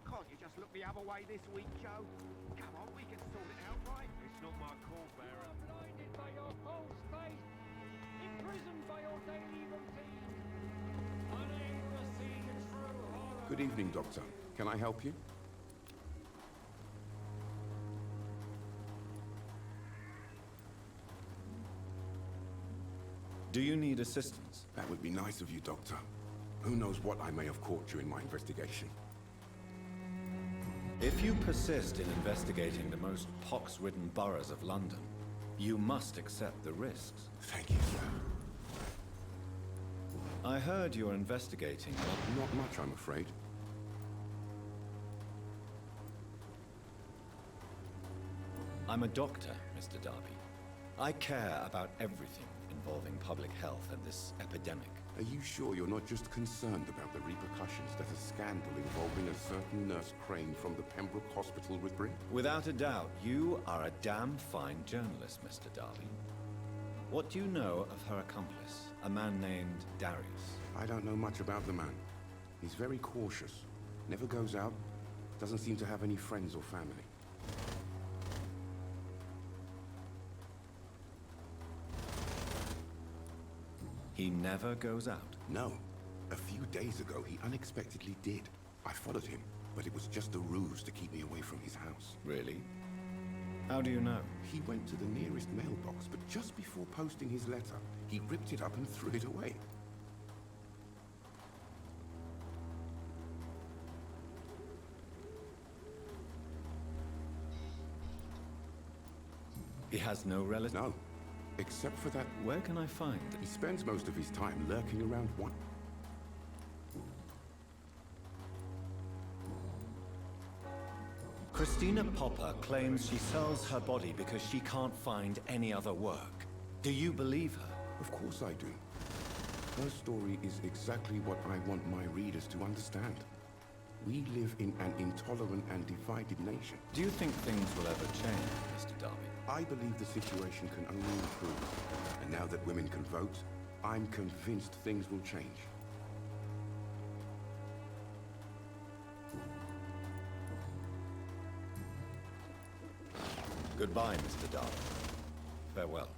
Can't you just look the other way this week, Joe? Come on, we can sort it out, right? It's not my call, Barrett. Blinded by your false faith, imprisoned by your daily routine. Good evening, Doctor. Can I help you? Do you need assistance? That would be nice of you, Doctor. Who knows what I may have caught during my investigation. If you persist in investigating the most pox-ridden boroughs of London, you must accept the risks. Thank you, sir. I heard you're investigating... Not much, I'm afraid. I'm a doctor, Mr. Darby. I care about everything involving public health and this epidemic. Are you sure you're not just concerned about the repercussions that a scandal involving a certain Nurse Crane from the Pembroke Hospital would bring? Without a doubt, you are a damn fine journalist, Mr. Darby. What do you know of her accomplice, a man named Darius? I don't know much about the man. He's very cautious. Never goes out. Doesn't seem to have any friends or family. He never goes out? No. A few days ago, he unexpectedly did. I followed him, but it was just a ruse to keep me away from his house. Really? How do you know? He went to the nearest mailbox, but just before posting his letter, he ripped it up and threw it away. He has no relatives? No. Except for that... Where can I find them? He spends most of his time lurking around one... Christina Popper claims she sells her body because she can't find any other work. Do you believe her? Of course I do. Her story is exactly what I want my readers to understand. We live in an intolerant and divided nation. Do you think things will ever change, Mr. Darby? I believe the situation can only improve. And now that women can vote, I'm convinced things will change. Goodbye, Mr. Darwin. Farewell.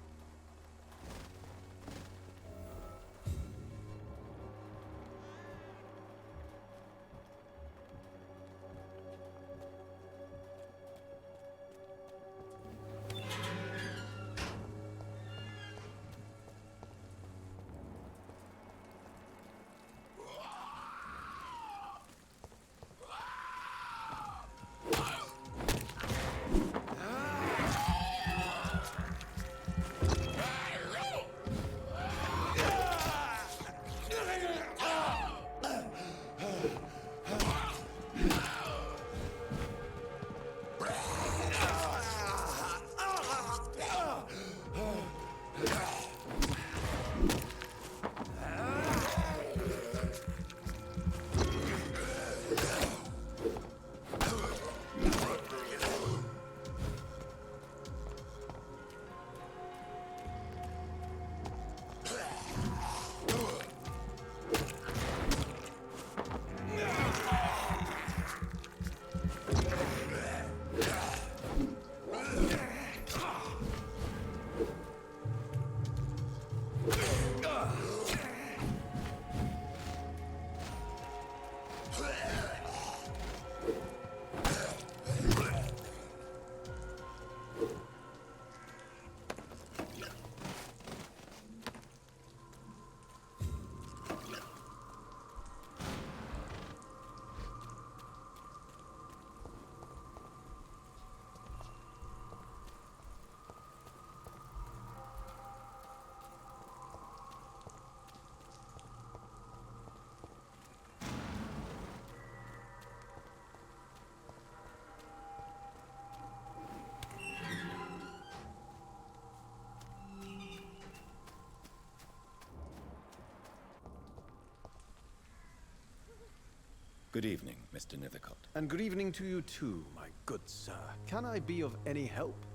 Good evening, Mr. Nithercott. And good evening to you too, my good sir. Can I be of any help?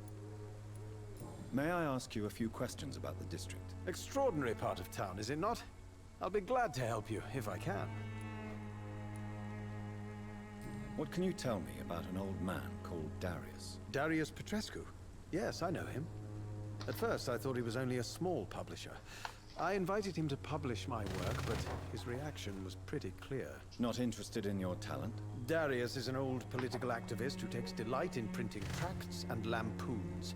May I ask you a few questions about the district? Extraordinary part of town, is it not? I'll be glad to help you, if I can. What can you tell me about an old man called Darius? Darius Petrescu? Yes, I know him. At first, I thought he was only a small publisher. I invited him to publish my work, but his reaction was pretty clear. Not interested in your talent? Darius is an old political activist who takes delight in printing tracts and lampoons.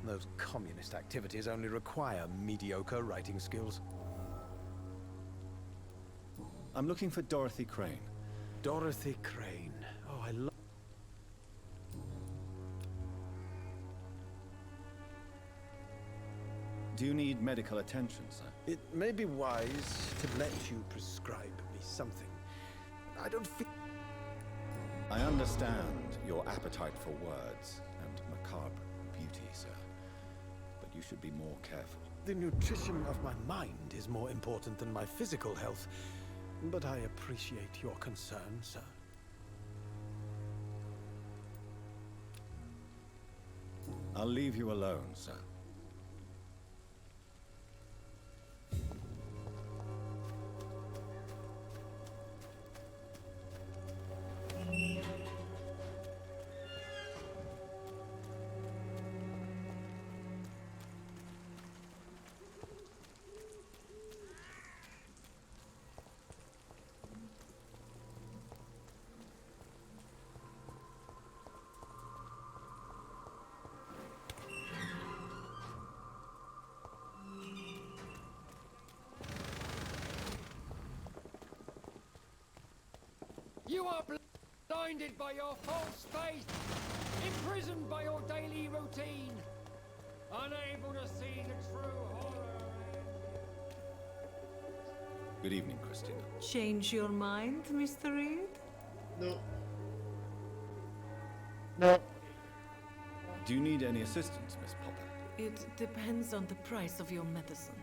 Those communist activities only require mediocre writing skills. I'm looking for Dorothy Crane. Dorothy Crane. Oh, I love... Do you need medical attention, sir? It may be wise to let you prescribe me something. I don't feel... I understand your appetite for words and macabre beauty, sir. But you should be more careful. The nutrition of my mind is more important than my physical health. But I appreciate your concern, sir. I'll leave you alone, sir. You are blinded by your false faith, imprisoned by your daily routine, unable to see the true horror. Good evening, Christina. Change your mind, Mr. Reed? No. No. Do you need any assistance, Miss Popper? It depends on the price of your medicine.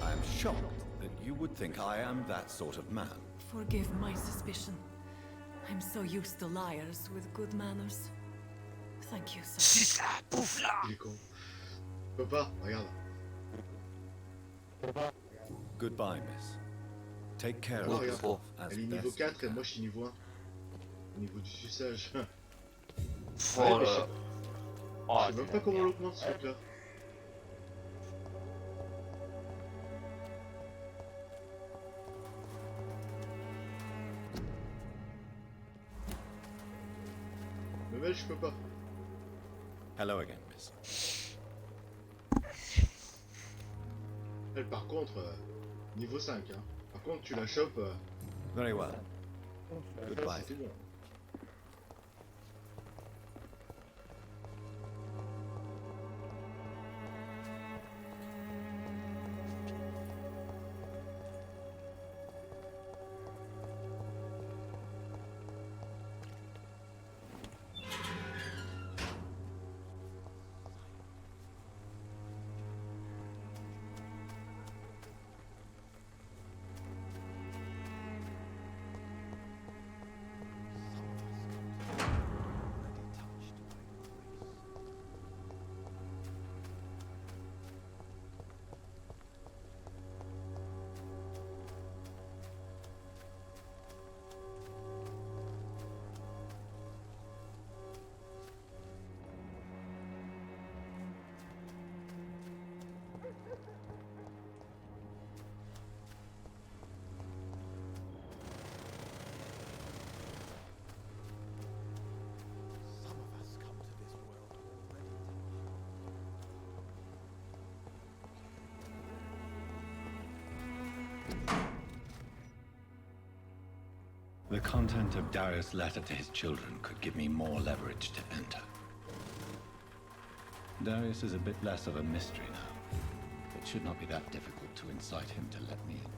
I am shocked that you would think I am that sort of man. Forgive my suspicion. I'm so used to liars with good manners. Thank you, sir. Il est con. Peux pas, regarde. Goodbye, miss. Take care Oh, of regarde. yourself as Elle est niveau best you 4 et can. moi je suis niveau 1. Au niveau du suçage. Oh Ouais, là. Oh, Je sais même pas comment on l'augmente ce truc là. Mais je peux pas. Hello again, miss. Elle, par contre, niveau 5. Hein. Par contre, tu la chopes. Very well. Goodbye. C'est bon. The content of Darius' letter to his children could give me more leverage to enter. Darius is a bit less of a mystery now. It should not be that difficult to incite him to let me in.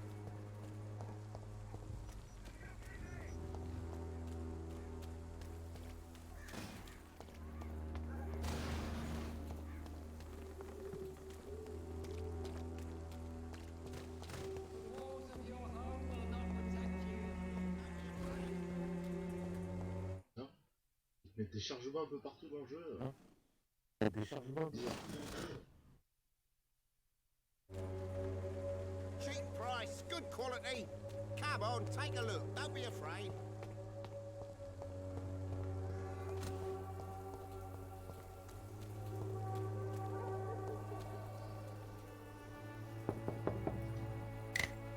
Il y a des chargements un peu partout dans le jeu. Il y a des chargements. Cheap price, good quality. Come on, take a look. Don't be afraid.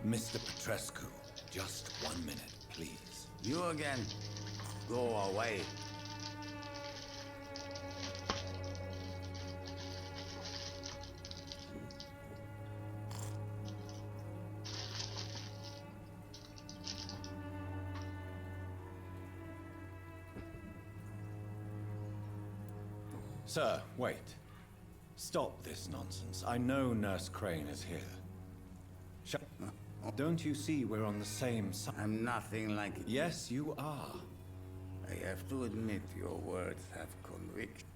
Mr. Petrescu, just 1 minute, please. You again? Go away. Sir, wait. Stop this nonsense. I know Nurse Crane is here. Don't you see we're on the same side? I'm nothing like it. Yes, you are. I have to admit your words have conviction.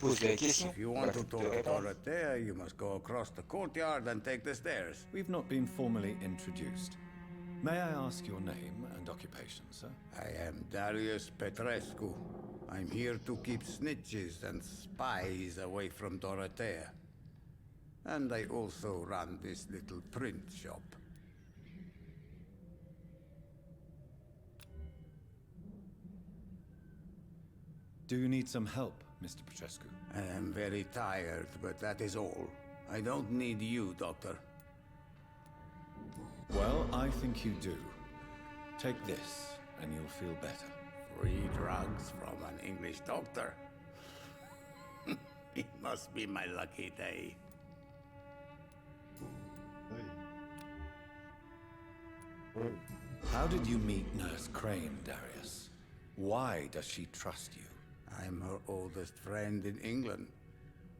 If you want to talk to Dorothea, you must go across the courtyard and take the stairs. We've not been formally introduced. May I ask your name and occupation, sir? I am Darius Petrescu. I'm here to keep snitches and spies away from Dorothea. And I also run this little print shop. Do you need some help, Mr. Petrescu? I am very tired, but that is all. I don't need you, Doctor. Well, I think you do. Take this, and you'll feel better. Free drugs from an English doctor? It must be my lucky day. How did you meet Nurse Crane, Darius? Why does she trust you? I'm her oldest friend in England.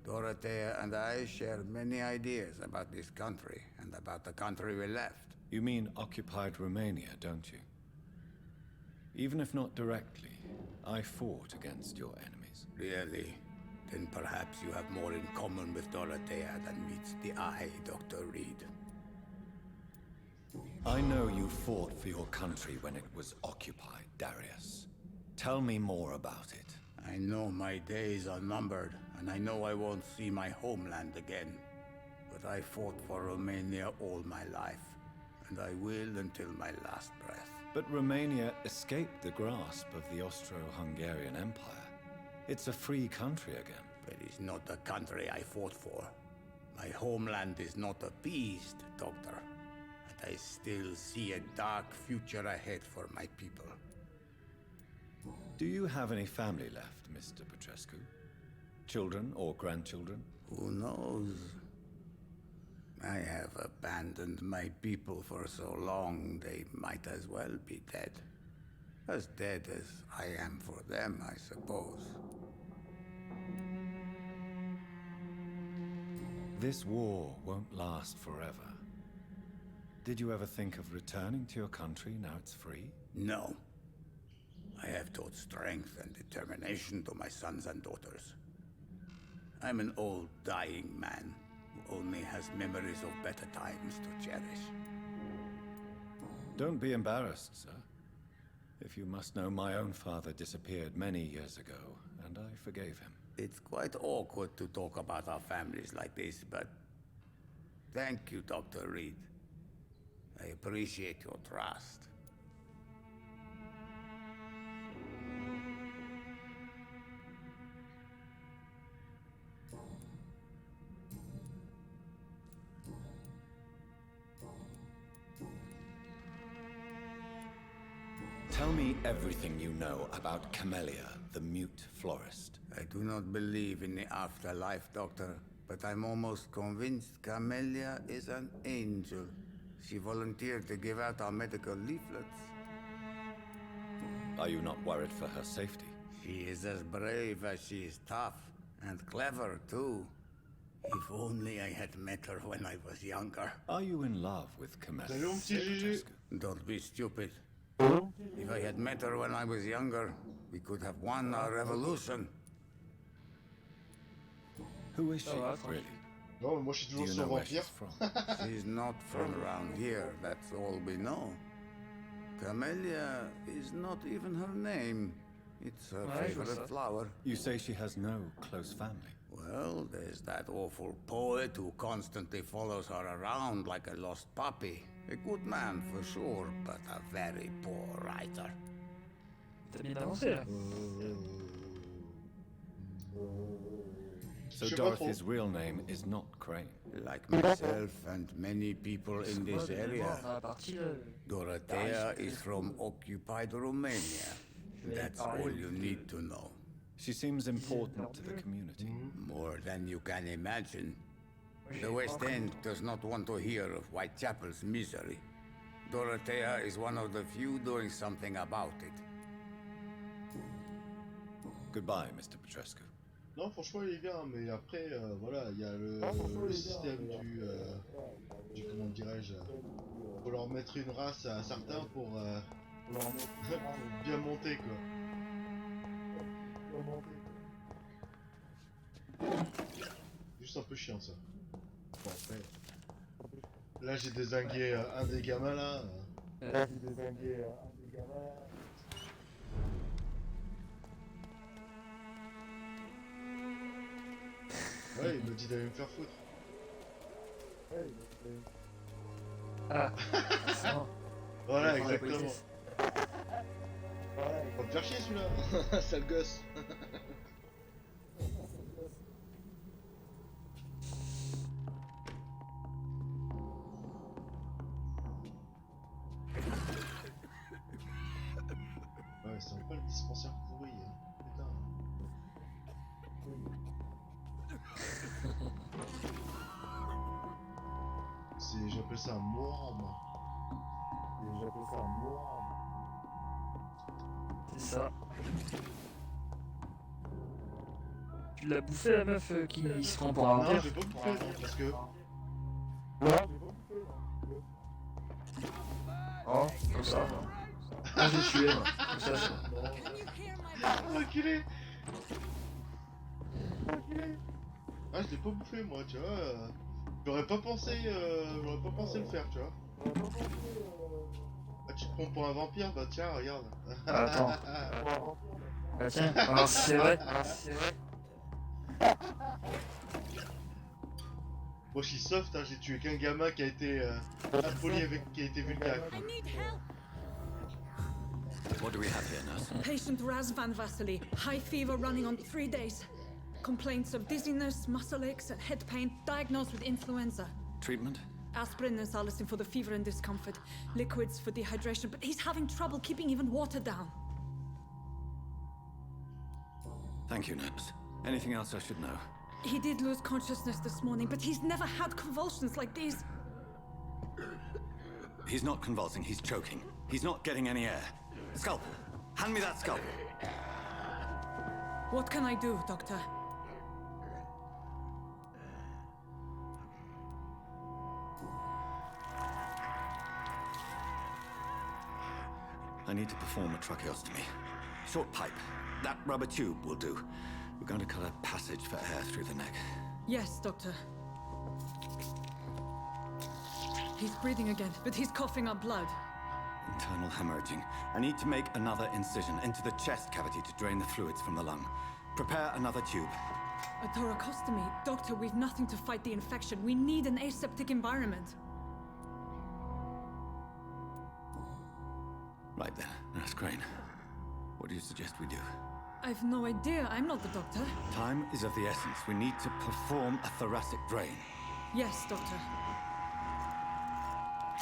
Dorothea and I share many ideas about this country and about the country we left. You mean occupied Romania, don't you? Even if not directly, I fought against your enemies. Really? Then perhaps you have more in common with Dorothea than meets the eye, Dr. Reed. I know you fought for your country when it was occupied, Darius. Tell me more about it. I know my days are numbered, and I know I won't see my homeland again. But I fought for Romania all my life, and I will until my last breath. But Romania escaped the grasp of the Austro-Hungarian Empire. It's a free country again. But it's not the country I fought for. My homeland is not appeased, Doctor. And I still see a dark future ahead for my people. Do you have any family left, Mr. Petrescu? Children or grandchildren? Who knows? I have abandoned my people for so long, they might as well be dead. As dead as I am for them, I suppose. This war won't last forever. Did you ever think of returning to your country now it's free? No. I have taught strength and determination to my sons and daughters. I'm an old, dying man who only has memories of better times to cherish. Don't be embarrassed, sir. If you must know, my own father disappeared many years ago, and I forgave him. It's quite awkward to talk about our families like this, but thank you, Dr. Reed. I appreciate your trust. Tell me everything you know about Camellia, the mute florist. I do not believe in the afterlife, Doctor, but I'm almost convinced Camellia is an angel. She volunteered to give out our medical leaflets. Are you not worried for her safety? She is as brave as she is tough, and clever, too. If only I had met her when I was younger. Are you in love with Camellia? Don't be stupid. If I had met her when I was younger, we could have won our revolution. Who is she, really? Non, moi je suis toujours sur Vampyr. She's not from around here, that's all we know. Camellia is not even her name. It's her favorite flower. You say she has no close family? Well, there's that awful poet who constantly follows her around like a lost puppy. A good man for sure, but a very poor writer. T'as bien avancé là. So Dorothy's real name is not Crane. Like myself and many people in this area, Dorothea is from occupied Romania. That's all you need to know. She seems important to the community. More than you can imagine. The West End does not want to hear of Whitechapel's misery. Dorothea is one of the few doing something about it. Goodbye, Mr. Petrescu. Non, franchement, il est bien, mais après, voilà, il y a le système du comment dirais-je, faut leur mettre une race à certains pour bien monter, quoi. Juste un peu chiant, ça. Bon, après, là, j'ai dézingué un des gamins, là. Là, j'ai dézingué un des gamins. Ouais, il m'a dit d'aller me faire foutre. Ah, voilà, exactement. On va me faire chier celui-là. Sale gosse. Ouais, c'est un peu le dispensaire pourri, hein. Putain. J'appelle ça un mourant, moi. J'appelle ça un mourant. C'est ça. Tu l'as bouffé la meuf qui se prend pour un vampire? Non, j'ai pas bouffé, non, parce que... Oh, comme ça. Ah, j'ai tué, moi. Comme ça, ça. Enculé. Ah, je l'ai pas bouffé, moi, tu vois. J'aurais pas pensé le faire, tu vois. Ah, tu te prends pour un vampire? Bah tiens, regarde. Attends. Bah tiens, alors si c'est vrai. Moi je suis soft, hein, j'ai tué qu'un gamin qui a été impoli avec, qui a été vulgaire. I need help. What do we have here, nurse? Patient Razvan Vasily. High fever running on 3 days. Complaints of dizziness, muscle aches, and head pain. Diagnosed with influenza. Treatment? Aspirin and salicin for the fever and discomfort. Liquids for dehydration, but he's having trouble keeping even water down. Thank you, nurse. Anything else I should know? He did lose consciousness this morning, but he's never had convulsions like these. He's not convulsing, he's choking. He's not getting any air. Scalpel! Hand me that scalpel! What can I do, Doctor? I need to perform a tracheostomy. Short pipe. That rubber tube will do. We're going to cut a passage for air through the neck. Yes, Doctor. He's breathing again, but he's coughing up blood. Internal hemorrhaging. I need to make another incision into the chest cavity to drain the fluids from the lung. Prepare another tube. A thoracostomy? Doctor, we've nothing to fight the infection. We need an aseptic environment. Right then, Nurse Crane. What do you suggest we do? I've no idea. I'm not the doctor. Time is of the essence. We need to perform a thoracic drain. Yes, Doctor.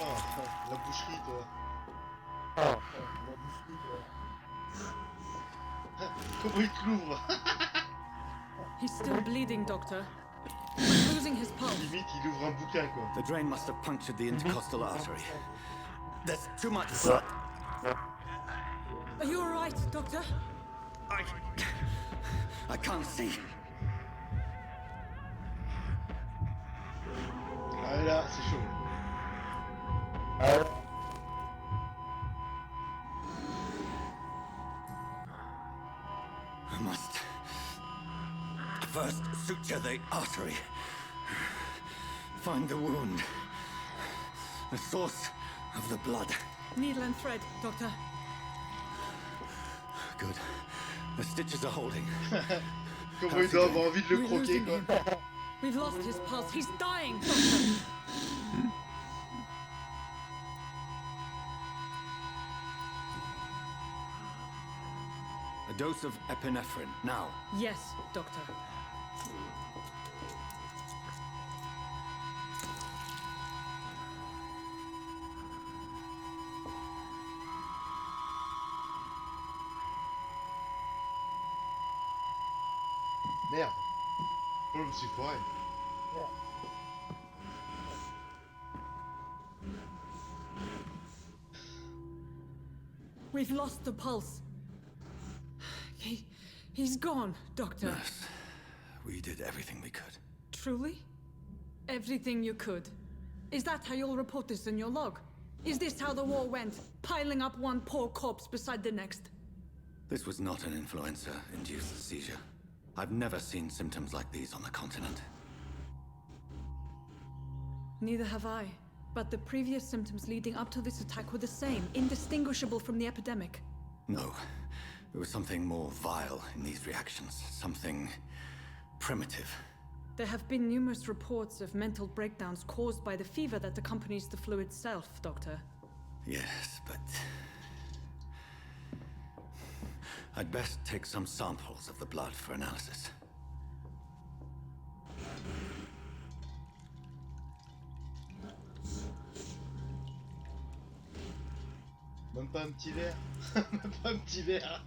Oh, la boucherie, toi. Comment il te l'ouvre? He's still bleeding, Doctor. I'm losing his pulse. Limite, il ouvre un bouquin, quoi. The drain must have punctured the intercostal artery. There's too much blood. Are you all right, Doctor? I can't see. Ah là, c'est chaud. I must first suture the artery. Find the wound. The source of the blood. Needle and thread, Doctor. Good. The stitches are holding. Comment il doit avoir envie de le We're croquer, losing quoi. him. We've lost his pulse. He's dying, Doctor. A dose of epinephrine, now. Yes, Doctor. Merde. Je me suis foiré. We've lost the pulse. He's gone, Doctor. Nurse, we did everything we could. Truly? Everything you could. Is that how you'll report this in your log? Is this how the war went? Piling up one poor corpse beside the next? This was not an influenza-induced seizure. I've never seen symptoms like these on the continent. Neither have I. But the previous symptoms leading up to this attack were the same, indistinguishable from the epidemic. No. There was something more vile in these reactions. Something primitive. There have been numerous reports of mental breakdowns caused by the fever that accompanies the flu itself, Doctor. Yes, but... I'd best take some samples of the blood for analysis. Même pas un petit verre. Même pas un petit verre.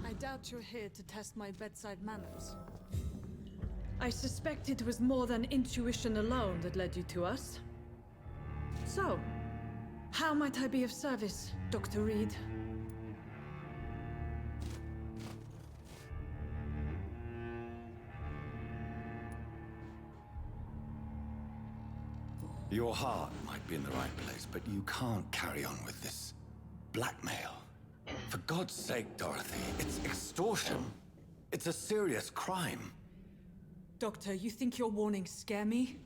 I doubt you're here to test my bedside manners. I suspect it was more than intuition alone that led you to us. So, how might I be of service, Dr. Reed? Your heart might be in the right place, but you can't carry on with this blackmail. For God's sake, Dorothy, it's extortion. It's a serious crime. Doctor, you think your warnings scare me?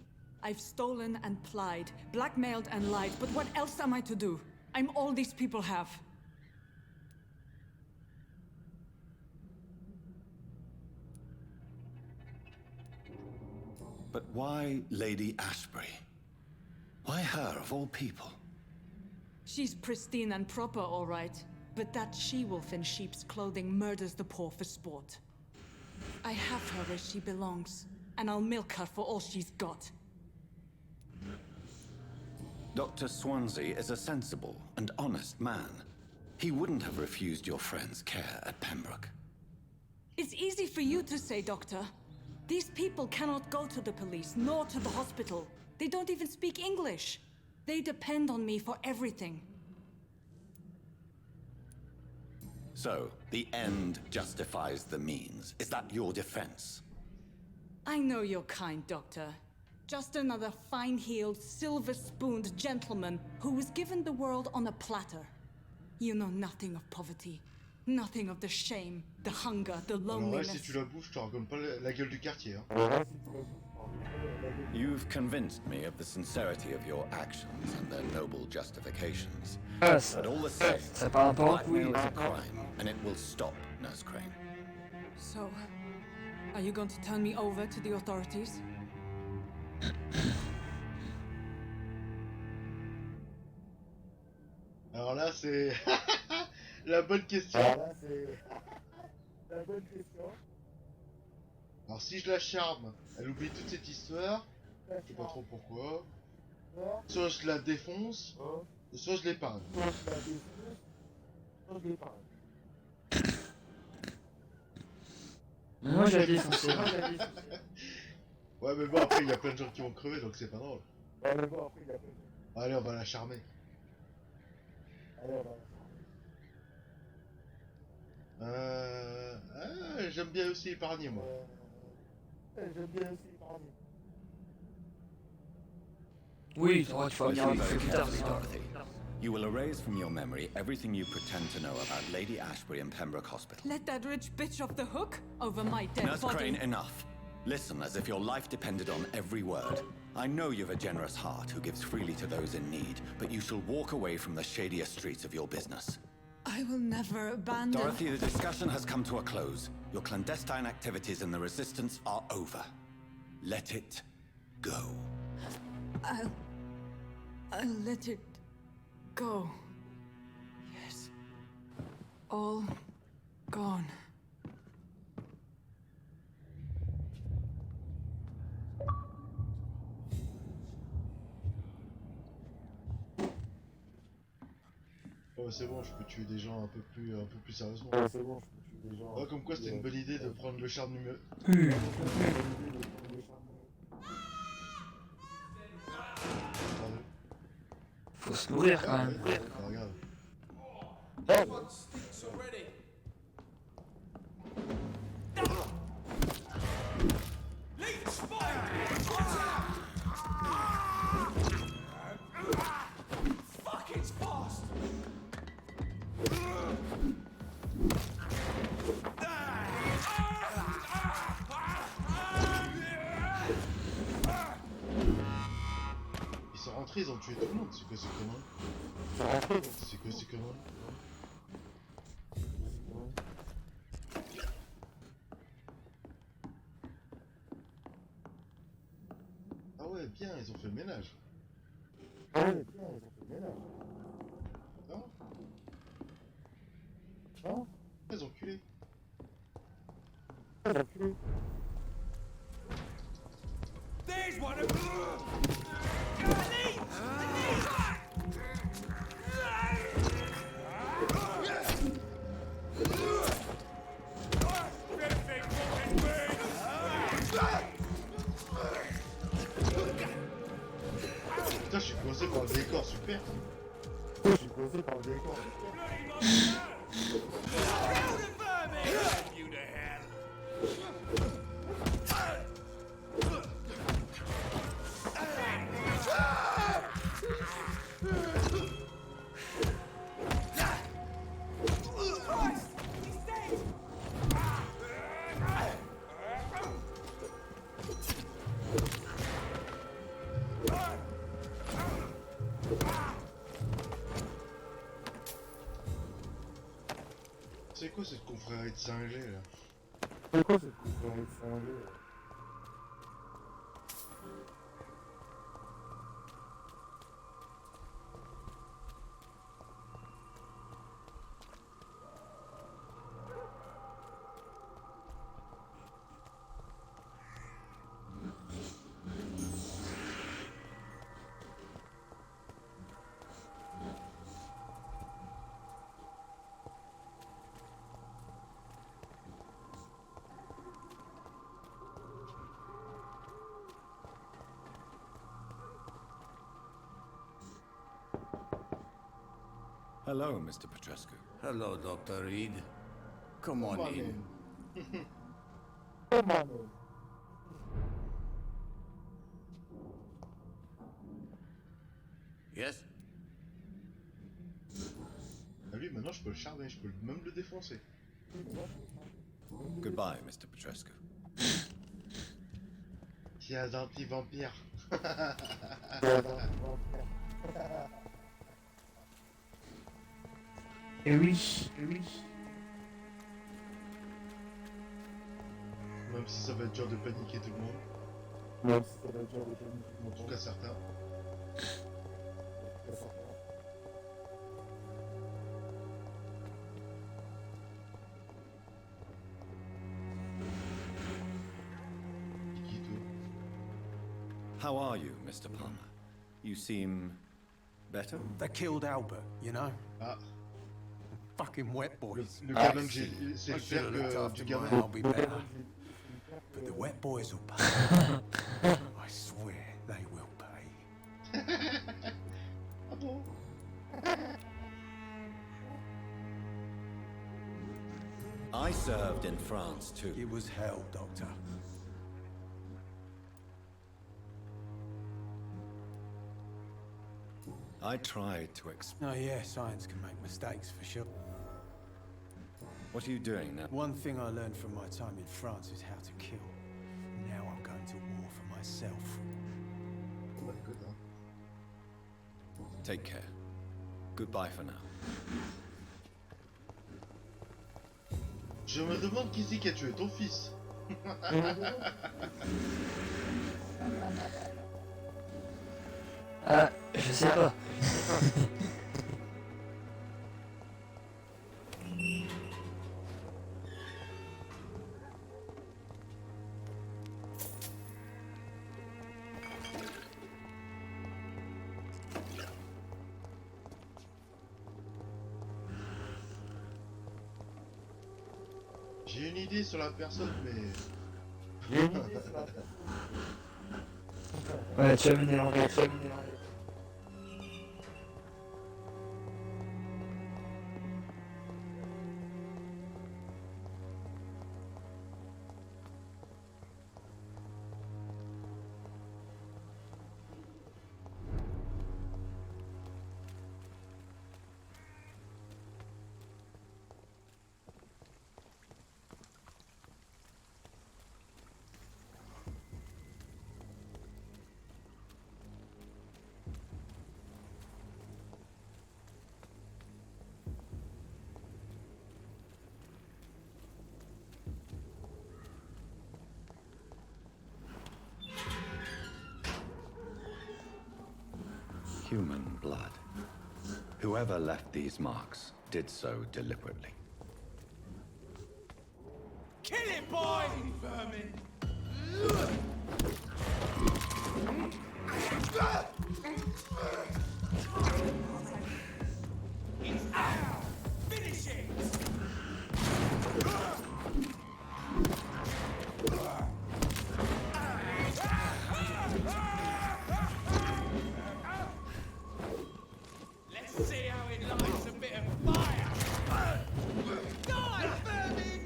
I've stolen and plied, blackmailed and lied, but what else am I to do? I'm all these people have. But why Lady Ashbury? Why her, of all people? She's pristine and proper, all right. But that she-wolf in sheep's clothing murders the poor for sport. I have her where she belongs, and I'll milk her for all she's got. Dr. Swansea is a sensible and honest man. He wouldn't have refused your friend's care at Pembroke. It's easy for you to say, Doctor. These people cannot go to the police, nor to the hospital. They don't even speak English. They depend on me for everything. So, the end justifies the means. Is that your defense? I know you're kind, Doctor. Just another fine-heeled, silver-spooned gentleman who was given the world on a platter. You know nothing of poverty. Nothing of the shame, the hunger, the loneliness. Alors là, si tu la bouffes, je te raconte pas la gueule du quartier. Hein. You've convinced me of the sincerity of your actions and their noble justifications. But all the same, blackmail is a crime, and it will stop, Nurse Crane. So, are you going to turn me over to the authorities? Alors là, c'est la bonne question. Alors si je la charme, elle oublie toute cette histoire. Je sais pas trop pourquoi. Soit je la défonce, soit je l'épargne. Moi je l'ai défoncé. Ouais mais bon après il y a plein de gens qui vont crever donc c'est pas drôle. Allez on va la charmer. J'aime bien aussi épargner moi. Oui, tu vas venir avec plus tard, Dorothy, you will erase from your memory everything you pretend to know about Lady Ashbury and Pembroke Hospital. Let that rich bitch off the hook over my dead Nurse body. Crane, enough. Listen as if your life depended on every word. I know you've a generous heart who gives freely to those in need, but you shall walk away from the shadier streets of your business. I will never abandon... Dorothy, the discussion has come to a close. Your clandestine activities in the Resistance are over. Let it go. I'll let it go. Yes. All gone. Oh c'est bon, je peux tuer des gens un peu plus sérieusement. C'est bon, je peux tuer des gens. Oh, comme quoi c'était une bonne idée de prendre le charme numéro. Faut se nourrir quand même. Regarde. Ils sont rentrés, ils ont tué tout le monde, c'est quoi ces conneries? C'est quoi ces conneries? Ah ouais, bien, ils ont fait le ménage. Non? Non? Les enculés. There's one of Putain, je suis coincé par le décor, super. Je suis coincé par le décor. C'est quoi cette confrérie de cinglés là? C'est quoi cette confrérie de cinglés? Hello, Mr. Petrescu. Hello, Dr. Reed. Come on in. Come on in. Yes? Ah, lui, maintenant, je peux le charmer, je peux même le défoncer. Goodbye, Mr. Petrescu. Tiens, un petit vampire. Et oui, et oui. Même si ça va être dur de paniquer tout le monde. Même si ça va être dur de paniquer tout le monde. En tout cas, certains. How are you, Mr. Palmer? You seem better? They killed Albert, you know? Ah. Fucking wet boys. Le gamin que j'ai, c'est I le should père have looked du after gamin. mine, I'll be better. But the wet boys will pay. I swear they will pay. Ah bon? I served in France too. It was hell, Doctor. I tried to explain. Oh yeah, science can make mistakes for sure. What are you doing now? One thing I learned from my time in France is how to kill. Now I'm going to war for myself. Take care. Goodbye for now. Je me demande qui c'est qui a tué ton fils. Ah, je sais pas. J'ai une idée sur la personne, mais... J'ai une idée sur la personne. Ouais, tu vas m'énerver, tu vas m'énerver. Human blood. Whoever left these marks did so deliberately. Kill it, boy! Vermin! It's out! Finish it! Let's see how it lights a bit of fire! Die, vermin!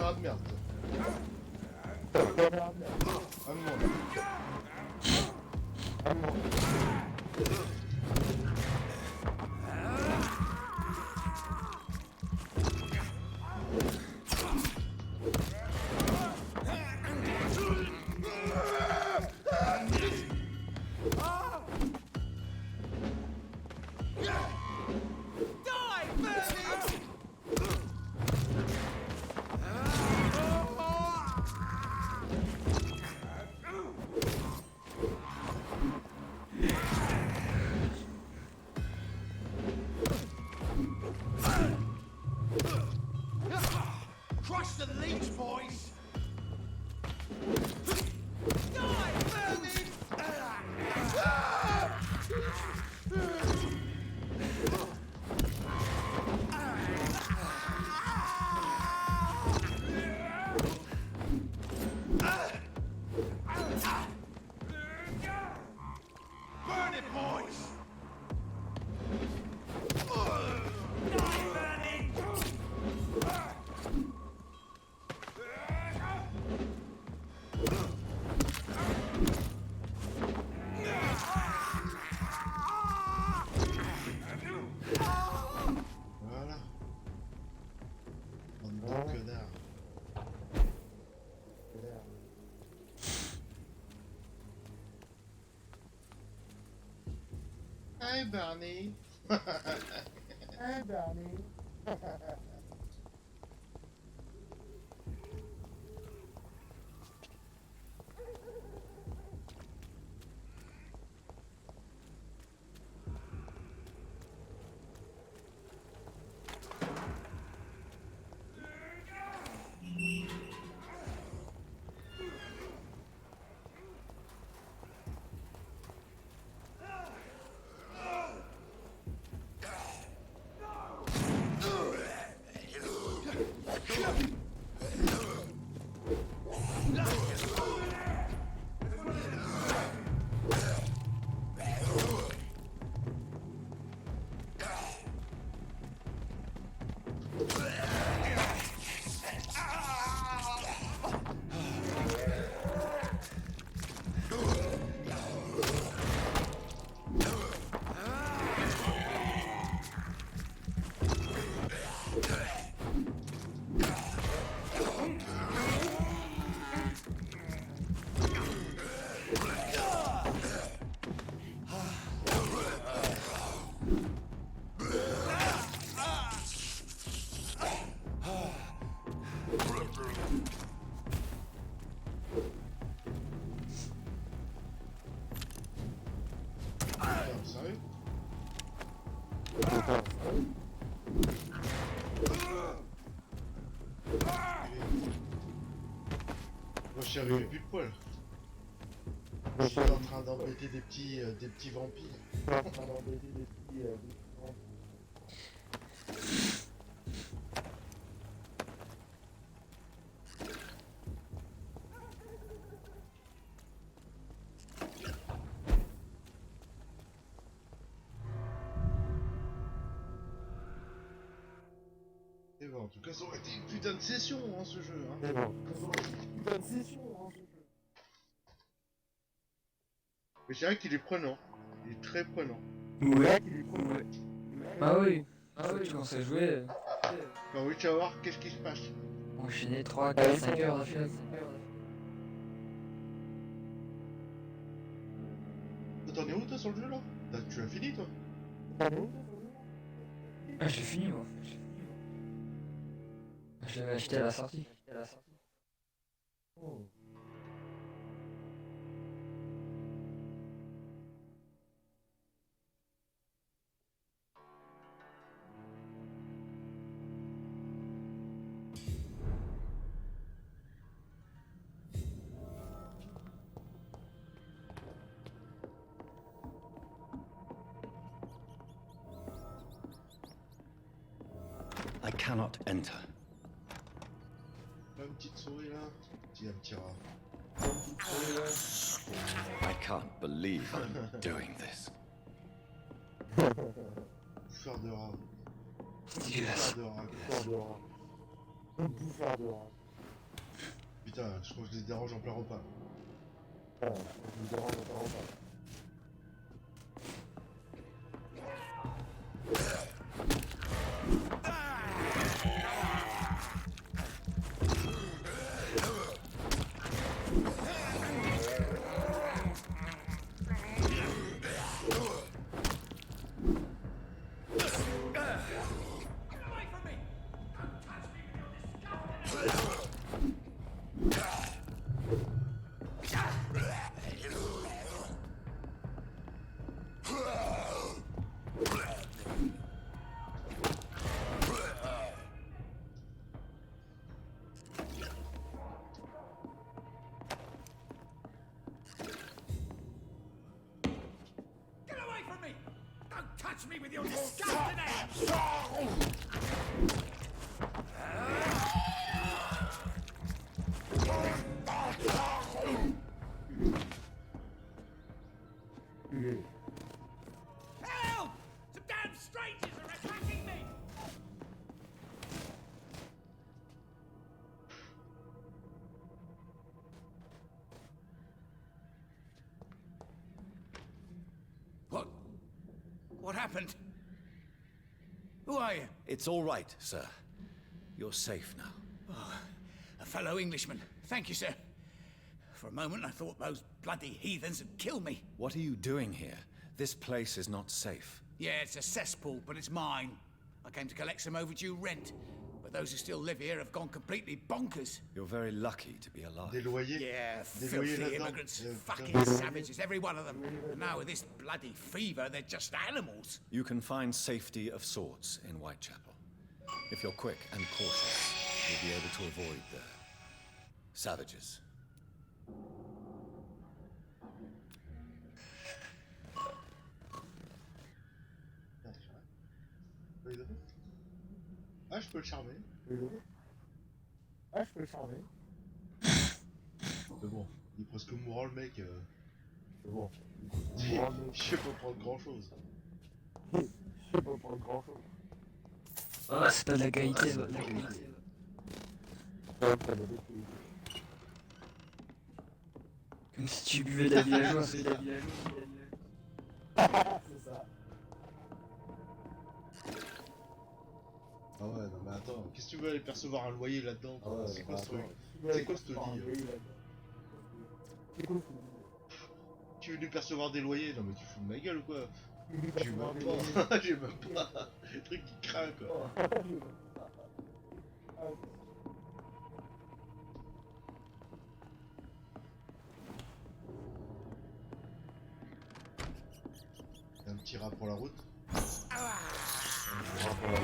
caméra de merde. À moi. Crush the leech, boys! Burn it, boys! Voilà. Bande de connards. Hey Barney. Hey Barney. Moi je suis arrivé plus de poil. Je suis en train d'embêter des petits vampires. Et bon, en tout cas, ça aurait été une putain de session, hein, ce jeu. Hein. Et bon, ça aurait été une putain de session, hein, ce jeu. Mais c'est vrai qu'il est prenant. Il est très prenant. Ouais. Ah oui. Ah oui, tu commences à jouer. Bah oui, tu vas voir, qu'est-ce qui se passe. Enchaîner 3, 4, 5 heures d'affilée. T'en es où, toi, sur le jeu, là? Tu l'as fini, toi? Ah, j'ai fini, moi. Je l'avais acheté à la sortie. Oh. I cannot enter. Une petite souris, là. Tiens, un petit rat. I can't believe I'm doing this. Bouffeur de rat. Yes. Bouffeur de rat. Bouffeur de rat. Bouffeur de rat. Putain, je crois que je les dérange en plein repas. Je me dérange encore pas. Touch me with your disgusting hands! Help! Some damn strangers are attacking me! What happened? Who are you? It's all right, sir. You're safe now. Oh, a fellow Englishman. Thank you, sir. For a moment, I thought those bloody heathens had killed me. What are you doing here? This place is not safe. Yeah, it's a cesspool, but it's mine. I came to collect some overdue rent. But those who still live here have gone completely bonkers. You're very lucky to be alive. Des loyers? Yeah, Des loyers filthy là-dedans. immigrants. Fucking savages, every one of them. And now with this bloody fever, they're just animals. You can find safety of sorts in Whitechapel. If you're quick and cautious, you'll be able to avoid the savages. Ah, je peux le charmer. Ah, je peux le charmer. Mais bon, il est presque mourant le mec. C'est bon. Je sais pas prendre grand chose. Je sais pas prendre grand chose. Ah, c'est pas de la qualité, ça. Comme si tu buvais de la villageoise. C'est ça. Ah ouais, non mais attends, qu'est-ce que tu veux aller percevoir un loyer là-dedans? Ah ouais, c'est quoi ce truc? C'est C'est quoi ce truc? Tu veux lui percevoir des loyers? Non mais tu fous de ma gueule ou quoi? J'ai même pas, j'ai même pas. Le truc qui craint quoi. Un petit rat pour la route.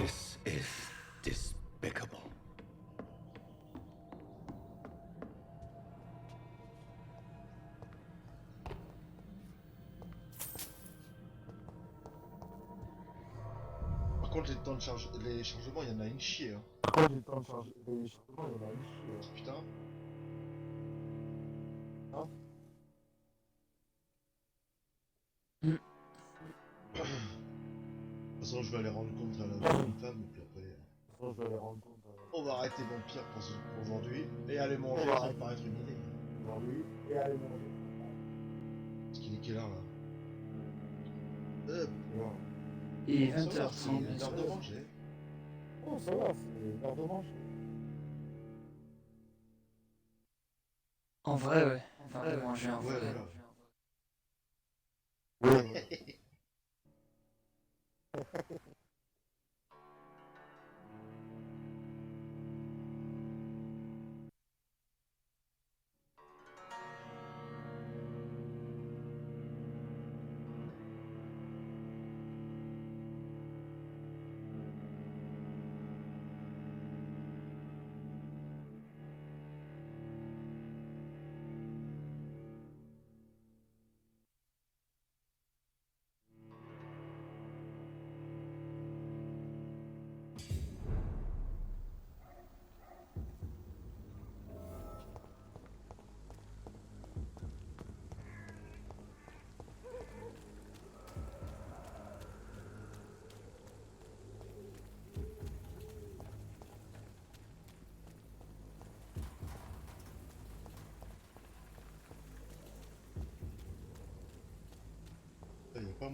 This is despicable. Par contre les temps de charge, les chargements, il y en a une chier hein. Par contre, j'ai le temps de charger les chargements, il y en a une chier. Putain. Hein? De toute façon, je vais aller rendre compte à la jeune femme, et puis après. Je vais aller rendre compte. On va arrêter Vampyr pour aujourd'hui et aller manger, ça me paraît être une idée. Aujourd'hui, et aller manger. Parce qu'il est quelle heure là? Et ça va, 20h30. c'est l'heure de manger. Oh, ça va, c'est l'heure de manger. En vrai, ouais. En vrai, manger en vrai. Ouais.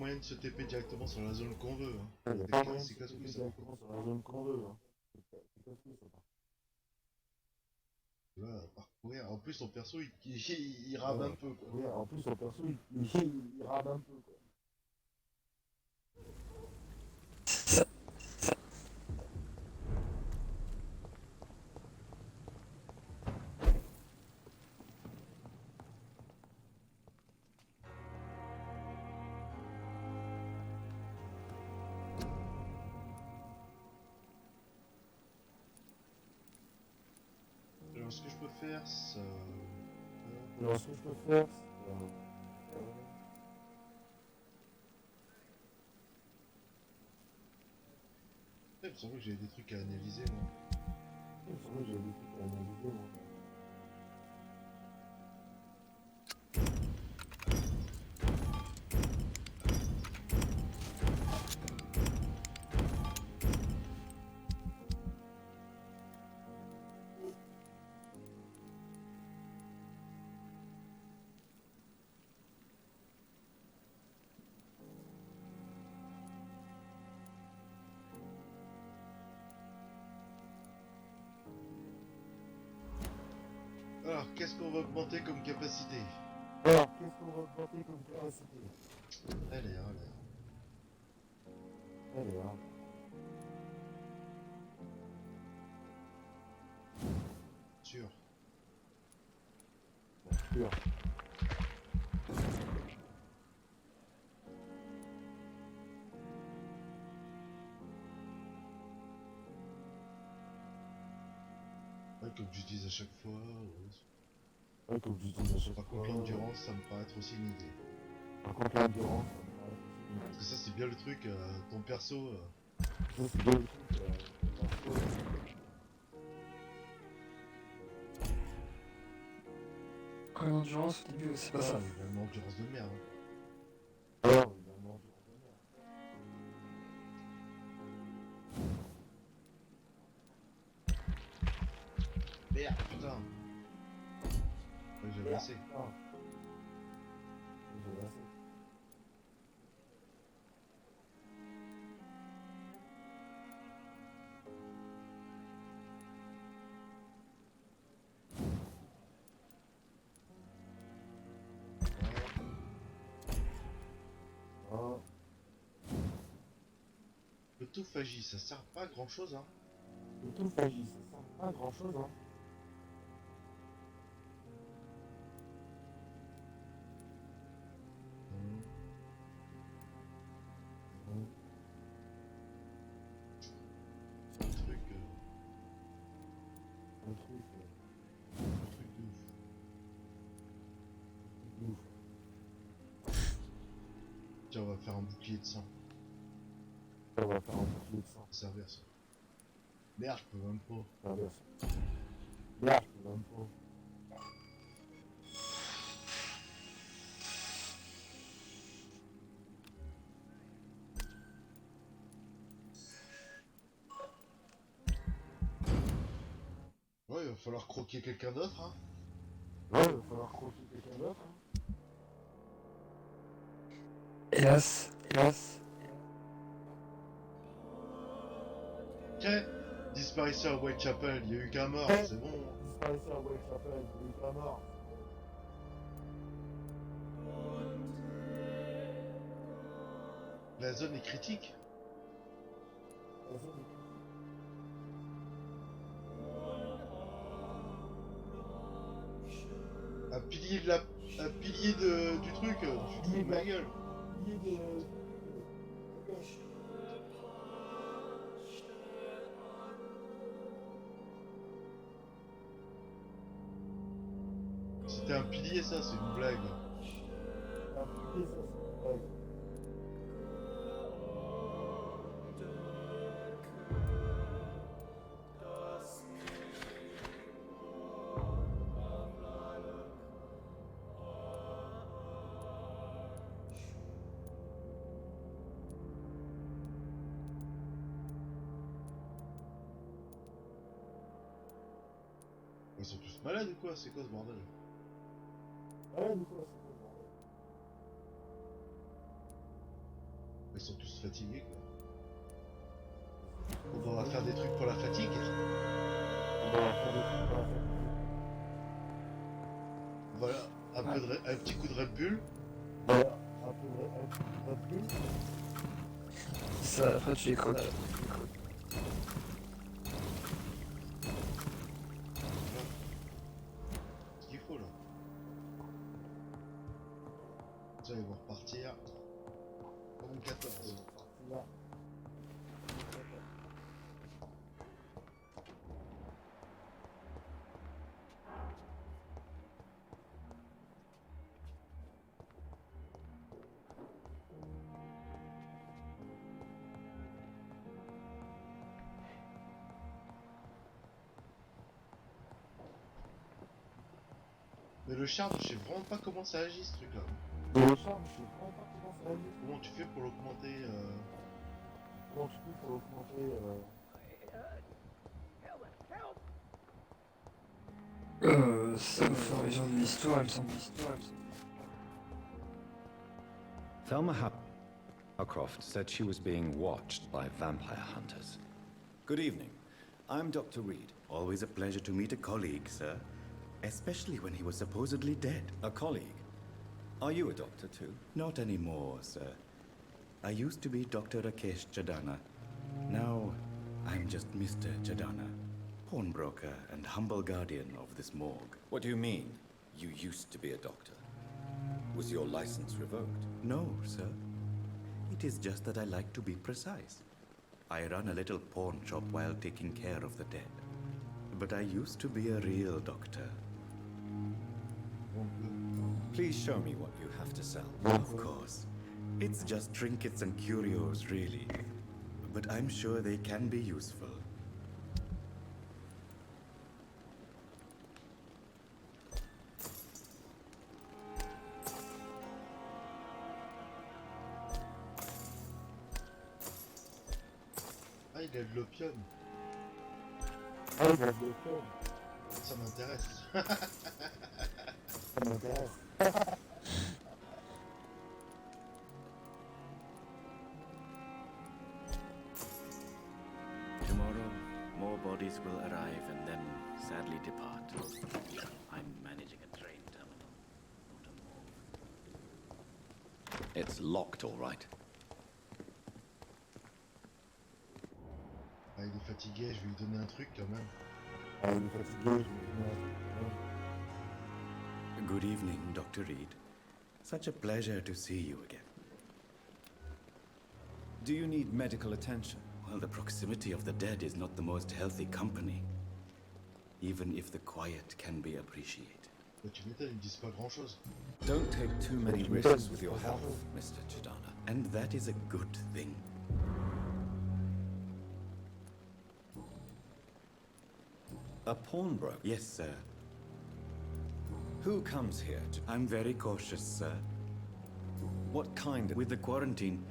moyen de se TP directement sur la zone qu'on veut. Il Hein. n'y a pas moyen de se taper directement sur la zone qu'on veut. Hein. C'est casse-couille, ça. Tu vas parcourir. En plus, ton perso, il rame un peu, quoi. Ouais, en plus, son perso, il rame un peu, quoi. Alors, ce que je peux faire, ça... Alors, ce que je peux faire, Il me semblait que j'avais des trucs à analyser, moi. Il me semblait que j'avais des trucs à analyser, moi. Alors, qu'est-ce qu'on va augmenter comme capacité? Alors, qu'est-ce qu'on va augmenter comme capacité? Allez. Sûr. Sûr. Ouais, comme j'utilise à chaque fois. Ouais, comme j'utilise à chaque fois. Par contre, l'endurance, ça me paraît être aussi une idée. Par contre, l'endurance, ça me paraît aussi une idée. Parce que ça, c'est bien le truc, ton perso. Ça, c'est bien le truc, ton perso. Ouais, l'endurance au début, c'est pas ça. Il a une endurance de merde. Oh, il a une endurance de merde. Merde, putain. Ouais, j'avais assez. J'avais assez. L'autophagie, ça sert pas à grand chose, hein. L'autophagie, ça sert pas à grand chose, hein. C'est un truc. Un truc de ouf. Tiens, on va faire un bouclier de sang. On va faire un bouclier de sang. Ça servir ça. Merde, je peux même pas. Merde, je peux même pas. Ouais, il va falloir croquer quelqu'un d'autre, hein. Ouais, il va falloir croquer quelqu'un d'autre, hein. Hélas. Ok, disparition à Whitechapel, il y a eu qu'un mort, c'est bon. Disparition à Whitechapel, il y a eu qu'un mort. La zone est critique. Un pilier du truc, tu te fous de ma gueule. C'était un pilier, ça, c'est une blague. Un pilier, ça, c'est une blague. Ils sont tous malades ou quoi? C'est quoi ce bordel? Ouais, du coup, c'est quoi ce bordel? Ils sont tous fatigués, quoi. Donc on va faire des trucs pour la fatigue. Voilà, un petit coup de Red Bull. Voilà, un Red Bull. Ça, après tu les croques. Ce qu'il faut là. Ça, ils vont repartir. Comme 14. Mais le charme, je sais vraiment pas comment ça agit ce truc là. Le charme, je sais vraiment pas comment ça agit. Comment tu fais pour l'augmenter Comment tu fais pour l'augmenter ça au fur et à mesure de l'histoire, elle semble. Thelma Hapcroft said she was being watched by vampire hunters. Good evening. I'm Dr. Reed. Always a pleasure to meet a colleague, sir. Especially when he was supposedly dead. A colleague? Are you a doctor too? Not anymore, sir. I used to be Dr. Rakesh Chadana. Now, I'm just Mr. Chadana, pawnbroker and humble guardian of this morgue. What do you mean, you used to be a doctor? Was your license revoked? No, sir. It is just that I like to be precise. I run a little pawn shop while taking care of the dead. But I used to be a real doctor. Please show me what you have to sell. Of course. It's just trinkets and curios, really. But I'm sure they can be useful. Ah, il a de l'opium. Ah, il a de l'opium. Ça m'intéresse. Ça m'intéresse. Tomorrow, more bodies will arrive and then sadly depart. I'm managing a train terminal, not a morgue. It's locked, all right. Ah, il est fatigué, je vais lui donner un truc quand même. Ah, il est fatigué, je vais lui donner un truc. Good evening, Dr. Reed. Such a pleasure to see you again. Do you need medical attention? Well, the proximity of the dead is not the most healthy company. Even if the quiet can be appreciated. Bah, tu m'étonnes, ils me disent pas grand chose. Don't take too many risks with your health, Mr. Chidana. And that is a good thing. A pawnbroker? Yes, sir. Who comes here to... I'm very cautious, sir. What kind of... With the quarantine,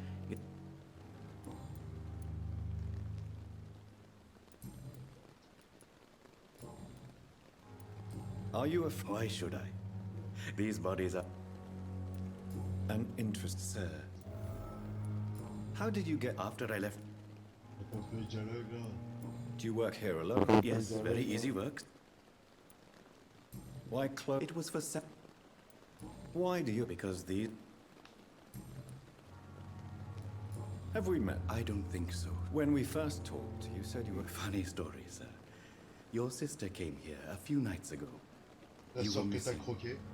Are you a... Why should I? These bodies are... An interest, sir. How did you get... After I left... Do you work here alone? Yes, very easy work. Why close? It was for Why do you... Because the... Have we met? I don't think so. When we first talked, you said you were... Funny story, sir. Your sister came here a few nights ago. You were missing,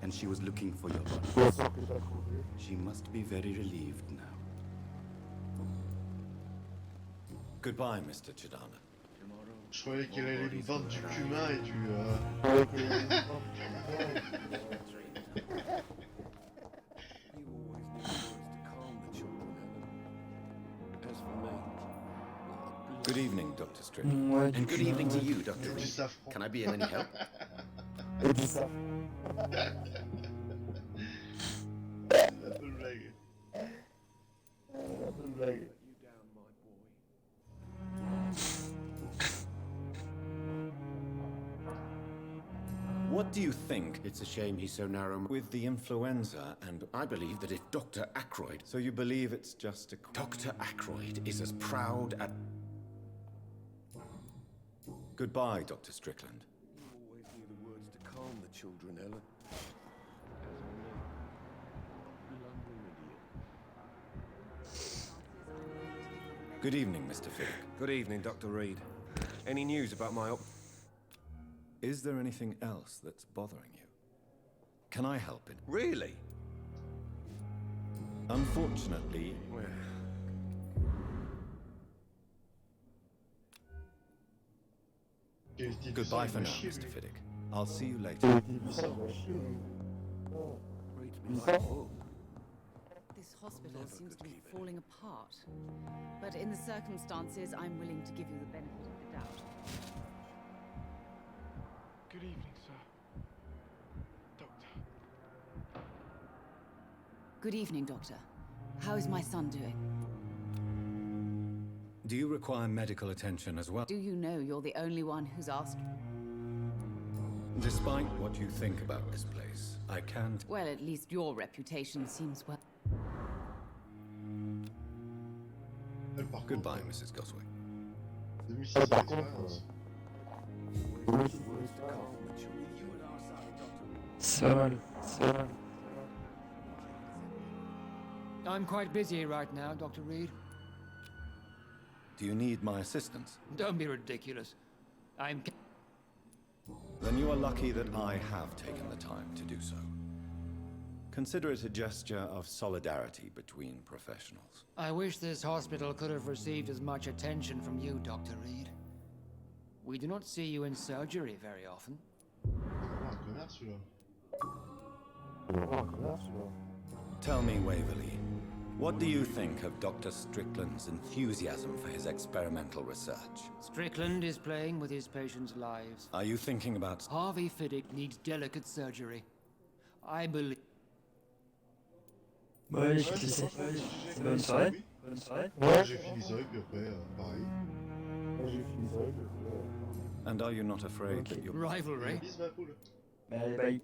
and she was looking for your body. She must be very relieved now. Goodbye, Mr. Chidana. Je croyais qu'elle allait me vendre du cumin et du... Good evening, Dr. Strickland. And good evening to you, Dr. Reed. Can I be of any help? What do you think? It's a shame he's so narrow. With the influenza and... I believe that if Dr. Ackroyd... So you believe it's just a... Dr. Ackroyd is as proud at... Goodbye, Dr. Strickland. You always knew the words to calm the children, Ellen. Good evening, Mr. Fiddick. Good evening, Dr. Reed. Any news about my op... Is there anything else that's bothering you? Can I help in? Really? Unfortunately... Well... Goodbye for now, Mr. Fiddick. I'll see you later. This hospital seems to be falling apart. But in the circumstances, I'm willing to give you the benefit of the doubt. Good evening, sir. Doctor. Good evening, Doctor. How is my son doing? Do you require medical attention as well? Do you know you're the only one who's asked? Despite what you think about this place, I can't... Well, at least your reputation seems well... Goodbye, Mrs. Goswick. I'm quite busy right now, Dr. Reed. Do you need my assistance? Don't be ridiculous. I'm... Then you are lucky that I have taken the time to do so. Consider it a gesture of solidarity between professionals. I wish this hospital could have received as much attention from you, Dr. Reed. We do not see you in surgery very often. Tell me, Waverly, what do you think of Dr. Strickland's enthusiasm for his experimental research? Strickland is playing with his patients' lives. Are you thinking about... Harvey Fiddick needs delicate surgery. I believe... Ouais, je fais ça. Bonne soirée. Bonne soirée. Ouais, j'ai fini ça, et puis après, pareil. Moi j'ai fini ça, et puis après... And are you not afraid that your... Rivalry? Allez, bye.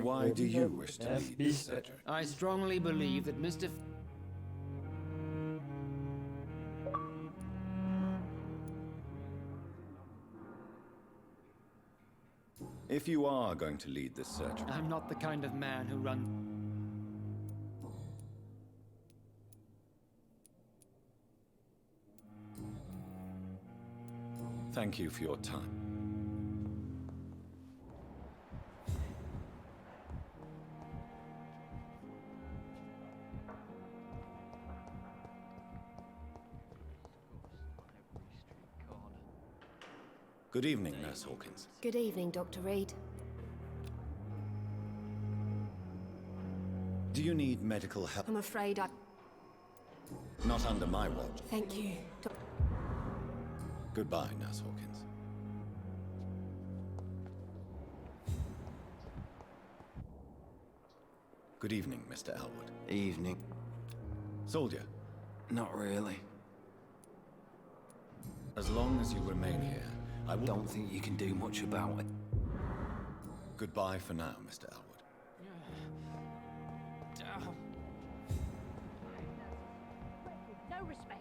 Why do you wish to lead this surgery? I strongly believe that Mr. If you are going to lead this surgery... I'm not the kind of man who runs... Thank you for your time. Good evening, Nurse Hawkins. Good evening, Dr. Reed. Do you need medical help? I'm afraid I... Not under my watch. Thank you. Goodbye, Nurse Hawkins. Good evening, Mr. Elwood. Evening. Soldier. Not really. As long as you remain here, I don't think you can do much about it. Goodbye for now, Mr. Elwood. No respect.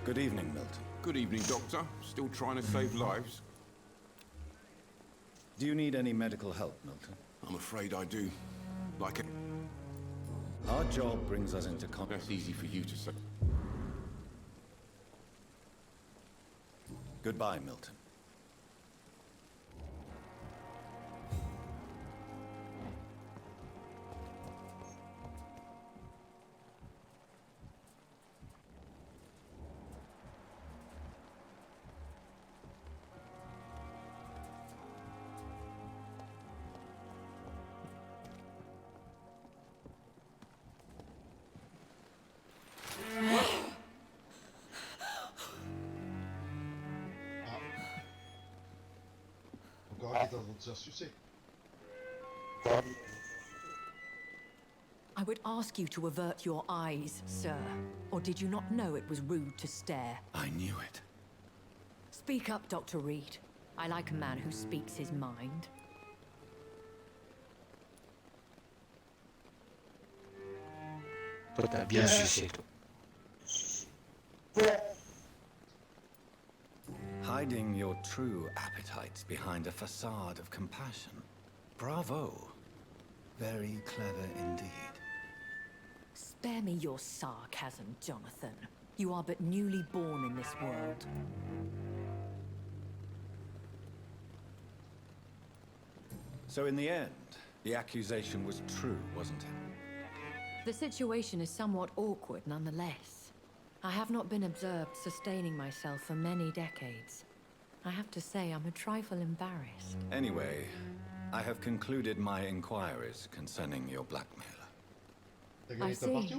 Good evening, Milton. Good evening, Doctor. Still trying to save lives? Do you need any medical help, Milton? I'm afraid I do. Like it. Our job brings us into contact. That's easy for you to say. Goodbye, Milton. encore un qui est en train de se faire sucer. I would ask you to avert your eyes, sir. Or did you not know it was rude to stare? I knew it. Speak up, Dr. Reed. I like a man who speaks his mind. Toi, t'as bien sucé, toi. Hiding your true appetites behind a facade of compassion. Bravo. Very clever indeed. Spare me your sarcasm, Jonathan. You are but newly born in this world. So in the end, the accusation was true, wasn't it? The situation is somewhat awkward nonetheless. I have not been observed sustaining myself for many decades. I have to say I'm a trifle embarrassed. Anyway, I have concluded my inquiries concerning your blackmailer. I see.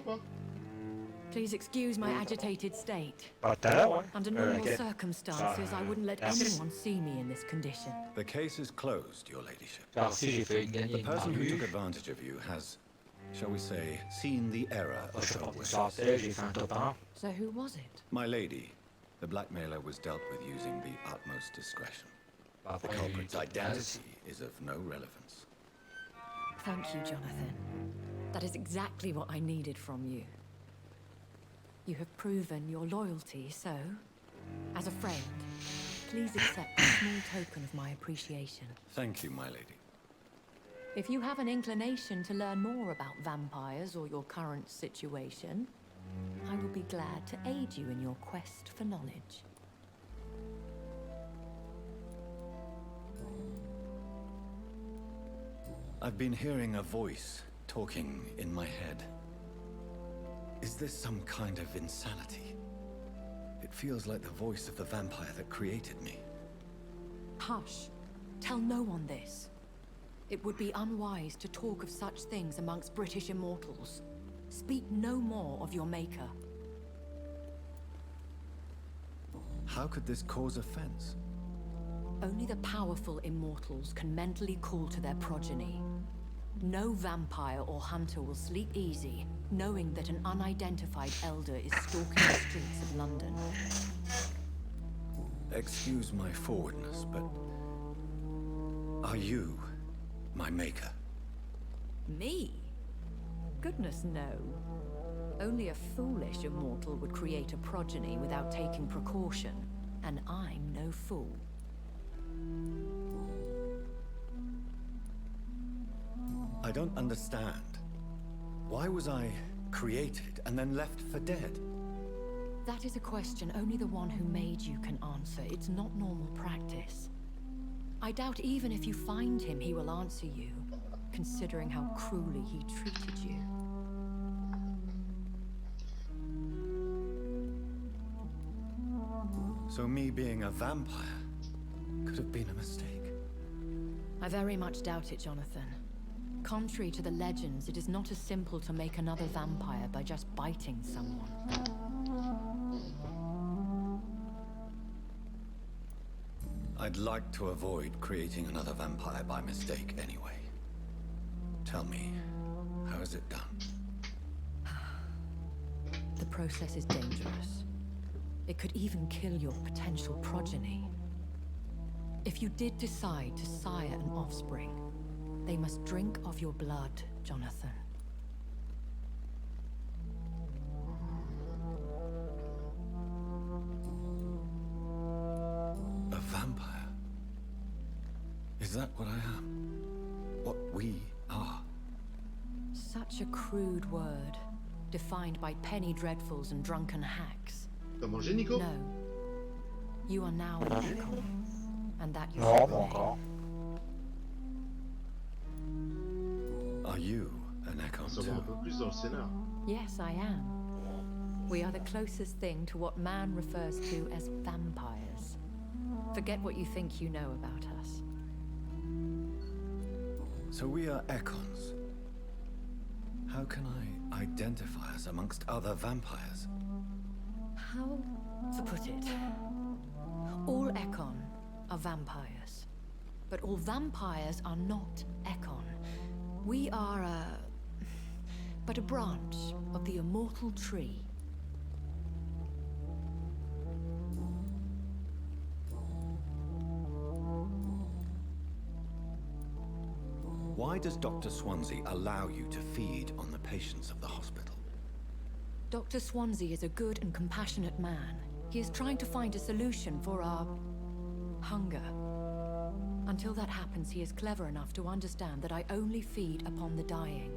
Please excuse my agitated state. Under normal circumstances, I wouldn't let anyone see me in this condition. The case is closed, your ladyship. Si j'ai failli gagner The une person who rue. took advantage of you has, shall we say, seen the error of Je her porte ways. ça, j'ai fait un top 1. So who was it? My lady, the blackmailer was dealt with using the utmost discretion. The culprit's identity is of no relevance. Thank you, Jonathan. That is exactly what I needed from you. You have proven your loyalty, so, as a friend, please accept a small token of my appreciation. Thank you, my lady. If you have an inclination to learn more about vampires or your current situation, I will be glad to aid you in your quest for knowledge. I've been hearing a voice talking in my head. Is this some kind of insanity? It feels like the voice of the vampire that created me. Hush. Tell no one this. It would be unwise to talk of such things amongst British immortals. Speak no more of your maker. How could this cause offense? Only the powerful immortals can mentally call to their progeny. No vampire or hunter will sleep easy, knowing that an unidentified elder is stalking the streets of London. Excuse my forwardness, but are you my maker? Me? Goodness, no. Only a foolish immortal would create a progeny without taking precaution, and I'm no fool. I don't understand. Why was I created and then left for dead? That is a question only the one who made you can answer. It's not normal practice. I doubt even if you find him, he will answer you, considering how cruelly he treated you. So me being a vampire could have been a mistake. I very much doubt it, Jonathan. Contrary to the legends, it is not as simple to make another vampire by just biting someone. I'd like to avoid creating another vampire by mistake anyway. Tell me, how is it done? The process is dangerous. It could even kill your potential progeny. If you did decide to sire an offspring, they must drink of your blood, Jonathan. A vampire? Is that what I am? What we are? Such a crude word, defined by penny dreadfuls and drunken hacks. T'as mangé, Nico? No. You are now an echo, and that you Non, should pas remain. encore. Are you an echo Ça va un peu plus dans le scénar. Yes, I am. We are the closest thing to what man refers to as vampires. Forget what you think you know about us. So we are Ekons. How can I identify us amongst other vampires? How to put it? All Ekon are vampires. But all vampires are not Ekon. We are but a branch of the immortal tree. Why does Dr. Swansea allow you to feed on the patients of the hospital? Dr. Swansea is a good and compassionate man. He is trying to find a solution for our hunger. Until that happens, he is clever enough to understand that I only feed upon the dying.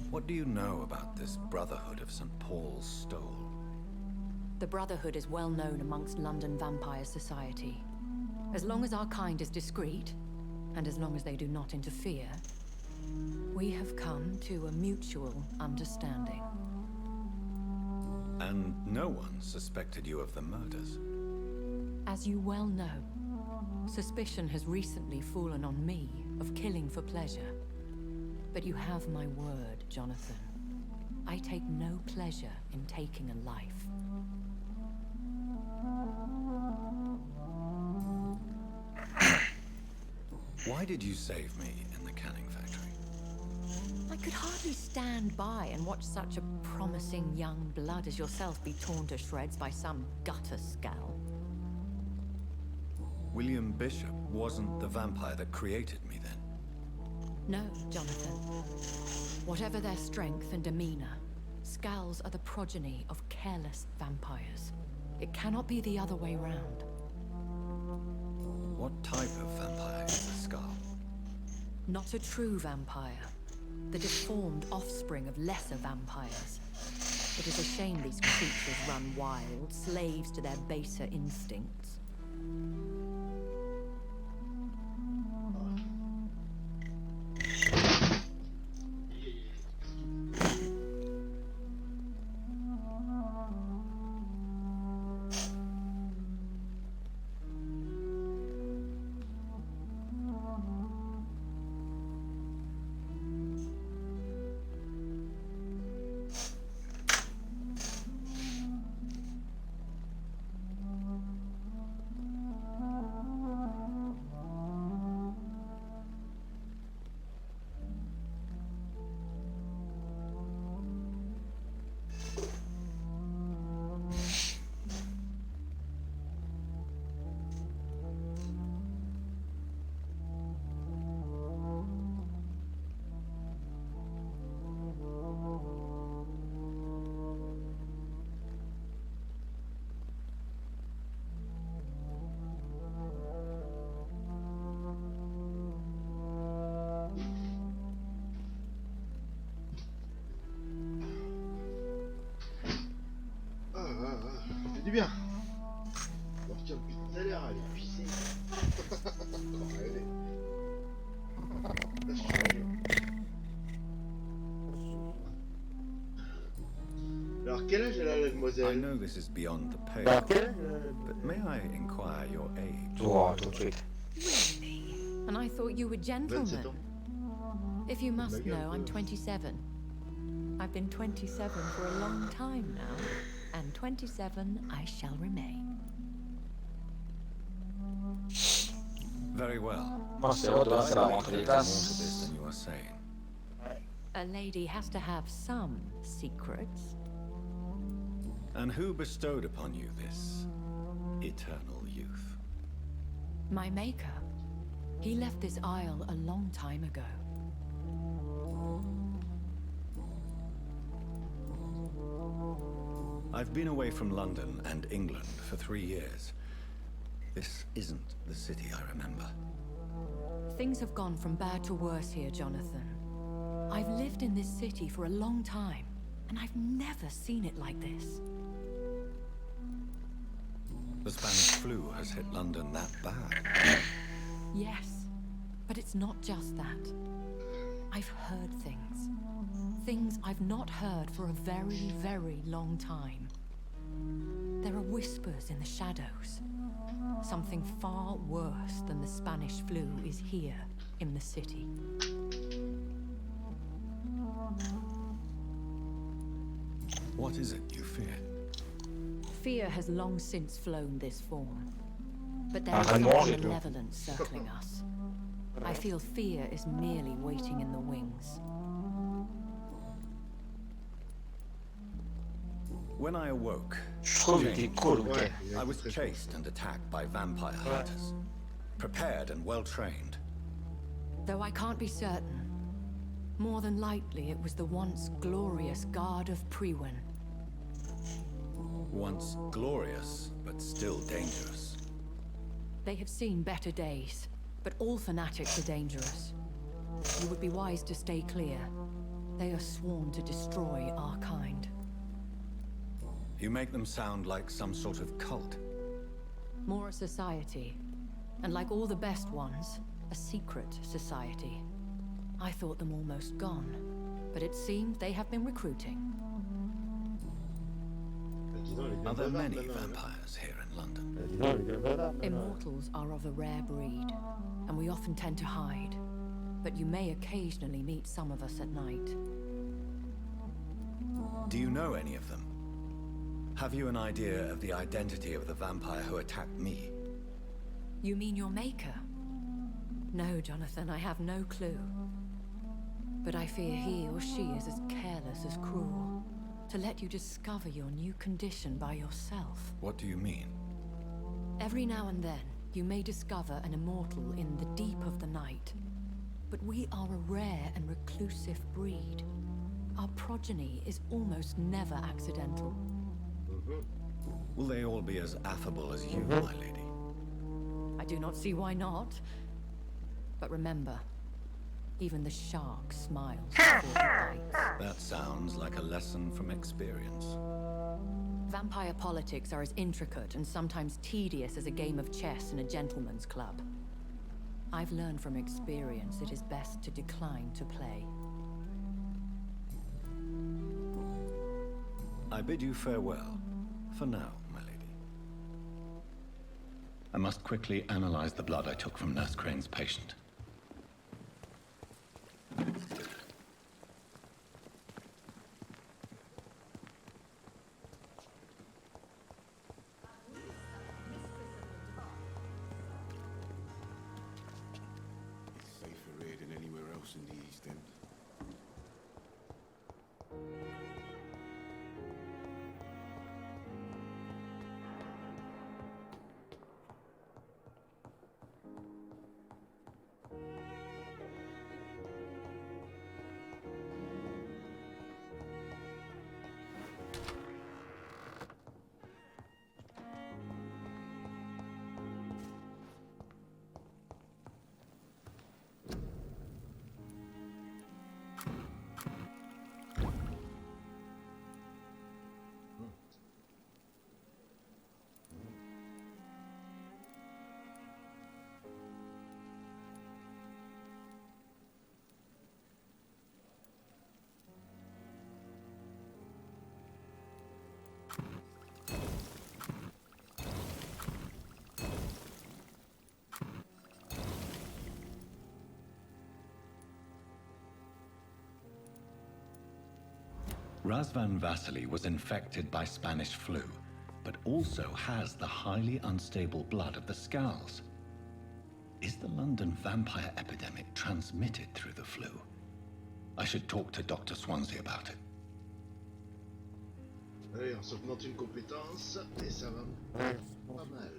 What do you know about this Brotherhood of St. Paul's Stole? The Brotherhood is well known amongst London vampire society. As long as our kind is discreet, and as long as they do not interfere, we have come to a mutual understanding. And no one suspected you of the murders? As you well know, suspicion has recently fallen on me of killing for pleasure. But you have my word, Jonathan. I take no pleasure in taking a life. Why did you save me in the canning factory? I could hardly stand by and watch such a promising young blood as yourself be torn to shreds by some gutter scowl. William Bishop wasn't the vampire that created me then? No, Jonathan. Whatever their strength and demeanor, Scowls are the progeny of careless vampires. It cannot be the other way round. What type of vampire is a Scowl? Not a true vampire. The deformed offspring of lesser vampires. It is a shame these creatures run wild, slaves to their baser instincts. Du bien. Alors tiens, depuis tout à l'heure, elle est pisser. Encore rêver. Là, je suis alors, quel âge elle a, la demoiselle? I know this is beyond the pale, but may I inquire your age? Really? And I thought you were gentlemen. If you must know, I'm 27. I've been 27 for a long time now. And 27 I shall remain. Very well. C'est vrai, toi, c'est la rentrée des classes. This than you are saying. A lady has to have some secrets. And who bestowed upon you this eternal youth? My maker. He left this isle a long time ago. I've been away from London and England for 3 years. This isn't the city I remember. Things have gone from bad to worse here, Jonathan. I've lived in this city for a long time, and I've never seen it like this. The Spanish flu has hit London that bad. Yes, but it's not just that. I've heard things. Things I've not heard for a very, very long time. There are whispers in the shadows. Something far worse than the Spanish flu is here in the city. What is it you fear? Fear has long since flown this form. But there is something malevolent circling us. I feel fear is merely waiting in the wings. When I awoke, I was chased and attacked by vampire hunters. Prepared and well-trained. Though I can't be certain, more than likely it was the once glorious Guard of Priwen. Once glorious, but still dangerous. They have seen better days, but all fanatics are dangerous. You would be wise to stay clear. They are sworn to destroy our kind. You make them sound like some sort of cult. More a society, and like all the best ones, a secret society. I thought them almost gone, but it seemed they have been recruiting. Are there many vampires here in London? Immortals are of a rare breed, and we often tend to hide. But you may occasionally meet some of us at night. Do you know any of them? Have you an idea of the identity of the vampire who attacked me? You mean your maker? No, Jonathan, I have no clue. But I fear he or she is as careless as cruel. To let you discover your new condition by yourself. What do you mean? Every now and then, you may discover an immortal in the deep of the night. But we are a rare and reclusive breed. Our progeny is almost never accidental. Will they all be as affable as you, my lady? I do not see why not. But remember, even the shark smiles before he bites. That sounds like a lesson from experience. Vampire politics are as intricate and sometimes tedious as a game of chess in a gentleman's club. I've learned from experience it is best to decline to play. I bid you farewell, for now, my lady. I must quickly analyze the blood I took from Nurse Crane's patient. Safer here than anywhere else in the East End. Razvan Vasily was infected by Spanish flu, but also has the highly unstable blood of the Scowls. Is the London vampire epidemic transmitted through the flu? I should talk to Dr. Swansea about it. Allez, on s'augmente une compétence et ça va pas mal.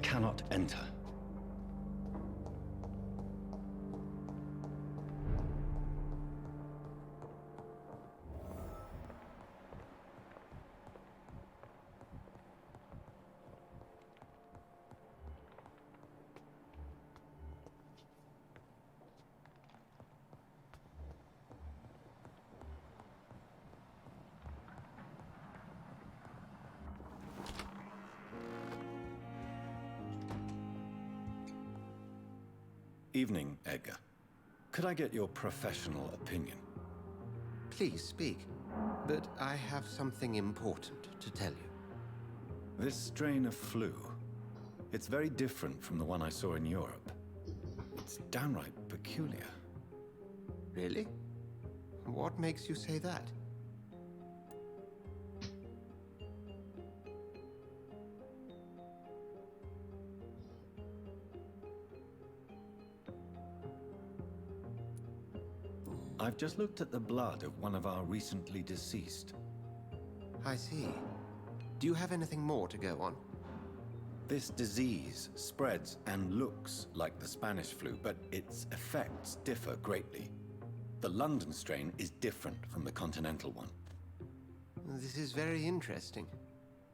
cannot enter. Evening, Edgar. Could I get your professional opinion? Please speak. But I have something important to tell you. This strain of flu, it's very different from the one I saw in Europe. It's downright peculiar. Really? What makes you say that? I've just looked at the blood of one of our recently deceased. I see. Do you have anything more to go on? This disease spreads and looks like the Spanish flu, but its effects differ greatly. The London strain is different from the continental one. This is very interesting.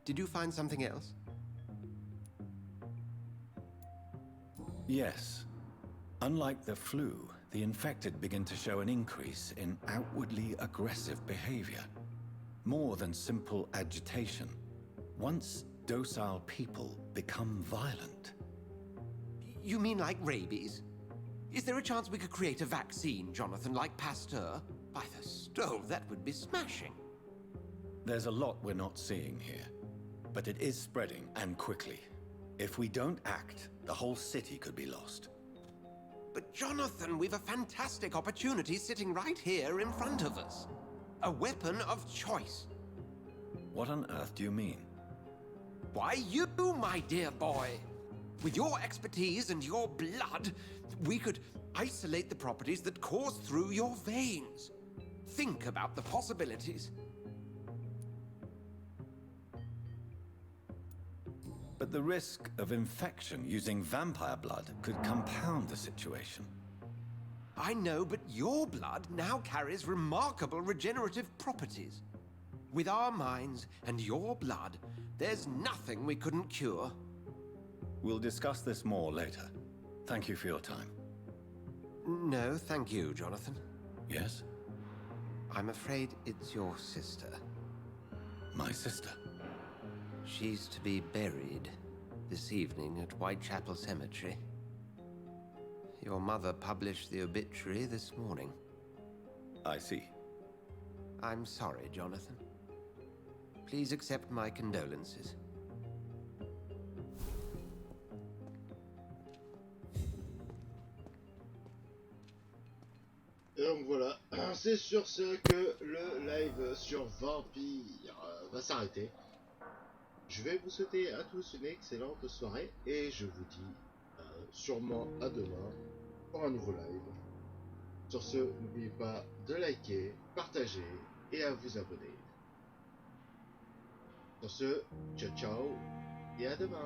Did you find something else? Yes. Unlike the flu, the infected begin to show an increase in outwardly aggressive behavior. More than simple agitation. Once docile people become violent. You mean like rabies? Is there a chance we could create a vaccine, Jonathan, like Pasteur? By the stove, that would be smashing. There's a lot we're not seeing here, but it is spreading, and quickly. If we don't act, the whole city could be lost. But Jonathan, we've a fantastic opportunity sitting right here in front of us. A weapon of choice. What on earth do you mean? Why, you, my dear boy. With your expertise and your blood, we could isolate the properties that course through your veins. Think about the possibilities. But the risk of infection using vampire blood could compound the situation. I know, but your blood now carries remarkable regenerative properties. With our minds and your blood, there's nothing we couldn't cure. We'll discuss this more later. Thank you for your time. No, thank you, Jonathan. Yes? I'm afraid it's your sister. My sister? She's to be buried this evening at Whitechapel Cemetery. Your mother published the obituary this morning. I see. I'm sorry, Jonathan. Please accept my condolences. Et donc voilà, c'est sur ce que le live sur Vampyr va s'arrêter. Je vais vous souhaiter à tous une excellente soirée et je vous dis sûrement à demain pour un nouveau live. Sur ce, n'oubliez pas de liker, partager et à vous abonner. Sur ce, ciao ciao et à demain.